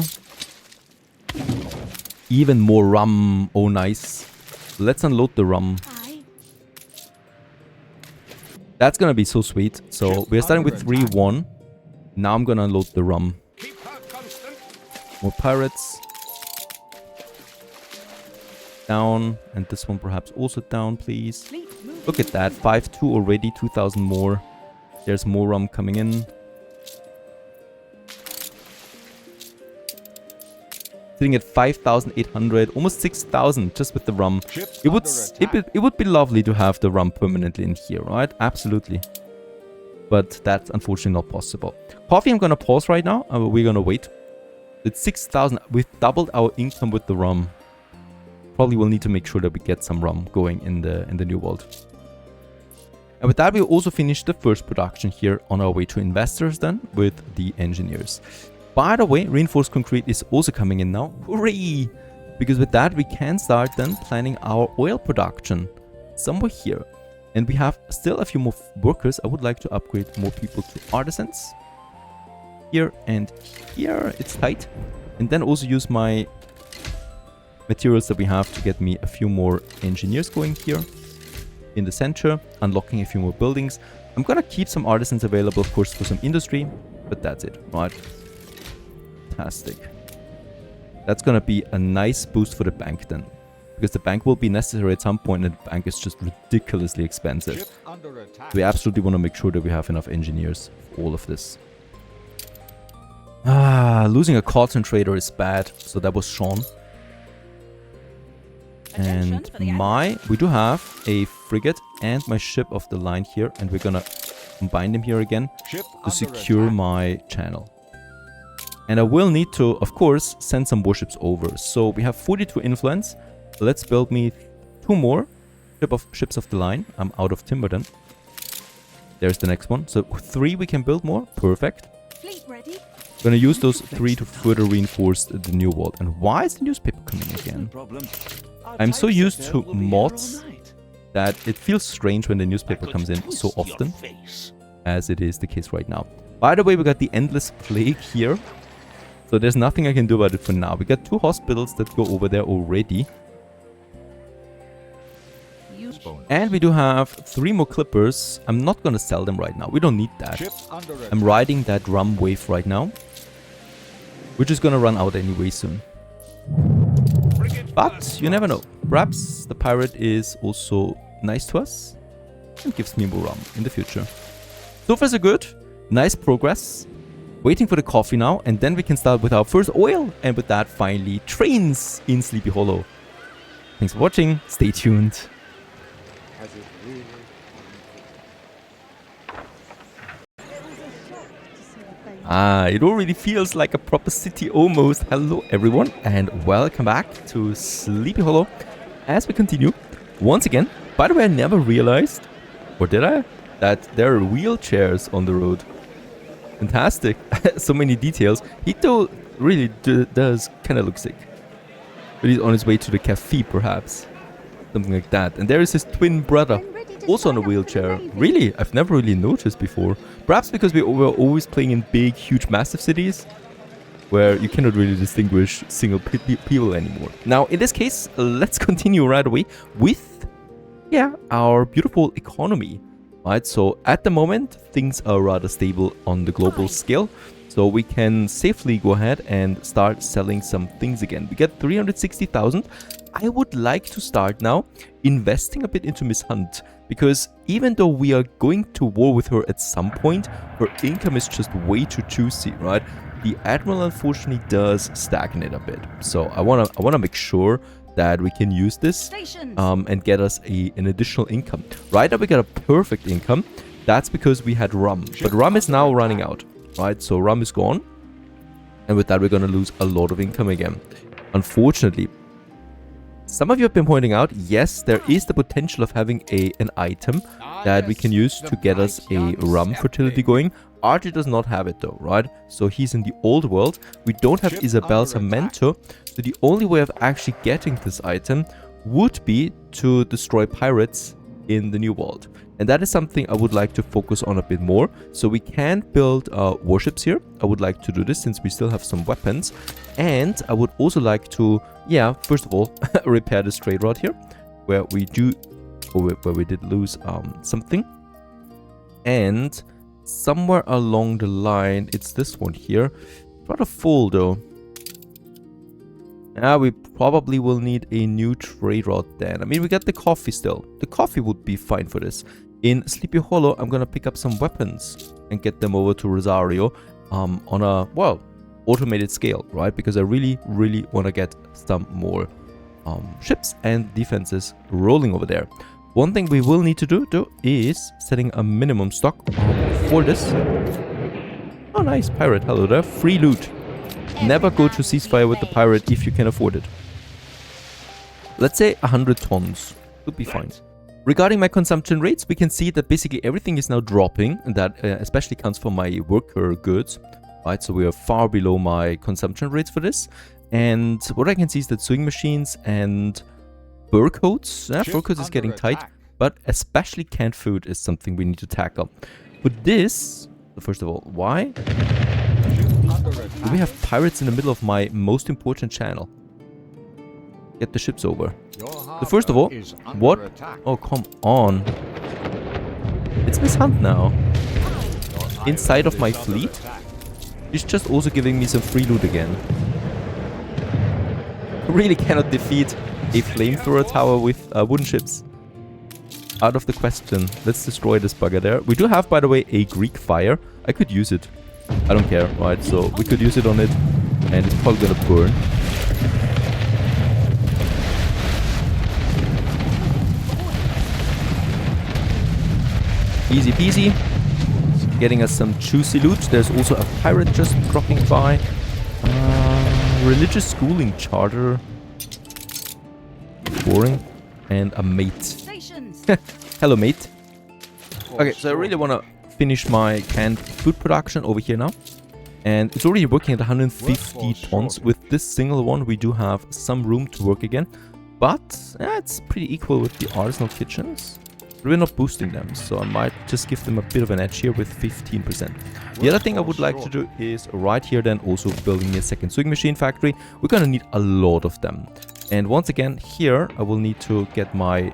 Even more rum. Oh, nice. Let's unload the rum. Aye. That's gonna be so sweet. So we're starting with 3-1. Now I'm gonna unload the rum. Keep her constant. More pirates. Down. And this one perhaps also down, please. Fleet moving. Look at that. 5-2 already. 2,000 more. There's more rum coming in. Sitting at 5,800. Almost 6,000 just with the rum. Ship It would, under attack. it would be lovely to have the rum permanently in here, right? Absolutely. But that's unfortunately not possible. Coffee, I'm gonna pause right now. We're gonna wait. It's 6,000. We've doubled our income with the rum. Probably will need to make sure that we get some rum going in the new world. And with that, we also finished the first production here on our way to investors then with the engineers. By the way, reinforced concrete is also coming in now. Hooray! Because with that, we can start then planning our oil production somewhere here. And we have still a few more workers. I would like to upgrade more people to artisans. Here and here. It's tight. And then also use my materials that we have to get me a few more engineers going here in the center, unlocking a few more buildings. I'm gonna keep some artisans available, of course, for some industry, but that's it, right? Fantastic. That's gonna be a nice boost for the bank then, because the bank will be necessary at some point, and the bank is just ridiculously expensive. Ship under attack. We absolutely want to make sure that we have enough engineers for all of this. Ah, losing a cotton trader is bad. So that was Sean. Attention And for the we do have a frigate and my ship of the line here, and we're gonna combine them here again Ship to under secure attack. my channel. And I will need to, of course, send some warships over. So we have 42 influence. Let's build me 2 more ships of the line. I'm out of timber then. There's the next one. So 3 we can build more. Perfect. Fleet ready? Gonna use those 3 to further reinforce the new world. And why is the newspaper coming No again? problem. Our I'm so used typesetter to will be here mods all night. that it feels strange when the I newspaper could comes in twist so your often, face. as it is the case right now. By the way, we got the endless plague here. So there's nothing I can do about it for now. We got 2 hospitals that go over there already. Bonus. And we do have 3 more clippers. I'm not gonna sell them right now. We don't need that. Ship under attack. I'm riding that rum wave right now, which is gonna run out anyway soon. But you never know. Perhaps the pirate is also nice to us and gives me more rum in the future. So far so good. Nice progress. Waiting for the coffee now, and then we can start with our first oil. And with that, finally, trains in Sleepy Hollow. Thanks for watching. Stay tuned. Has it really? Ah, it already feels like a proper city almost. Hello everyone and welcome back to Sleepy Hollow as we continue once again. By the way, I never realized, or did I, that there are wheelchairs on the road. Fantastic. So many details. Hito really does kind of look sick. But he's on his way to the cafe perhaps. Something like that. And there is his twin brother. I'm ready to Also on a sign up for the wheelchair. Navy. Really? I've never really noticed before. Perhaps because we were always playing in big, huge, massive cities where you cannot really distinguish single people anymore. Now, in this case, let's continue right away with yeah, our beautiful economy, right? So at the moment, things are rather stable on the global scale. So we can safely go ahead and start selling some things again. We get 360,000. I would like to start now investing a bit into Miss Hunt, because even though we are going to war with her at some point, her income is just way too juicy, right? The Admiral unfortunately does stagnate a bit. So I wanna make sure that we can use this and get us an additional income. Right now we got a perfect income. That's because we had rum, but rum is now running out, right? So rum is gone, and with that we're gonna lose a lot of income again, unfortunately. Some of you have been pointing out, yes, there is the potential of having an item that we can use to get us a rum fertility going. Archie does not have it though, right? So he's in the old world. We don't have Isabel's Memento. So the only way of actually getting this item would be to destroy pirates in the new world. And that is something I would like to focus on a bit more. So we can build warships here. I would like to do this since we still have some weapons. And I would also like to, yeah, first of all, repair this trade route here, where we did lose something. And somewhere along the line, it's this one here. Rather full though. Yeah, we probably will need a new trade route then. I mean, we got the coffee still. The coffee would be fine for this. In Sleepy Hollow, I'm gonna pick up some weapons and get them over to Rosario on a, well, automated scale, right? Because I really want to get some more ships and defenses rolling over there. One thing we will need to do though is setting a minimum stock for this. Oh, nice pirate. Hello there. Free loot. Never go to ceasefire with the pirate if you can afford it. Let's say 100 tons. Would be fine. Regarding my consumption rates, we can see that basically everything is now dropping, and that especially counts for my worker goods, right? So we are far below my consumption rates for this. And what I can see is that sewing machines and fur coats, fur coats is getting tight, but especially canned food is something we need to tackle. With this, first of all, why do we have pirates in the middle of my most important channel? Get the ships over. So first of all, what? Oh, come on. It's Miss Hunt now. Inside of my fleet? She's just also giving me some free loot again. I really cannot defeat a flamethrower tower with wooden ships. Out of the question. Let's destroy this bugger there. We do have, by the way, a Greek fire. I could use it. I don't care, right? So we could use it on it, and it's probably gonna burn. Easy peasy. Getting us some juicy loot. There's also a pirate just dropping by. Religious schooling charter. Boring. And a mate. Hello, mate. Okay, so I really want to finish my canned food production over here now. And it's already working at 150 tons. With this single one, we do have some room to work again. But it's pretty equal with the artisanal kitchens. We're not boosting them, so I might just give them a bit of an edge here with 15%. The other thing I would like to do is right here then also building a second sewing machine factory. We're gonna need a lot of them. And once again, here I will need to get my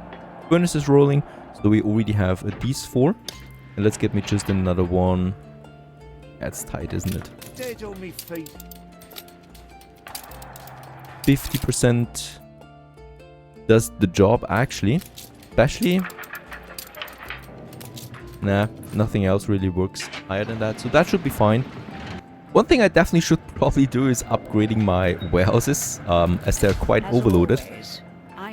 furnaces rolling. So we already have these 4. And let's get me just another one. That's tight, isn't it? 50% does the job actually. Especially... Nah, nothing else really works higher than that, so that should be fine. One thing I definitely should probably do is upgrading my warehouses, as they're quite overloaded.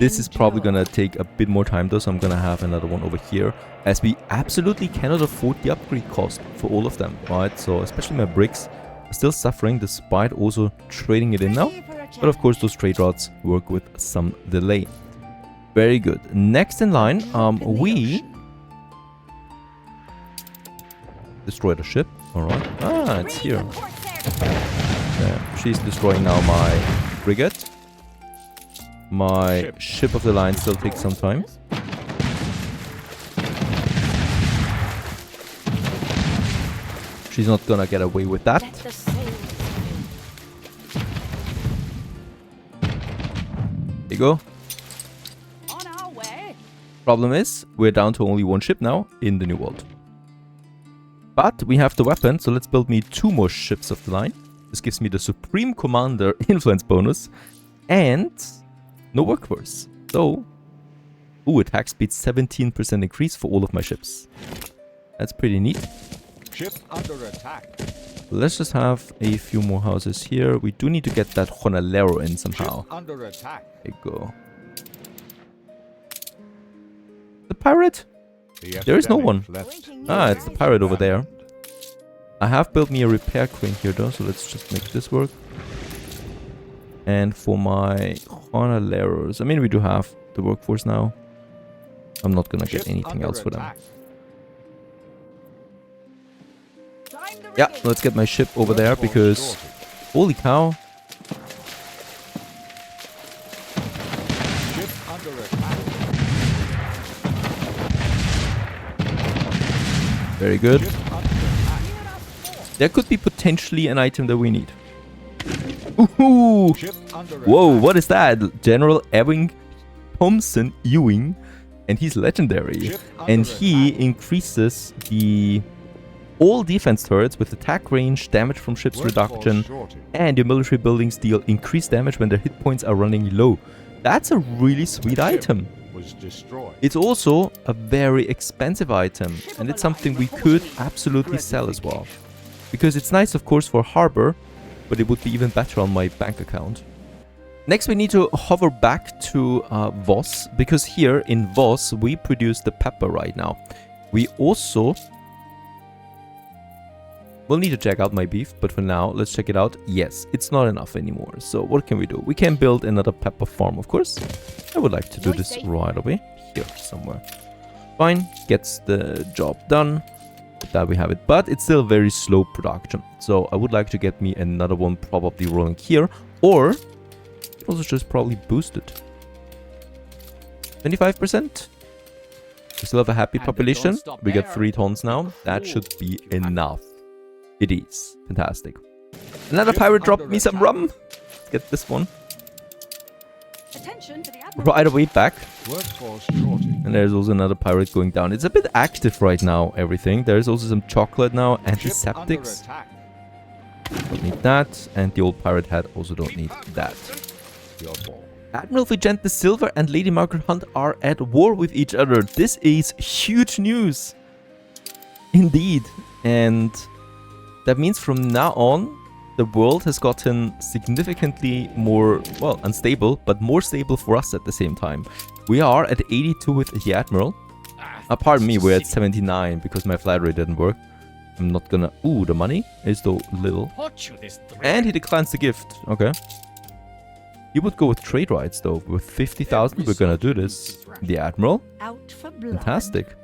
This is probably gonna take a bit more time though, so I'm gonna have another one over here, as we absolutely cannot afford the upgrade cost for all of them, right? So especially my bricks are still suffering despite also trading it in now. But of course those trade routes work with some delay. Very good. Next in line, we... destroy the ship. Alright. Ah, it's here. Yeah, she's destroying now my frigate. My ship of the line still takes some time. She's not gonna get away with that. There you go. On our way. Problem is, we're down to only one ship now in the New World. But we have the weapon, so let's build me 2 more ships of the line. This gives me the Supreme Commander influence bonus and no workforce. So, attack speed 17% increase for all of my ships. That's pretty neat. Ship under attack. Let's just have a few more houses here. We do need to get that Honolero in somehow. Ship under attack. There you go. The pirate? There is no one. Ah, it's the pirate over there. I have built me a repair crane here though, so let's just make this work. And for my Honoleros, I mean, we do have the workforce now. I'm not gonna get anything else for them. Yeah, let's get my ship over there because holy cow. Ship under attack. Very good. Ship under attack. There could be potentially an item that we need. Ooh! Ship under Whoa, attack. what is that? General Ewing Thompson Ewing, and he's legendary. Ship And under he attack. increases the all defense turrets with attack range, damage from ships Workforce reduction, shortage. and your military buildings deal increased damage when their hit points are running low. That's a really sweet Ship item. was destroyed. It's also a very expensive item, and it's something we could absolutely sell as well. Because it's nice, of course, for harbor, but it would be even better on my bank account. Next, we need to hover back to Voss, because here in Voss, we produce the pepper right now. We also will need to check out my beef, but for now, let's check it out. Yes, it's not enough anymore. So what can we do? We can build another pepper farm, of course. I would like to do this right away. Here, somewhere. Fine, gets the job done. With that we have it, but it's still very slow production. So I would like to get me another one probably rolling here, or also just probably boost it. 25%. We still have a happy population. We get 3 tons now. That should be enough. It is. Fantastic. Another pirate dropped me some rum. Let's get this one. Attention to the admiral. Right away back. Workforce shortage. And there's also another pirate going down. It's a bit active right now, everything. There's also some chocolate now. Ship under Antiseptics. attack. Don't need that. And the old pirate hat also don't need that. Your ball. Admiral Vigent the Silver and Lady Margaret Hunt are at war with each other. This is huge news. Indeed. And that means from now on, the world has gotten significantly more, well, unstable, but more stable for us at the same time. We are at 82 with the Admiral. Pardon me, we're at 79 because my flight rate didn't work. I'm not gonna... Ooh, the money is though little. And he declines the gift. Okay. He would go with trade rights though. With 50,000, we're gonna do this. The Admiral. Out for blood. Fantastic.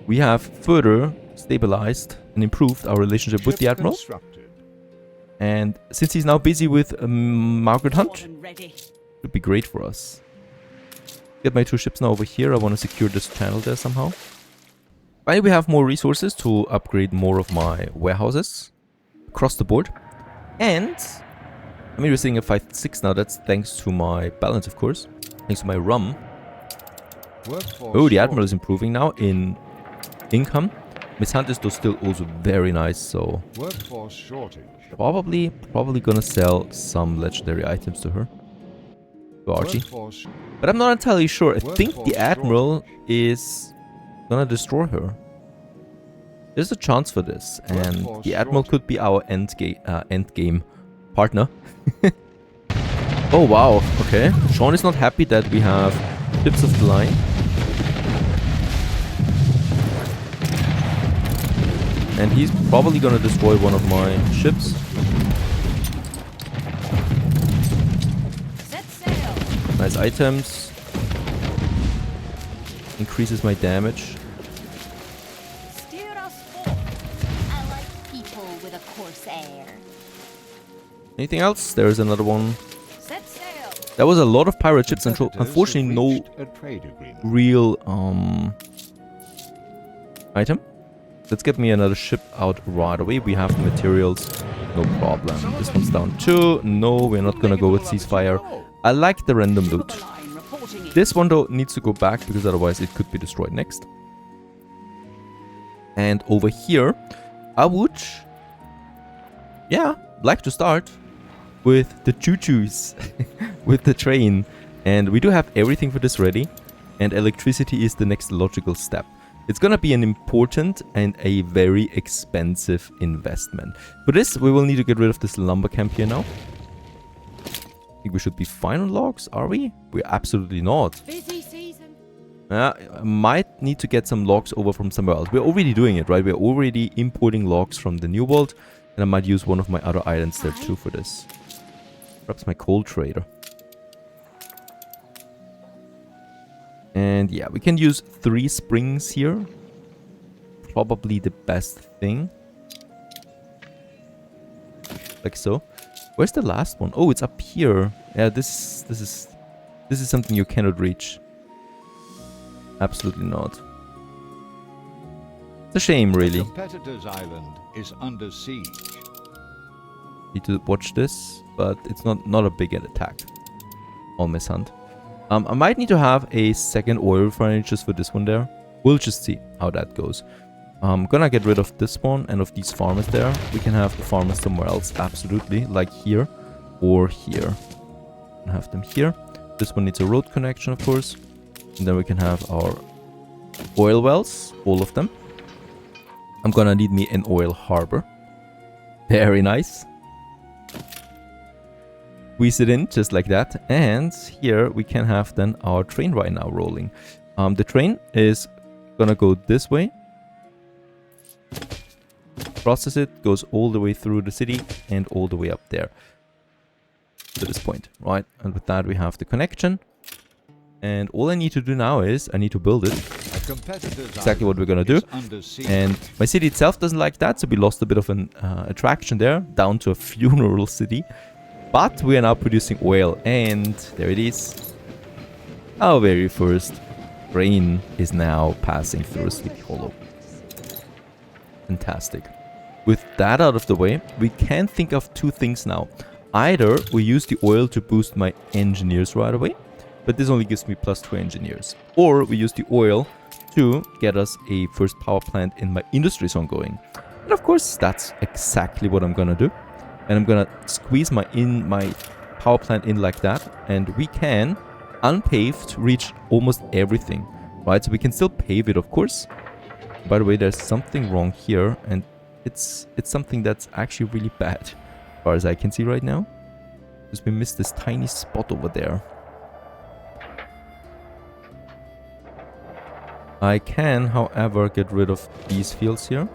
We have further stabilized and improved our relationship with the Ship Admiral. constructed. And since he's now busy with Margaret More Hunt, than ready. it would be great for us. Get my 2 ships now over here. I want to secure this channel there somehow. Finally, we have more resources to upgrade more of my warehouses across the board. And I mean, we're sitting at 5-6 now. That's thanks to my balance, of course. Thanks to my rum. Workforce Oh, the Admiral shortage. is improving now in income. Miss Hunt is though still also very nice, so Workforce shortage. probably gonna sell some legendary items to her. To Archie. Workforce But I'm not entirely sure. I think the Workforce Admiral is gonna destroy her. There's a chance for this, and Workforce the Admiral shortage. could be our end game partner. Oh wow, okay. Sean is not happy that we have ships of the line. And he's probably gonna destroy one of my ships. Set sail. Nice items. Increases my damage. Steer us forth. I like people with a coarse air. Anything else? There's another one. Set sail. There was a lot of pirate ships, and competitors unfortunately have no reached a trade agreement. real item. Let's get me another ship out right away. We have the materials, no problem. This one's down too. No, we're not gonna go with ceasefire. I like the random loot. Reporting it. This one though needs to go back because otherwise it could be destroyed next. And over here, I would, like to start with the choo-choos, with the train. And we do have everything for this ready. And electricity is the next logical step. It's gonna be an important and a very expensive investment. For this, we will need to get rid of this lumber camp here now. I think we should be fine on logs, are we? We're absolutely not. Busy season. Might need to get some logs over from somewhere else. We're already doing it, right? We're already importing logs from the New World. And I might use one of my other islands there too for this. Perhaps my coal trader. And yeah, we can use 3 springs here. Probably the best thing. Like so. Where's the last one? Oh, it's up here. Yeah, this is something you cannot reach. Absolutely not. It's a shame, really. The competitor's island is under siege. Need to watch this, but it's not a big attack on Miss Hunt. I might need to have a second oil refinery just for this one there. We'll just see how that goes. I'm gonna get rid of this one and of these farmers there. We can have the farmers somewhere else, absolutely, like here or here. And have them here. This one needs a road connection, of course. And then we can have our oil wells, all of them. I'm gonna need me an oil harbor. Very nice. Squeeze it in just like that. And here we can have then our train right now rolling. The train is gonna go this way. Process it, goes all the way through the city and all the way up there. To this point, right? And with that we have the connection. And all I need to do now is I need to build it. Exactly what we're gonna do. And my city itself doesn't like that, so we lost a bit of an attraction there, down to a funeral city. But we are now producing oil, and there it is. Our very first train is now passing through Sleepy Hollow. Fantastic. With that out of the way, we can think of 2 things now. Either we use the oil to boost my engineers right away, but this only gives me +2 engineers. Or we use the oil to get us a first power plant in my industry zone going. And of course, that's exactly what I'm gonna do. And I'm gonna squeeze my power plant in like that. And we can, unpaved, reach almost everything. Right, so we can still pave it, of course. By the way, there's something wrong here. And it's something that's actually really bad, as far as I can see right now. Because we missed this tiny spot over there. I can, however, get rid of these fields here.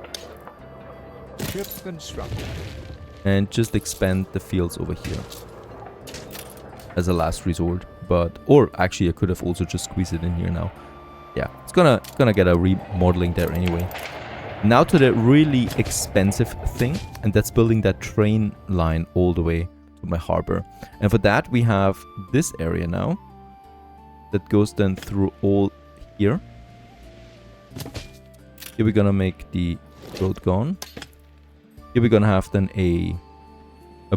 Ship constructed. And just expand the fields over here. As a last resort. Or actually I could have also just squeezed it in here now. Yeah, it's gonna get a remodeling there anyway. Now to the really expensive thing. And that's building that train line all the way to my harbor. And for that we have this area now. That goes then through all here. Here we're gonna make the road gone. Here we're gonna have then a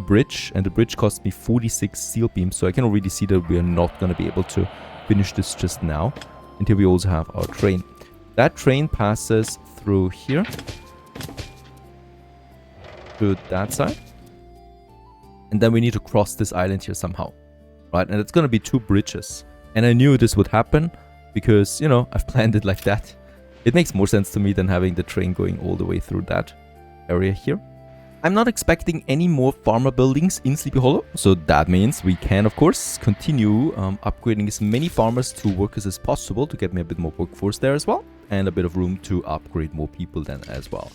bridge, and the bridge cost me 46 steel beams, so I can already see that we are not gonna be able to finish this just now. And here we also have our train. That train passes through here to that side, and then we need to cross this island here somehow, right? And it's gonna be 2 bridges, and I knew this would happen because, you know, I've planned it like that. It makes more sense to me than having the train going all the way through that area here. I'm not expecting any more farmer buildings in Sleepy Hollow, so that means we can, of course, continue upgrading as many farmers to workers as possible to get me a bit more workforce there as well, and a bit of room to upgrade more people then as well.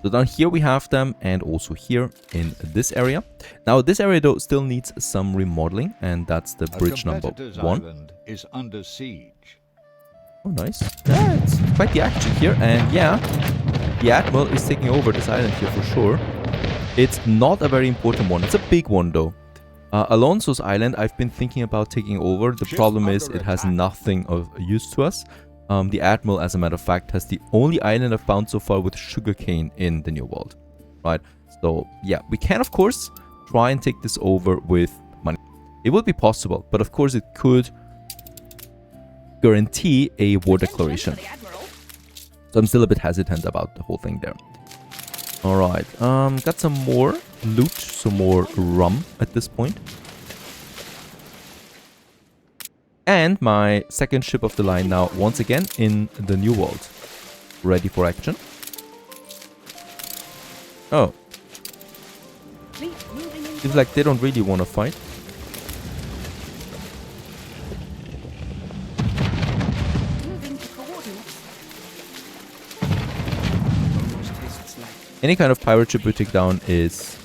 So down here we have them, and also here in this area. Now this area though still needs some remodeling, and that's the bridge number 1. Island is under siege. Oh, nice. Yeah, it's quite the action here, and yeah, the Admiral is taking over this island here for sure. It's not a very important one. It's a big one though. Alonso's island, I've been thinking about taking over. The problem is it has nothing of use to us. The Admiral, as a matter of fact, has the only island I've found so far with sugarcane in the New World. Right? So, yeah, we can, of course, try and take this over with money. It would be possible, but of course it could guarantee a war declaration. So I'm still a bit hesitant about the whole thing there. Alright, got some more loot, some more rum at this point. And my second ship of the line now, once again, in the New World. Ready for action. Oh. Seems like they don't really want to fight. Any kind of pirate ship we take down is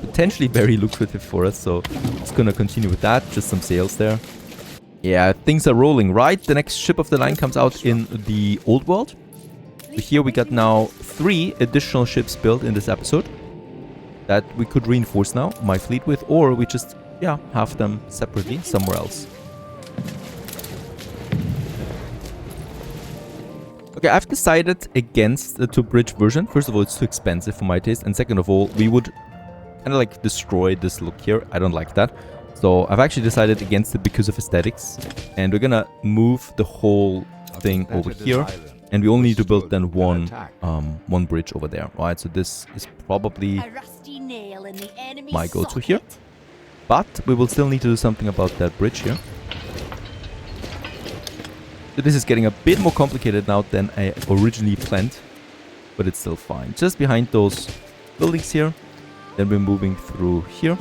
potentially very lucrative for us, so it's gonna continue with that. Just some sails there. Yeah, things are rolling, right? The next ship of the line comes out in the old world. So here we got now 3 additional ships built in this episode that we could reinforce now, my fleet with, or we just, yeah, have them separately somewhere else. Okay, I've decided against the 2-bridge version. First of all, it's too expensive for my taste, and second of all, we would kind of like destroy this look here. I don't like that. So I've actually decided against it because of aesthetics, and we're gonna move the whole thing over here, and we only need to build then one bridge over there, right? So this is probably my go-to here, but we will still need to do something about that bridge here. So this is getting a bit more complicated now than I originally planned, but it's still fine. Just behind those buildings here, then we're moving through here,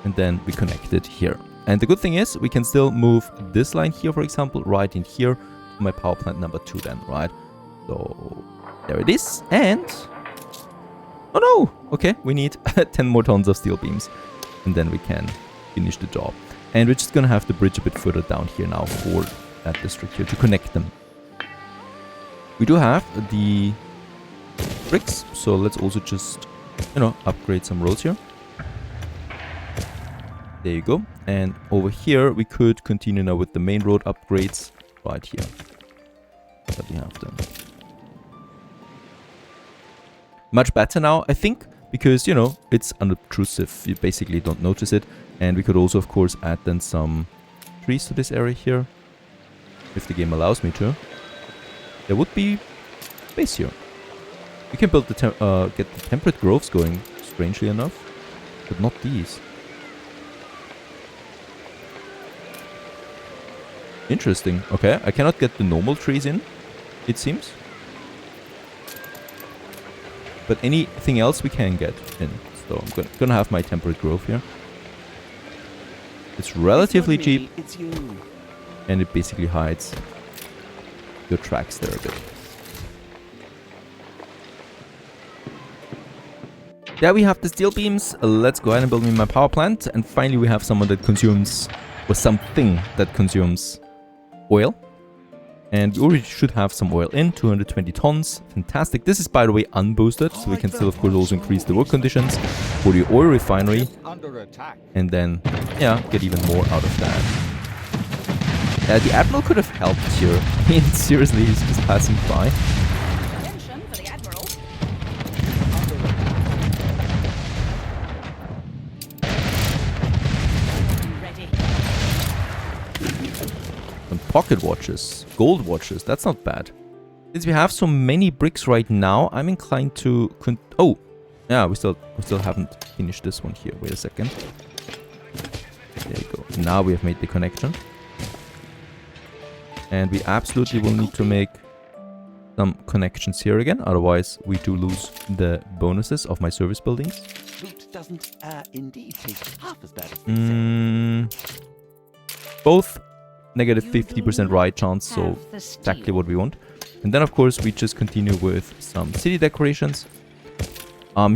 and then we connect it here. And the good thing is we can still move this line here, for example, right in here to my power plant number 2 then, right? So there it is. And oh no, okay, we need 10 more tons of steel beams, and then we can finish the job. And we're just gonna have the bridge a bit further down here now for that district here to connect them. We do have the bricks, so let's also just, you know, upgrade some roads here. There you go. And over here we could continue now with the main road upgrades right here. But we have them. Much better now, I think, because, you know, it's unobtrusive. You basically don't notice it. And we could also, of course, add then some trees to this area here, if the game allows me to. There would be space here. You can build the get the temperate groves going, strangely enough, but not these. Interesting. Okay, I cannot get the normal trees in, it seems. But anything else we can get in. So I'm gonna have my temperate grove here. It's relatively cheap. It's you. And it basically hides your tracks there a bit. There we have the steel beams. Let's go ahead and build me my power plant. And finally we have someone that consumes, or something that consumes oil. And we already should have some oil in, 220 tons. Fantastic. This is, by the way, unboosted, so we can still, of course, also increase the work conditions for the oil refinery. And then, yeah, get even more out of that. The Admiral could have helped here. I mean, seriously, he's just passing by. Attention for the Admiral. Ready. Some pocket watches, gold watches, that's not bad. Since we have so many bricks right now, I'm inclined to... oh, yeah, we still haven't finished this one here. Wait a second. There you go. Now we have made the connection. And we absolutely will need to make some connections here again. Otherwise, we do lose the bonuses of my service buildings. Loot doesn't indeed taste half as bad as they say. Both negative 50% right chance, so exactly what we want. And then, of course, we just continue with some city decorations.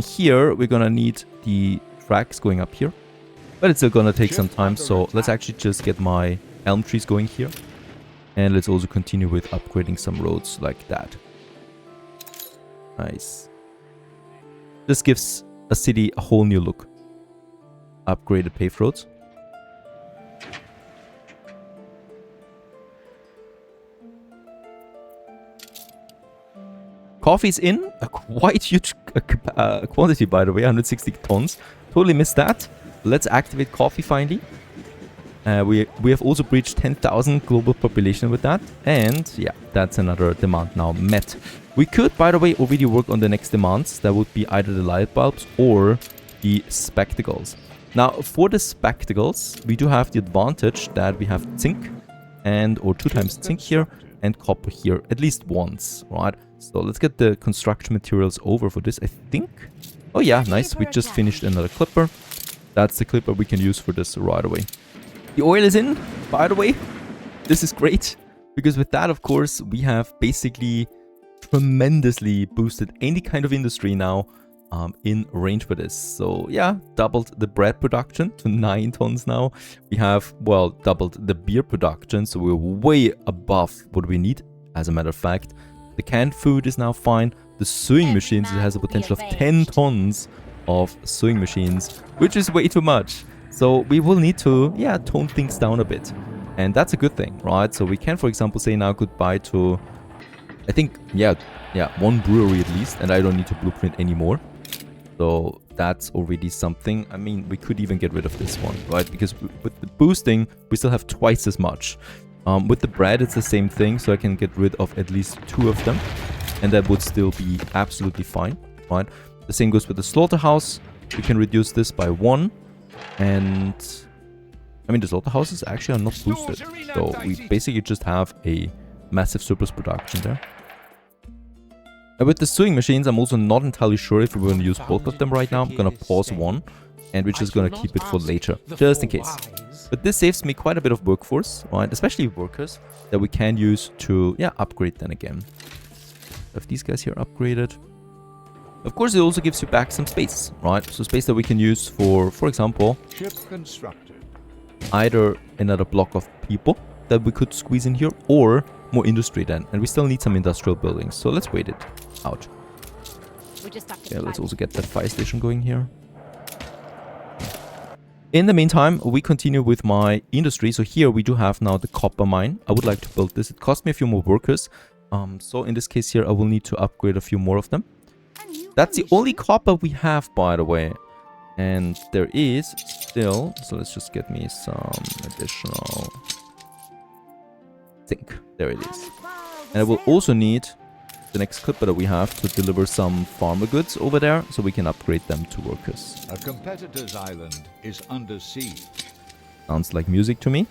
Here, we're gonna need the tracks going up here. But it's still gonna take some time, so let's actually just get my elm trees going here. And let's also continue with upgrading some roads like that. Nice. This gives a city a whole new look. Upgraded paved roads. Coffee's in. A quite huge quantity, by the way. 160 tons. Totally missed that. Let's activate coffee finally. We have also breached 10,000 global population with that. And yeah, that's another demand now met. We could, by the way, already work on the next demands. That would be either the light bulbs or the spectacles. Now, for the spectacles, we do have the advantage that we have zinc or 2 times zinc here and copper here, at least once, right? So let's get the construction materials over for this, I think. Oh yeah, nice. We just finished another clipper. That's the clipper we can use for this right away. The oil is in, by the way. This is great, because with that, of course, we have basically tremendously boosted any kind of industry now in range for this. So yeah, doubled the bread production to 9 tons now. We have, well, doubled the beer production, so we're way above what we need, as a matter of fact. The canned food is now fine. The sewing machines, it has a potential of 10 tons of sewing machines, which is way too much. So we will need to, yeah, tone things down a bit. And that's a good thing, right? So we can, for example, say now goodbye to, I think, yeah, 1 brewery at least, and I don't need to blueprint anymore. So that's already something. I mean, we could even get rid of this one, right? Because with the boosting, we still have twice as much. With the bread, it's the same thing, so I can get rid of at least 2 of them. And that would still be absolutely fine, right? The same goes with the slaughterhouse. We can reduce this by 1. And I mean, the slaughterhouses actually are not boosted. So we basically just have a massive surplus production there. And with the sewing machines, I'm also not entirely sure if we're going to use both of them right now. I'm going to pause 1. And we're just going to keep it for later, just in case. But this saves me quite a bit of workforce, right? Especially workers that we can use to, yeah, upgrade then again. Have these guys here upgraded. Of course, it also gives you back some space, right? So space that we can use for example, Ship constructed. Either another block of people that we could squeeze in here, or more industry then. And we still need some industrial buildings. So let's wait it out. Yeah, let's also get that fire station going here. In the meantime, we continue with my industry. So here we do have now the copper mine. I would like to build this. It cost me a few more workers. So in this case here, I will need to upgrade a few more of them. That's the only copper we have, by the way. And there is still... So let's just get me some additional zinc. There it is. And I will also need the next clipper that we have to deliver some farmer goods over there, so we can upgrade them to workers. A competitor's island is under siege. Sounds like music to me.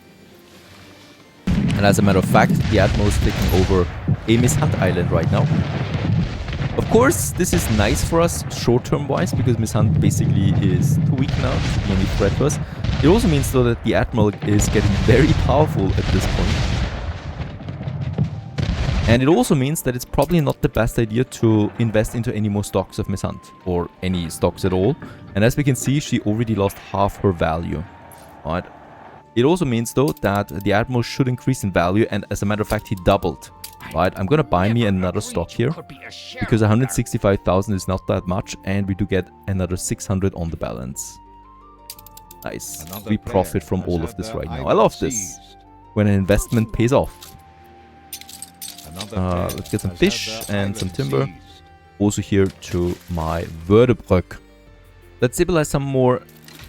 And as a matter of fact, the Admiral is taking over a Miss Hunt Island right now. Of course, this is nice for us short-term wise, because Miss Hunt basically is too weak now to be any threat to us. It also means though that the Admiral is getting very powerful at this point. And it also means that it's probably not the best idea to invest into any more stocks of Miss Hunt, or any stocks at all. And as we can see, she already lost half her value. Right? It also means though that the Admiral should increase in value, and as a matter of fact, he doubled. Right, I'm gonna buy me another stock here, because 165,000 is not that much, and we do get another 600 on the balance. Nice. We profit from all of this right now. I love this, when an investment pays off. Let's get some fish and some timber. Also here to my Verdebrück. Let's stabilize some more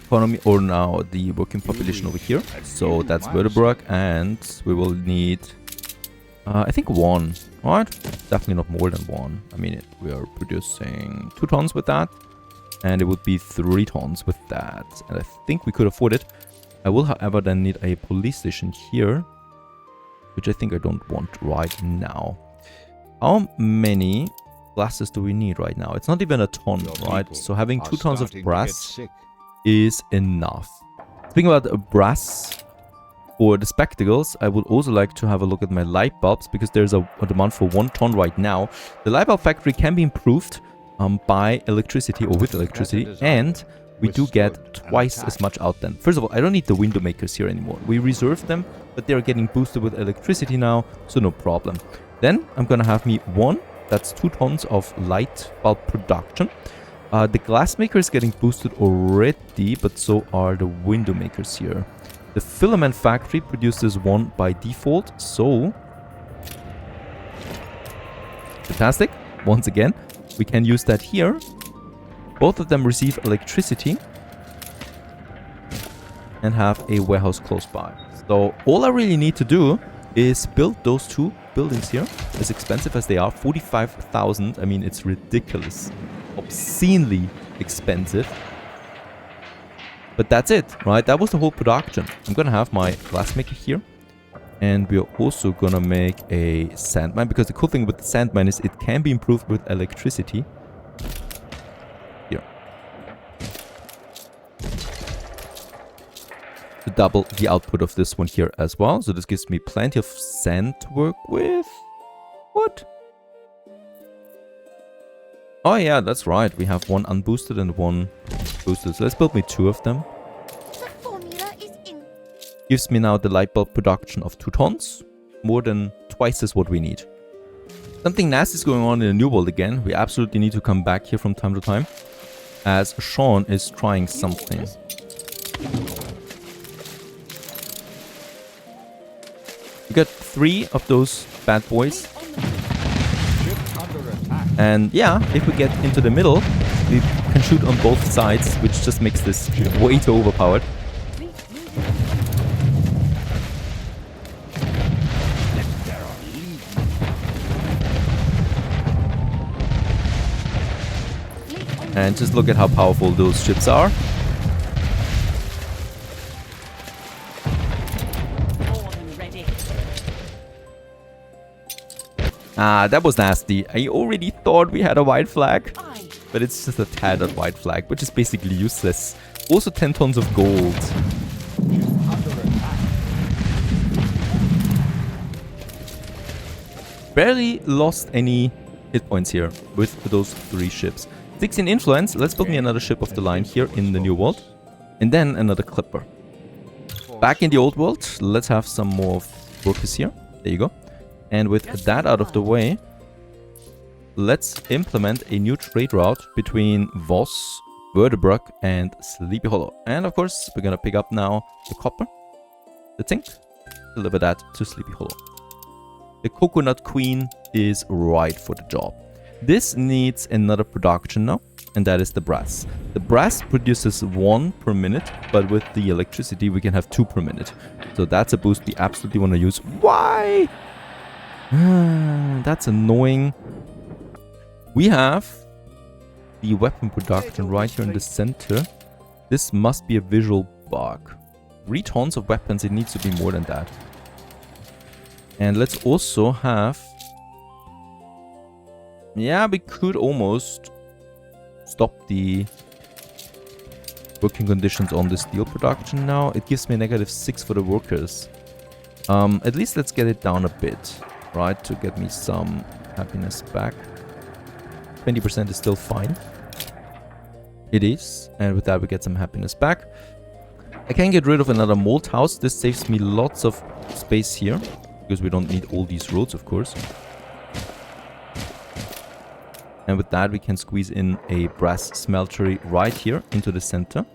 economy, or now the working population over here. So that's Verdebrück, and we will need... I think 1, right? Definitely not more than 1. I mean, we are producing 2 tons with that, and it would be 3 tons with that. And I think we could afford it. I will, however, then need a police station here, which I think I don't want right now. How many glasses do we need right now? It's not even a ton, right? So having 2 tons of brass is enough. Speaking about brass... For the spectacles, I would also like to have a look at my light bulbs, because there's a demand for 1 ton right now. The light bulb factory can be improved by electricity, or with electricity, and we do get twice as much out then. First of all, I don't need the window makers here anymore. We reserved them, but they're getting boosted with electricity now, so no problem. Then I'm gonna have me 1, that's 2 tons of light bulb production. The glass maker is getting boosted already, but so are the window makers here. The filament factory produces 1 by default, so... Fantastic. Once again, we can use that here. Both of them receive electricity. and have a warehouse close by. So all I really need to do is build those 2 buildings here, as expensive as they are. 45,000. I mean, it's ridiculous. Obscenely expensive. But that's it, right? That was the whole production. I'm gonna have my glassmaker here. And we're also gonna make a sand mine, because the cool thing with the sand mine is it can be improved with electricity. Here. To double the output of this one here as well. So this gives me plenty of sand to work with. What? Oh yeah, that's right. We have 1 unboosted and 1 boosted. So let's build me 2 of them. The formula is in. Gives me now the light bulb production of 2 tons. More than twice as what we need. Something nasty is going on in the New World again. We absolutely need to come back here from time to time, as Sean is trying something. We got 3 of those bad boys. Ship under attack. And yeah, if we get into the middle, we can shoot on both sides, which just makes this way too overpowered. And just look at how powerful those ships are. More than ready. Ah, that was nasty. I already thought we had a white flag. Aye. But it's just a tad of white flag, which is basically useless. Also 10 tons of gold. Barely lost any hit points here with those 3 ships. 16 influence. Let's build me another ship of the line here in the New World. And then another clipper. Back in the Old World, let's have some more workers here. There you go. And with that out of the way, let's implement a new trade route between Voss, Vertebrook, and Sleepy Hollow. And of course, we're gonna pick up now the copper, the zinc, deliver that to Sleepy Hollow. The Coconut Queen is right for the job. This needs another production now, and that is the brass. The brass produces 1 per minute, but with the electricity we can have 2 per minute. So that's a boost we absolutely want to use. Why? That's annoying. We have the weapon production right here in the center. This must be a visual bug. 3 tons of weapons, it needs to be more than that. And let's also have... Yeah, we could almost stop the working conditions on the steel production now. It gives me a -6 for the workers. At least let's get it down a bit, right? To get me some happiness back. 20% is still fine. It is. And with that we get some happiness back. I can get rid of another mold house. This saves me lots of space here, because we don't need all these roads, of course. And with that, we can squeeze in a brass smeltery right here into the center.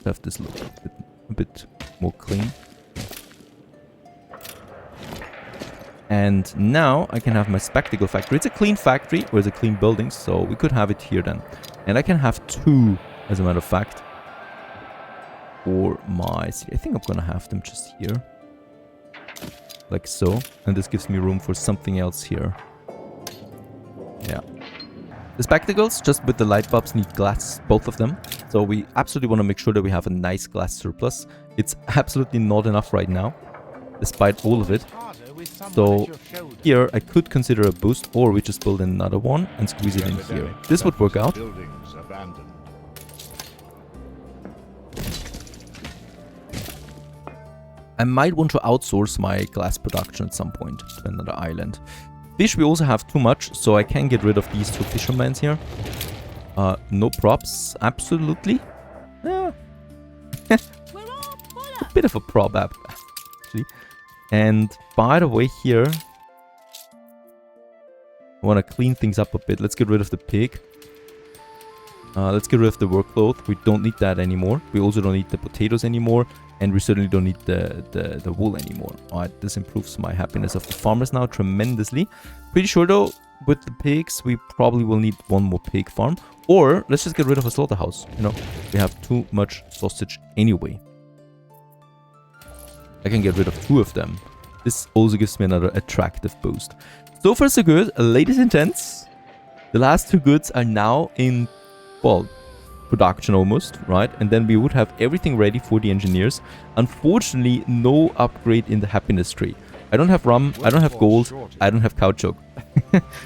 Have this look a bit more clean. And now I can have my spectacle factory. It's a clean factory, or it's a clean building, so we could have it here then. And I can have 2, as a matter of fact, for my city. I think I'm gonna have them just here. Like so. And this gives me room for something else here. Yeah. The spectacles, just with the light bulbs, need glass, both of them. So we absolutely want to make sure that we have a nice glass surplus. It's absolutely not enough right now, despite all of it. So here I could consider a boost, or we just build another one and squeeze it in here. This would work out. Buildings abandoned. I might want to outsource my glass production at some point to another island. Fish we also have too much, so I can get rid of these 2 fishermen here. No props, absolutely. Yeah. A bit of a prop app, actually. And by the way here, I want to clean things up a bit. Let's get rid of the pig. Let's get rid of the workload. We don't need that anymore. We also don't need the potatoes anymore. And we certainly don't need the wool anymore. Alright, this improves my happiness of the farmers now tremendously. Pretty sure though, with the pigs, we probably will need one more pig farm. Or let's just get rid of a slaughterhouse. You know, we have too much sausage anyway. I can get rid of 2 of them. This also gives me another attractive boost. So far so good, ladies and gents. The last 2 goods are now in, well, production almost, right? And then we would have everything ready for the engineers. Unfortunately, no upgrade in the happiness tree. I don't have rum, I don't have gold, I don't have caoutchouc.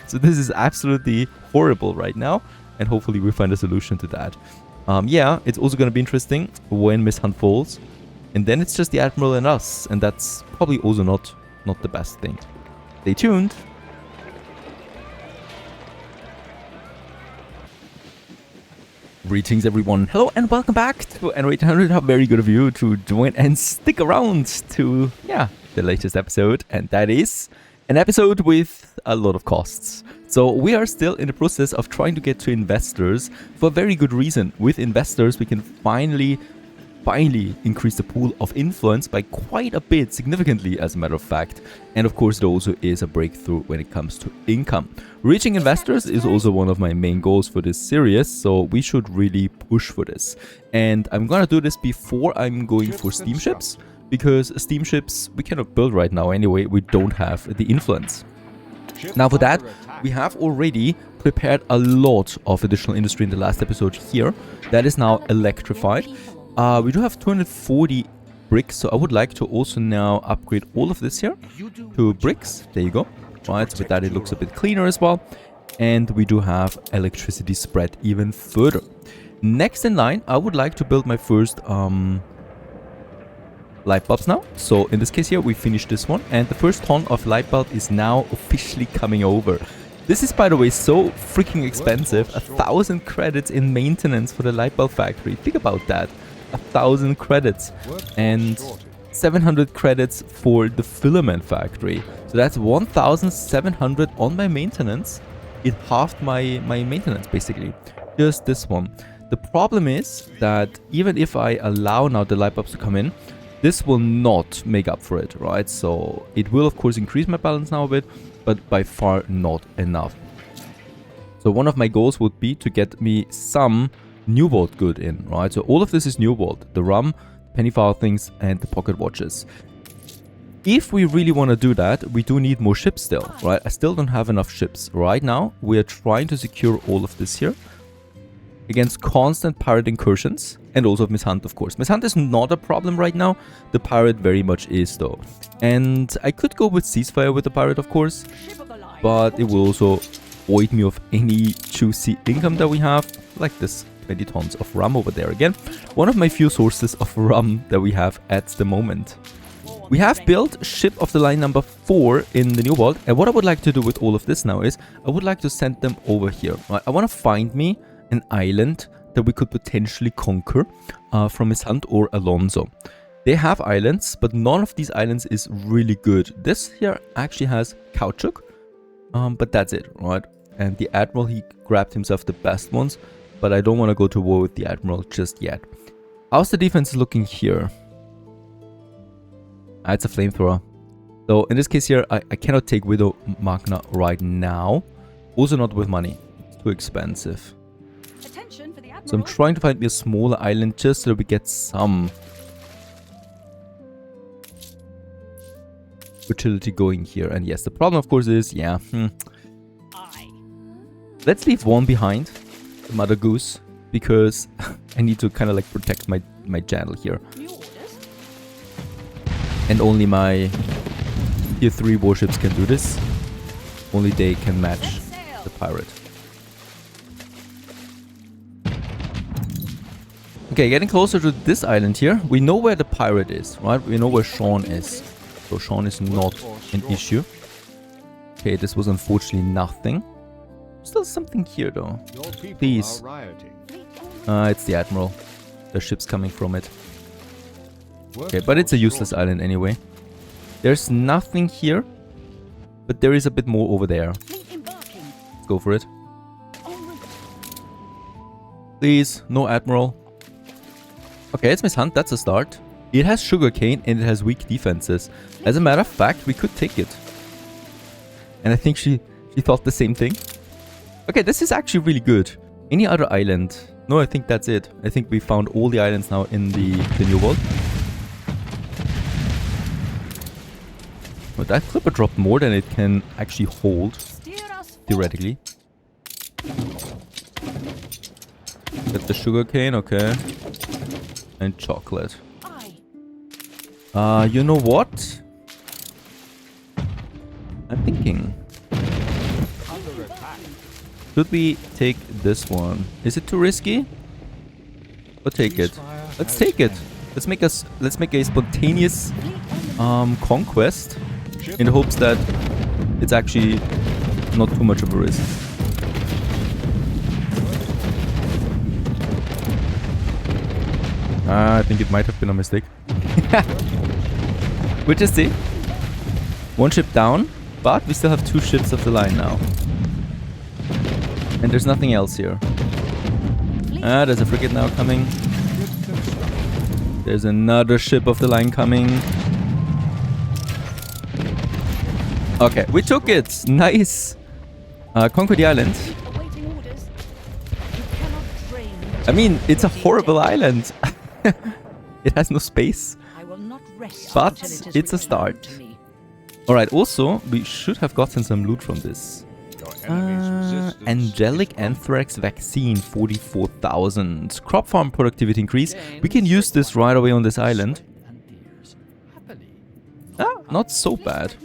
So this is absolutely horrible right now. And hopefully we find a solution to that. Yeah, it's also going to be interesting when Miss Hunt falls. And then it's just the Admiral and us. And that's probably also not the best thing. Stay tuned. Greetings everyone, hello and welcome back to Anno 800. How very good of you to join and stick around to, yeah, the latest episode. And that is an episode with a lot of costs. So we are still in the process of trying to get to investors for a very good reason. With investors we can finally increase the pool of influence by quite a bit, significantly as a matter of fact. And of course there also is a breakthrough when it comes to income. Reaching investors is also one of my main goals for this series, so we should really push for this. And I'm gonna do this before I'm going for steamships, because steamships we cannot build right now anyway, we don't have the influence. Now for that, we have already prepared a lot of additional industry in the last episode here. That is now electrified. We do have 240 bricks, so I would like to also now upgrade all of this here to bricks. There you go. Right, so with that it looks a bit cleaner as well. And we do have electricity spread even further. Next in line, I would like to build my first light bulbs now. So in this case here, we finished this one. And the first ton of light bulb is now officially coming over. This is, by the way, so freaking expensive. 1,000 credits in maintenance for the light bulb factory. Think about that. 1,000 credits. And 700 credits for the filament factory. So that's 1,700 on my maintenance. It halved my maintenance basically. Just this one. The problem is that even if I allow now the light bulbs to come in, this will not make up for it, right? So it will of course increase my balance now a bit, but by far not enough. So one of my goals would be to get me some New Vault good in, right? So all of this is New Vault. The rum, penny farthings and the pocket watches. If we really want to do that, we do need more ships still, right? I still don't have enough ships. Right now, we are trying to secure all of this here against constant pirate incursions and also Miss Hunt, of course. Miss Hunt is not a problem right now. The pirate very much is though. And I could go with ceasefire with the pirate, of course, but it will also void me of any juicy income that we have, like this 20 tons of rum over there again. One of my few sources of rum that we have at the moment. We have built ship of the line number 4 in the New World, and what I would like to do with all of this now is I would like to send them over here. I want to find me an island that we could potentially conquer from Miss Hunt or Alonso. They have islands, but none of these islands is really good. This here actually has caoutchouc, but that's it, right? And the Admiral, he grabbed himself the best ones, but I don't want to go to war with the Admiral just yet. How's the defense looking here? It's a flamethrower. So in this case here, I cannot take Widow Magna right now. Also not with money. It's too expensive. So I'm trying to find me a smaller island just so that we get some fertility going here. And yes, the problem of course is, yeah, let's leave one behind, the Mother Goose, because I need to kind of like protect my channel here. And only my tier 3 warships can do this. Only they can match the pirate. Okay, getting closer to this island here. We know where the pirate is, right? We know where Sean is. So Sean is not an issue. Okay, this was unfortunately nothing. Still something here though. Please. It's the Admiral. The ship's coming from it. Okay, but it's a useless island anyway. There's nothing here, but there is a bit more over there. Let's go for it. Please, no Admiral. Okay, it's Miss Hunt, that's a start. It has sugarcane and it has weak defenses. As a matter of fact, we could take it. And I think she She thought the same thing. Okay, this is actually really good. Any other island? No, I think that's it. I think we found all the islands now in the new world. But that clipper dropped more than it can actually hold, theoretically. Get the sugarcane, okay. And chocolate. You know what? I'm thinking. Should we take this one? Is it too risky? We'll take it. Let's take it. Let's make a spontaneous conquest in the hopes that it's actually not too much of a risk. I think it might have been a mistake. We'll just see. One ship down, but we still have 2 ships of the line now. And there's nothing else here. There's a frigate now coming. There's another ship of the line coming. Okay, we took it. Nice. Conquer the island. I mean, it's a horrible island. It has no space. But it's a start. Alright, also, we should have gotten some loot from this. Angelic Anthrax Vaccine, 44,000. Crop farm productivity increase. We can use this right away on this island. Not so bad.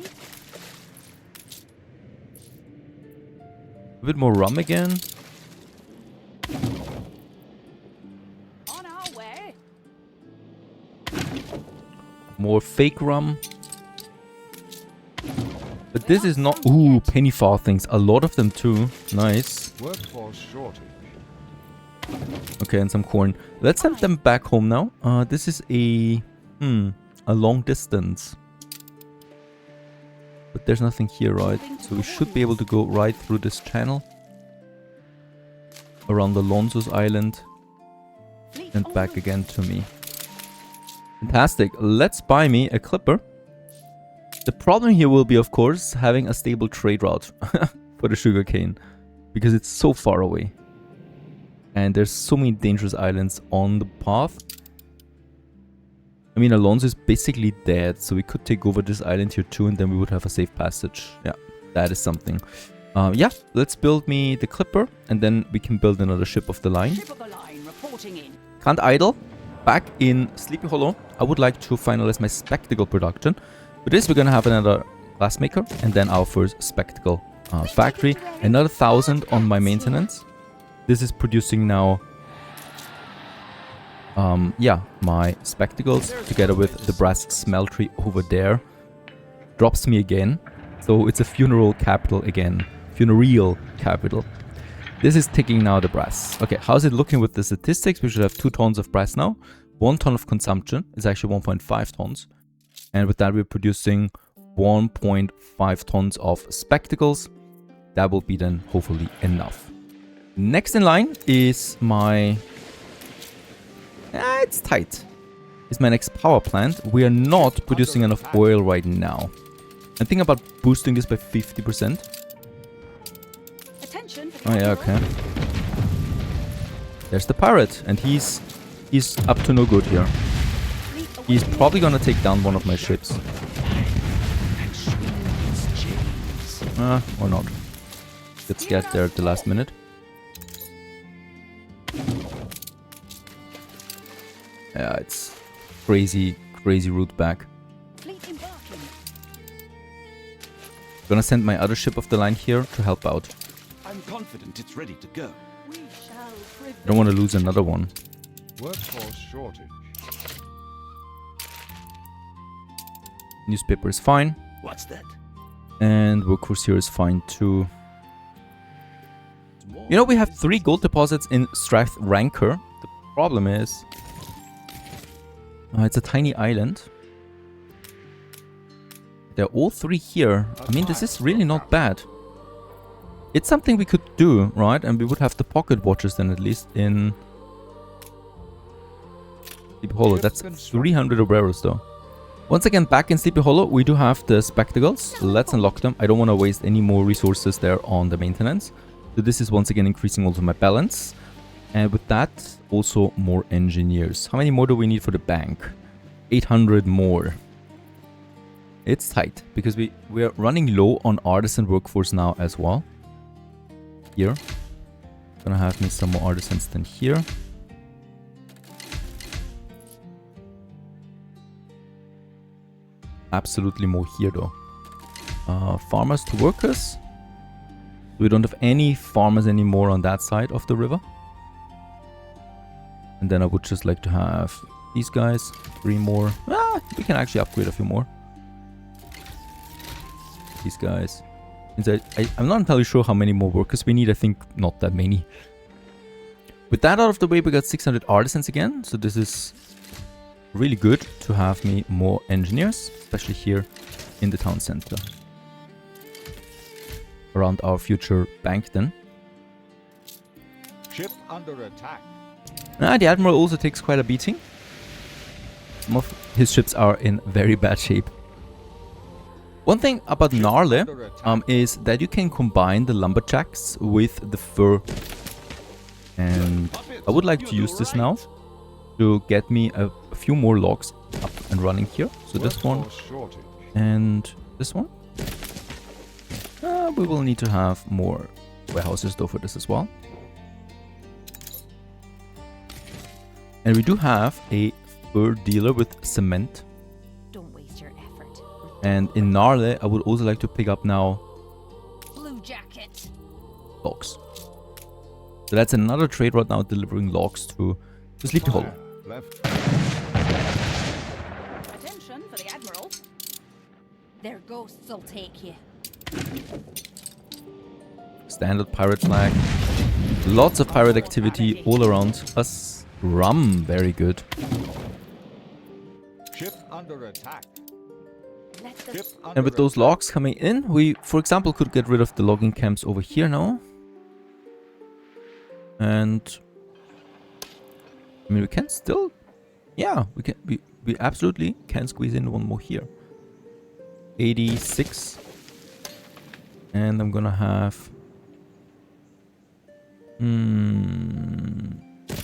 A bit more rum again. On our way. More fake rum. But this is not... Ooh, penny farthings. A lot of them too. Nice. Workforce shortage. Okay, and some corn. Let's send them back home now. This is a long distance. But there's nothing here, right? So we should be able to go right through this channel. Around Alonso's island. And back again to me. Fantastic. Let's buy me a clipper. The problem here will be, of course, having a stable trade route for the sugarcane. Because it's so far away. And there's so many dangerous islands on the path. I mean, Alonso is basically dead, so we could take over this island here too, and then we would have a safe passage. Yeah, that is something. Yeah, let's build me the clipper, and then we can build another ship of the line. Can't idle. Back in Sleepy Hollow, I would like to finalize my spectacle production. For this, we're gonna have another glassmaker, and then our first spectacle factory. Another 1,000 on my maintenance. This is producing now... yeah, my spectacles together with the brass smeltery over there drops me again. So it's a funeral capital again. Funereal capital. This is taking now the brass. Okay, how's it looking with the statistics? We should have 2 tons of brass now. 1 ton of consumption is actually 1.5 tons. And with that, we're producing 1.5 tons of spectacles. That will be then hopefully enough. Next in line is my... it's tight. Is my next power plant. We are not producing enough oil right now. I'm thinking about boosting this by 50%. Oh yeah, okay. There's the pirate, and he's up to no good here. He's probably gonna take down one of my ships. Or not. Get scared there at the last minute. Yeah, it's crazy route back. Gonna send my other ship of the line here to help out. I'm confident it's ready to go. I don't want to lose another one. Workforce shortage. Newspaper is fine. What's that? And workforce here is fine too. You know, we have 3 gold deposits in Strath Rancor. The problem is... it's a tiny island. They're all 3 here. I mean, this is really not bad. It's something we could do, right? And we would have the pocket watchers then at least in... Deep Hollow. That's 300 obreros though. Once again, back in Sleepy Hollow, we do have the spectacles. Let's unlock them. I don't want to waste any more resources there on the maintenance. So this is once again increasing also my balance. And with that, also more engineers. How many more do we need for the bank? 800 more. It's tight because we're running low on artisan workforce now as well. Here. Gonna have me some more artisans than here. Absolutely more here though. Farmers to workers. We don't have any farmers anymore on that side of the river. And then I would just like to have these guys. 3 more. We can actually upgrade a few more. These guys. I'm not entirely sure how many more workers we need. I think not that many. With that out of the way, we got 600 artisans again. So this is really good to have me more engineers, especially here in the town center. Around our future bank then. Ship under attack. The Admiral also takes quite a beating. Some of his ships are in very bad shape. One thing about Gnarle is that you can combine the lumberjacks with the fur. And I would like to use this now to get me a few more logs up and running here. So this one and this one. We will need to have more warehouses though for this as well. And we do have a fur dealer with cement. Don't waste your effort. And in Gnarle, I would also like to pick up now Blue jacket. logs. So that's another trade route now, delivering logs to Sleepy Hollow. Left. Attention for the Admiral. Their ghosts will take you. Standard pirate flag. Lots of pirate activity all around us. Rum, very good. Ship under attack. Let the Ship under And with those attack. logs coming in, we, for example, could get rid of the logging camps over here now. And I mean, we can still, yeah, we absolutely can squeeze in one more here. 86. And I'm gonna have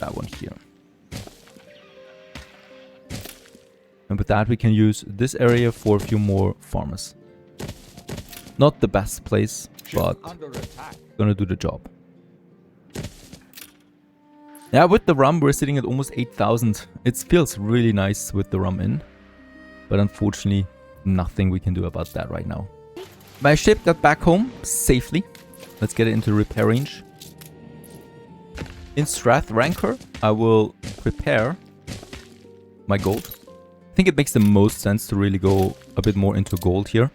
that one here. And with that we can use this area for a few more farmers. Not the best place, Ship but under attack. gonna do the job. Yeah, with the rum we're sitting at almost 8,000. It feels really nice with the rum in. But unfortunately, nothing we can do about that right now. My ship got back home safely. Let's get it into repair range. In Strath Rancor, I will prepare my gold. I think it makes the most sense to really go a bit more into gold here.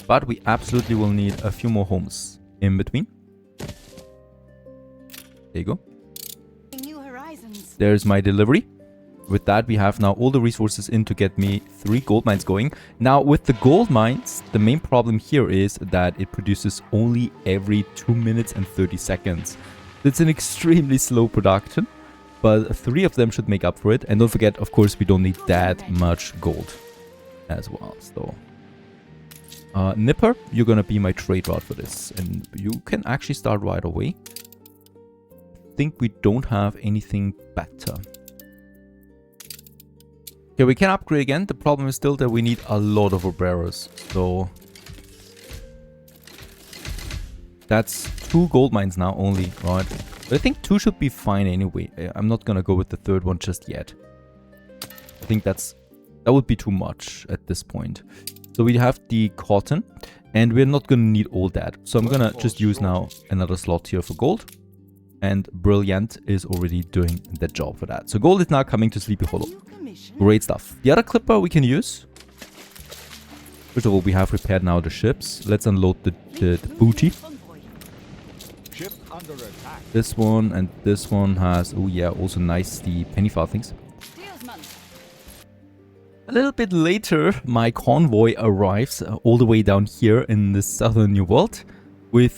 But we absolutely will need a few more homes in between. There you go. new horizons. There's my delivery. With that, we have now all the resources in to get me 3 gold mines going. Now, with the gold mines, the main problem here is that it produces only every 2 minutes and 30 seconds. It's an extremely slow production, but 3 of them should make up for it. And don't forget, of course, we don't need that much gold as well. So, Nipper, you're gonna be my trade route for this. And you can actually start right away. I think we don't have anything better. Okay, we can upgrade again. The problem is still that we need a lot of operators. So that's 2 gold mines now only, right? But I think 2 should be fine anyway. I'm not gonna go with the 3rd one just yet. I think that would be too much at this point. So we have the cotton, and we're not gonna need all that. So I'm gonna just use now another slot here for gold. And Brilliant is already doing the job for that. So gold is now coming to Sleepy Hollow. Great stuff. The other clipper we can use. First of all, we have repaired now the ships. Let's unload the booty. Ship under attack. This one and this one has, oh yeah, also nice, the penny farthings. Steelsman. A little bit later, my convoy arrives all the way down here in the southern New World with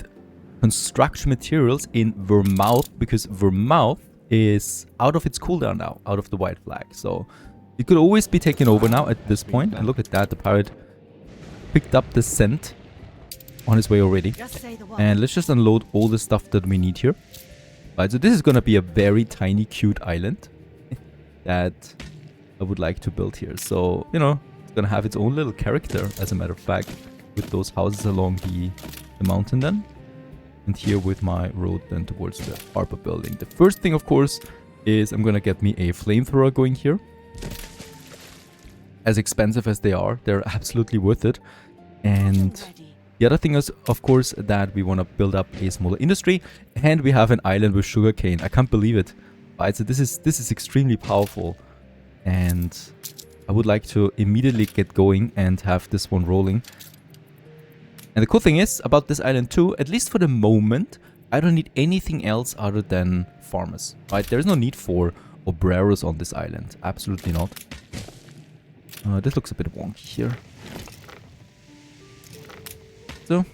construction materials in Vermouth, because Vermouth is out of its cooldown now, out of the white flag. So it could always be taken over now at this point. And look at that, the pirate picked up the scent on his way already. Just say the word. And let's just unload all the stuff that we need here. Right, so this is gonna be a very tiny, cute island that I would like to build here. So, you know, it's gonna have its own little character, as a matter of fact, with those houses along the mountain then. And here with my road then towards the harbor building. The first thing, of course, is I'm gonna get me a flamethrower going here. As expensive as they are, they're absolutely worth it. And the other thing is, of course, that we want to build up a smaller industry, and we have an island with sugarcane. I can't believe it. Right, so this is extremely powerful, and I would like to immediately get going and have this one rolling. And the cool thing is about this island too, at least for the moment, I don't need anything else other than farmers. Right, there's no need for obreros on this island. Absolutely not. This looks a bit wonky here. So,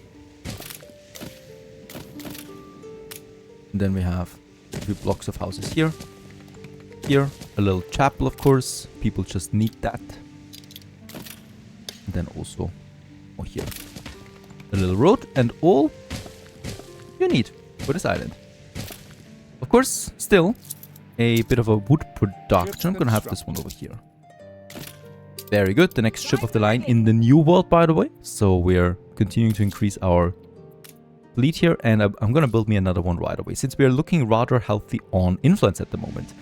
and then we have 3 blocks of houses here. Here, a little chapel, of course. People just need that. And then also, oh, here, a little road, and all you need for this island. Of course, still a bit of a wood production. I'm gonna have this one over here. Very good. The next ship of the line in the new world, by the way. So we're continuing to increase our fleet here, and I'm gonna build me another one right away, since we are looking rather healthy on influence at the moment.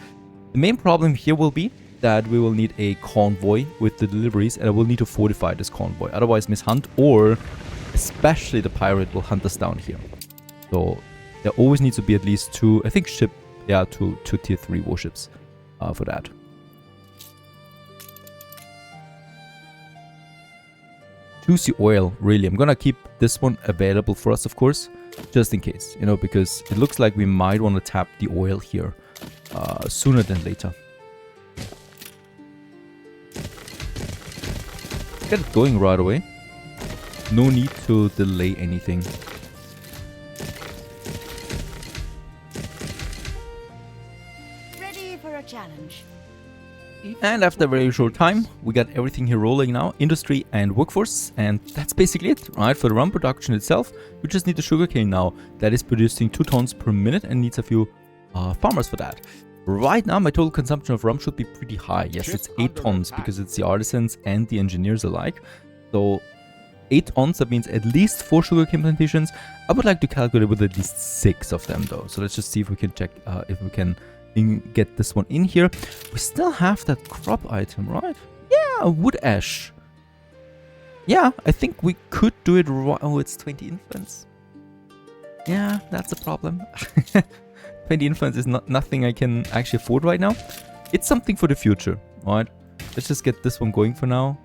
The main problem here will be that we will need a convoy with the deliveries, and I will need to fortify this convoy. Otherwise, Miss Hunt or especially the pirate will hunt us down here. So there always needs to be at least 2, I think, two tier 3 warships for that. Juicy oil, really. I'm gonna keep this one available for us, of course, just in case, you know, because it looks like we might want to tap the oil here sooner than later. Get it going right away. No need to delay anything. Ready for a challenge. And after a very short time, we got everything here rolling now, industry and workforce, and that's basically it, right? For the rum production itself, we just need the sugarcane now that is producing 2 tons per minute and needs a few farmers for that. Right now, my total consumption of rum should be pretty high. Yes, it's 8 tons because it's the artisans and the engineers alike. So 8 tons, that means at least 4 sugarcane plantations. I would like to calculate with at least 6 of them though. So let's just see if we can check if we can get this one in here. We still have that crop item, right? Yeah, wood ash. Yeah, I think we could do it right. Oh, it's 20 influence. Yeah, that's a problem. 20 influence is nothing I can actually afford right now. It's something for the future, right? Let's just get this one going for now.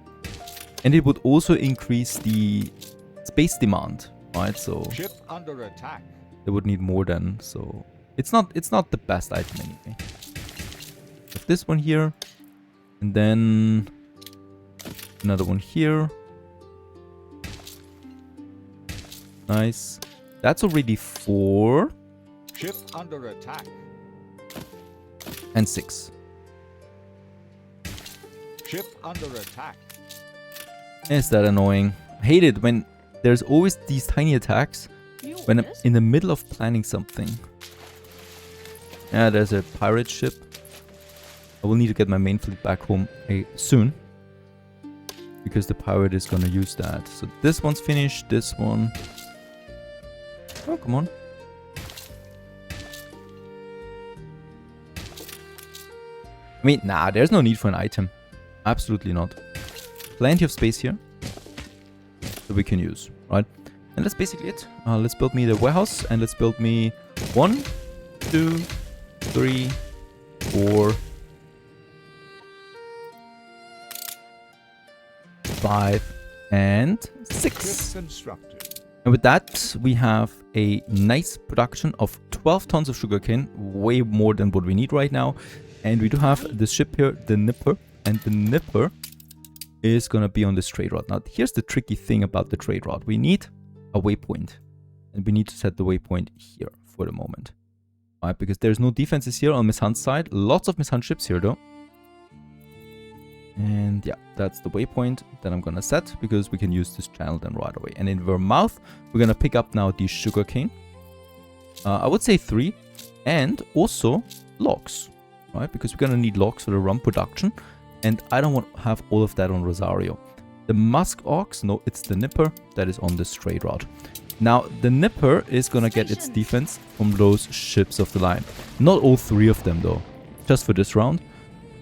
And it would also increase the space demand, right? So Ship under attack. they would need more than, so it's not the best item anyway. Have this one here, and then another one here. Nice. That's already 4 Ship under attack. and 6. Ship under attack. Is that annoying? I hate it when there's always these tiny attacks when I'm in the middle of planning something. Yeah, there's a pirate ship. I will need to get my main fleet back home soon, because the pirate is gonna use that. So this one's finished, this one. Oh, come on. I mean, nah, there's no need for an item. Absolutely not. Plenty of space here that we can use, right? And that's basically it. Let's build me the warehouse, and let's build me 1, 2, 3, 4, 5, and 6. Ship constructed. And with that, we have a nice production of 12 tons of sugarcane, way more than what we need right now. And we do have this ship here, the Nipper, and the Nipper is gonna be on this trade route. Now, here's the tricky thing about the trade route. We need a waypoint. And we need to set the waypoint here for the moment. Right, because there's no defenses here on Miss Hunt's side. Lots of Miss Hunt ships here though. And yeah, that's the waypoint that I'm gonna set because we can use this channel then right away. And in Vermouth, we're gonna pick up now the sugarcane. I would say 3. And also logs, right? Because we're gonna need logs for the rum production. And I don't want to have all of that on Rosario. The musk ox, no, it's the nipper that is on this trade route. Now, the nipper is gonna get its defense from those ships of the line. Not all 3 of them though, just for this round.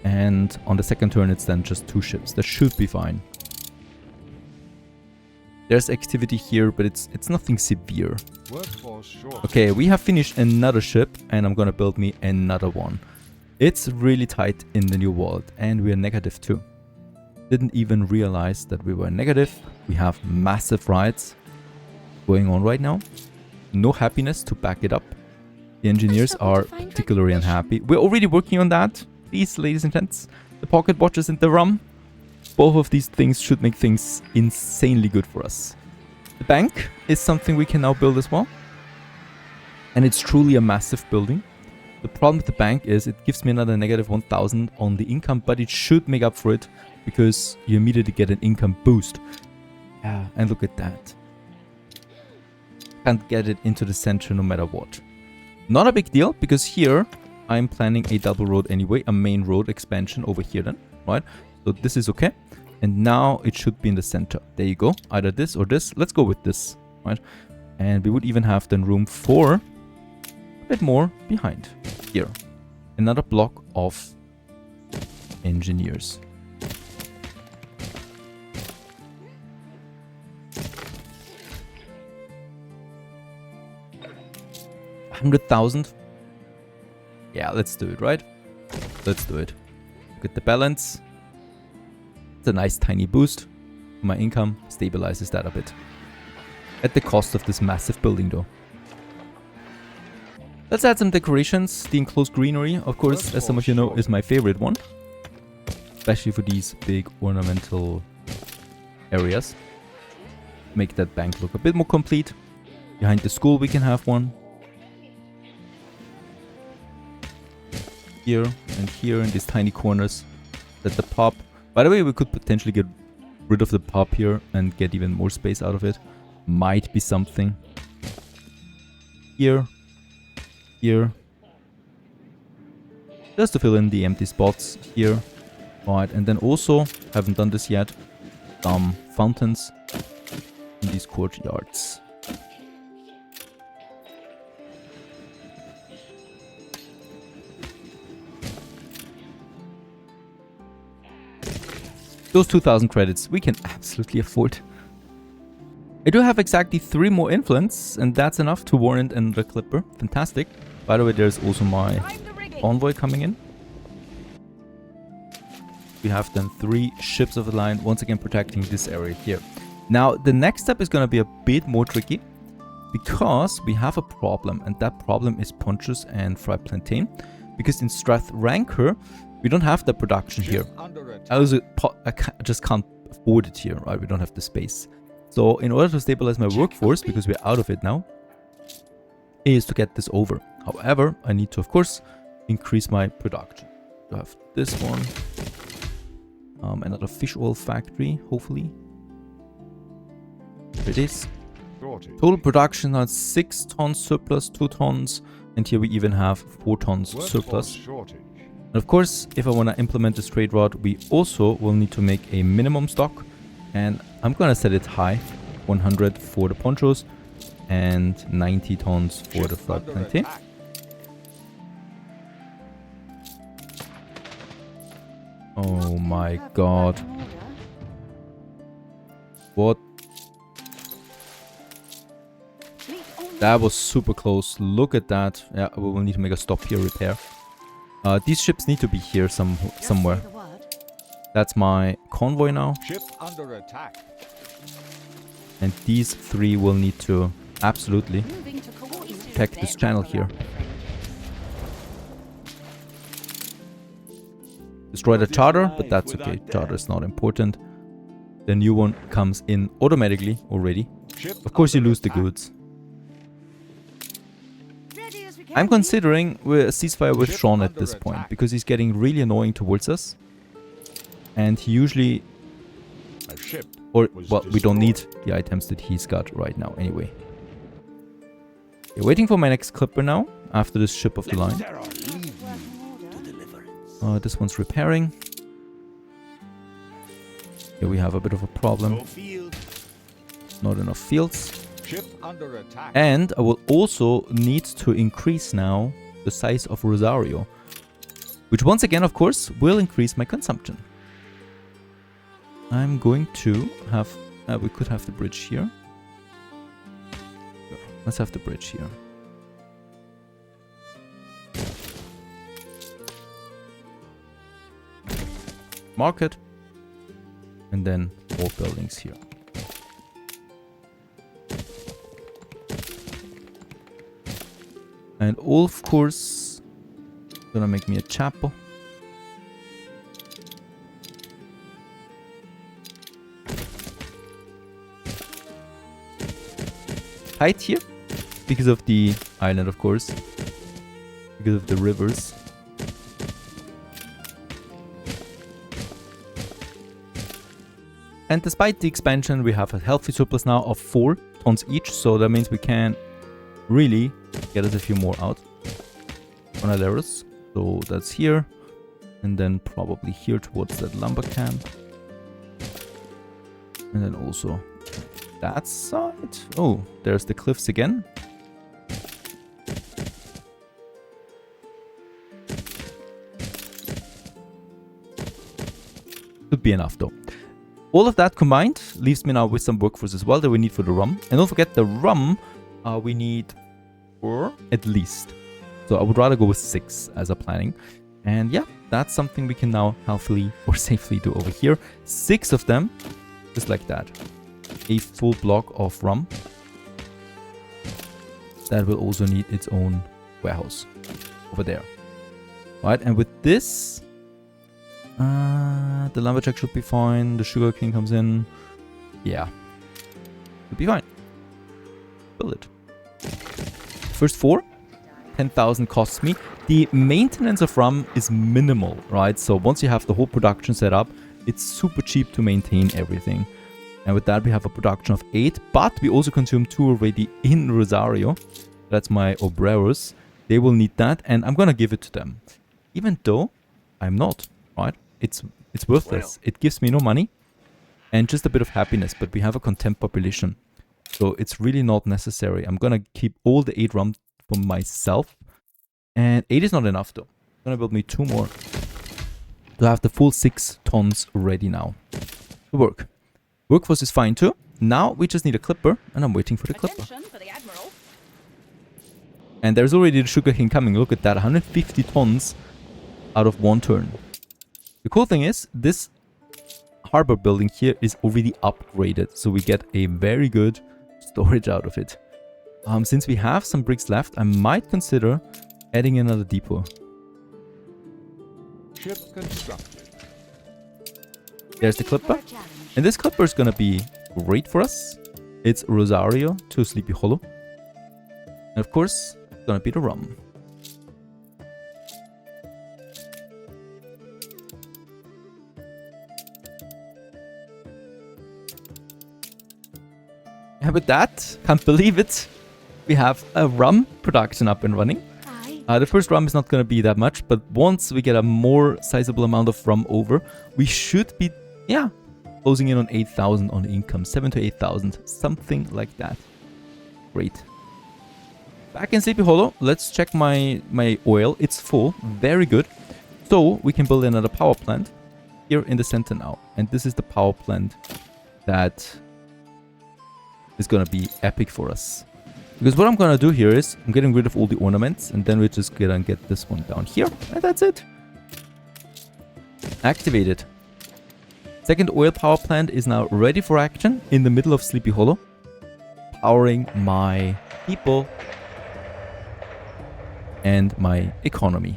And on the second turn, it's then just 2 ships. That should be fine. There's activity here, but it's nothing severe. Okay, we have finished another ship, and I'm gonna build me another one. It's really tight in the new world, and we're negative too. Didn't even realize that we were negative. We have massive riots going on right now. No happiness to back it up. The engineers are particularly unhappy. We're already working on that. Please, ladies and gents, the pocket watches and the rum. Both of these things should make things insanely good for us. The bank is something we can now build as well. And it's truly a massive building. The problem with the bank is it gives me another negative 1000 on the income, but it should make up for it because you immediately get an income boost. Yeah, and look at that. Can't get it into the center no matter what. Not a big deal because here I'm planning a double road anyway, a main road expansion over here then, right? So this is okay. And now it should be in the center. There you go. Either this or this. Let's go with this, right? And we would even have then room for a bit more behind here. Another block of engineers. $100,000. Yeah, let's do it, right? Let's do it. Look at the balance. It's a nice tiny boost. My income stabilizes that a bit. At the cost of this massive building though. Let's add some decorations. The enclosed greenery, of course, as some of you know, is my favorite one. Especially for these big ornamental areas. Make that bank look a bit more complete. Behind the school we can have one. Here and here in these tiny corners. That the pub. By the way, we could potentially get rid of the pub here and get even more space out of it. Might be something. Here. Here. Just to fill in the empty spots here. Right, and then also, haven't done this yet, some fountains in these courtyards. Those 2000 credits we can absolutely afford. I do have exactly 3 more influence, and that's enough to warrant another clipper. Fantastic. By the way, there's also my envoy coming in. We have then 3 ships of the line, once again protecting this area here. Now, the next step is going to be a bit more tricky, because we have a problem, and that problem is Ponchos and fried plantain. Because in Strath Rancor, we don't have the production here. I just can't afford it here, right? We don't have the space. So in order to stabilize my workforce, because we're out of it now, is to get this over. However, I need to, of course, increase my production. I have this one. Another fish oil factory, hopefully. There it is. Total production now 6 tons surplus, 2 tons. And here we even have 4 tons surplus. And of course, if I want to implement this trade route, we also will need to make a minimum stock. And I'm going to set it high. 100 for the ponchos and 90 tons for the fried plantain. Oh my god. What? That was super close. Look at that. Yeah, we will need to make a stop here, repair. These ships need to be here somewhere. That's my convoy now. Ship under attack. And these 3 will need to absolutely protect this channel here. Destroy the charter, but that's okay. Charter is not important. The new one comes in automatically already. Of course you lose the goods. ready as we can I'm be. considering a ceasefire with Ship Sean at under this point attack. because he's getting really annoying towards us. And he usually, A ship or was well, we don't need destroyed. the items that he's got right now anyway. Okay, waiting for my next clipper now after this ship of the line. Terror lead you to deliverance. This one's repairing. Here we have a bit of a problem. No field. Not enough fields. Ship under attack. And I will also need to increase now the size of Rosario. Which once again, of course, will increase my consumption. I'm going to have... we could have the bridge here. Sure, let's have the bridge here. Market. And then more buildings here. And all, of course, gonna make me a chapel. Height here, because of the island, of course. Because of the rivers. And despite the expansion, we have a healthy surplus now of 4 tons each. So that means we can really get us a few more out on Aleros. So that's here. And then probably here towards that lumber camp. And then also that side. Oh, there's the cliffs again. Could be enough though. All of that combined leaves me now with some workforce as well that we need for the rum. And don't forget the rum we need 4 at least. So I would rather go with 6 as a planning. And yeah, that's something we can now healthily or safely do over here. 6 of them, just like that. A full block of rum. That will also need its own warehouse over there. Right, and with this, the lumberjack should be fine. The sugar king comes in. Yeah, should be fine. Build it. First 4. 10,000 costs me. The maintenance of rum is minimal, right? So once you have the whole production set up, it's super cheap to maintain everything. And with that, we have a production of 8, but we also consume 2 already in Rosario. That's my obreros. They will need that, and I'm gonna give it to them. Even though I'm not, right? It's worthless. It gives me no money and just a bit of happiness, but we have a contempt population. So it's really not necessary. I'm gonna keep all the 8 rum for myself. And 8 is not enough though. I'm gonna build me 2 more to have the full 6 tons ready now to work. Workforce is fine too. Now we just need a clipper, and I'm waiting for the clipper. Attention for the Admiral. And there's already the sugar cane coming. Look at that, 150 tons out of 1 turn. The cool thing is, this harbor building here is already upgraded, so we get a very good storage out of it. Since we have some bricks left, I might consider adding another depot. Ship constructed. There's the clipper. And this clipper is gonna be great for us. It's Rosario to Sleepy Hollow. And of course, it's gonna be the rum. And with that, can't believe it, we have a rum production up and running. The first rum is not going to be that much, but once we get a more sizable amount of rum over, we should be, yeah, closing in on 8,000 on income. 7,000 to 8,000, something like that. Great. Back in Sleepy Hollow, let's check my oil. It's full, very good. So we can build another power plant here in the center now. And this is the power plant that is going to be epic for us. Because what I'm going to do here is I'm getting rid of all the ornaments, and then we're just going to get this one down here, and that's it. Activated. Second oil power plant is now ready for action in the middle of Sleepy Hollow. Powering my people and my economy.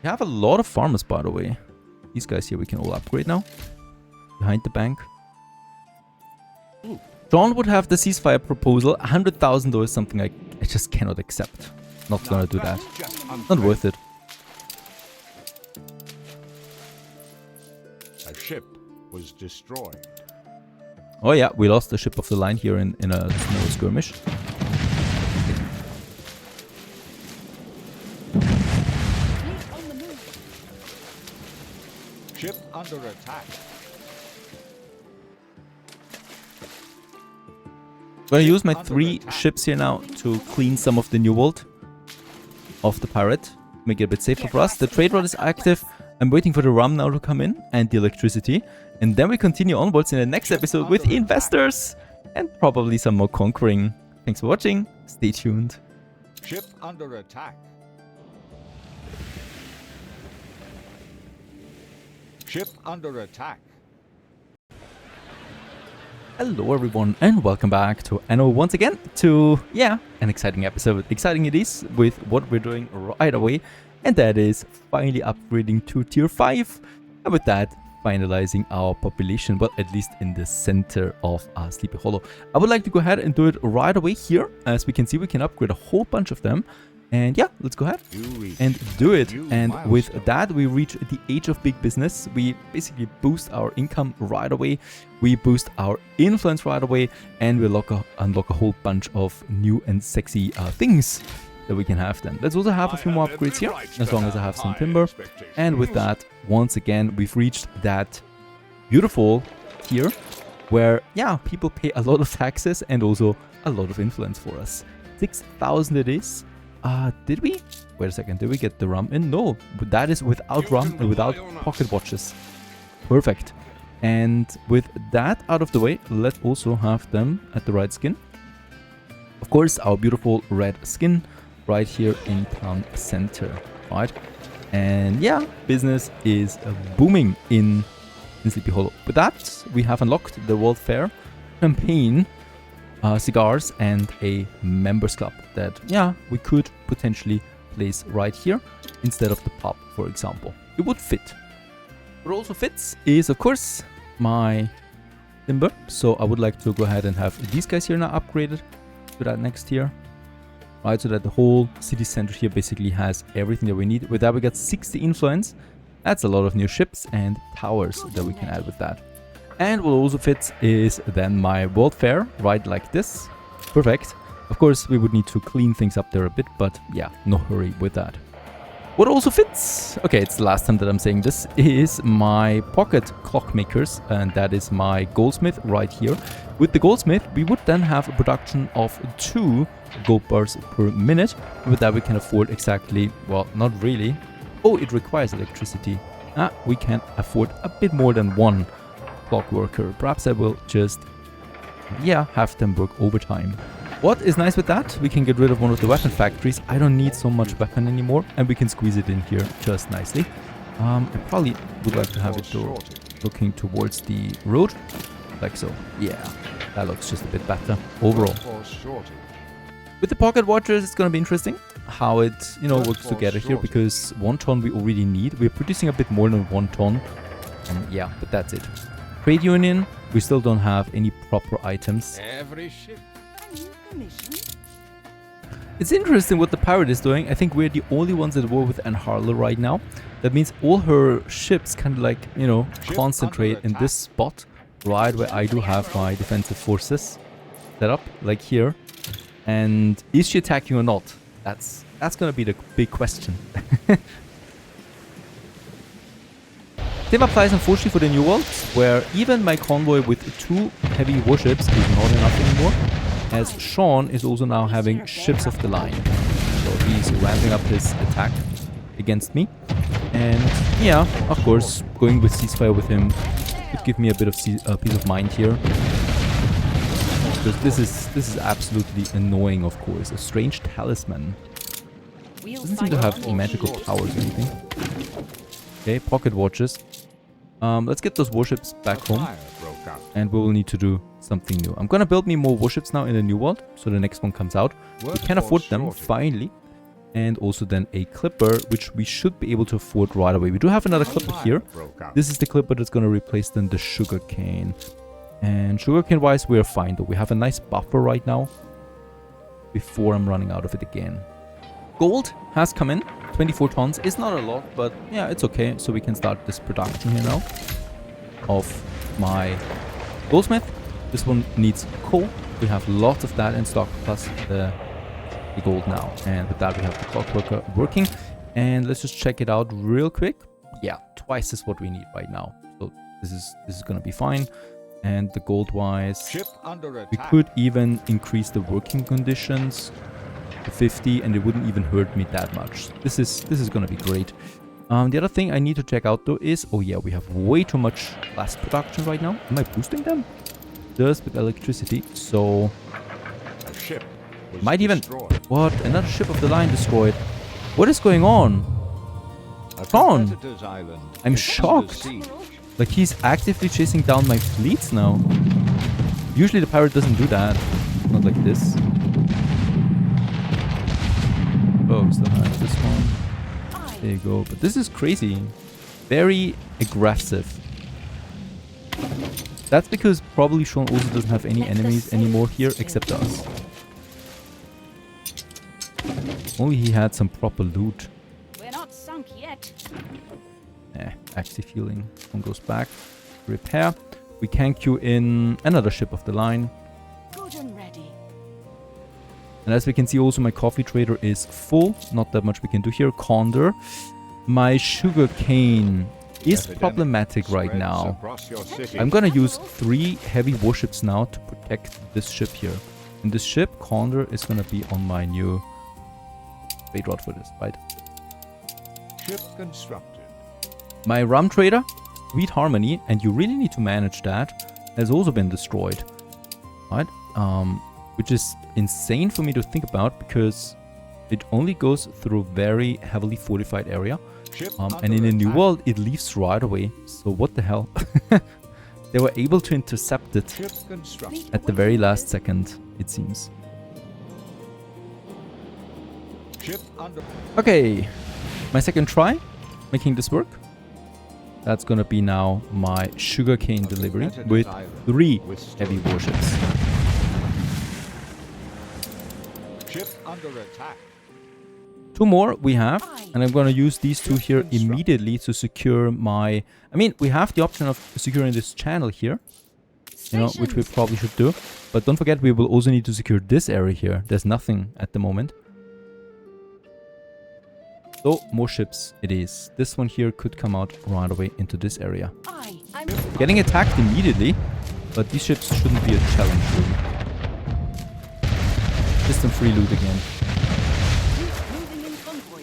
We have a lot of farmers, by the way. These guys here we can all upgrade now. Behind the bank. Sean would have the ceasefire proposal. 100,000 though is something I just cannot accept. Not gonna do that. Not worth it. A ship was destroyed. Oh yeah, we lost the ship of the line here in a small skirmish. Ship under attack. I'm gonna use my 3 ships here now to clean some of the New World of the pirate. Make it a bit safer for us. The trade route is active. I'm waiting for the rum now to come in and the electricity. And then we continue onwards in the next episode with investors and probably some more conquering. Thanks for watching. Stay tuned. Ship under attack. Ship under attack. Hello everyone and welcome back to Anno once again to, yeah, an exciting episode. Exciting it is with what we're doing right away, and that is finally upgrading to tier 5, and with that finalizing our population, well, at least in the center of Sleepy Hollow. I would like to go ahead and do it right away here. As we can see, we can upgrade a whole bunch of them. And yeah, let's go ahead and do it. And with that, we reach the age of big business. We basically boost our income right away. We boost our influence right away. And we unlock a whole bunch of new and sexy things that we can have then. Let's also have a few more upgrades here, as long as I have some timber. And with that, once again, we've reached that beautiful tier where, yeah, people pay a lot of taxes and also a lot of influence for us. 6,000 it is. Did we? Wait a second, did we get the rum in? No, but that is without rum and without pocket watches. Perfect. And with that out of the way, let's also have them at the right skin. Of course, our beautiful red skin right here in town center, right? And yeah, business is booming in Sleepy Hollow. With that, we have unlocked the World Fair campaign. Cigars and a members club that, yeah, we could potentially place right here instead of the pub, for example. It would fit. What also fits is, of course, my timber. So I would like to go ahead and have these guys here now upgraded to that next tier, right? So that the whole city center here basically has everything that we need. With that, we got 60 influence. That's a lot of new ships and towers that we can add with that. And what also fits is then my World Fair, right like this. Perfect. Of course, we would need to clean things up there a bit, but yeah, no hurry with that. What also fits, okay, it's the last time that I'm saying this, is my pocket clockmakers, and that is my goldsmith right here. With the goldsmith, we would then have a production of 2 gold bars per minute. With that, we can afford exactly, well, not really. Oh, it requires electricity. We can afford a bit more than 1 clock worker. Perhaps I will just, yeah, have them work overtime. What is nice with that, we can get rid of one of the weapon factories. I don't need so much weapon anymore, and we can squeeze it in here just nicely. I probably would like to have it though looking towards the road, like so. Yeah, that looks just a bit better overall. With the pocket watchers, it's gonna be interesting how it, you know, works together here, because 1 ton we already need. We're producing a bit more than 1 ton. Yeah, but that's it. Trade union, we still don't have any proper items. Every ship. It's interesting what the pirate is doing. I think we're the only ones at war with Anharla right now. That means all her ships kind of like, you know, concentrate in this spot, right where I do have my defensive forces set up, like here. And is she attacking or not? That's gonna be the big question. Same applies unfortunately for the New World, where even my convoy with 2 heavy warships is not enough anymore, as Sean is also now having ships of the line. So he's ramping up his attack against me. And yeah, of course, going with ceasefire with him could give me a bit of peace of mind here. Because this is absolutely annoying, of course. A strange talisman. Doesn't seem to have magical powers or anything. Okay, pocket watches. Let's get those warships back home, and we will need to do something new. I'm gonna build me more warships now in the New World, so the next one comes out. We can afford them finally, and also then a clipper, which we should be able to afford right away. We do have another clipper here. This is the clipper that's gonna replace then the sugar cane. And sugarcane wise, we're fine though. We have a nice buffer right now before I'm running out of it again. Gold has come in. 24 tons is not a lot, but yeah, it's okay. So we can start this production here now of my goldsmith. This one needs coal. We have lots of that in stock, plus the gold now. And with that, we have the clockworker working. And let's just check it out real quick. Yeah, twice is what we need right now. So this is gonna be fine. And the gold wise, Ship under attack. we could even increase the working conditions to 50, and it wouldn't even hurt me that much. This is gonna be great. The other thing I need to check out though is, oh yeah, we have way too much glass production right now. Am I boosting them? Just with electricity, so A ship was might even... destroyed. What? Another ship of the line destroyed. What is going on? A Tron! competitor's island I'm is shocked. under siege. Like, he's actively chasing down my fleets now. Usually the pirate doesn't do that. Not like this. Oh, we still have this one. There you go. But this is crazy. Very aggressive. That's because probably Sean also doesn't have any enemies anymore here except us. Only he had some proper loot. We're not sunk yet. Active healing. One goes back. Repair. We can queue in another ship of the line. Good and ready. And as we can see also, my coffee trader is full. Not that much we can do here. Condor. My sugar cane is Epidemic problematic right spreads now. across your city. I'm gonna use 3 heavy warships now to protect this ship here. And this ship, Condor, is gonna be on my new trade route for this, right? Ship constructed. My rum trader, Sweet Harmony, and you really need to manage that, has also been destroyed, right? Which is insane for me to think about because it only goes through very heavily fortified area. Ship And in under a new attack. world, it leaves right away. So what the hell? They were able to intercept it Ship constructed. at the very last second, it seems. Ship under. Okay, my second try, making this work. That's gonna be now my sugarcane delivery with 3 heavy warships. Ship under attack. 2 more we have, and I'm gonna use these 2 here immediately to secure my... I mean, we have the option of securing this channel here, you know, which we probably should do. But don't forget, we will also need to secure this area here. There's nothing at the moment. So, more ships it is. This one here could come out right away into this area. I'm Getting attacked immediately, but these ships shouldn't be a challenge really. Just some free loot again. moving in convoy.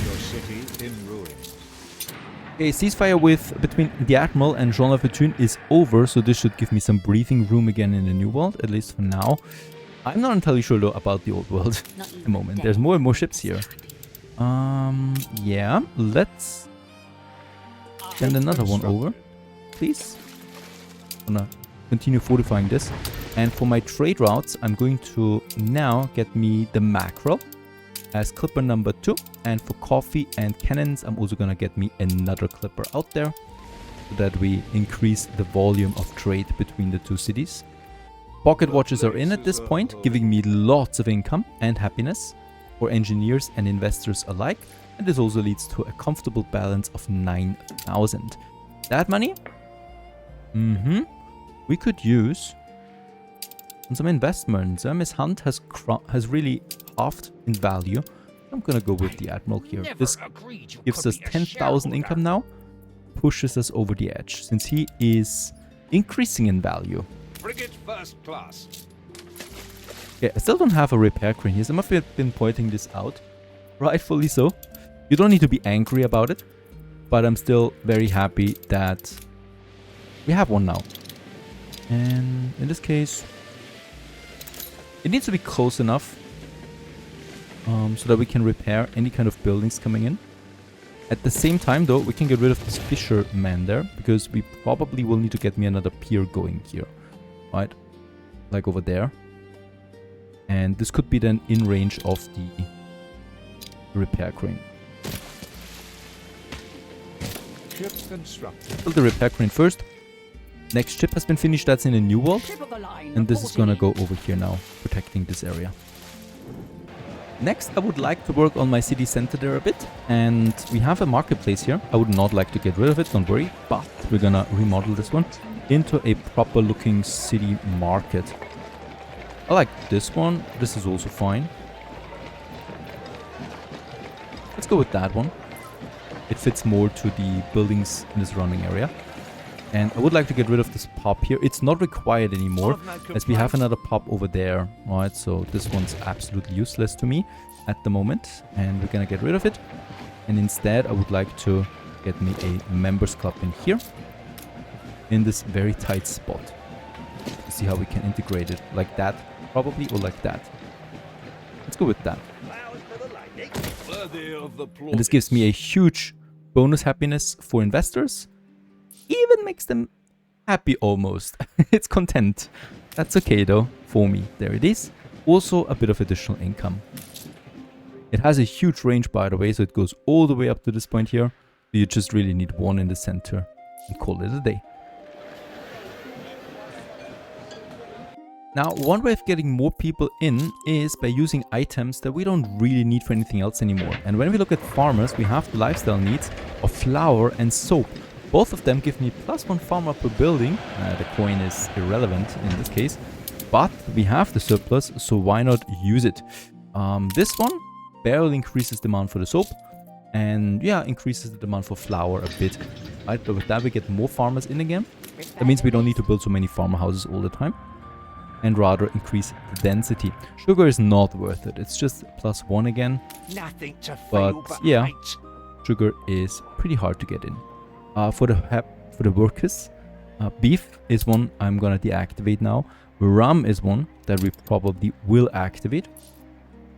Your city in ruins. Okay, ceasefire between the Admiral and Jean Lafortune is over, so this should give me some breathing room again in the new world, at least for now. I'm not entirely sure though about the old world at the moment. There's more and more ships here. Yeah, let's send another one over, please. I'm gonna continue fortifying this. And for my trade routes, I'm going to now get me the mackerel as clipper number 2, and for coffee and cannons I'm also gonna get me another clipper out there so that we increase the volume of trade between the 2 cities. Pocket watches are in at this point, giving me lots of income and happiness for engineers and investors alike, and this also leads to a comfortable balance of 9,000. That money we could use on some investments. Miss Hunt has really halved in value. I'm gonna go with the Admiral here. This gives us 10,000 income now, pushes us over the edge since he is increasing in value. Frigate first class. Okay, I still don't have a repair crane here, so I must have been pointing this out. Rightfully so. You don't need to be angry about it, but I'm still very happy that we have one now. And in this case, it needs to be close enough so that we can repair any kind of buildings coming in. At the same time though, we can get rid of this fisherman there, because we probably will need to get me another pier going here, right? Like over there. And this could be then in range of the repair crane. Ship constructed. Build the repair crane first. Next ship has been finished, that's in a new world. Typical line And this is reporting gonna in. go over here now, protecting this area. Next, I would like to work on my city center there a bit. And we have a marketplace here. I would not like to get rid of it, don't worry. But we're gonna remodel this one into a proper looking city market. I like this one. This is also fine. Let's go with that one. It fits more to the buildings in the surrounding area. And I would like to get rid of this pub here. It's not required anymore, as we have another pub over there, right? So this one's absolutely useless to me at the moment. And we're gonna get rid of it. And instead, I would like to get me a members club in here. In this very tight spot. To see how we can integrate it. Like that, probably, or like that. Let's go with that. Worthy of the And this gives me a huge bonus happiness for investors. Even makes them happy almost. It's content. That's okay though, for me. There it is. Also a bit of additional income. It has a huge range, by the way, so it goes all the way up to this point here. You just really need one in the center and call it a day. Now, one way of getting more people in is by using items that we don't really need for anything else anymore. And when we look at farmers, we have the lifestyle needs of flour and soap. Both of them give me +1 farmer per building. The coin is irrelevant in this case. But we have the surplus, so why not use it? This one barely increases demand for the soap. And yeah, increases the demand for flour a bit. Right, but with that we get more farmers in again. That means we don't need to build so many farmer houses all the time. And rather increase the density. Sugar is not worth it. It's just +1 again. Nothing to But feel but yeah, hate. sugar is pretty hard to get in. For the workers, beef is one I'm gonna deactivate now. Rum is one that we probably will activate.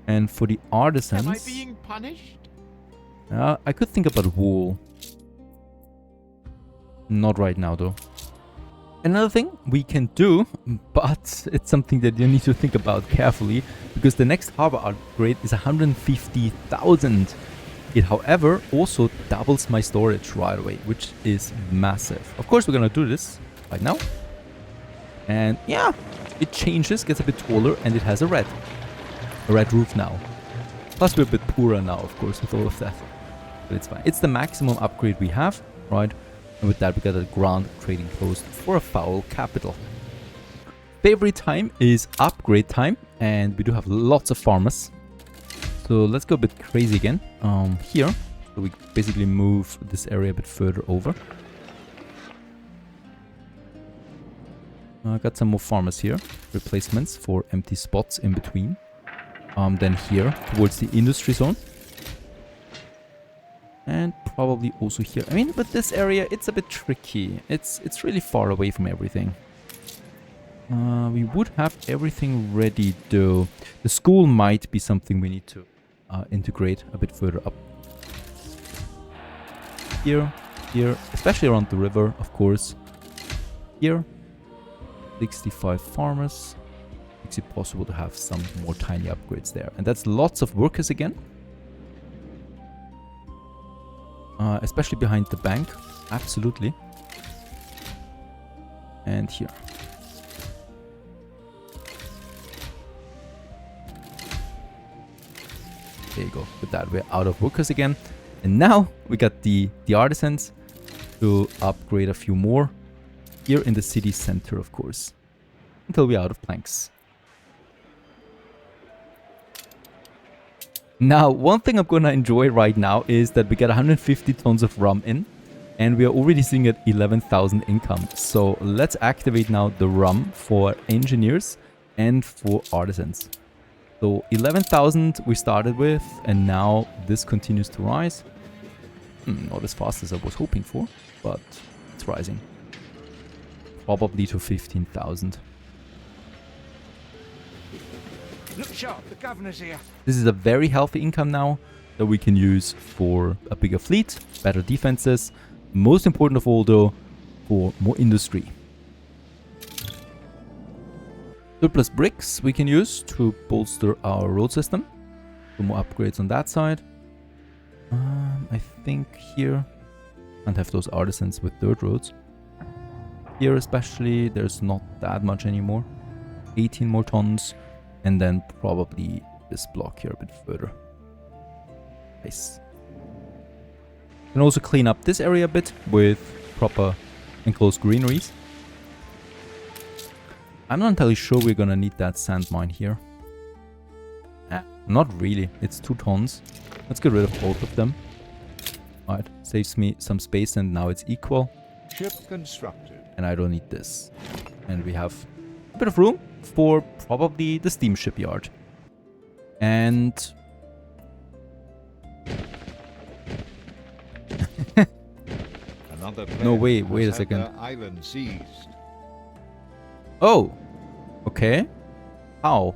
And for the artisans, Am I being punished? I could think about wool. Not right now though. Another thing we can do, but it's something that you need to think about carefully, because the next harbor upgrade is 150,000. It, however, also doubles my storage right away, which is massive. Of course, we're gonna do this right now. And yeah, it changes, gets a bit taller, and it has a red roof now. Plus, we're a bit poorer now, of course, with all of that. But it's fine. It's the maximum upgrade we have, right? And with that, we got a grand trading post for a foul capital. Favorite time is upgrade time, and we do have lots of farmers. So let's go a bit crazy again. Here, so we basically move this area a bit further over. I got some more farmers here, replacements for empty spots in between. Then here, towards the industry zone. And probably also here. I mean, with this area, it's a bit tricky. It's really far away from everything. We would have everything ready though. The school might be something we need to integrate a bit further up. Here, especially around the river, of course. Here, 65 farmers. Makes it possible to have some more tiny upgrades there. And that's lots of workers again. Especially behind the bank. Absolutely. And here. There you go. With that, we're out of workers again. And now we got the artisans to upgrade a few more. Here in the city center, of course. Until we're out of planks. Now, one thing I'm gonna enjoy right now is that we get 150 tons of rum in. And we are already sitting at 11,000 income. So let's activate now the rum for engineers and for artisans. So 11,000 we started with, and now this continues to rise. Not as fast as I was hoping for, but it's rising. Probably to 15,000. Look sharp, the governor's here. This is a very healthy income now that we can use for a bigger fleet, better defenses. Most important of all though, for more industry. Surplus bricks we can use to bolster our road system. So more upgrades on that side. I think here Can't have those artisans with dirt roads. Here especially, there's not that much anymore. 18 more tons. And then probably this block here a bit further. Nice. Can also clean up this area a bit with proper enclosed greeneries. I'm not entirely sure we're gonna need that sand mine here. Not really. It's 2 tons. Let's get rid of both of them. Alright, saves me some space and now it's equal. Ship constructed. And I don't need this. And we have a bit of room for probably the steam shipyard. And... Another No, player wait has a had second. their island seized. Oh! Okay. How?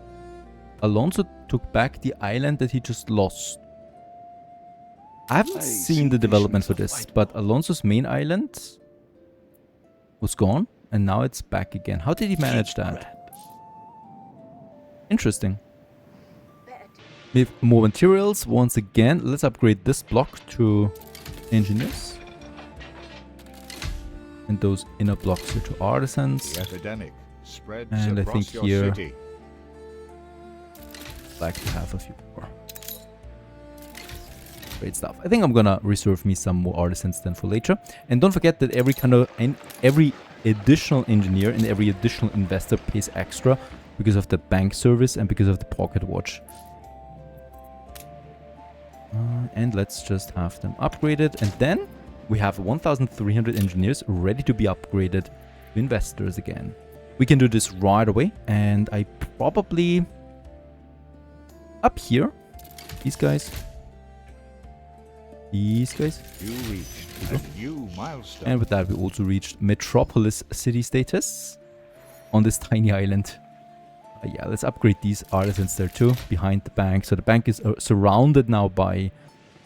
Alonso took back the island that he just lost. I haven't seen the development for this, but Alonso's main island was gone and now it's back again. How did he manage that? Interesting. We have more materials once again. Let's upgrade this block to engineers. And those inner blocks here to artisans. The epidemic spreads And I across think your here- city. Like to have a few more. Great stuff. I think I'm gonna reserve me some more artisans then for later. And don't forget that every additional engineer and every additional investor pays extra because of the bank service and because of the pocket watch. And let's just have them upgraded. And then we have 1,300 engineers ready to be upgraded to investors again. We can do this right away. And I probably... Up here, these guys. You reached a new milestone. And with that, we also reached Metropolis City status on this tiny island. Yeah, let's upgrade these artisans there too, behind the bank. So the bank is surrounded now by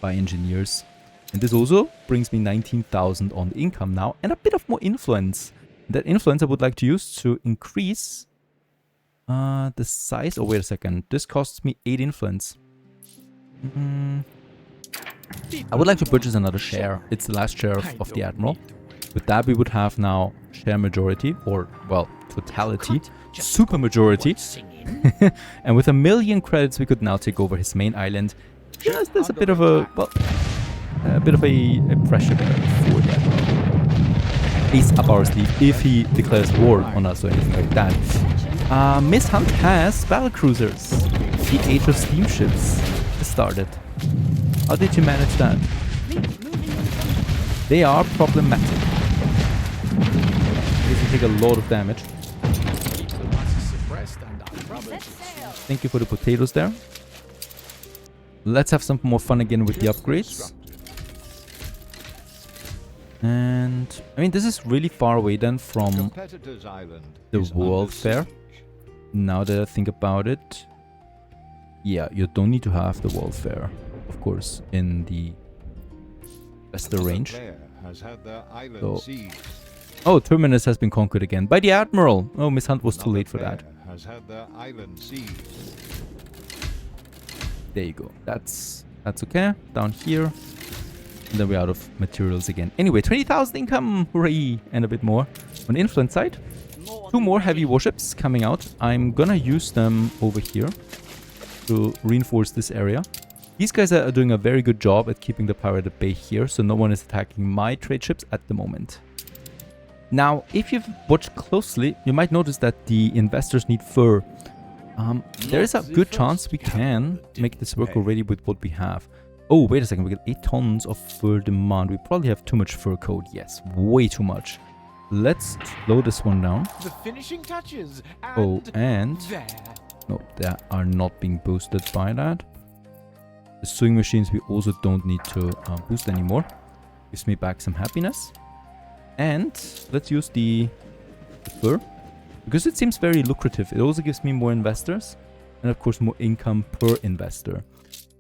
engineers. And this also brings me 19,000 on the income now and a bit of more influence. That influence I would like to use to increase the size. Oh, wait a second. This costs me 8 influence. I would like to purchase another share. It's the last share of the Admiral. With that, we would have now share majority, or, well, totality, super majority. And with 1,000,000 credits, we could now take over his main island. Just as a bit of a, well, a bit of a pressure there for the Admiral. Ace up our sleeve if he declares war on us or anything like that. Miss Hunt has battle cruisers. The Age of Steamships started. How did you manage that? They are problematic. They take a lot of damage. Thank you for the potatoes there. Let's have some more fun again with the upgrades. And I mean, this is really far away then from the World Fair. Now that I think about it, yeah, you don't need to have the World Fair, of course, in the Western range. So, oh, Terminus has been conquered again by the Admiral. Oh, Miss Hunt was too late for that. There you go. That's okay. Down here. And then we're out of materials again. Anyway, 20,000 income. Hooray! And a bit more. On the influence side, 2 more heavy warships coming out. I'm gonna use them over here to reinforce this area. These guys are doing a very good job at keeping the pirate at bay here, so no one is attacking my trade ships at the moment. Now, if you've watched closely, you might notice that the investors need fur. There is a good chance we can make this work already with what we have. Oh, wait a second, we got 8 tons of fur demand. We probably have too much fur code. Yes, way too much. Let's slow this one down. The finishing touches. Oh, and... No, they are not being boosted by that. The sewing machines we also don't need to boost anymore. Gives me back some happiness. And let's use the fur. Because it seems very lucrative. It also gives me more investors. And of course more income per investor.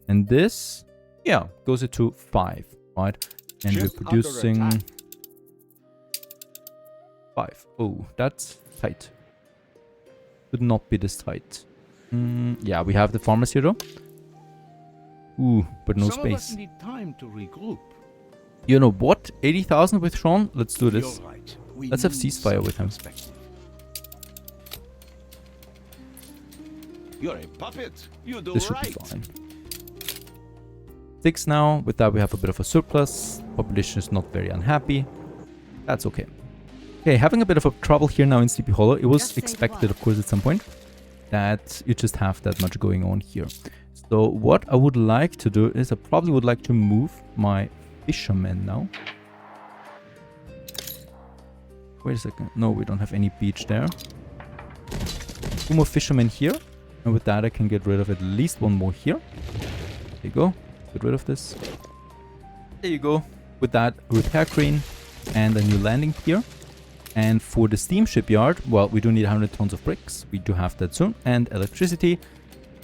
And this, yeah, goes it to 5, right? And we're producing 5. Oh, that's tight. Could not be this tight. Yeah, we have the farmers here though. Ooh, but no space. Need time to regroup. You know what? 80,000 with Sean? Let's do this. You're right. We Let's have need ceasefire some with him. perspective. You're a puppet. You do This should right. be fine. 6 now. With that, we have a bit of a surplus. Population is not very unhappy. That's okay. Okay, having a bit of a trouble here now in Sleepy Hollow. It was Just say expected, what? of course, at some point that you just have that much going on here. So what I would like to do is I probably would like to move my fishermen now. Wait a second. No, we don't have any beach there. 2 more fishermen here. And with that, I can get rid of at least 1 more here. There you go. Get rid of this. There you go. With that, repair crane and a new landing pier. And for the steam shipyard, well, we do need 100 tons of bricks. We do have that soon. And electricity.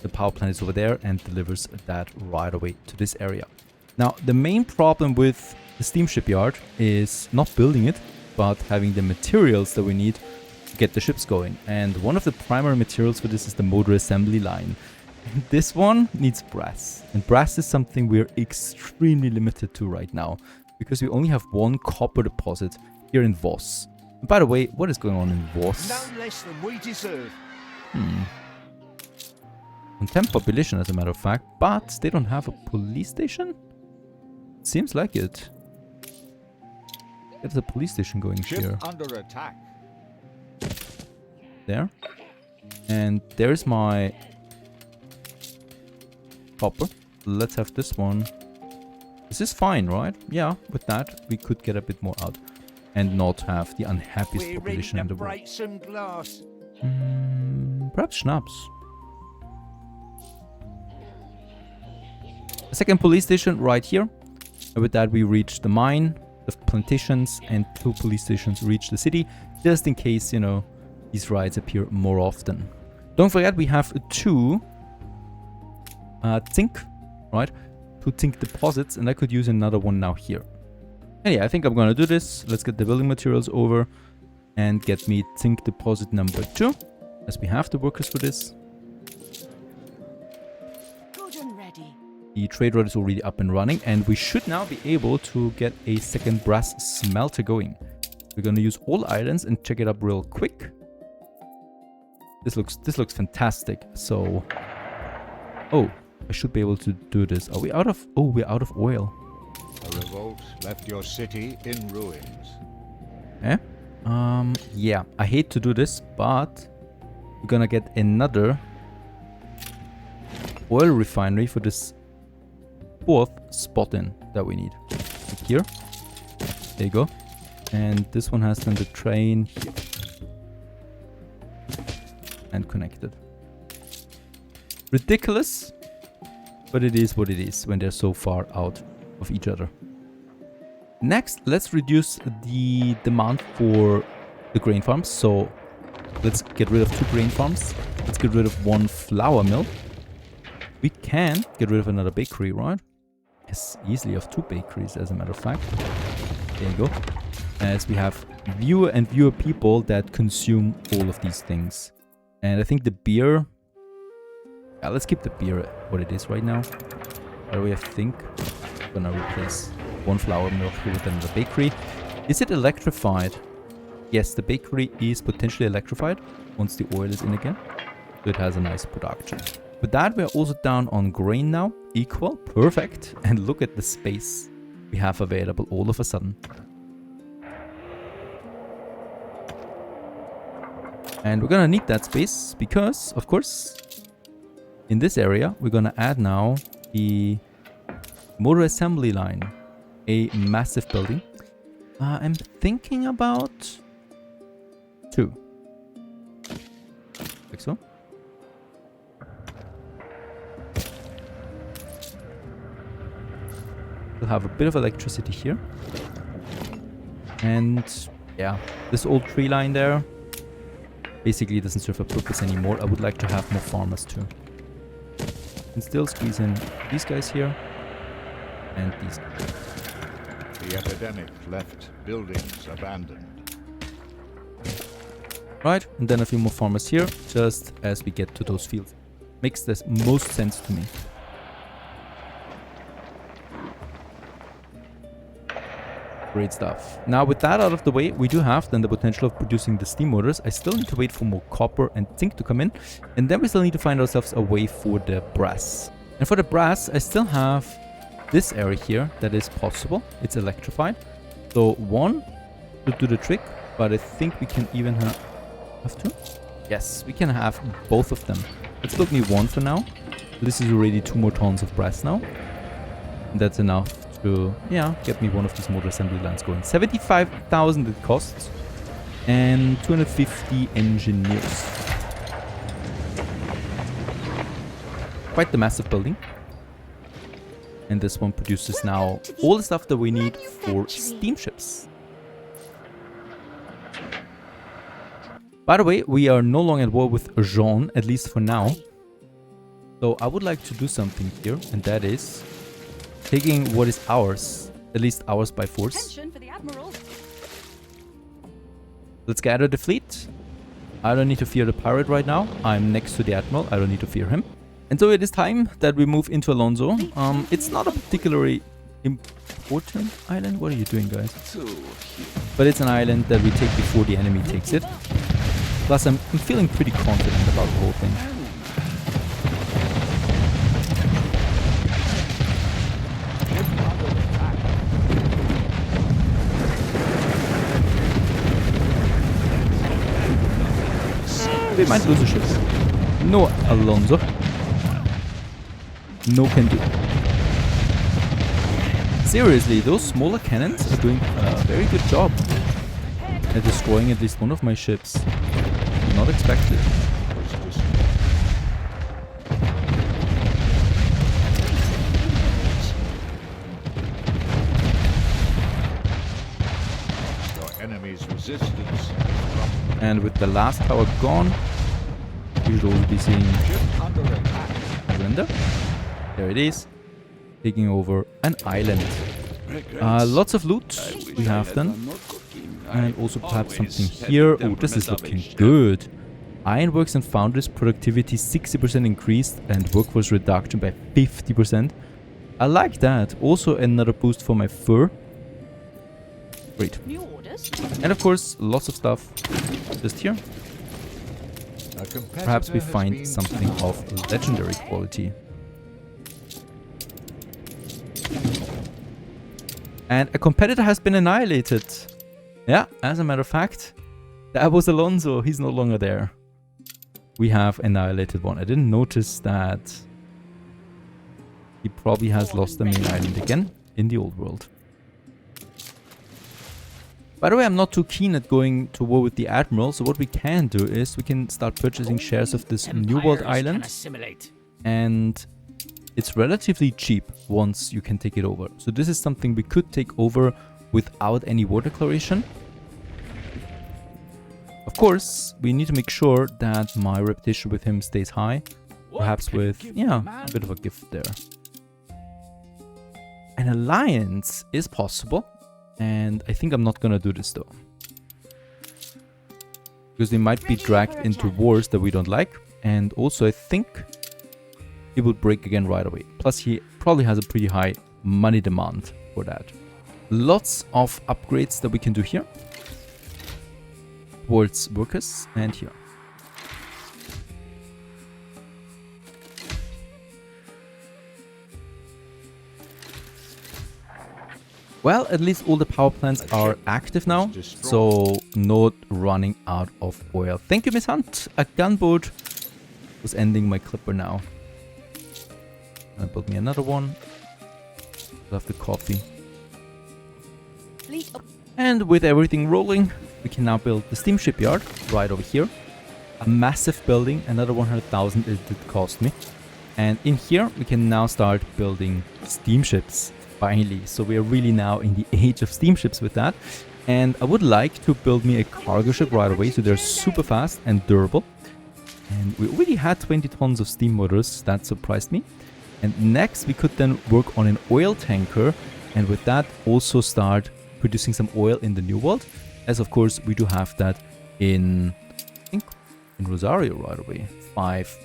The power plant is over there and delivers that right away to this area. Now, the main problem with the steam shipyard is not building it, but having the materials that we need to get the ships going. And one of the primary materials for this is the motor assembly line. This one needs brass. And brass is something we're extremely limited to right now, because we only have 1 copper deposit here in Voss. And by the way, what is going on in Voss? No less than we deserve. Contempt population, as a matter of fact, but they don't have a police station? Seems like it. There's a police station going Ship here. under attack. There. And there's my copper. Let's have this one. This is fine, right? Yeah, with that, we could get a bit more out. And not have the unhappiest We're in population to in the world. break some glass. Perhaps schnapps. A second police station right here. And with that, we reach the mine, the plantations, and 2 police stations reach the city, just in case, you know, these riots appear more often. Don't forget, we have 2 zinc, right? 2 zinc deposits, and I could use another one now here. And yeah, I think I'm gonna do this. Let's get the building materials over and get me zinc deposit number 2, as we have the workers for this. Good and ready. The trade road is already up and running, and we should now be able to get a second brass smelter going. We're gonna use all islands and check it up real quick. This looks fantastic. So, oh, I should be able to do this. Are we out of? Oh, we're out of oil. A revolt left your city in ruins. Eh? Yeah, I hate to do this, but we're gonna get another oil refinery for this 4th spot in that we need. Like here. There you go. And this one has then the train here. And connected. Ridiculous, but it is what it is when they're so far out of each other. Next, let's reduce the demand for the grain farms. So let's get rid of 2 grain farms. Let's get rid of 1 flour mill. We can get rid of another bakery, right? Yes, easily of 2 bakeries, as a matter of fact. There you go. As we have fewer and fewer people that consume all of these things. And I think the beer... Yeah, let's keep the beer what it is right now. By the way, I think I'm gonna replace 1 flour mill here with another bakery. Is it electrified? Yes, the bakery is potentially electrified once the oil is in again. So it has a nice production. With that, we're also down on grain now. Equal. Perfect. And look at the space we have available all of a sudden. And we're gonna need that space because, of course, in this area, we're gonna add now the motor assembly line. A massive building. I'm thinking about 2. Like so. We'll have a bit of electricity here. And yeah, this old tree line there basically doesn't serve a purpose anymore. I would like to have more farmers too. And still squeeze in these guys here. And these guys. The epidemic left buildings abandoned. Right, and then a few more farmers here, just as we get to those fields. Makes this most sense to me. Great stuff. Now with that out of the way, we do have then the potential of producing the steam motors. I still need to wait for more copper and zinc to come in. And then we still need to find ourselves a way for the brass. And for the brass, I still have this area here that is possible. It's electrified. So one should do the trick, but I think we can even have two. Yes, we can have both of them. Let's build me one for now. So this is already 2 more tons of brass now. And that's enough to, yeah, get me one of these motor assembly lines going. 75,000 it costs. And 250 engineers. Quite the massive building. And this one produces now all the stuff that we need for steamships. By the way, we are no longer at war with Jean, at least for now. So I would like to do something here, and that is taking what is ours, at least ours by force. Attention for the Admiral. Let's gather the fleet. I don't need to fear the pirate right now. I'm next to the Admiral. I don't need to fear him. And so it is time that we move into Alonso. It's not a particularly important island. What are you doing, guys? But it's an island that we take before the enemy takes it. Plus, I'm feeling pretty confident about the whole thing. We might lose a ship. No, Alonso. No can do. Seriously, those smaller cannons are doing a very good job at destroying at least one of my ships. Not expected. Your enemy's resistance. And with the last tower gone, we should also be seeing Ship under attack. surrender. There it is. Taking over an island. Lots of loot we have then. And also perhaps something here. Oh, this is looking good. Ironworks and foundries productivity 60% increased and workforce reduction by 50%. I like that. Also another boost for my fur. Great. New orders. And of course, lots of stuff just here. Perhaps we find something of legendary quality. And a competitor has been annihilated. Yeah, as a matter of fact, that was Alonso. He's no longer there. We have annihilated one. I didn't notice that he probably has lost the main island again in the old world. By the way, I'm not too keen at going to war with the Admiral, so what we can do is we can start purchasing shares of this New World island. And it's relatively cheap once you can take it over. So this is something we could take over without any war declaration. Of course, we need to make sure that my reputation with him stays high. Perhaps with, yeah, a bit of a gift there. An alliance is possible. And I think I'm not gonna do this though. Because they might be dragged into wars that we don't like. And also I think he will break again right away. Plus he probably has a pretty high money demand for that. Lots of upgrades that we can do here. Towards workers and here. Well, at least all the power plants are active now, so not running out of oil. Thank you, Miss Hunt. A gunboat was ending my clipper now. I built me another one. Love the coffee. And with everything rolling, we can now build the steam shipyard right over here. A massive building, another 100,000 it did cost me. And in here, we can now start building steamships. Finally, so we are really now in the age of steamships with that. And I would like to build me a cargo ship right away, so they're super fast and durable. And we already had 20 tons of steam motors, that surprised me. And next we could then work on an oil tanker, and with that also start producing some oil in the New World. As of course we do have that in, I think, in Rosario right away. 5.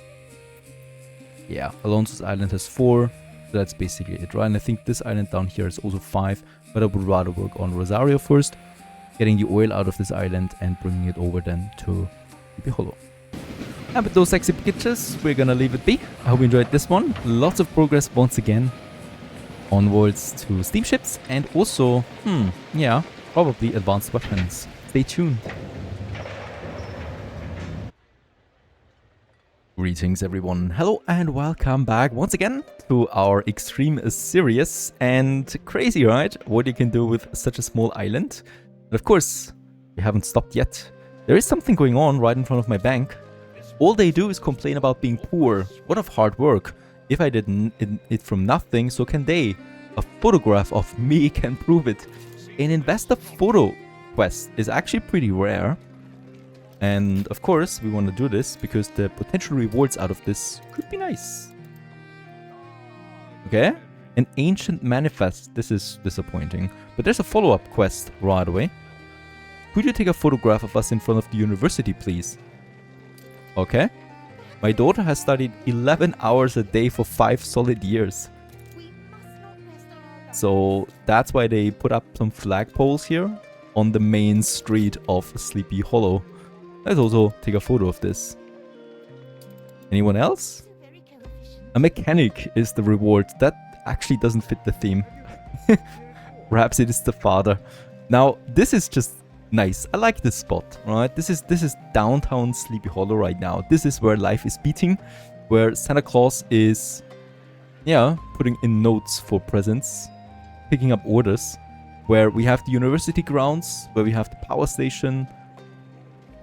Yeah, Alonso's island has 4. So that's basically it, right? And I think this island down here is also 5. but I would rather work on Rosario first, getting the oil out of this island and bringing it over then to Sleepy Hollow. And with those sexy pictures, we're gonna leave it be. I hope you enjoyed this one. Lots of progress once again onwards to steamships and also, yeah, probably advanced weapons. Stay tuned. Greetings everyone, hello and welcome back once again to our Extreme series. And crazy, right? What you can do with such a small island. And of course, we haven't stopped yet. There is something going on right in front of my bank. All they do is complain about being poor. What of hard work? If I did it from nothing, so can they. A photograph of me can prove it. An investor photo quest is actually pretty rare. And of course, we want to do this because the potential rewards out of this could be nice. Okay? An ancient manifest. This is disappointing. But there's a follow-up quest right away. Could you take a photograph of us in front of the university, please? Okay. My daughter has studied 11 hours a day for 5 solid years. So that's why they put up some flagpoles here on the main street of Sleepy Hollow. Let's also take a photo of this. Anyone else? A mechanic is the reward. That actually doesn't fit the theme. Perhaps it is the father. Now, this is just nice. I like this spot, right? This is downtown Sleepy Hollow right now. This is where life is beating, where Santa Claus is, yeah, putting in notes for presents, picking up orders, where we have the university grounds, where we have the power station,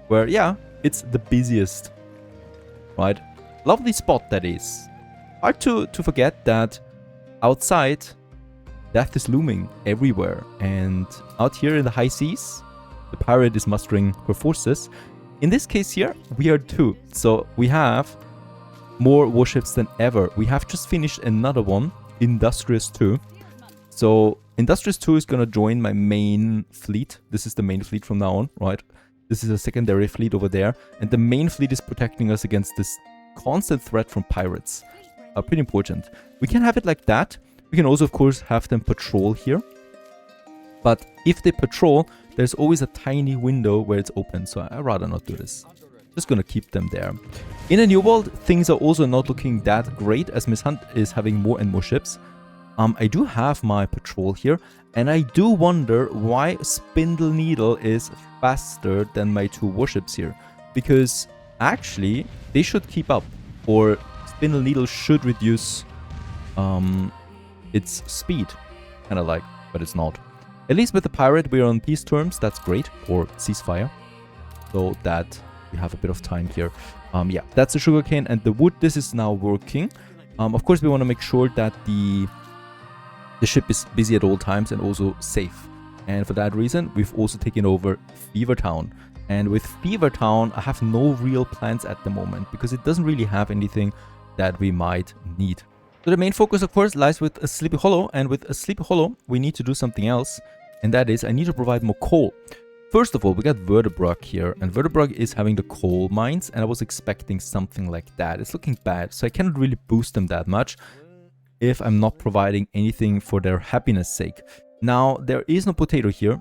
where, yeah, it's the busiest, right? Lovely spot that is. Hard to forget that outside, death is looming everywhere, and out here in the high seas, the pirate is mustering her forces. In this case here, we are 2. So we have more warships than ever. We have just finished another one, Industrious 2. So Industrious 2 is going to join my main fleet. This is the main fleet from now on, right? This is a secondary fleet over there. And the main fleet is protecting us against this constant threat from pirates. Pretty important. We can have it like that. We can also, of course, have them patrol here. But if they patrol, there's always a tiny window where it's open, so I'd rather not do this. Just gonna keep them there. In a new world, things are also not looking that great as Miss Hunt is having more and more ships. I do have my patrol here, and I do wonder why Spindle Needle is faster than my 2 warships here. Because actually, they should keep up, or Spindle Needle should reduce its speed. Kinda like, but it's not. At least with the pirate, we're on peace terms. That's great. Or ceasefire. So that we have a bit of time here. Yeah, that's the sugarcane and the wood. This is now working. Of course, we want to make sure that the ship is busy at all times and also safe. And for that reason, we've also taken over Fever Town. And with Fever Town, I have no real plans at the moment because it doesn't really have anything that we might need. So the main focus, of course, lies with a Sleepy Hollow. And with a Sleepy Hollow, we need to do something else. And that is, I need to provide more coal. First of all, we got Vertebrug here. And Vertebrug is having the coal mines. And I was expecting something like that. It's looking bad. So I cannot really boost them that much if I'm not providing anything for their happiness sake. Now, there is no potato here.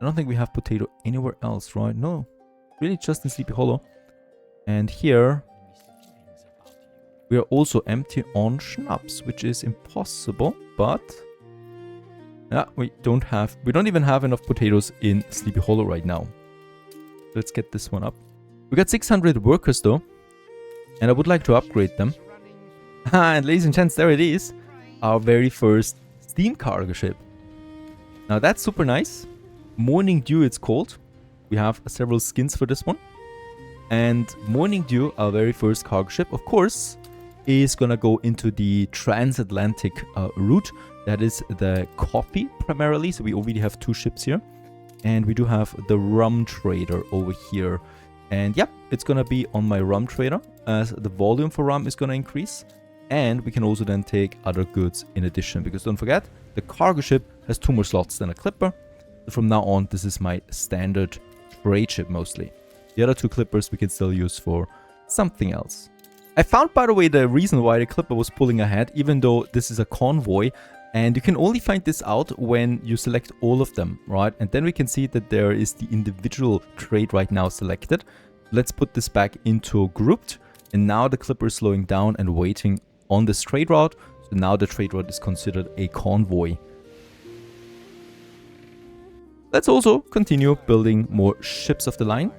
I don't think we have potato anywhere else, right? No. Really just in Sleepy Hollow. And here, we are also empty on schnapps, which is impossible. But yeah, we don't even have enough potatoes in Sleepy Hollow right now. Let's get this one up. We got 600 workers though, and I would like to upgrade them. And ladies and gents, there it is, our very first steam cargo ship. Now that's super nice. Morning Dew it's called. We have several skins for this one. And Morning Dew, our very first cargo ship, of course, is gonna go into the transatlantic route. That is the coffee primarily. So we already have 2 ships here. And we do have the rum trader over here. And yeah, it's gonna be on my rum trader as the volume for rum is gonna increase. And we can also then take other goods in addition. Because don't forget, the cargo ship has 2 more slots than a clipper. So from now on, this is my standard trade ship mostly. The other 2 clippers we can still use for something else. I found, by the way, the reason why the clipper was pulling ahead, even though this is a convoy And you can only find this out when you select all of them, right? And then we can see that there is the individual trade right now selected. Let's put this back into grouped. And now the clipper is slowing down and waiting on this trade route. So now the trade route is considered a convoy. Let's also continue building more ships of the line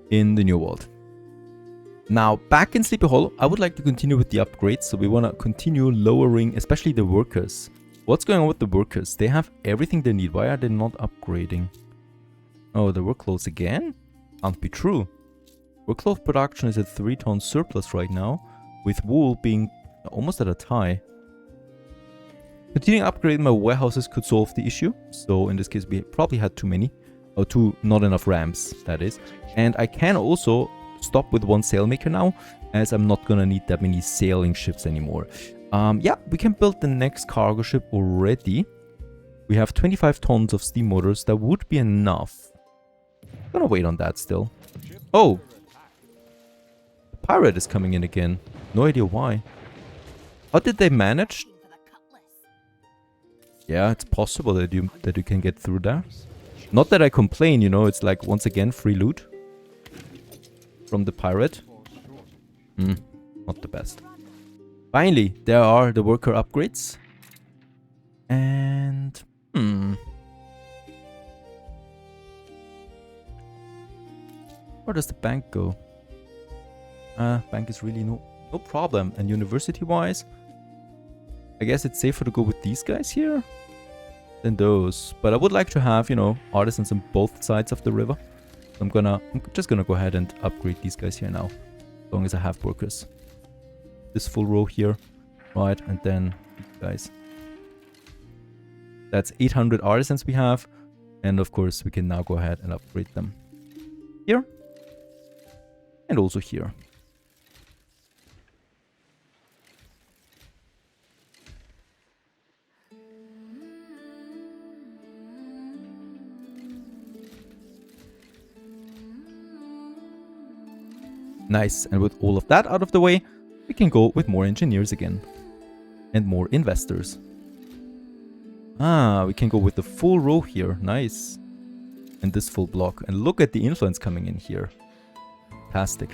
in the New World. Now, back in Sleepy Hollow, I would like to continue with the upgrades. So we want to continue lowering, especially the workers. What's going on with the workers? They have everything they need. Why are they not upgrading? Oh, the workloads again? Can't be true. Workload production is at 3-ton surplus right now, with wool being almost at a tie. Continuing upgrading my warehouses could solve the issue. So in this case, we probably had too many. Or not enough ramps, that is. And I can also stop with one sailmaker now, as I'm not gonna need that many sailing ships anymore. Yeah, we can build the next cargo ship already. We have 25 tons of steam motors. That would be enough. I'm gonna wait on that still. Oh! The pirate is coming in again. No idea why. How did they manage? Yeah, it's possible that you can get through there. Not that I complain, you know, it's like once again free loot from the pirate. Not the best. Finally, there are the worker upgrades. And where does the bank go? Bank is really no problem. And university wise, I guess it's safer to go with these guys here than those. But I would like to have, you know, artisans on both sides of the river. So I'm just gonna go ahead and upgrade these guys here now, as long as I have workers. This full row here, right, and then these guys. That's 800 artisans we have, and of course we can now go ahead and upgrade them here, and also here. Nice, and with all of that out of the way, we can go with more engineers again. And more investors. We can go with the full row here. Nice. And this full block. And look at the influence coming in here. Fantastic.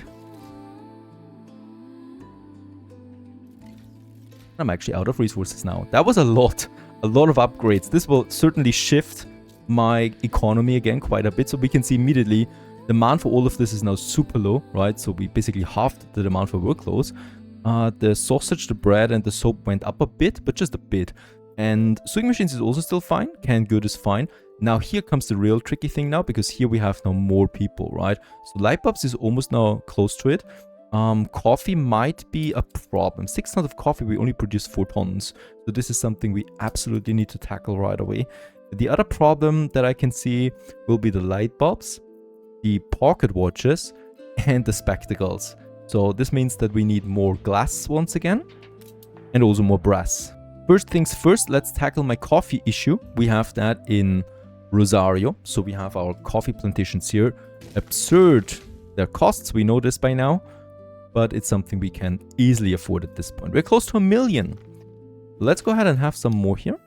I'm actually out of resources now. That was a lot. A lot of upgrades. This will certainly shift my economy again quite a bit. So we can see immediately demand for all of this is now super low, right? So we basically halved the demand for workloads. The sausage, the bread, and the soap went up a bit, but just a bit. And sewing machines is also still fine. Canned good is fine. Now here comes the real tricky thing now, because here we have now more people, right? So light bulbs is almost now close to it. Coffee might be a problem. 6 tons of coffee, we only produce 4 tons. So this is something we absolutely need to tackle right away. The other problem that I can see will be the light bulbs, the pocket watches, and the spectacles. So this means that we need more glass once again, and also more brass. First things first, let's tackle my coffee issue. We have that in Rosario. So we have our coffee plantations here. Absurd their costs, we know this by now, but it's something we can easily afford at this point. We're close to 1 million. Let's go ahead and have some more here.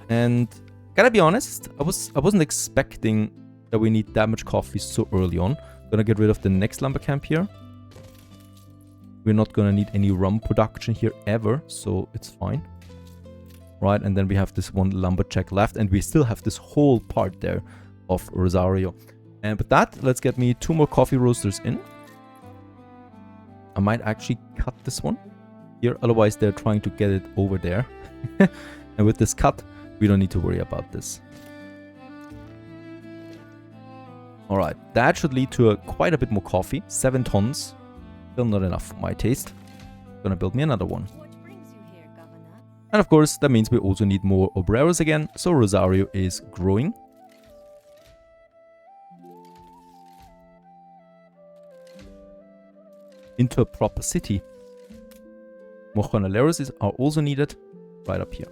And gotta be honest, I wasn't expecting that we need that much coffee so early on. Gonna get rid of the next lumber camp here. We're not gonna need any rum production here ever, so it's fine. Right, and then we have this one lumberjack left, and we still have this whole part there of Rosario. And with that, let's get me 2 more coffee roasters in. I might actually cut this one here, otherwise they're trying to get it over there. And with this cut, we don't need to worry about this. Alright, that should lead to quite a bit more coffee. 7 tons. Still not enough for my taste. Gonna build me another one. What brings you here, Governor? And of course, that means we also need more obreros again. So Rosario is growing. Into a proper city. More jornaleros are also needed right up here.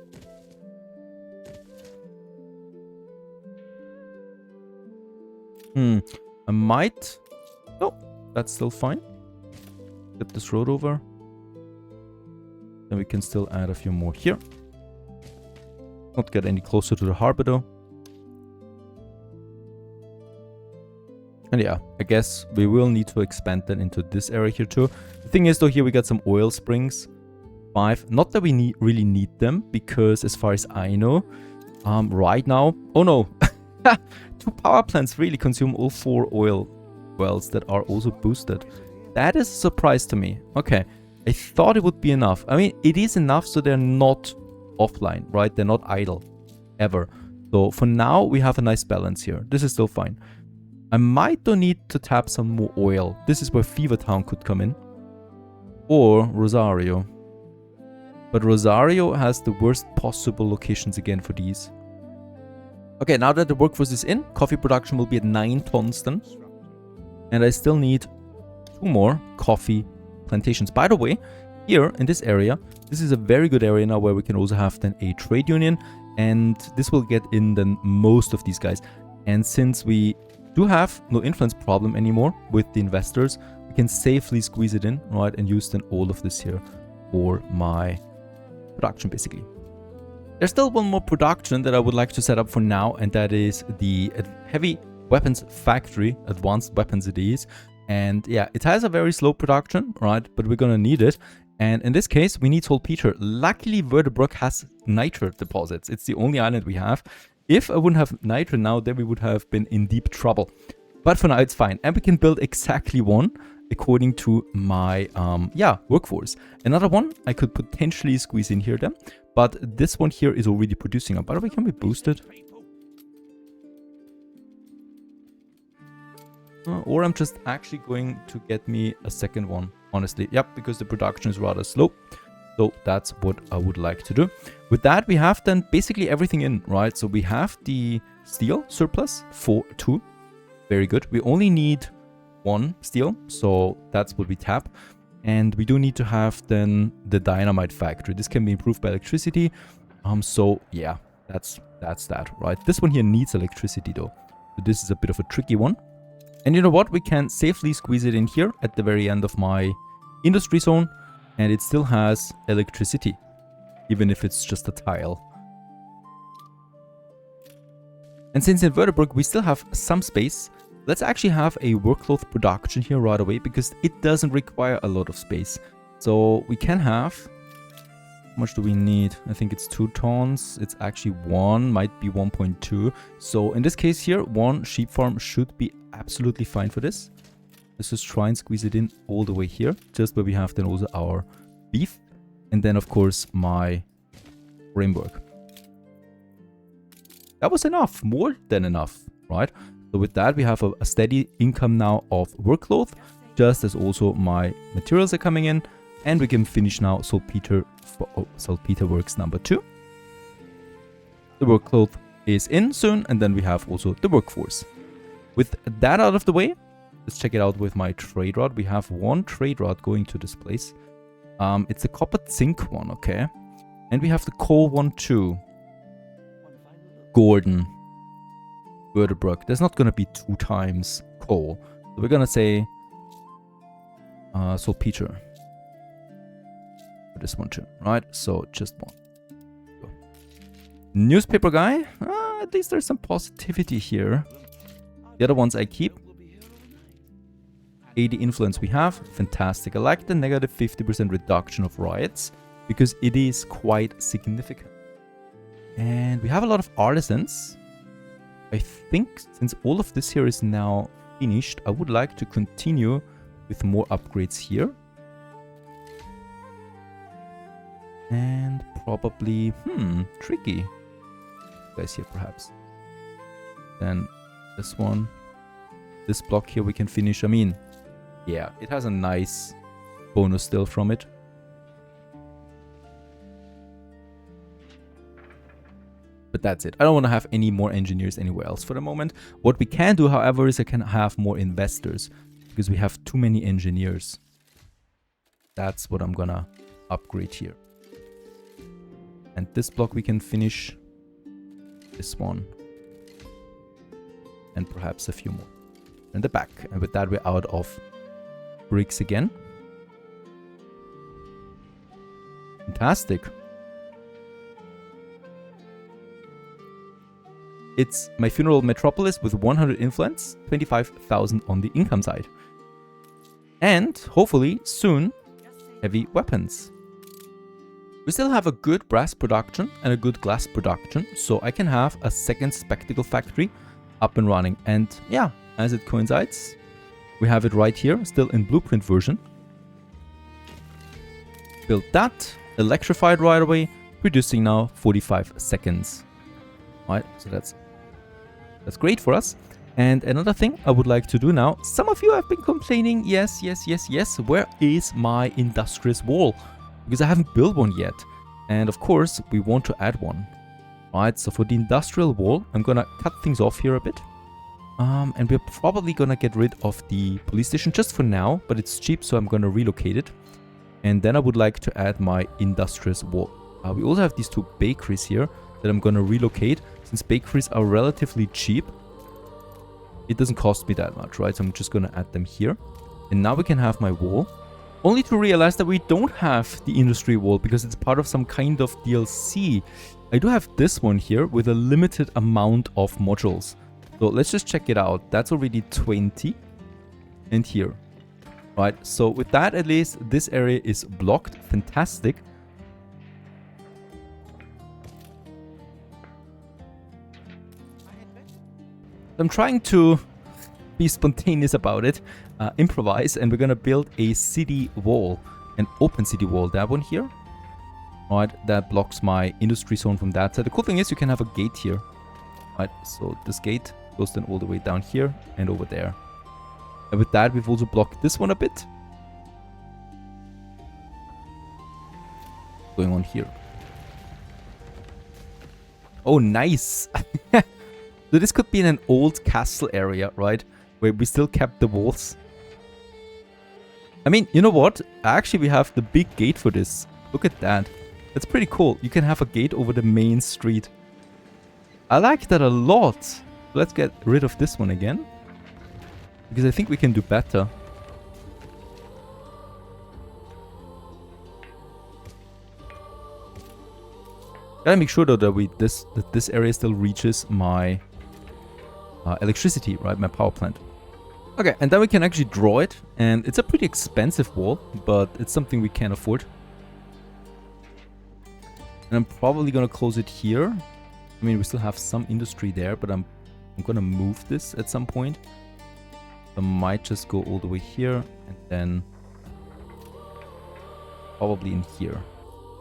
I might... Oh, that's still fine. Flip this road over. Then we can still add a few more here. Not get any closer to the harbor though. And yeah, I guess we will need to expand that into this area here too. The thing is though, here we got some oil springs. 5. Not that we really need them, because as far as I know, right now... Oh no! 2 power plants really consume all 4 oil wells that are also boosted. That is a surprise to me. Okay, I thought it would be enough. I mean, it is enough so they're not offline, right? They're not idle, ever. So for now, we have a nice balance here. This is still fine. I might though need to tap some more oil. This is where Fever Town could come in. Or Rosario. But Rosario has the worst possible locations again for these. Okay, now that the workforce is in, coffee production will be at 9 tons then. And I still need 2 more coffee plantations. By the way, here in this area, this is a very good area now where we can also have then a trade union. And this will get in then most of these guys. And since we do have no influence problem anymore with the investors, we can safely squeeze it in, right? And use then all of this here for my production basically. There's still one more production that I would like to set up for now, and that is the heavy weapons factory, advanced weapons it is. And yeah, it has a very slow production, right? But we're gonna need it. And in this case, we need saltpeter. Luckily, Verdebrook has nitrate deposits. It's the only island we have. If I wouldn't have nitrate now, then we would have been in deep trouble. But for now, it's fine. And we can build exactly one according to my workforce. Another one I could potentially squeeze in here then, but this one here is already producing. By the way, can we boost it? Or I'm just actually going to get me a second one, honestly. Yep, because the production is rather slow. So that's what I would like to do. With that, we have then basically everything in, right? So we have the steel surplus for 2. Very good. We only need 1 steel, so that's what we tap. And we do need to have then the dynamite factory. This can be improved by electricity. So yeah, that's that, right? This one here needs electricity though. So this is a bit of a tricky one. And you know what? We can safely squeeze it in here at the very end of my industry zone. And it still has electricity, even if it's just a tile. And since in Verdebrook we still have some space, let's actually have a workload production here right away, because it doesn't require a lot of space. So we can have... How much do we need? I think it's 2 tons. It's actually 1, might be 1.2. So in this case here, 1 sheep farm should be absolutely fine for this. Let's just try and squeeze it in all the way here, just where we have then also our beef. And then of course my framework. That was enough, more than enough, right? So with that, we have a steady income now of workload, just as also my materials are coming in. And we can finish now saltpeter works number 2. The workload is in soon, and then we have also the workforce. With that out of the way, let's check it out with my trade route. We have 1 trade route going to this place. It's the copper zinc one, okay? And we have the coal one too. Gordon. Verdebrook. There's not going to be 2 times coal. So we're going to say saltpeter. For this one too, right? So just 1. Go. Newspaper guy. At least there's some positivity here. The other ones I keep. 80 influence we have. Fantastic. I like the negative 50% reduction of riots, because it is quite significant. And we have a lot of artisans. I think since all of this here is now finished, I would like to continue with more upgrades here. And probably, tricky. Guys here perhaps. Then this one. This block here we can finish. I mean, yeah, it has a nice bonus still from it. But that's it. I don't want to have any more engineers anywhere else for the moment. What we can do, however, is I can have more investors, because we have too many engineers. That's what I'm gonna upgrade here. And this block we can finish. This one. And perhaps a few more. In the back. And with that, we're out of bricks again. Fantastic. It's my funeral metropolis with 100 influence, 25,000 on the income side. And hopefully soon, heavy weapons. We still have a good brass production and a good glass production, so I can have a second spectacle factory up and running. And yeah, as it coincides, we have it right here, still in blueprint version. Build that, electrified right away, producing now 45 seconds. Right, so that's great for us. And another thing I would like to do now, some of you have been complaining, yes, where is my industrious wall? Because I haven't built one yet. And of course, we want to add one. Right, so for the industrial wall, I'm gonna cut things off here a bit. And we're probably gonna get rid of the police station just for now, but it's cheap, so I'm gonna relocate it. And then I would like to add my industrious wall. We also have these two bakeries here that I'm gonna relocate. Since bakeries are relatively cheap, it doesn't cost me that much, right? So I'm just gonna add them here. And now we can have my wall. Only to realize that we don't have the industry wall because it's part of some kind of DLC. I do have this one here with a limited amount of modules. So let's just check it out. That's already 20. And here. Right, so with that at least, this area is blocked. Fantastic. I'm trying to be spontaneous about it, improvise, and we're gonna build a city wall, an open city wall. That one here, right? That blocks my industry zone from that side. The cool thing is you can have a gate here, right? So this gate goes then all the way down here and over there. And with that, we've also blocked this one a bit. Going on here. Oh, nice. So this could be in an old castle area, right? Where we still kept the walls. I mean, you know what? Actually, we have the big gate for this. Look at that. That's pretty cool. You can have a gate over the main street. I like that a lot. Let's get rid of this one again. Because I think we can do better. Gotta make sure though that this area still reaches my electricity, right? My power plant. Okay, and then we can actually draw it. And it's a pretty expensive wall, but it's something we can afford. And I'm probably gonna close it here. I mean, we still have some industry there, but I'm gonna move this at some point. I might just go all the way here and then probably in here.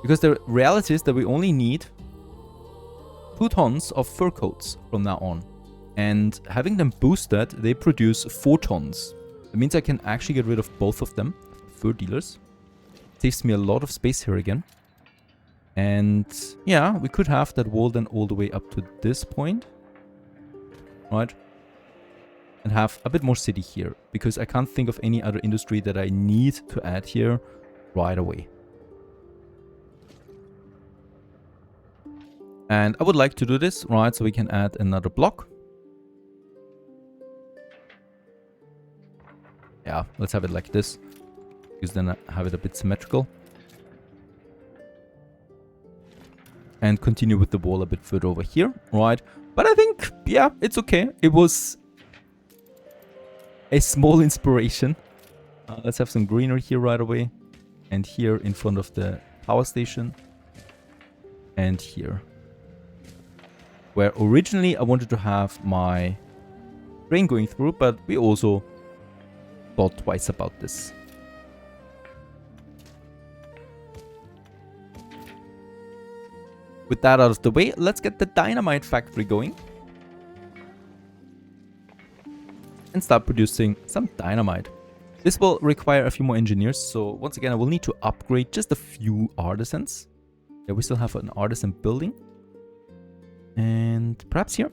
Because the reality is that we only need 2 tons of fur coats from now on. And having them boosted, they produce 4 tons. That means I can actually get rid of both of them, fur dealers. Saves me a lot of space here again. And yeah, we could have that wall then all the way up to this point. Right? And have a bit more city here. Because I can't think of any other industry that I need to add here right away. And I would like to do this, right, so we can add another block. Yeah, let's have it like this. Because then I have it a bit symmetrical. And continue with the wall a bit further over here, right? But I think, yeah, it's okay. It was a small inspiration. Let's have some greenery here right away. And here in front of the power station. And here. Where originally I wanted to have my train going through, but we also thought twice about this. With that out of the way, let's get the dynamite factory going. And start producing some dynamite. This will require a few more engineers, so once again I will need to upgrade just a few artisans. Yeah, we still have an artisan building. And perhaps here.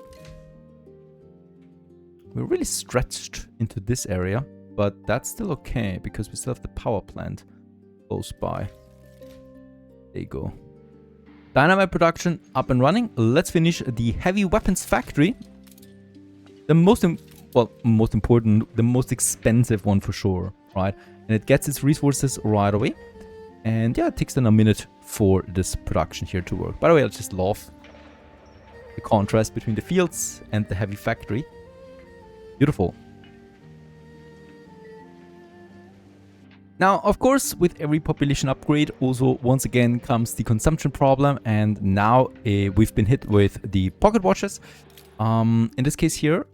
We're really stretched into this area, but that's still okay because we still have the power plant close by. There you go. Dynamite production up and running. Let's finish the heavy weapons factory. The most important, the most expensive one for sure, right? And it gets its resources right away. And yeah, it takes then a minute for this production here to work. By the way, I just love the contrast between the fields and the heavy factory. Beautiful. Now, of course, with every population upgrade, also once again comes the consumption problem. And now we've been hit with the pocket watches. In this case here,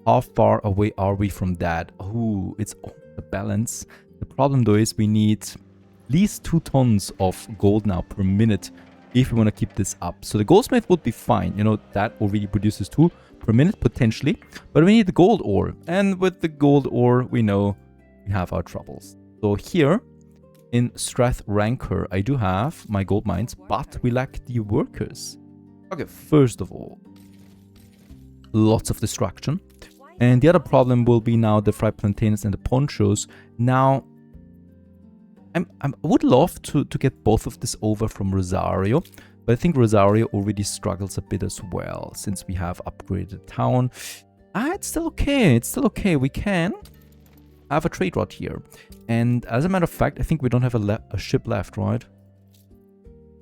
how far away are we from that? Oh, it's the balance. The problem though is we need at least 2 tons of gold now per minute if we want to keep this up. So the goldsmith would be fine. You know, that already produces 2 per minute potentially. But we need the gold ore. And with the gold ore, we know we have our troubles. So here in Strath Rancor, I do have my gold mines, but we lack the workers. Okay, first of all, lots of destruction. And the other problem will be now the fried plantains and the ponchos. Now, I would love to get both of this over from Rosario, but I think Rosario already struggles a bit as well, since we have upgraded the town. It's still okay, it's still okay. We can have a trade route here. And as a matter of fact, I think we don't have a ship left, right?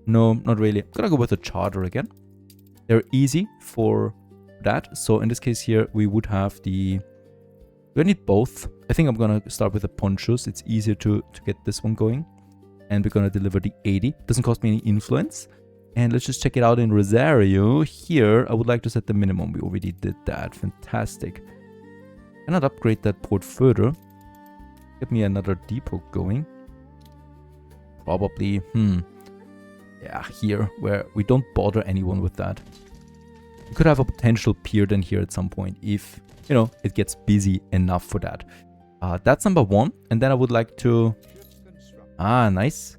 No, not really. I'm gonna go with a charter again. They're easy for that. So in this case here, we would have the... Do I need both? I think I'm gonna start with the ponchos. It's easier to get this one going. And we're gonna deliver the 80. Doesn't cost me any influence. And let's just check it out in Rosario. Here, I would like to set the minimum. We already did that. Fantastic. Cannot upgrade that port further. Get me another depot going. Probably, yeah, here, where we don't bother anyone with that. We could have a potential pier then here at some point if, you know, it gets busy enough for that. That's number 1. And then I would like to... nice.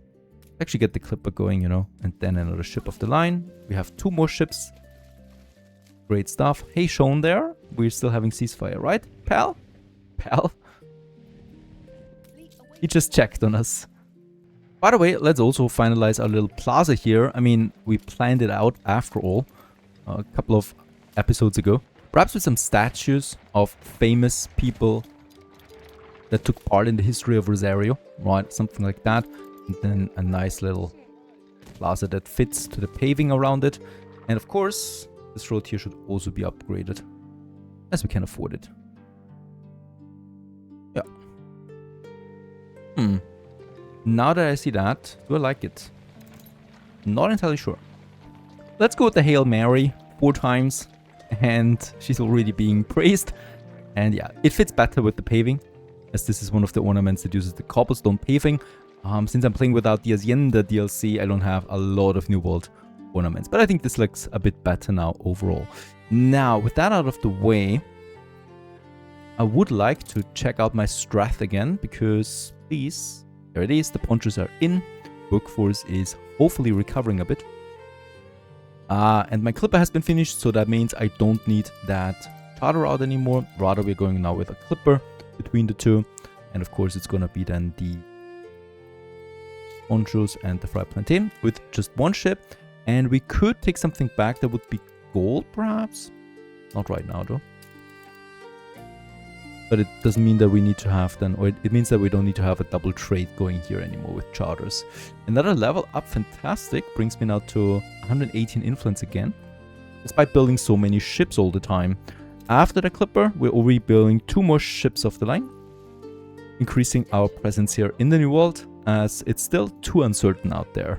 Actually get the clipper going, you know. And then another ship of the line. We have 2 more ships. Great stuff. Hey, Sean there. We're still having ceasefire, right? Pal? Pal? He just checked on us. By the way, let's also finalize our little plaza here. I mean, we planned it out after all. A couple of episodes ago. Perhaps with some statues of famous people that took part in the history of Rosario, right? Something like that. And then a nice little plaza that fits to the paving around it. And of course, this road here should also be upgraded as we can afford it. Yeah. Now that I see that, do I like it? Not entirely sure. Let's go with the Hail Mary 4 times. And she's already being praised. And yeah, it fits better with the paving, as this is one of the ornaments that uses the cobblestone paving. Since I'm playing without the Hacienda DLC, I don't have a lot of New World ornaments. But I think this looks a bit better now overall. Now, with that out of the way, I would like to check out my Strath again, because please, there it is, the ponchos are in. Workforce is hopefully recovering a bit. And my clipper has been finished, so that means I don't need that charter out anymore. Rather, we're going now with a clipper between the two. And of course, it's going to be then the ponchos and the fried plantain with just 1 ship. And we could take something back that would be gold, perhaps. Not right now, though. But it doesn't mean that we need to have then, or it means that we don't need to have a double trade going here anymore with charters. Another level up, fantastic, brings me now to 118 influence again, despite building so many ships all the time. After the clipper, we're already building 2 more ships off the line, increasing our presence here in the New World, as it's still too uncertain out there.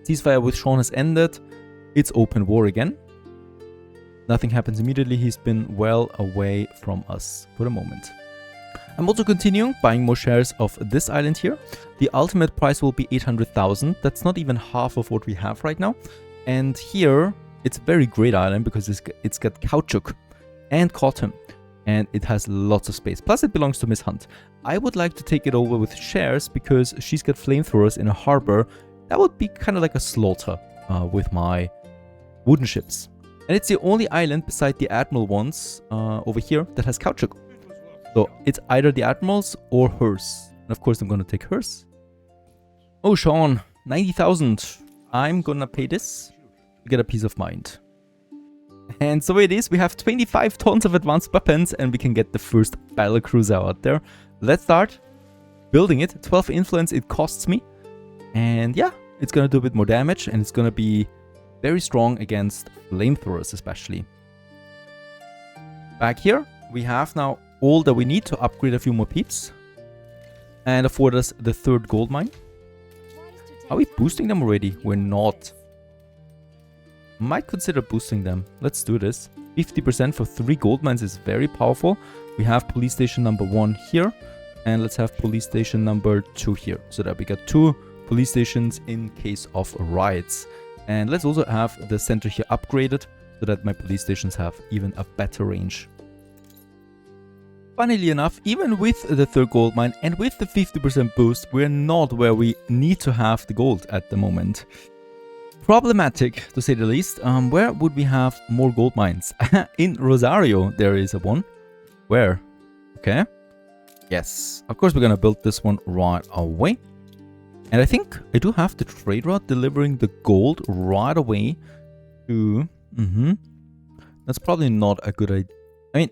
Ceasefire with Sean has ended. It's open war again. Nothing happens immediately. He's been well away from us for the moment. I'm also continuing buying more shares of this island here. The ultimate price will be 800,000. That's not even half of what we have right now. And here, it's a very great island because it's got caoutchouc and cotton. And it has lots of space. Plus, it belongs to Miss Hunt. I would like to take it over with shares because she's got flamethrowers in a harbor. That would be kind of like a slaughter with my wooden ships. And it's the only island beside the Admiral ones over here that has caoutchouc. So it's either the Admiral's or hers. And of course I'm going to take hers. Oh, Sean, 90,000. I'm going to pay this to get a peace of mind. And so it is. We have 25 tons of advanced weapons and we can get the first battlecruiser out there. Let's start building it. 12 influence it costs me. And yeah, it's gonna do a bit more damage, and it's gonna be very strong against flamethrowers especially. Back here, we have now all that we need to upgrade a few more peeps and afford us the 3rd gold mine. Are we boosting them already? We're not. Might consider boosting them. Let's do this. 50% for 3 gold mines is very powerful. We have police station number 1 here, and let's have police station number 2 here, so that we got 2 police stations in case of riots. And let's also have the center here upgraded, so that my police stations have even a better range. Funnily enough, even with the 3rd gold mine and with the 50% boost, we're not where we need to have the gold at the moment. Problematic, to say the least. Where would we have more gold mines? In Rosario, there is a one. Where? Okay. Yes, of course we're gonna build this one right away. And I think I do have the trade route delivering the gold right away to... That's probably not a good idea. I mean...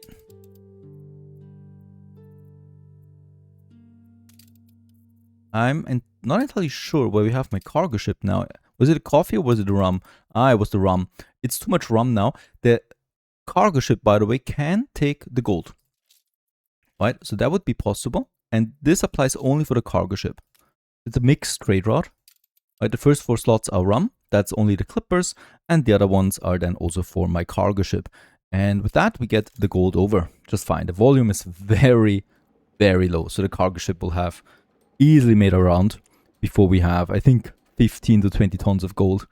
I'm not entirely sure where we have my cargo ship now. Was it a coffee or was it a rum? Ah, it was the rum. It's too much rum now. The cargo ship, by the way, can take the gold. Right, so that would be possible. And this applies only for the cargo ship. It's a mixed trade route. Right, the first 4 slots are rum. That's only the clippers. And the other ones are then also for my cargo ship. And with that, we get the gold over just fine. The volume is very, very low. So the cargo ship will have easily made around before we have, I think, 15 to 20 tons of gold.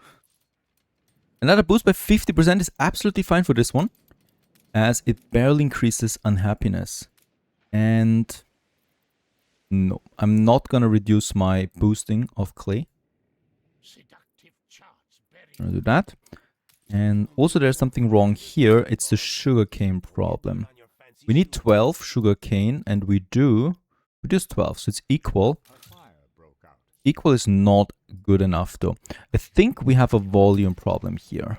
Another boost by 50% is absolutely fine for this one, as it barely increases unhappiness. And no, I'm not gonna reduce my boosting of clay. I'm gonna do that. And also there's something wrong here. It's the sugarcane problem. We need 12 sugarcane, and we do produce 12, so it's equal. Equal is not good enough though. I think we have a volume problem here.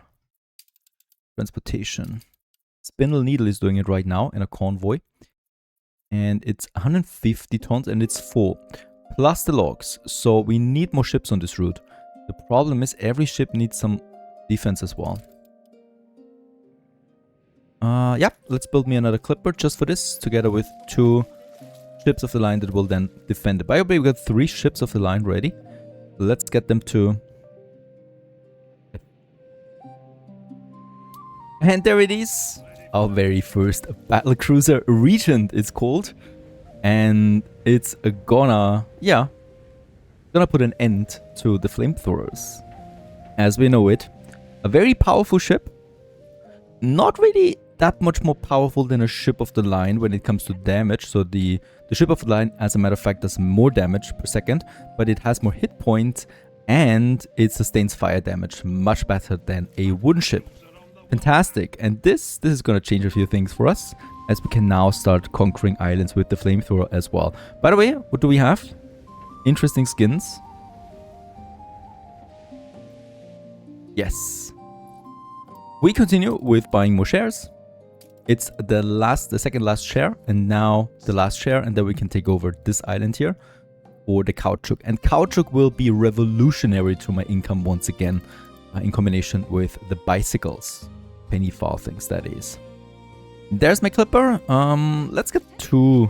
Transportation. Spindle Needle is doing it right now in a convoy. And it's 150 tons and it's full. Plus the logs. So we need more ships on this route. The problem is every ship needs some defense as well. Yeah, let's build me another clipper just for this, together with 2 ships of the line that will then defend it. By the way, we got 3 ships of the line ready. Let's get them to... And there it is! Our very first battle cruiser, Regent it's called. And it's gonna... yeah. Gonna put an end to the flamethrowers. As we know it. A very powerful ship. Not really that much more powerful than a ship of the line when it comes to damage. So the ship of the line, as a matter of fact, does more damage per second, but it has more hit points and it sustains fire damage much better than a wooden ship. Fantastic. And this is going to change a few things for us, as we can now start conquering islands with the flamethrower as well. By the way, what do we have? Interesting skins. Yes. We continue with buying more shares. It's the second last share, and now the last share, and then we can take over this island here for the caoutchouc. And caoutchouc will be revolutionary to my income once again, in combination with the bicycles. Penny farthings, that is. There's my clipper. Let's get 2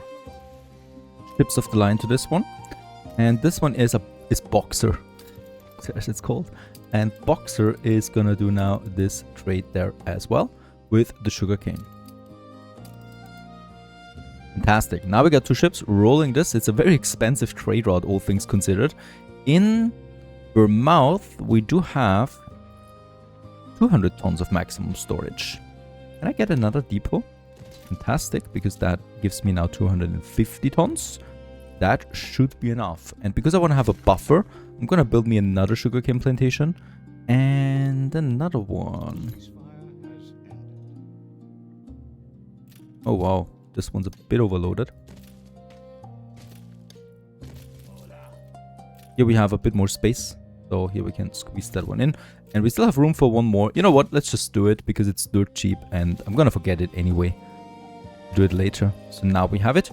ships of the line to this one. And this one is Boxer, as it's called. And Boxer is gonna do now this trade there as well with the sugarcane. Fantastic. Now we got 2 ships rolling this. It's a very expensive trade route, all things considered. In Bournemouth, we do have 200 tons of maximum storage. Can I get another depot? Fantastic, because that gives me now 250 tons. That should be enough. And because I want to have a buffer, I'm going to build me another sugarcane plantation. And another one. Oh wow, this one's a bit overloaded. Here we have a bit more space. So here we can squeeze that one in. And we still have room for one more. You know what? Let's just do it because it's dirt cheap. And I'm going to forget it anyway. Do it later. So now we have it.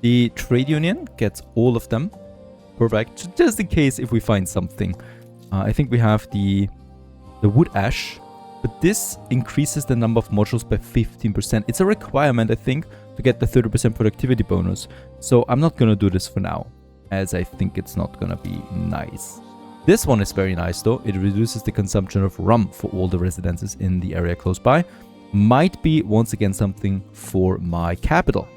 The trade union gets all of them. Perfect. Just in case if we find something. I think we have the wood ash. But this increases the number of modules by 15%. It's a requirement, I think, to get the 30% productivity bonus. So I'm not going to do this for now, as I think it's not going to be nice. This one is very nice though. It reduces the consumption of rum for all the residences in the area close by. Might be once again something for my capital.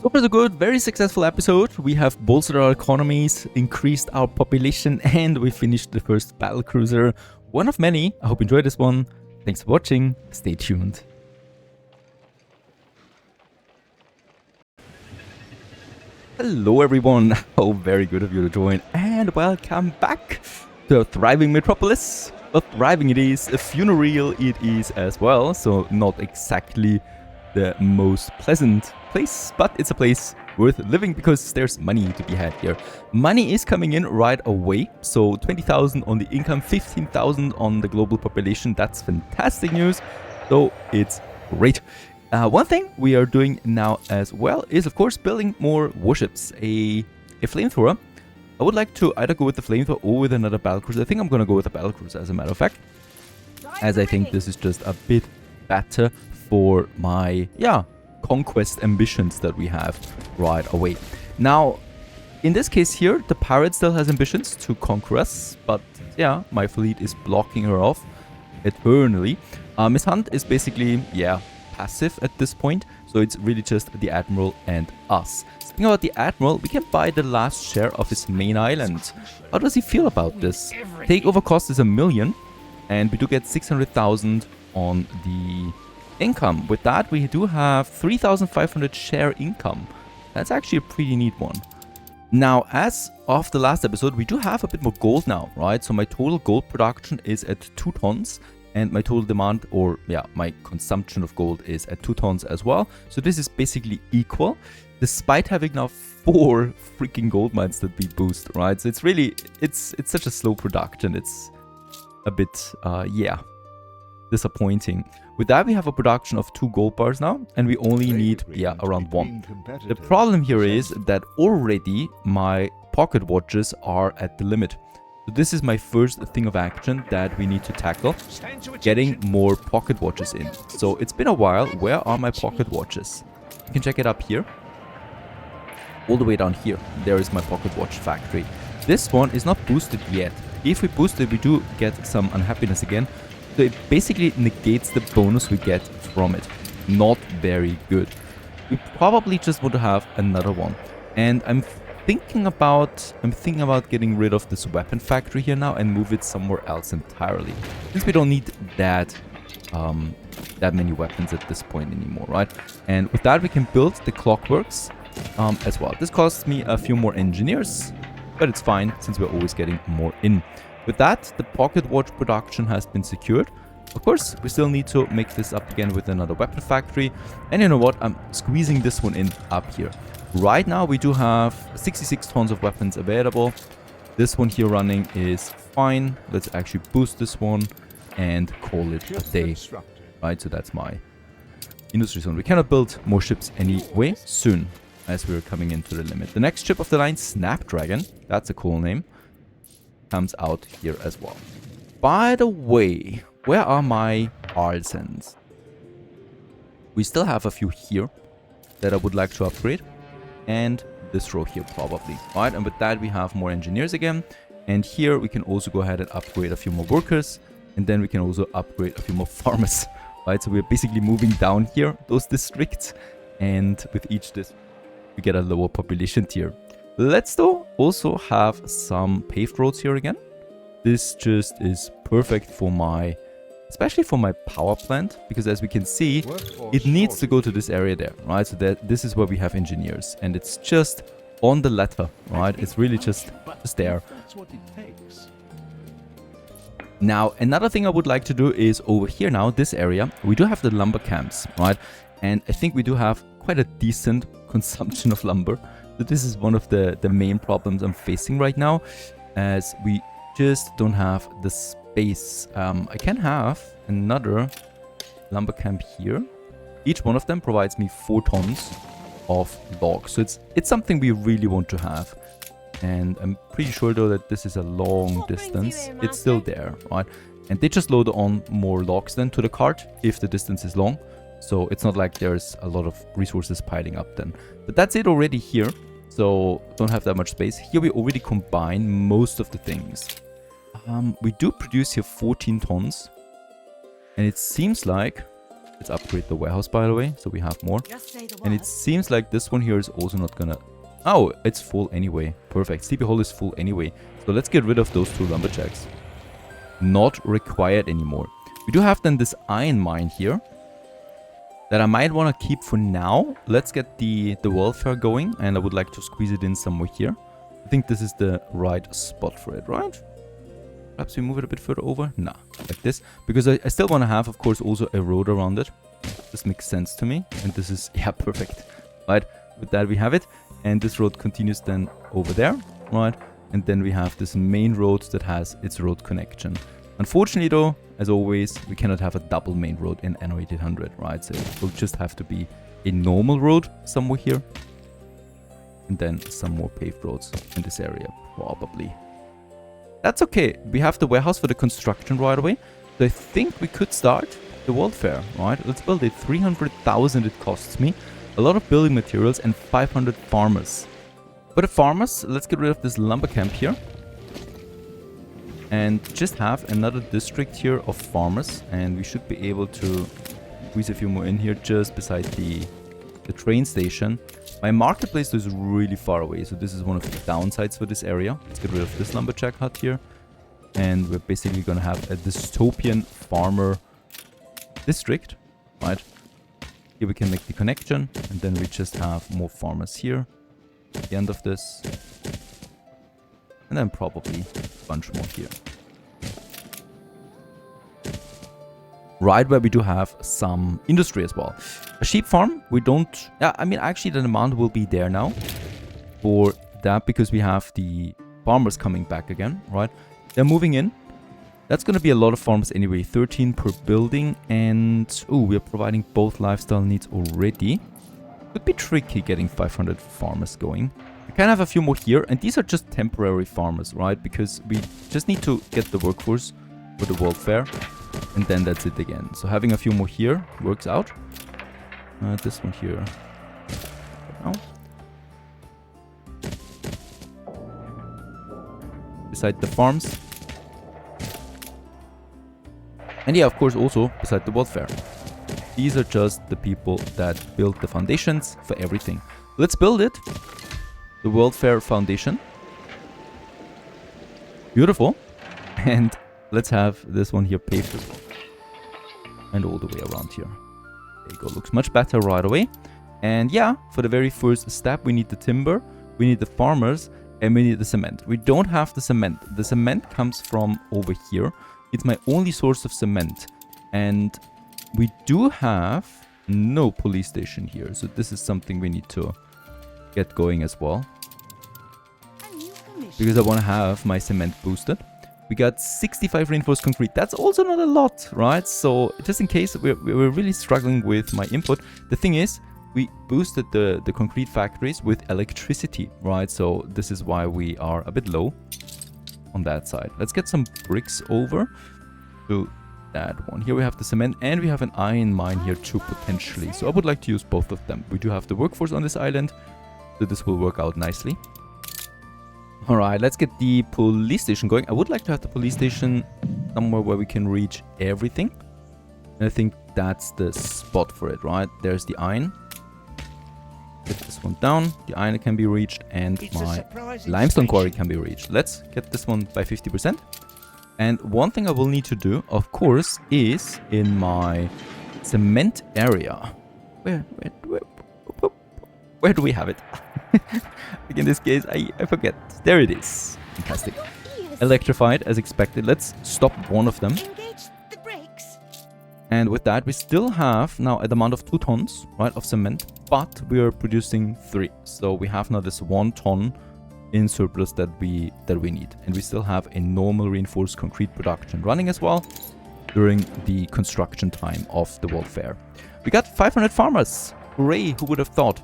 So far so good, very successful episode. We have bolstered our economies, increased our population, and we finished the first battle cruiser. One of many. I hope you enjoyed this one. Thanks for watching. Stay tuned. Hello everyone. Oh, very good of you to join. And welcome back to a thriving metropolis. But thriving it is, a funereal it is as well. So not exactly the most pleasant place, but it's a place worth living because there's money to be had here. Money is coming in right away, so 20,000 on the income, 15,000 on the global population. That's fantastic news, so it's great. One thing we are doing now as well is, of course, building more warships. A flamethrower. I would like to either go with the flamethrower or with another battlecruiser. I think I'm going to go with the battlecruiser, as a matter of fact, as I think this is just a bit better for my, conquest ambitions that we have right away. Now, in this case here, the pirate still has ambitions to conquer us, but yeah, my fleet is blocking her off eternally. Miss Hunt is basically, passive at this point, so it's really just the Admiral and us. Speaking about the Admiral, we can buy the last share of his main island. How does he feel about this? Takeover cost is 1 million, and we do get 600,000 on the income. With that, we do have 3,500 share income. That's actually a pretty neat one. Now, as of the last episode, we do have a bit more gold now, right? So my total gold production is at 2 tons, and my total demand, or my consumption of gold is at 2 tons as well. So this is basically equal, despite having now 4 freaking gold mines that we boost, right? So it's really, it's such a slow production. It's a bit, disappointing. With that, we have a production of 2 gold bars now, and we only need, around 1. The problem here is that already my pocket watches are at the limit. So this is my first thing of action that we need to tackle, getting more pocket watches in. So it's been a while. Where are my pocket watches? You can check it up here. All the way down here, there is my pocket watch factory. This one is not boosted yet. If we boost it, we do get some unhappiness again. So it basically negates the bonus we get from it. Not very good. We probably just want to have another one. And I'm thinking about getting rid of this weapon factory here now and move it somewhere else entirely. Since we don't need that many weapons at this point anymore, right? And with that, we can build the clockworks as well. This costs me a few more engineers, but it's fine since we're always getting more in. With that, the pocket watch production has been secured. Of course, we still need to make this up again with another weapon factory. And you know what? I'm squeezing this one in up here. Right now, we do have 66 tons of weapons available. This one here running is fine. Let's actually boost this one and call it a day. Right, so that's my industry zone. We cannot build more ships anyway soon, as we're coming into the limit. The next ship of the line, Snapdragon. That's a cool name. Comes out here as well. By the way, where are my artisans? We still have a few here that I would like to upgrade, and this row here probably, right? And with that, we have more engineers again, and here we can also go ahead and upgrade a few more workers, and then we can also upgrade a few more farmers, right? So we're basically moving down here those districts, and with each district we get a lower population tier. Let's though also have some paved roads here again. This just is perfect for my, especially for my power plant, because as we can see, it needs to go to this area there, right? So that this is where we have engineers, and it's just on the letter, right? It's really just there. That's what it takes. Now, another thing I would like to do is over here now, this area, we do have the lumber camps, right? And I think we do have quite a decent consumption of lumber. So this is one of the main problems I'm facing right now, as we just don't have the space. I can have another lumber camp here, Each one of them provides me 4 tons of logs. So it's something we really want to have. And I'm pretty sure though that this is a long distance. It's still there, right? And they just load on more logs then to the cart if the distance is long. So it's not like there's a lot of resources piling up then. But that's it already here. So don't have that much space. Here we already combine most of the things. We do produce here 14 tons. And it seems like... Let's upgrade the warehouse, by the way, so we have more. And it seems like this one here is also not gonna... Oh, it's full anyway. Perfect. Sleepy Hole is full anyway. So let's get rid of those 2 lumberjacks. Not required anymore. We do have then this iron mine here that I might want to keep for now. Let's get the welfare going, and I would like to squeeze it in somewhere here. I think this is the right spot for it, right? Perhaps we move it a bit further over? Nah, like this. Because I still want to have, of course, also a road around it. This makes sense to me. And this is, yeah, perfect. Right, with that we have it. And this road continues then over there, right? And then we have this main road that has its road connection. Unfortunately though, as always, we cannot have a double main road in Anno 1800, right? So it will just have to be a normal road somewhere here. And then some more paved roads in this area, probably. That's okay. We have the warehouse for the construction right away. So I think we could start the world fair, right? Let's build it. 300,000 it costs me. A lot of building materials and 500 farmers. For the farmers, let's get rid of this lumber camp here. And just have another district here of farmers. And we should be able to squeeze a few more in here just beside the train station. My marketplace is really far away. So this is one of the downsides for this area. Let's get rid of this lumberjack hut here. And we're basically going to have a dystopian farmer district, right? Here we can make the connection, and then we just have more farmers here at the end of this. And then probably a bunch more here. Right where we do have some industry as well. A sheep farm, we don't... Yeah, I mean, actually the demand will be there now for that because we have the farmers coming back again, right? They're moving in. That's going to be a lot of farmers anyway. 13 per building. And, oh, we are providing both lifestyle needs already. Could be tricky getting 500 farmers going. We can have a few more here. And these are just temporary farmers, right? Because we just need to get the workforce for the world fair. And then that's it again. So having a few more here works out. This one here. Now. Beside the farms. And yeah, of course, also beside the world fair. These are just the people that build the foundations for everything. Let's build it. The world fair foundation. Beautiful. And let's have this one here paved as well. And all the way around here. There you go. Looks much better right away. And yeah, for the very first step, we need the timber, we need the farmers, and we need the cement. We don't have the cement. The cement comes from over here. It's my only source of cement. And we do have no police station here. So this is something we need to get going as well. Because I want to have my cement boosted. We got 65 reinforced concrete. That's also not a lot, right? So just in case we're really struggling with my input. The thing is, we boosted the concrete factories with electricity, right? So this is why we are a bit low on that side. Let's get some bricks over to that one. Here we have the cement and we have an iron mine here too, potentially. So I would like to use both of them. We do have the workforce on this island, so this will work out nicely. Alright, let's get the police station going. I would like to have the police station somewhere where we can reach everything. And I think that's the spot for it, right? There's the iron. Get this one down. The iron can be reached and my limestone quarry can be reached. Let's get this one by 50%. And one thing I will need to do, of course, is in my cement area. Where do we have it? Like in this case, I forget. There it is. Fantastic. Electrified as expected. Let's stop one of them. And with that, we still have now a demand of 2 tons, right, of cement. But we are producing 3. So we have now this 1 ton in surplus that we need. And we still have a normal reinforced concrete production running as well. during the construction time of the World Fair. We got 500 farmers. Hooray, who would have thought?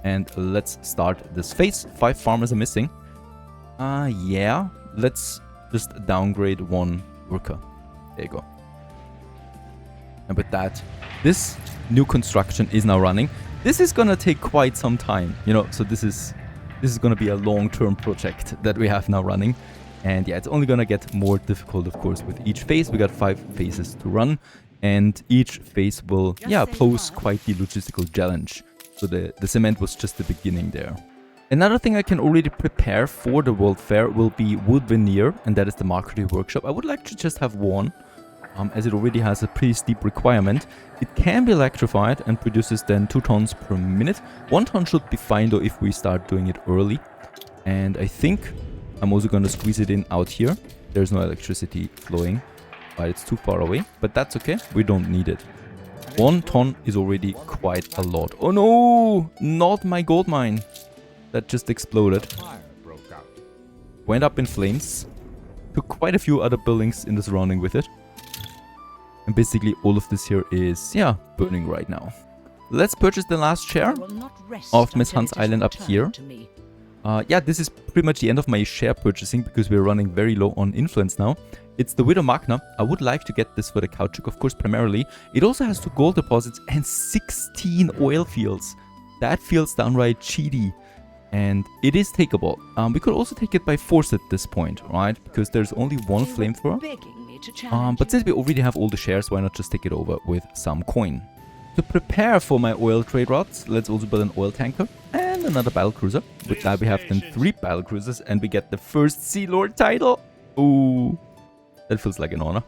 And let's start this phase. 5 farmers are missing. Yeah, let's just downgrade 1 worker. There you go. And with that, this new construction is now running. This is gonna take quite some time, you know, so this is gonna be a long-term project that we have now running. And yeah, it's only gonna get more difficult, of course, with each phase. We got 5 phases to run, and each phase will, yeah, pose quite the logistical challenge. So the cement was just the beginning there. Another thing I can already prepare for the World Fair will be wood veneer, and that is the marketing workshop. I would like to just have 1, as it already has a pretty steep requirement. It can be electrified and produces then 2 tons per minute. 1 ton should be fine though if we start doing it early. And I think I'm also going to squeeze it in out here. There's no electricity flowing, but it's too far away. But that's okay, we don't need it. 1 ton is already quite a lot. Oh no, not my gold mine. That just exploded. Fire broke out. Went up in flames. Took quite a few other buildings in the surrounding with it. And basically all of this here is, yeah, burning right now. Let's purchase the last share of Miss Hunt's Island up here. Yeah, this is pretty much the end of my share purchasing because we're running very low on influence now. It's the Widow Magna. I would like to get this for the caoutchouc, of course, primarily. It also has 2 gold deposits and 16 oil fields. That feels downright cheaty. And it is takeable. We could also take it by force at this point, right? Because there's only 1 flamethrower. But since we already have all the shares, why not just take it over with some coin? To prepare for my oil trade routes, let's also build an oil tanker and another battle cruiser. With that we have then 3 battle cruisers and we get the first Sea Lord title. Ooh, that feels like an honor.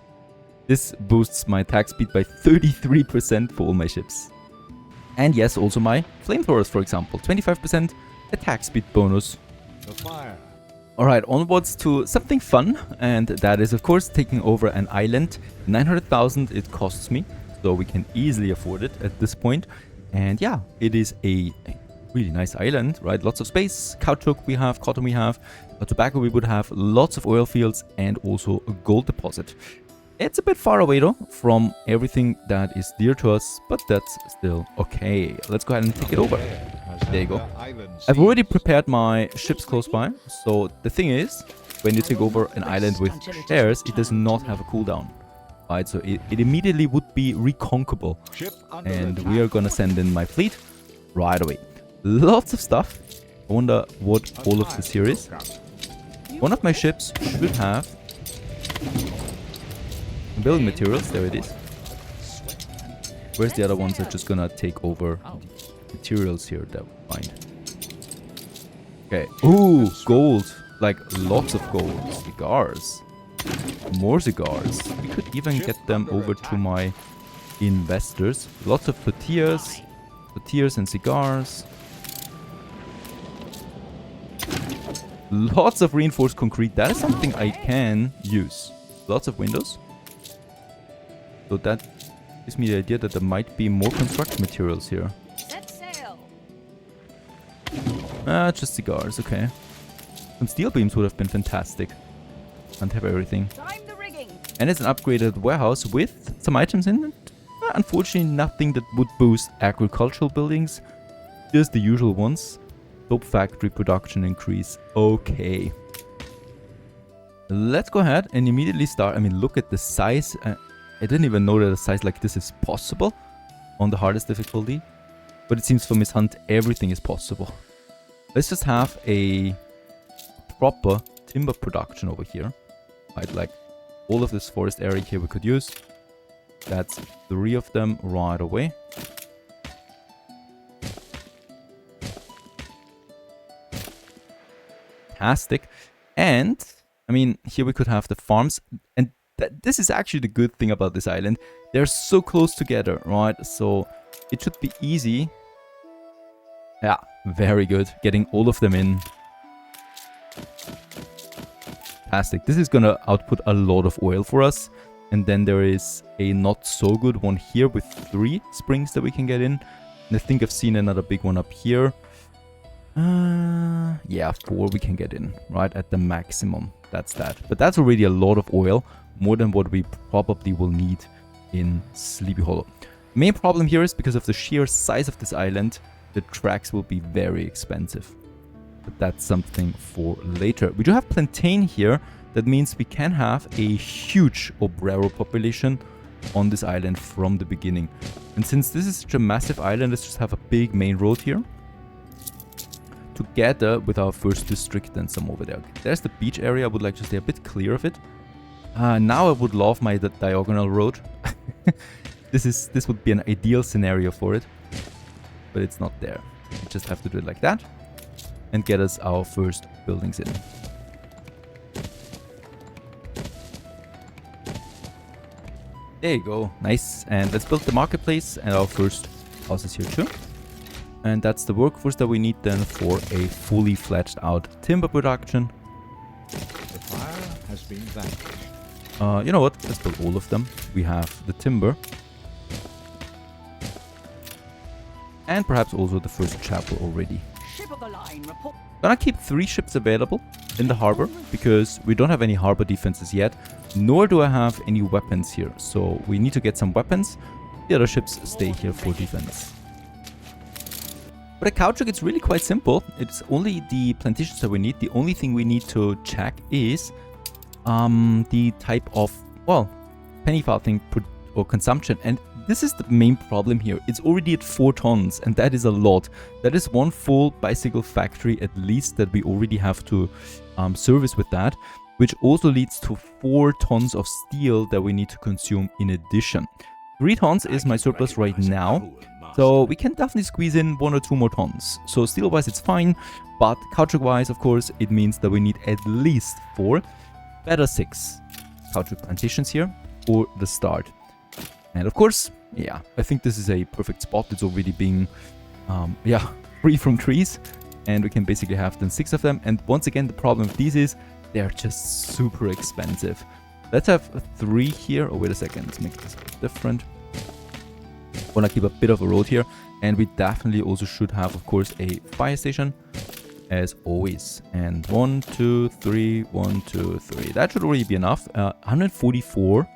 This boosts my attack speed by 33% for all my ships. And yes, also my flamethrowers, for example. 25% attack speed bonus. The fire. Alright, onwards to something fun, and that is of course taking over an island. 900,000 it costs me, so we can easily afford it at this point. And yeah, it is a really nice island, right? Lots of space, caoutchouc we have, cotton we have, tobacco we would have, lots of oil fields, and also a gold deposit. It's a bit far away though from everything that is dear to us, but that's still okay. Let's go ahead and take it over. There you go. I've already prepared my ships close by. So the thing is, when you take over an island with shares, it does not have a cooldown. Right, so it immediately would be reconquerable. And we are gonna send in my fleet right away. Lots of stuff. I wonder what all of this here is. One of my ships should have building materials. There it is. Where's the other ones that are just gonna take over materials here that we find? Okay. Ooh, gold. Like lots of gold. Cigars. More cigars. We could even get them over to my investors. Lots of tortillas. Tortillas and cigars. Lots of reinforced concrete. That is something I can use. Lots of windows. So that gives me the idea that there might be more construction materials here. Set sail. Just cigars, okay. Some steel beams would have been fantastic. Can't have everything. Time the rigging. And it's an upgraded warehouse with some items in it. Unfortunately, nothing that would boost agricultural buildings. Just the usual ones. Soap factory production increase. Okay. Let's go ahead and immediately start. I mean, look at the size. I didn't even know that a size like this is possible on the hardest difficulty. But it seems for Miss Hunt, everything is possible. Let's just have a proper timber production over here. Right, like all of this forest area here we could use. That's 3 of them right away. Fantastic. And, I mean, here we could have the farms. And this is actually the good thing about this island. They're so close together, right? So it should be easy. Yeah, very good. Getting all of them in. Fantastic. This is gonna output a lot of oil for us. And then there is a not so good one here with 3 springs that we can get in. And I think I've seen another big one up here. Yeah, 4 we can get in, right? At the maximum. That's that. But that's already a lot of oil. more than what we probably will need in Sleepy Hollow. Main problem here is because of the sheer size of this island, the tracks will be very expensive. But that's something for later. We do have plantain here. That means we can have a huge obrero population on this island from the beginning. And since this is such a massive island, let's just have a big main road here. Together with our first district and some over there. Okay, there's the beach area. I would like to stay a bit clear of it. Now I would love my diagonal road. This would be an ideal scenario for it. But it's not there. We just have to do it like that. And get us our first buildings in. There you go. Nice. And let's build the marketplace and our first houses here too. And that's the workforce that we need then for a fully fledged out timber production. The fire has been vanquished. You know what? Let's build all of them. We have the timber. And perhaps also the first chapel already. Ship of the line, report. Gonna keep 3 ships available in the harbor because we don't have any harbor defenses yet, nor do I have any weapons here. So we need to get some weapons. The other ships stay here for defense. For the caoutchouc, it's really quite simple. It's only the plantations that we need. The only thing we need to check is the type of, well, penny farthing or consumption. And this is the main problem here. It's already at 4 tons, and that is a lot. That is 1 full bicycle factory at least that we already have to service with that, which also leads to 4 tons of steel that we need to consume in addition. 3 tons is my surplus right now, so we can definitely squeeze in 1 or 2 more tons. So steel-wise it's fine, but caoutchouc-wise, of course, it means that we need at least 4, better 6 caoutchouc plantations here for the start. And of course, yeah, I think this is a perfect spot. It's already being, free from trees. And we can basically have then 6 of them. And once again, the problem with these is they're just super expensive. Let's have 3 here. Oh, wait a second. Let's make this a bit different. Want to keep a bit of a road here. And we definitely also should have, of course, a fire station as always. And 1, 2, 3, 1, 2, 3. That should already be enough. 144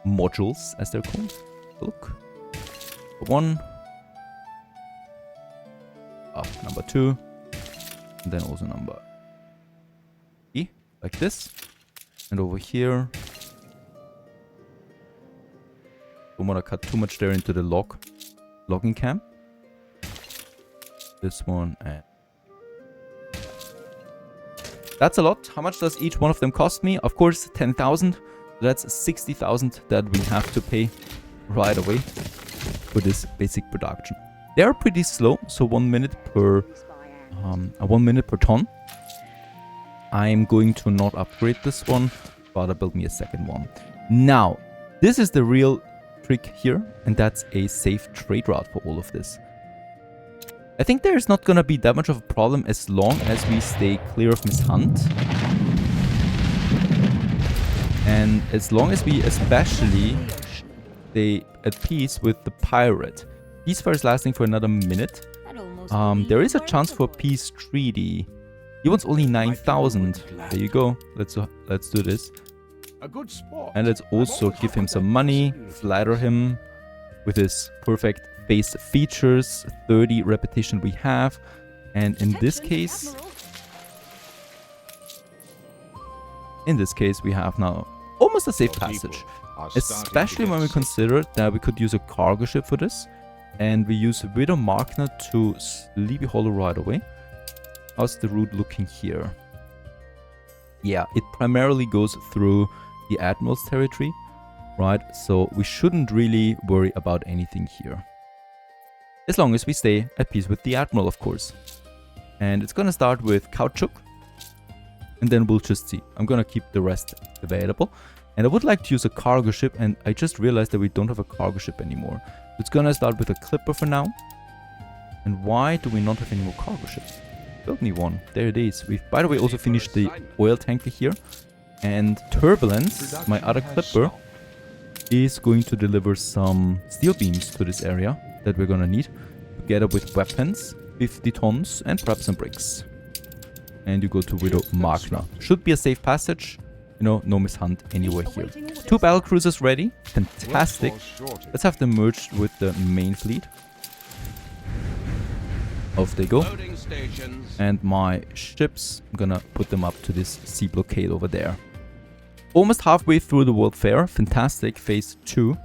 modules, as they're called. Look. 1. Number 2. And then also number E, like this. And over here. Don't want to cut too much there into the logging camp. This one and that's a lot. How much does each one of them cost me? Of course, 10,000. That's 60,000 that we have to pay right away for this basic production. They are pretty slow, so 1 minute per 1 minute per ton. I'm going to not upgrade this one, but I'll build me a second one. Now, this is the real trick here, and that's a safe trade route for all of this. I think there's not gonna be that much of a problem as long as we stay clear of Miss Hunt. And as long as we especially stay at peace with the pirate. Peacefire is lasting for another minute. There is a chance for a peace treaty. He wants only 9,000. There you go. Let's do this. A good spot. And let's also give him some money, flatter him with his perfect face features, 30 repetition we have. And in this case, we have now almost a safe passage. Especially when we consider that we could use a cargo ship for this. And we use Widow Magna to Sleepy Hollow right away. How's the route looking here? Yeah, it primarily goes through the Admiral's territory, right? So we shouldn't really worry about anything here. As long as we stay at peace with the Admiral, of course. And it's gonna start with caoutchouc. And then we'll just see. I'm gonna keep the rest available. And I would like to use a cargo ship, and I just realized that we don't have a cargo ship anymore. It's gonna start with a clipper for now. And why do we not have any more cargo ships? Build me one. There it is. We've, by the way, also finished the oil tanker here. And Turbulence, my other clipper, is going to deliver some steel beams to this area that we're gonna need. Together with weapons, 50 tons, and perhaps some bricks. And you go to Widow Magna. Should be a safe passage. you know, no mishunt anywhere here. 2 battle cruisers ready. Fantastic. Let's have them merged with the main fleet. Off they go. Loading stations. And my ships, I'm gonna put them up to this sea blockade over there. Almost halfway through the World Fair. Fantastic. Phase 2.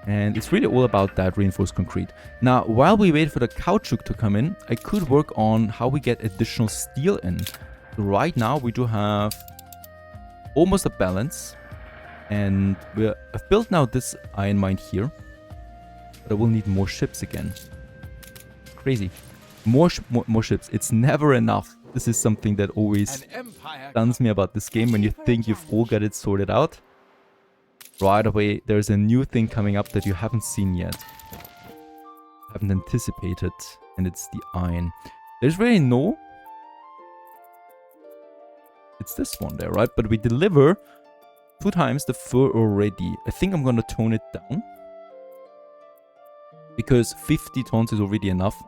And it's really all about that reinforced concrete. Now, while we wait for the caoutchouc to come in, I could work on how we get additional steel in. So right now, we do have almost a balance. And I've built now this iron mine here. But I will need more ships again. Crazy. More ships. It's never enough. This is something that always stuns me about this game. When you think you've all got it sorted out, right away there's a new thing coming up that you haven't seen yet. Haven't anticipated. And it's the iron. There's really no... It's this one there, right? But we deliver 2 times the fur already. I think I'm gonna tone it down. Because 50 tons is already enough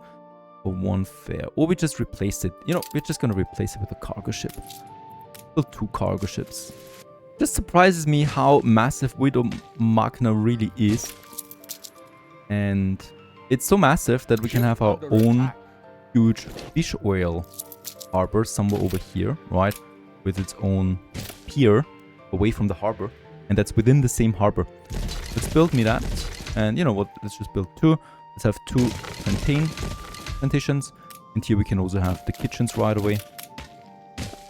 for 1 fair. Or we just replace it. You know, we're just gonna replace it with a cargo ship. Build 2 cargo ships. Just surprises me how massive Widow Magna really is. And it's so massive that we can have our own huge fish oil harbor somewhere over here, right? With its own pier away from the harbor. And that's within the same harbor. Let's build me that. And you know what? Let's just build 2. Let's have 2 plantations. And here we can also have the kitchens right away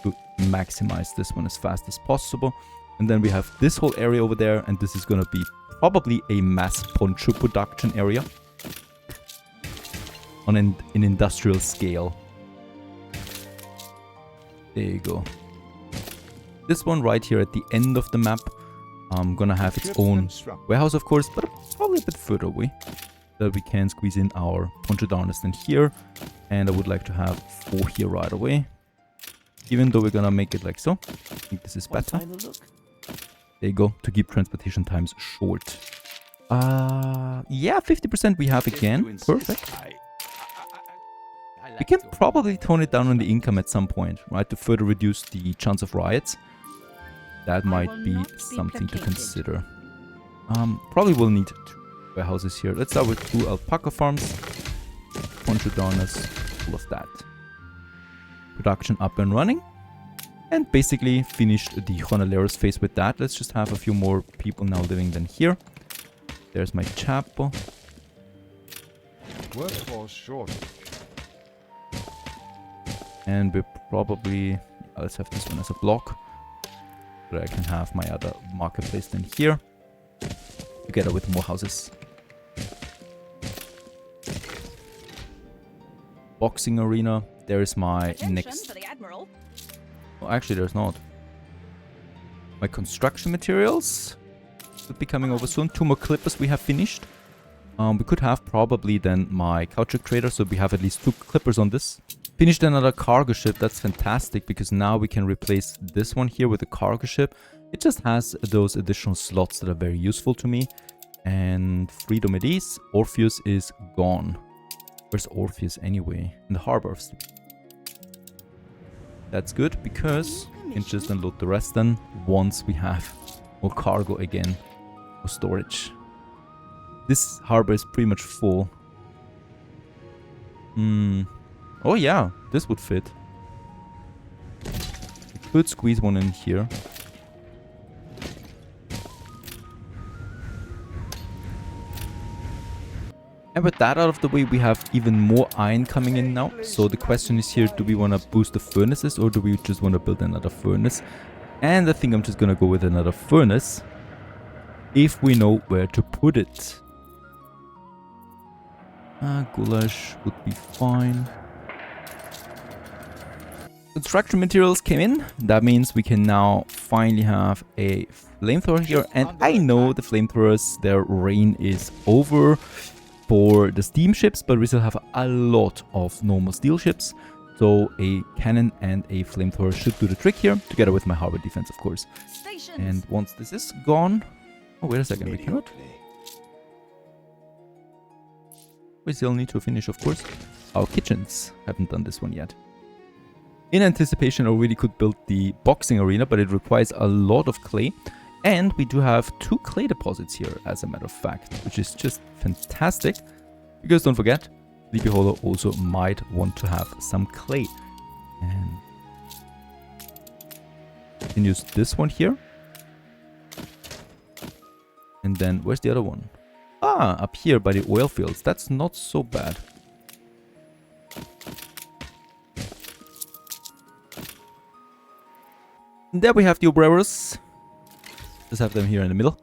to maximize this one as fast as possible. And then we have this whole area over there. And this is going to be probably a mass poncho production area on an industrial scale. There you go. This one right here at the end of the map, I'm gonna have its own warehouse, of course, but probably a bit further away, that we can squeeze in our poncho darners in here. And I would like to have 4 here right away, even though we're gonna make it like so. I think this is better. There you go, to keep transportation times short. Yeah, 50% we have again. Perfect. We can probably tone it down on the income at some point, right, to further reduce the chance of riots. That might be something to consider. Probably will need 2 warehouses here. Let's start with 2 alpaca farms, poncho darners, all of that. Production up and running. And basically finished the Jornaleros phase with that. Let's just have a few more people now living than here. There's my chapel. Workforce shortage. And we're probably... let's have this one as a block. So that I can have my other marketplace then here. Together with more houses. Boxing arena. There is my next... For the Admiral. Oh, actually there's not. My construction materials should be coming over soon. 2 more clippers we have finished. We could have probably then my caoutchouc trader, so we have at least 2 clippers on this. Finished another cargo ship. That's fantastic, because now we can replace this one here with a cargo ship. It just has those additional slots that are very useful to me. And freedom it is. Orpheus is gone. Where's Orpheus anyway? In the harbor of Stabilization. That's good, because we can just unload the rest then once we have more cargo again for storage. This harbor is pretty much full. Oh yeah, this would fit. We could squeeze one in here. And with that out of the way, we have even more iron coming in now. So the question is here, do we want to boost the furnaces, or do we just want to build another furnace? And I think I'm just going to go with another furnace, if we know where to put it. Goulash would be fine. Construction materials came in. That means we can now finally have a flamethrower here. And I know the flamethrowers, their reign is over for the steam ships, but we still have a lot of normal steel ships. So a cannon and a flamethrower should do the trick here, together with my harbor defense, of course. Stations. And once this is gone... Oh, wait a second, we cannot. We still need to finish, of course. Our kitchens haven't done this one yet. In anticipation, I already could build the boxing arena, but it requires a lot of clay. And we do have 2 clay deposits here, as a matter of fact, which is just fantastic. Because don't forget, Sleepy Hollow also might want to have some clay. And you can use this one here. And then, where's the other one? Ah, up here by the oil fields. That's not so bad. And there we have the operators. Just have them here in the middle.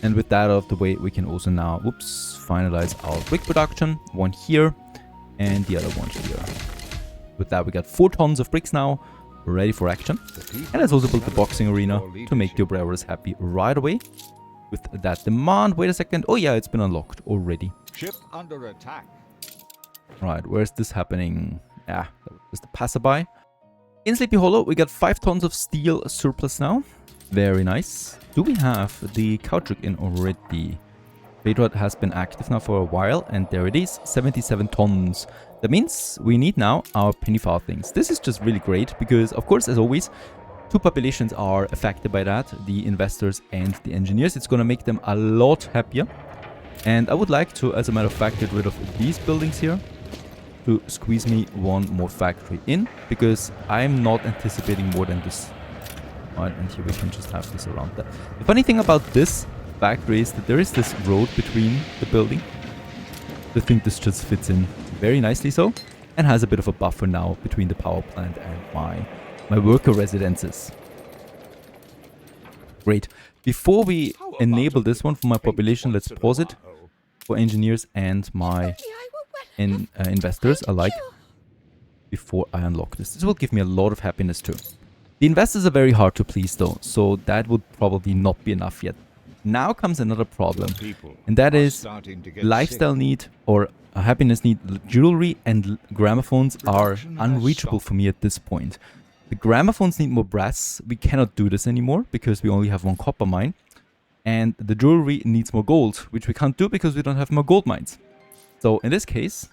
And with that out of the way, we can also now, finalize our brick production. One here and the other one here. With that, we got 4 tons of bricks now, ready for action. And let's also build the boxing arena to make the operators happy right away. With that demand, wait a second. Oh yeah, it's been unlocked already. Ship under attack. Right, where's this happening? Yeah, that was just a passerby. In Sleepy Hollow, we got 5 tons of steel surplus now. Very nice. Do we have the caoutchouc in already? Bedrod has been active now for a while, and there it is, 77 tons. That means we need now our penny farthings. This is just really great because, of course, as always, 2 populations are affected by that, the investors and the engineers. It's going to make them a lot happier. And I would like to, as a matter of fact, get rid of these buildings here to squeeze me 1 more factory in, because I'm not anticipating more than this. Right, and here we can just have this around that. The funny thing about this factory is that there is this road between the building. I think this just fits in very nicely so, and has a bit of a buffer now between the power plant and my worker residences. Great. Before we enable this one for my population, let's pause it for engineers and my investors alike before I unlock this. This will give me a lot of happiness too. The investors are very hard to please though, so that would probably not be enough yet. Now comes another problem, and that is lifestyle need or happiness need. Jewelry and gramophones are unreachable for me at this point. The gramophones need more brass. We cannot do this anymore because we only have 1 copper mine. And the jewelry needs more gold, which we can't do because we don't have more gold mines. So in this case,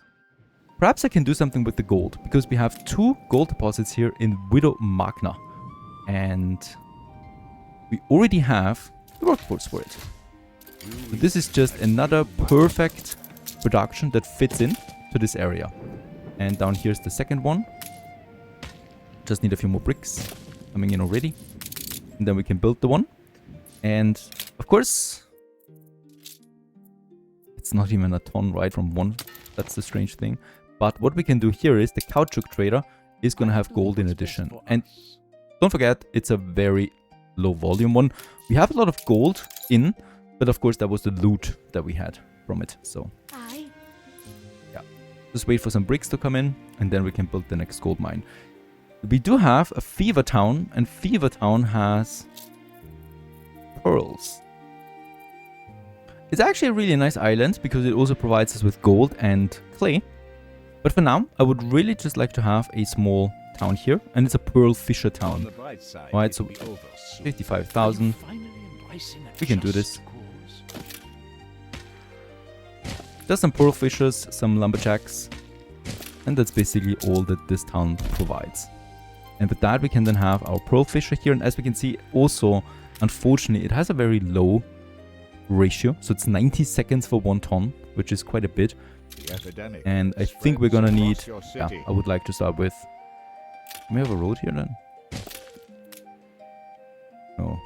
perhaps I can do something with the gold, because we have 2 gold deposits here in Widow Magna. And we already have the workforce for it. So this is just another perfect production that fits in to this area. And down here's the second one. Just need a few more bricks coming in already. And then we can build the one. And of course, it's not even a ton, right, from 1. That's the strange thing. But what we can do here is the caoutchouc trader is going to have gold in addition. And don't forget, it's a very low volume one. We have a lot of gold in, but of course that was the loot that we had from it. So yeah, just wait for some bricks to come in, and then we can build the next gold mine. We do have a Fever Town, and Fever Town has pearls. It's actually a really nice island because it also provides us with gold and clay. But for now, I would really just like to have a small town here, and it's a pearl fisher town. Right, so 55,000. We can do this. Just some pearl fishers, some lumberjacks, and that's basically all that this town provides. And with that, we can then have our pearl fisher here, and as we can see, also, unfortunately, it has a very low ratio, so it's 90 seconds for 1 ton, which is quite a bit. And I think we're gonna need, yeah, I would like to start with, do we have a road here then? No.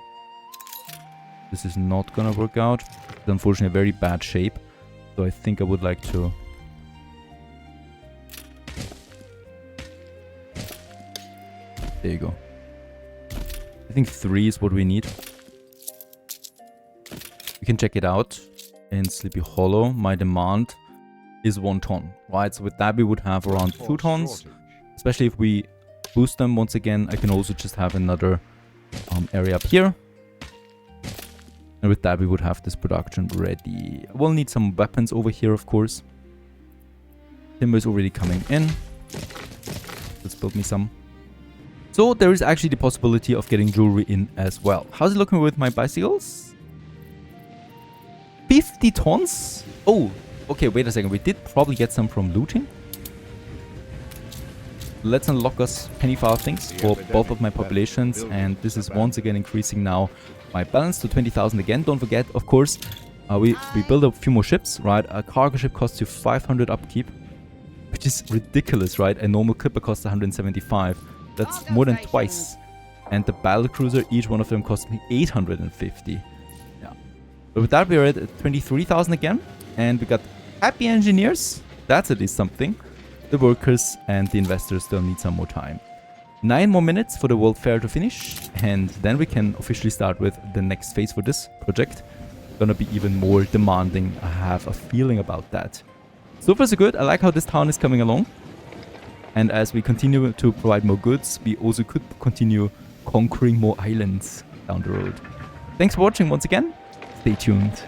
This is not gonna work out. It's unfortunately a very bad shape, so I think I would like to there you go. I think 3 is what we need. We can check it out in Sleepy Hollow. My demand is 1 ton, right? So with that, we would have around 2 tons, especially if we boost them once again. I can also just have another area up here. And with that, we would have this production ready. We'll need some weapons over here, of course. Timber is already coming in. Let's build me some. So there is actually the possibility of getting jewelry in as well. How's it looking with my bicycles? 50 tons? Oh, okay, wait a second. We did probably get some from looting. let's unlock us penny file things for both of my populations, and this is once again increasing now my balance to 20,000 again. Don't forget, of course, we build up a few more ships, right? A cargo ship costs you 500 upkeep, which is ridiculous, right? A normal clipper costs 175. That's more than twice. And the battle cruiser, each one of them cost me 850. Yeah. But with that, we're at 23,000 again, and we got happy engineers. That's at least something. The workers and the investors still need some more time. 9 more minutes for the World Fair to finish, and then we can officially start with the next phase for this project. Gonna be even more demanding, I have a feeling about that. So far so good, I like how this town is coming along. And as we continue to provide more goods, we also could continue conquering more islands down the road. Thanks for watching once again, stay tuned.